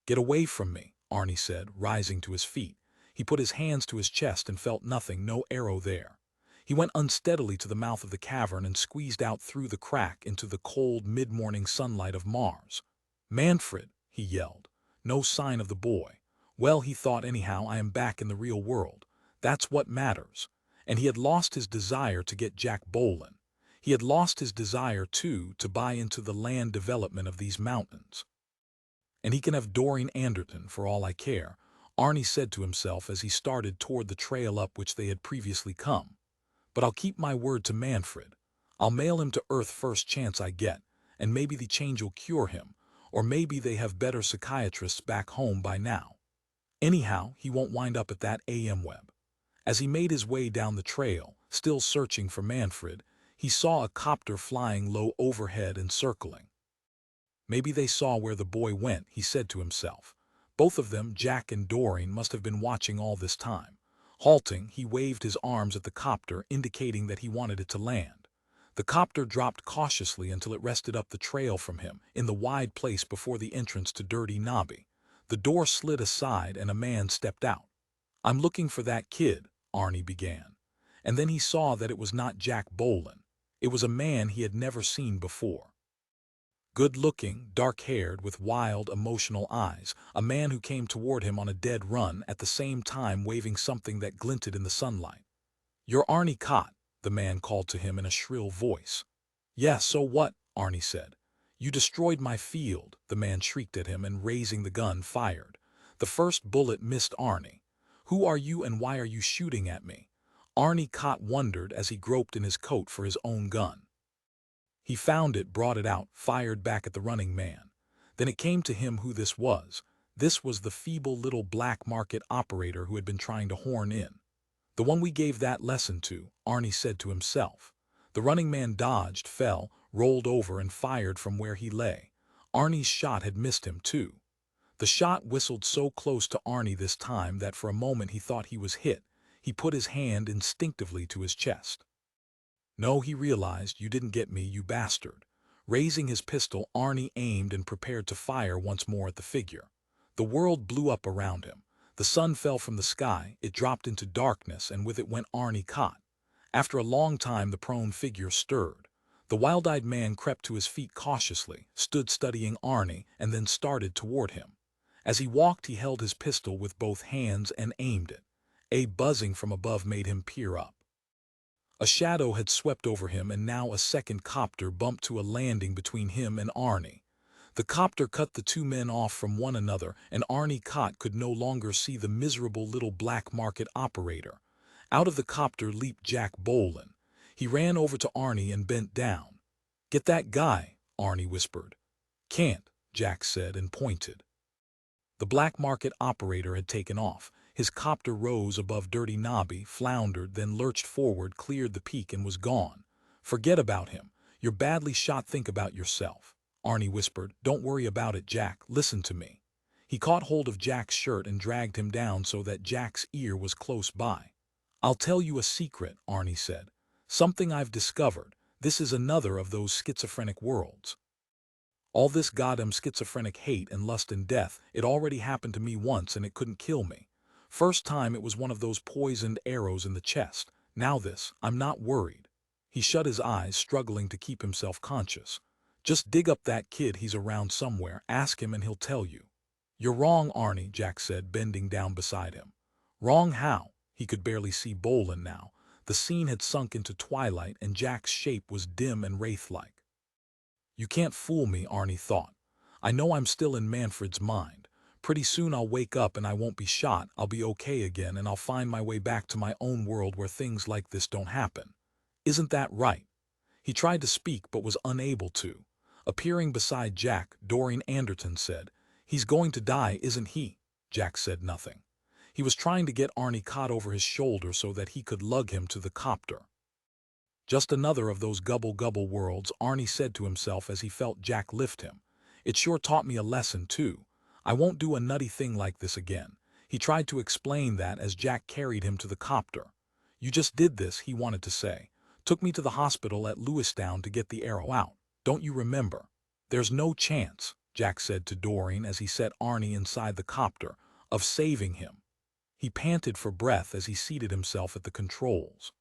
"Get away from me," Arnie said, rising to his feet. He put his hands to his chest and felt nothing, no arrow there. He went unsteadily to the mouth of the cavern and squeezed out through the crack into the cold mid-morning sunlight of Mars. "Manfred," he yelled. No sign of the boy. Well, he thought, anyhow, I am back in the real world. That's what matters. And he had lost his desire to get Jack Bohlen. He had lost his desire, too, to buy into the land development of these mountains. "And he can have Doreen Anderton for all I care," Arnie said to himself as he started toward the trail up which they had previously come. "But I'll keep my word to Manfred. I'll mail him to Earth first chance I get, and maybe the change will cure him, or maybe they have better psychiatrists back home by now." Anyhow, he won't wind up at that AM web. As he made his way down the trail, still searching for Manfred, he saw a copter flying low overhead and circling. Maybe they saw where the boy went, he said to himself. Both of them, Jack and Doreen, must have been watching all this time. Halting, he waved his arms at the copter, indicating that he wanted it to land. The copter dropped cautiously until it rested up the trail from him, in the wide place before the entrance to Dirty Nobby. The door slid aside and a man stepped out. "I'm looking for that kid," Arnie began. And then he saw that it was not Jack Bohlen. It was a man he had never seen before. Good-looking, dark-haired, with wild, emotional eyes, a man who came toward him on a dead run, at the same time waving something that glinted in the sunlight. "You're Arnie Kott," the man called to him in a shrill voice. "Yeah, so what?" Arnie said. "You destroyed my field," the man shrieked at him and, raising the gun, fired. The first bullet missed Arnie. "Who are you and why are you shooting at me?" Arnie Kott wondered as he groped in his coat for his own gun. He found it, brought it out, fired back at the running man. Then it came to him who this was. This was the feeble little black market operator who had been trying to horn in. "The one we gave that lesson to," Arnie said to himself. The running man dodged, fell, rolled over and fired from where he lay. Arnie's shot had missed him too. The shot whistled so close to Arnie this time that for a moment he thought he was hit. He put his hand instinctively to his chest. "No," he realized, "you didn't get me, you bastard." Raising his pistol, Arnie aimed and prepared to fire once more at the figure. The world blew up around him. The sun fell from the sky, it dropped into darkness, and with it went Arnie Kott. After a long time the prone figure stirred. The wild-eyed man crept to his feet cautiously, stood studying Arnie, and then started toward him. As he walked he held his pistol with both hands and aimed it. A buzzing from above made him peer up. A shadow had swept over him, and now a second copter bumped to a landing between him and Arnie. The copter cut the two men off from one another, and Arnie Kott could no longer see the miserable little black market operator. Out of the copter leaped Jack Bohlen. He ran over to Arnie and bent down. "Get that guy," Arnie whispered. "Can't," Jack said and pointed. The black market operator had taken off. His copter rose above Dirty Nobby, floundered, then lurched forward, cleared the peak, and was gone. "Forget about him. You're badly shot. Think about yourself," Arnie whispered. "Don't worry about it, Jack. Listen to me." He caught hold of Jack's shirt and dragged him down so that Jack's ear was close by. "I'll tell you a secret," Arnie said. "Something I've discovered. This is another of those schizophrenic worlds. All this goddamn schizophrenic hate and lust and death, it already happened to me once and it couldn't kill me. First time it was one of those poisoned arrows in the chest. Now this, I'm not worried." He shut his eyes, struggling to keep himself conscious. "Just dig up that kid, he's around somewhere, ask him and he'll tell you." "You're wrong, Arnie," Jack said, bending down beside him. "Wrong how?" He could barely see Bohlen now. The scene had sunk into twilight and Jack's shape was dim and wraith-like. "You can't fool me," Arnie thought. "I know I'm still in Manfred's mind. Pretty soon I'll wake up and I won't be shot, I'll be okay again, and I'll find my way back to my own world where things like this don't happen. Isn't that right?" He tried to speak but was unable to. Appearing beside Jack, Doreen Anderton said, "He's going to die, isn't he?" Jack said nothing. He was trying to get Arnie Kott over his shoulder so that he could lug him to the copter. "Just another of those gubble-gubble worlds," Arnie said to himself as he felt Jack lift him. "It sure taught me a lesson, too. I won't do a nutty thing like this again." He tried to explain that as Jack carried him to the copter. "You just did this," he wanted to say. "Took me to the hospital at Lewistown to get the arrow out. Don't you remember?" "There's no chance," Jack said to Doreen as he set Arnie inside the copter, "of saving him." He panted for breath as he seated himself at the controls.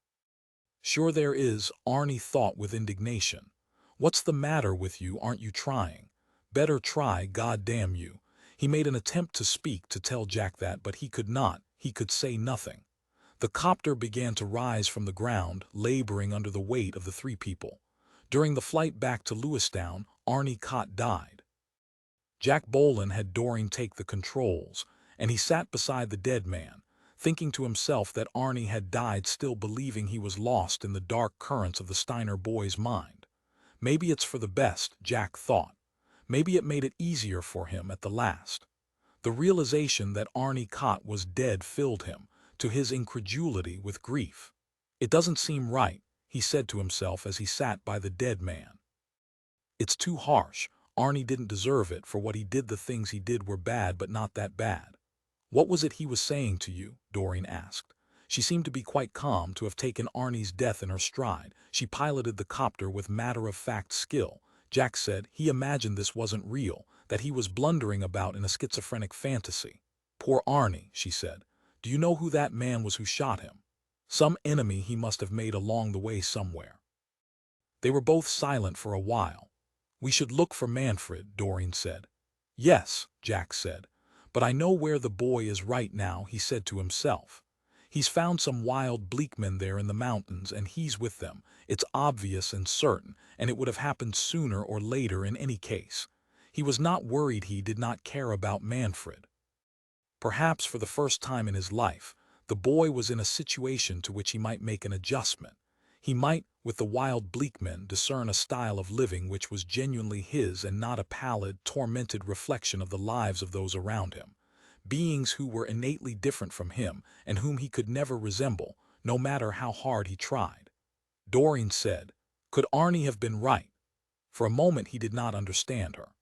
"Sure there is," Arnie thought with indignation. "What's the matter with you? Aren't you trying? Better try, goddamn you." He made an attempt to speak, to tell Jack that, but he could not. He could say nothing. The copter began to rise from the ground, laboring under the weight of the three people. During the flight back to Lewistown, Arnie Kott died. Jack Bohlen had Doreen take the controls, and he sat beside the dead man, thinking to himself that Arnie had died still believing he was lost in the dark currents of the Steiner boy's mind. Maybe it's for the best, Jack thought. Maybe it made it easier for him at the last. The The realization that Arnie Kott was dead filled him, to his incredulity, with grief. "It doesn't seem right," he said to himself as he sat by the dead man. "It's too harsh. Arnie didn't deserve it. For what he did, the things he did were bad, but not that bad." "What was it he was saying to you?" Doreen asked. She seemed to be quite calm, to have taken Arnie's death in her stride. She piloted the copter with matter-of-fact skill. Jack said he imagined this wasn't real, that he was blundering about in a schizophrenic fantasy. "Poor Arnie," she said. "Do you know who that man was who shot him? Some enemy he must have made along the way somewhere." They were both silent for a while. "We should look for Manfred," Doreen said. "Yes," Jack said. "But I know where the boy is right now," he said to himself. "He's found some wild Bleekmen there in the mountains, and he's with them. It's obvious and certain, and it would have happened sooner or later in any case." He was not worried. He did not care about Manfred. Perhaps for the first time in his life, the boy was in a situation to which he might make an adjustment. He might, with the wild Bleekmen, discern a style of living which was genuinely his and not a pallid, tormented reflection of the lives of those around him. Beings who were innately different from him and whom he could never resemble, no matter how hard he tried. Doreen said, "Could Arnie have been right?" For a moment he did not understand her.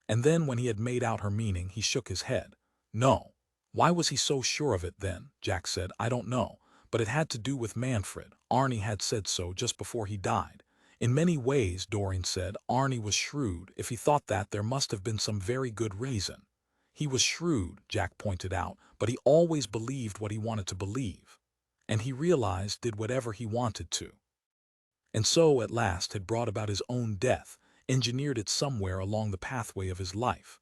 And then, when he had made out her meaning, he shook his head. "No." "Why was he so sure of it then?" Jack said. "I don't know. But it had to do with Manfred. Arnie had said so just before he died." "In many ways," Doreen said, "Arnie was shrewd. If he thought that, there must have been some very good reason." "He was shrewd," Jack pointed out, "but he always believed what he wanted to believe. And he realized, did whatever he wanted to. And so, at last, had brought about his own death, engineered it somewhere along the pathway of his life."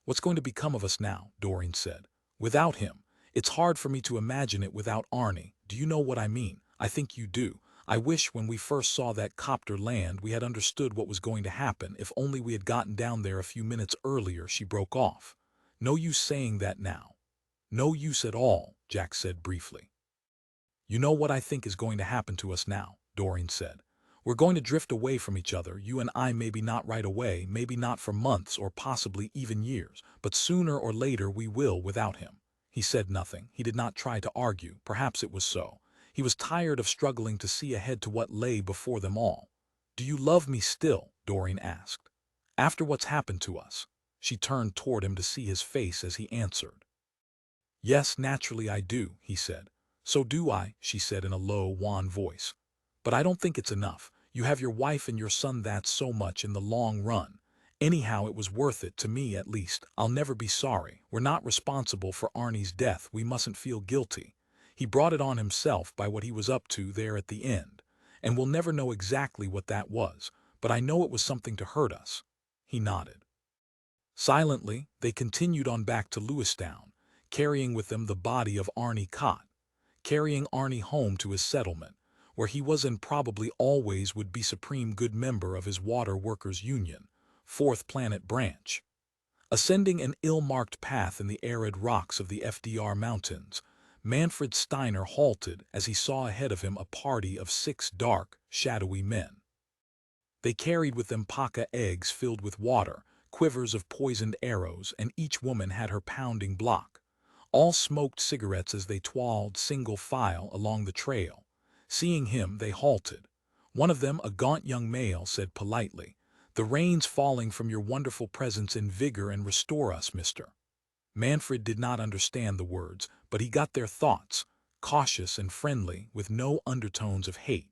"What's going to become of us now?" Doreen said. "Without him. It's hard for me to imagine it without Arnie. Do you know what I mean? I think you do. I wish when we first saw that copter land we had understood what was going to happen. If only we had gotten down there a few minutes earlier." She broke off. "No use saying that now." "No use at all," Jack said briefly. "You know what I think is going to happen to us now," Doreen said. "We're going to drift away from each other, you and I. Maybe not right away, maybe not for months or possibly even years, but sooner or later we will without him." He said nothing. He did not try to argue. Perhaps it was so. He was tired of struggling to see ahead to what lay before them all. "Do you love me still?" Doreen asked. "After what's happened to us?" She turned toward him to see his face as he answered. "Yes, naturally I do," he said. "So do I," she said in a low, wan voice. "But I don't think it's enough. You have your wife and your son. That's so much in the long run. Anyhow, it was worth it, to me at least. I'll never be sorry. We're not responsible for Arnie's death. We mustn't feel guilty. He brought it on himself by what he was up to there at the end. And we'll never know exactly what that was, but I know it was something to hurt us." He nodded. Silently, they continued on back to Lewistown, carrying with them the body of Arnie Kott, carrying Arnie home to his settlement, where he was and probably always would be supreme good member of his Water Workers Union, 4th Planet Branch. Ascending an ill-marked path in the arid rocks of the FDR Mountains, Manfred Steiner halted as he saw ahead of him a party of 6 dark, shadowy men. They carried with them paka eggs filled with water, quivers of poisoned arrows, and each woman had her pounding block. All smoked cigarettes as they toiled single file along the trail. Seeing him, they halted. One of them, a gaunt young male, said politely, "The rain's falling from your wonderful presence in vigor and restore us, mister." Manfred did not understand the words, but he got their thoughts, cautious and friendly, with no undertones of hate.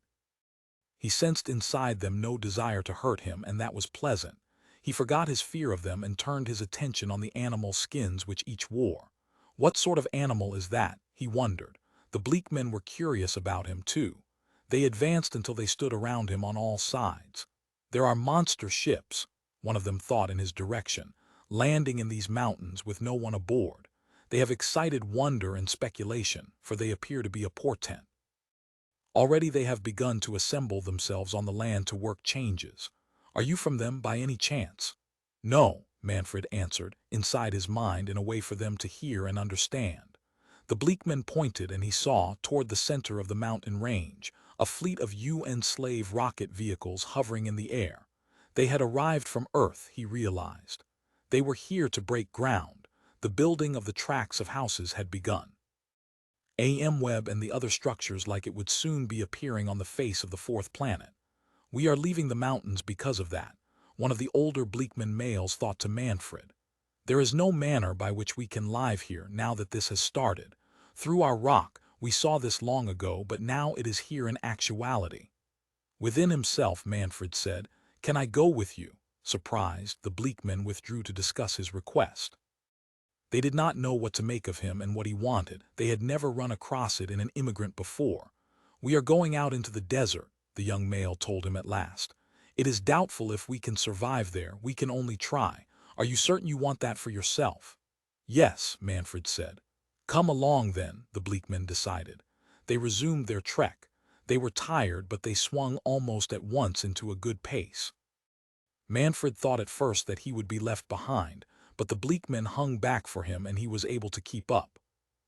He sensed inside them no desire to hurt him, and that was pleasant. He forgot his fear of them and turned his attention on the animal skins which each wore. What sort of animal is that? He wondered. The Bleekmen were curious about him, too. They advanced until they stood around him on all sides. "There are monster ships," one of them thought in his direction, "landing in these mountains with no one aboard. They have excited wonder and speculation, for they appear to be a portent. Already they have begun to assemble themselves on the land to work changes. Are you from them by any chance?" "No," Manfred answered, inside his mind in a way for them to hear and understand. The Bleekmen pointed, and he saw, toward the center of the mountain range, a fleet of UN slave rocket vehicles hovering in the air. They had arrived from Earth, he realized. They were here to break ground. The building of the tracks of houses had begun. Web and the other structures like it would soon be appearing on the face of the fourth planet. We are leaving the mountains because of that, one of the older Bleekmen males thought to Manfred. There is no manner by which we can live here now that this has started. Through our rock, we saw this long ago, but now it is here in actuality. Within himself, Manfred said, "Can I go with you?" Surprised, the Bleekmen withdrew to discuss his request. They did not know what to make of him and what he wanted. They had never run across it in an immigrant before. "We are going out into the desert," the young male told him at last. "It is doubtful if we can survive there. We can only try. Are you certain you want that for yourself?" "Yes," Manfred said. "Come along then," the Bleekmen decided. They resumed their trek. They were tired, but they swung almost at once into a good pace. Manfred thought at first that he would be left behind, but the Bleekmen hung back for him and he was able to keep up.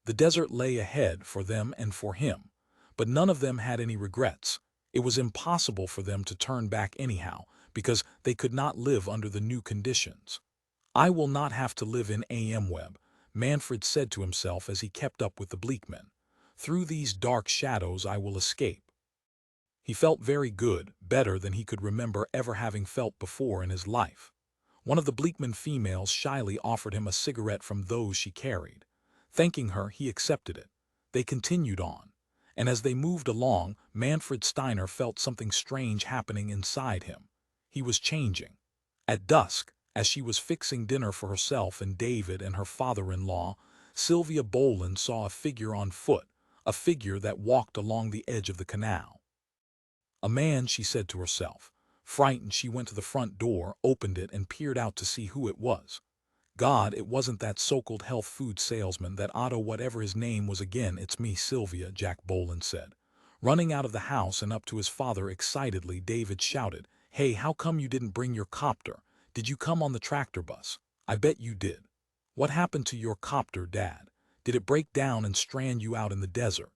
The desert lay ahead for them and for him, but none of them had any regrets. It was impossible for them to turn back anyhow, because they could not live under the new conditions. "I will not have to live in Web," Manfred said to himself as he kept up with the Bleekmen. "Through these dark shadows I will escape." He felt very good, better than he could remember ever having felt before in his life. One of the Bleekmen females shyly offered him a cigarette from those she carried. Thanking her, he accepted it. They continued on, and as they moved along, Manfred Steiner felt something strange happening inside him. He was changing. At dusk, as she was fixing dinner for herself and David and her father-in-law, Silvia Bohlen saw a figure on foot, a figure that walked along the edge of the canal. "A man," she said to herself. Frightened, she went to the front door, opened it, and peered out to see who it was. God, it wasn't that so-called health food salesman, that Otto whatever his name was again. "It's me, Silvia," Jack Bohlen said. Running out of the house and up to his father excitedly, David shouted, "Hey, how come you didn't bring your copter? Did you come on the tractor bus? I bet you did. What happened to your copter, Dad? Did it break down and strand you out in the desert?"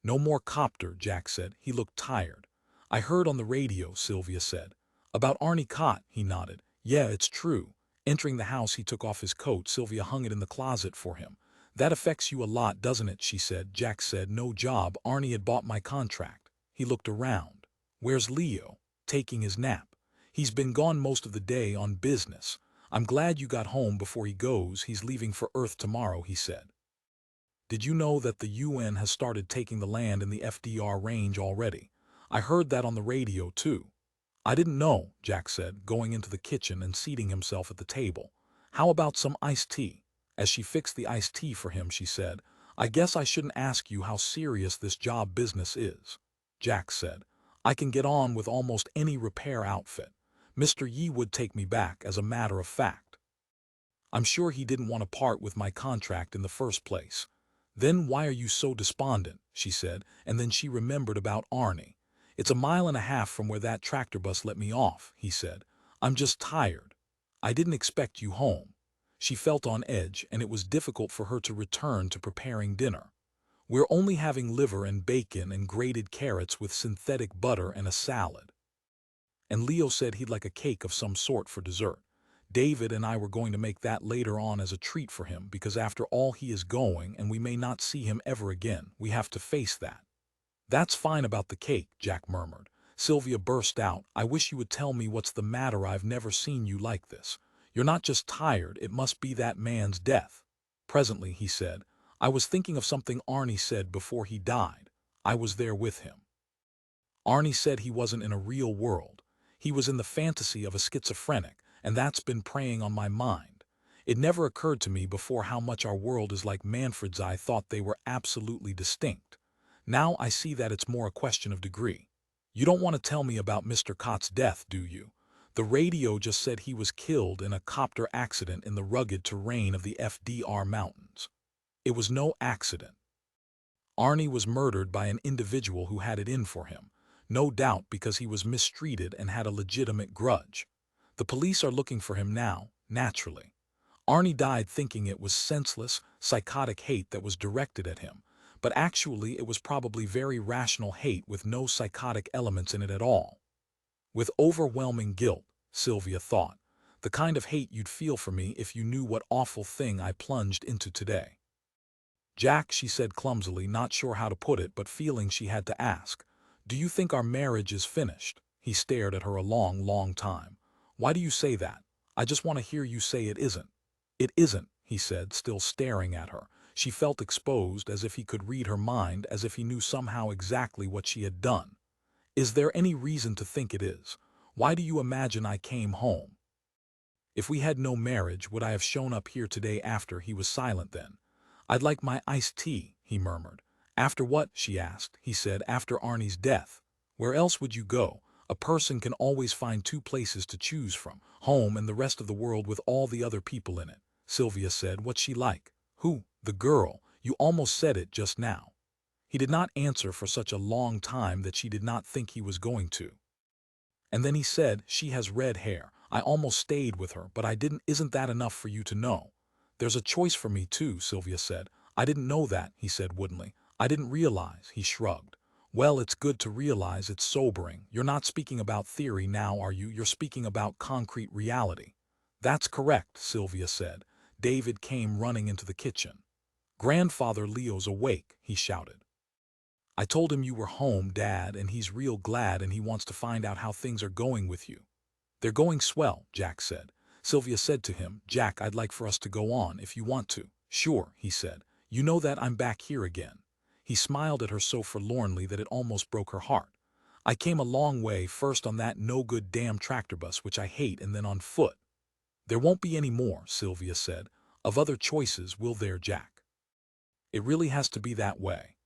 "No more copter," Jack said. He looked tired. "I heard on the radio," Silvia said. "About Arnie Kott," he nodded. "Yeah, it's true." Entering the house, he took off his coat. Silvia hung it in the closet for him. "That affects you a lot, doesn't it?" she said. Jack said, "No job. Arnie had bought my contract." He looked around. "Where's Leo?" "Taking his nap. He's been gone most of the day on business. I'm glad you got home before he goes. He's leaving for Earth tomorrow," he said. "Did you know that the UN has started taking the land in the FDR range already? I heard that on the radio too." "I didn't know," Jack said, going into the kitchen and seating himself at the table. "How about some iced tea?" As she fixed the iced tea for him, she said, "I guess I shouldn't ask you how serious this job business is." Jack said, "I can get on with almost any repair outfit. Mr. Yi would take me back, as a matter of fact. I'm sure he didn't want to part with my contract in the first place." "Then why are you so despondent?" she said, and then she remembered about Arnie. "It's a mile and a half from where that tractor bus let me off," he said. "I'm just tired. I didn't expect you home." She felt on edge, and it was difficult for her to return to preparing dinner. "We're only having liver and bacon and grated carrots with synthetic butter and a salad. And Leo said he'd like a cake of some sort for dessert. David and I were going to make that later on as a treat for him, because after all he is going and we may not see him ever again. We have to face that." "That's fine about the cake," Jack murmured. Silvia burst out, "I wish you would tell me what's the matter. I've never seen you like this. You're not just tired, it must be that man's death." Presently he said, "I was thinking of something Arnie said before he died. I was there with him. Arnie said he wasn't in a real world. He was in the fantasy of a schizophrenic, and that's been preying on my mind. It never occurred to me before how much our world is like Manfred's. I thought they were absolutely distinct. Now I see that it's more a question of degree. You don't want to tell me about Mr. Kott's death, do you? The radio just said he was killed in a copter accident in the rugged terrain of the FDR mountains. It was no accident. Arnie was murdered by an individual who had it in for him, no doubt because he was mistreated and had a legitimate grudge. The police are looking for him now, naturally. Arnie died thinking it was senseless, psychotic hate that was directed at him, but actually it was probably very rational hate with no psychotic elements in it at all." With overwhelming guilt, Silvia thought. The kind of hate you'd feel for me if you knew what awful thing I plunged into today." "Jack," she said clumsily, not sure how to put it but feeling she had to ask, "do you think our marriage is finished?" He stared at her a long, long time. "Why do you say that? I just want to hear you say it isn't." "It isn't," he said, still staring at her. She felt exposed, as if he could read her mind, as if he knew somehow exactly what she had done. "Is there any reason to think it is? Why do you imagine I came home? If we had no marriage, would I have shown up here today after?" He was silent then. "I'd like my iced tea," he murmured. "After what?" she asked. He said, "After Arnie's death. Where else would you go? A person can always find two places to choose from, home and the rest of the world with all the other people in it." Silvia said, "What's she like?" "Who?" "The girl. You almost said it just now." He did not answer for such a long time that she did not think he was going to. And then he said, "She has red hair. I almost stayed with her, but I didn't." "Isn't that enough for you to know?" "There's a choice for me too," Silvia said. "I didn't know that," he said woodenly. "I didn't realize," he shrugged. "Well, it's good to realize. It's sobering. You're not speaking about theory now, are you? You're speaking about concrete reality." "That's correct," Silvia said. David came running into the kitchen. "Grandfather Leo's awake," he shouted. "I told him you were home, Dad, and he's real glad and he wants to find out how things are going with you." "They're going swell," Jack said. Silvia said to him, "Jack, I'd like for us to go on if you want to." "Sure," he said. "You know that I'm back here again." He smiled at her so forlornly that it almost broke her heart. "I came a long way, first on that no-good damn tractor bus which I hate, and then on foot." "There won't be any more," Silvia said. "Of other choices, will there, Jack? It really has to be that way."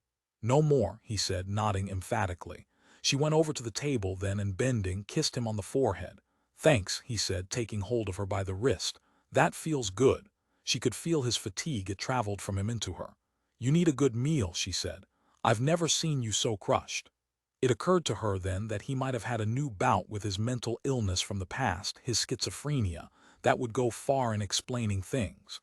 "No more," he said, nodding emphatically. She went over to the table then and bending, kissed him on the forehead. "Thanks," he said, taking hold of her by the wrist. "That feels good." She could feel his fatigue. It traveled from him into her. "You need a good meal," she said. "I've never seen you so crushed." It occurred to her then that he might have had a new bout with his mental illness from the past, his schizophrenia, that would go far in explaining things.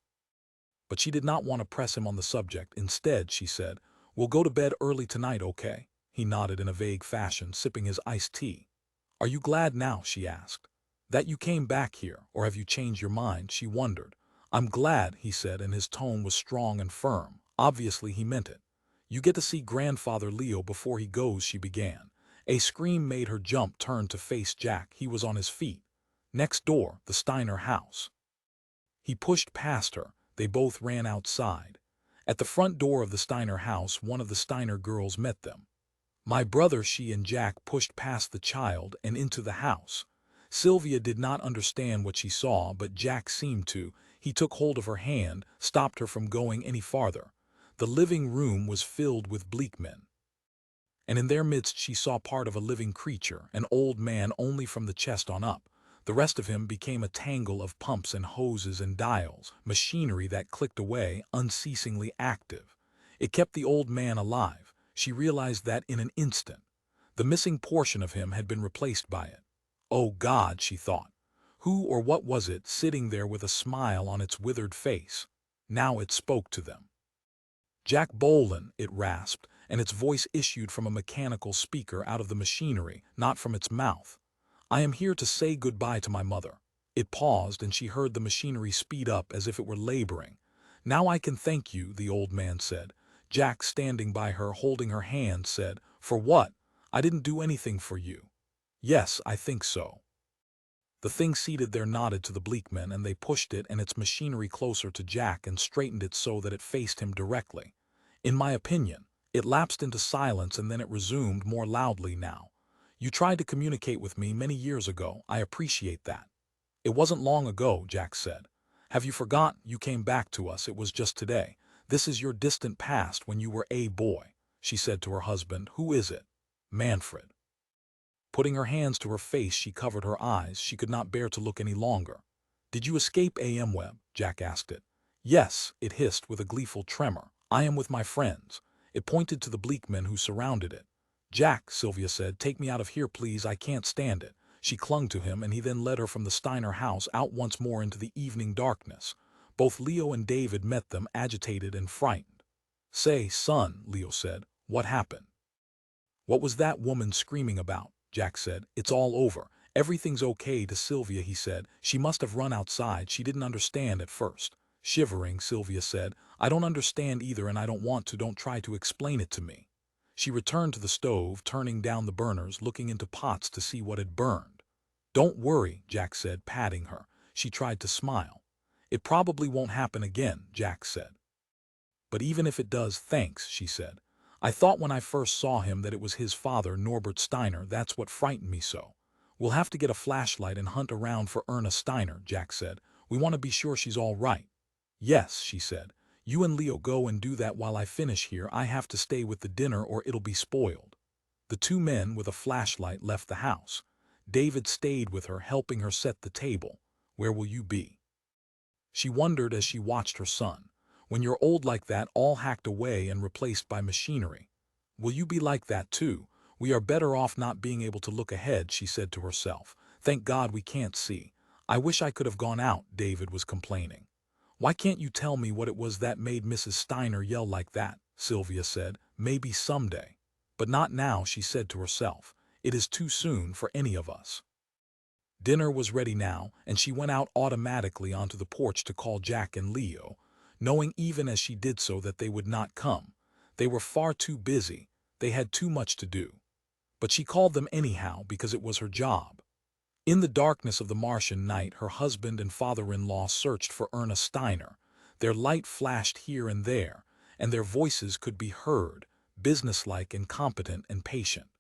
But she did not want to press him on the subject. Instead, she said, "We'll go to bed early tonight, okay?" He nodded in a vague fashion, sipping his iced tea. "Are you glad now?" she asked. "That you came back here, or have you changed your mind?" she wondered. "I'm glad," he said, and his tone was strong and firm. Obviously he meant it. "You get to see Grandfather Leo before he goes," she began. A scream made her jump, turn to face Jack. He was on his feet. "Next door, the Steiner house." He pushed past her. They both ran outside. At the front door of the Steiner house, one of the Steiner girls met them. "My brother," she and Jack pushed past the child and into the house. Silvia did not understand what she saw, but Jack seemed to. He took hold of her hand, stopped her from going any farther. The living room was filled with Bleekmen. And in their midst she saw part of a living creature, an old man only from the chest on up. The rest of him became a tangle of pumps and hoses and dials, machinery that clicked away, unceasingly active. It kept the old man alive. She realized that in an instant. The missing portion of him had been replaced by it. "Oh God," she thought. Who or what was it sitting there with a smile on its withered face? Now it spoke to them. "Jack Bohlen," it rasped, and its voice issued from a mechanical speaker out of the machinery, not from its mouth. "I am here to say goodbye to my mother." It paused, and she heard the machinery speed up as if it were laboring. "Now I can thank you," the old man said. Jack, standing by her, holding her hand, said, "For what? I didn't do anything for you." "Yes, I think so." The thing seated there nodded to the Bleekmen, and they pushed it and its machinery closer to Jack and straightened it so that it faced him directly. "In my opinion." It lapsed into silence, and then it resumed more loudly now. "You tried to communicate with me many years ago. I appreciate that." "It wasn't long ago," Jack said. "Have you forgotten? You came back to us. It was just today. This is your distant past when you were a boy." She said to her husband, "Who is it?" "Manfred." Putting her hands to her face, she covered her eyes. She could not bear to look any longer. "Did you escape AM Web?" Jack asked it. "Yes," it hissed with a gleeful tremor. "I am with my friends." It pointed to the Bleekmen who surrounded it. "Jack," Silvia said, "take me out of here, please. I can't stand it." She clung to him, and he then led her from the Steiner house out once more into the evening darkness. Both Leo and David met them, agitated and frightened. "Say, son," Leo said, "what happened?" "What was that woman screaming about?" Jack said. "It's all over. "Everything's okay," to Silvia, he said. "She must have run outside. She didn't understand at first." Shivering, Silvia said, "I don't understand either and I don't want to. Don't try to explain it to me." She returned to the stove, turning down the burners, looking into pots to see what had burned. "Don't worry," Jack said, patting her. She tried to smile. "It probably won't happen again," Jack said. "But even if it does, thanks," she said. "I thought when I first saw him that it was his father, Norbert Steiner. That's what frightened me so." "We'll have to get a flashlight and hunt around for Erna Steiner," Jack said. "We want to be sure she's all right." "Yes," she said. "You and Leo go and do that while I finish here. I have to stay with the dinner or it'll be spoiled." The two men with a flashlight left the house. David stayed with her, helping her set the table. "Where will you be?" she wondered as she watched her son. "When you're old like that, all hacked away and replaced by machinery. Will you be like that too? We are better off not being able to look ahead," she said to herself. "Thank God we can't see. I wish I could have gone out," David was complaining. "Why can't you tell me what it was that made Mrs. Steiner yell like that?" Silvia said. "Maybe someday. But not now," she said to herself. "It is too soon for any of us." Dinner was ready now, and she went out automatically onto the porch to call Jack and Leo, knowing even as she did so that they would not come. They were far too busy. They had too much to do. But she called them anyhow because it was her job. In the darkness of the Martian night, her husband and father-in-law searched for Erna Steiner. Their light flashed here and there, and their voices could be heard, businesslike and competent and patient.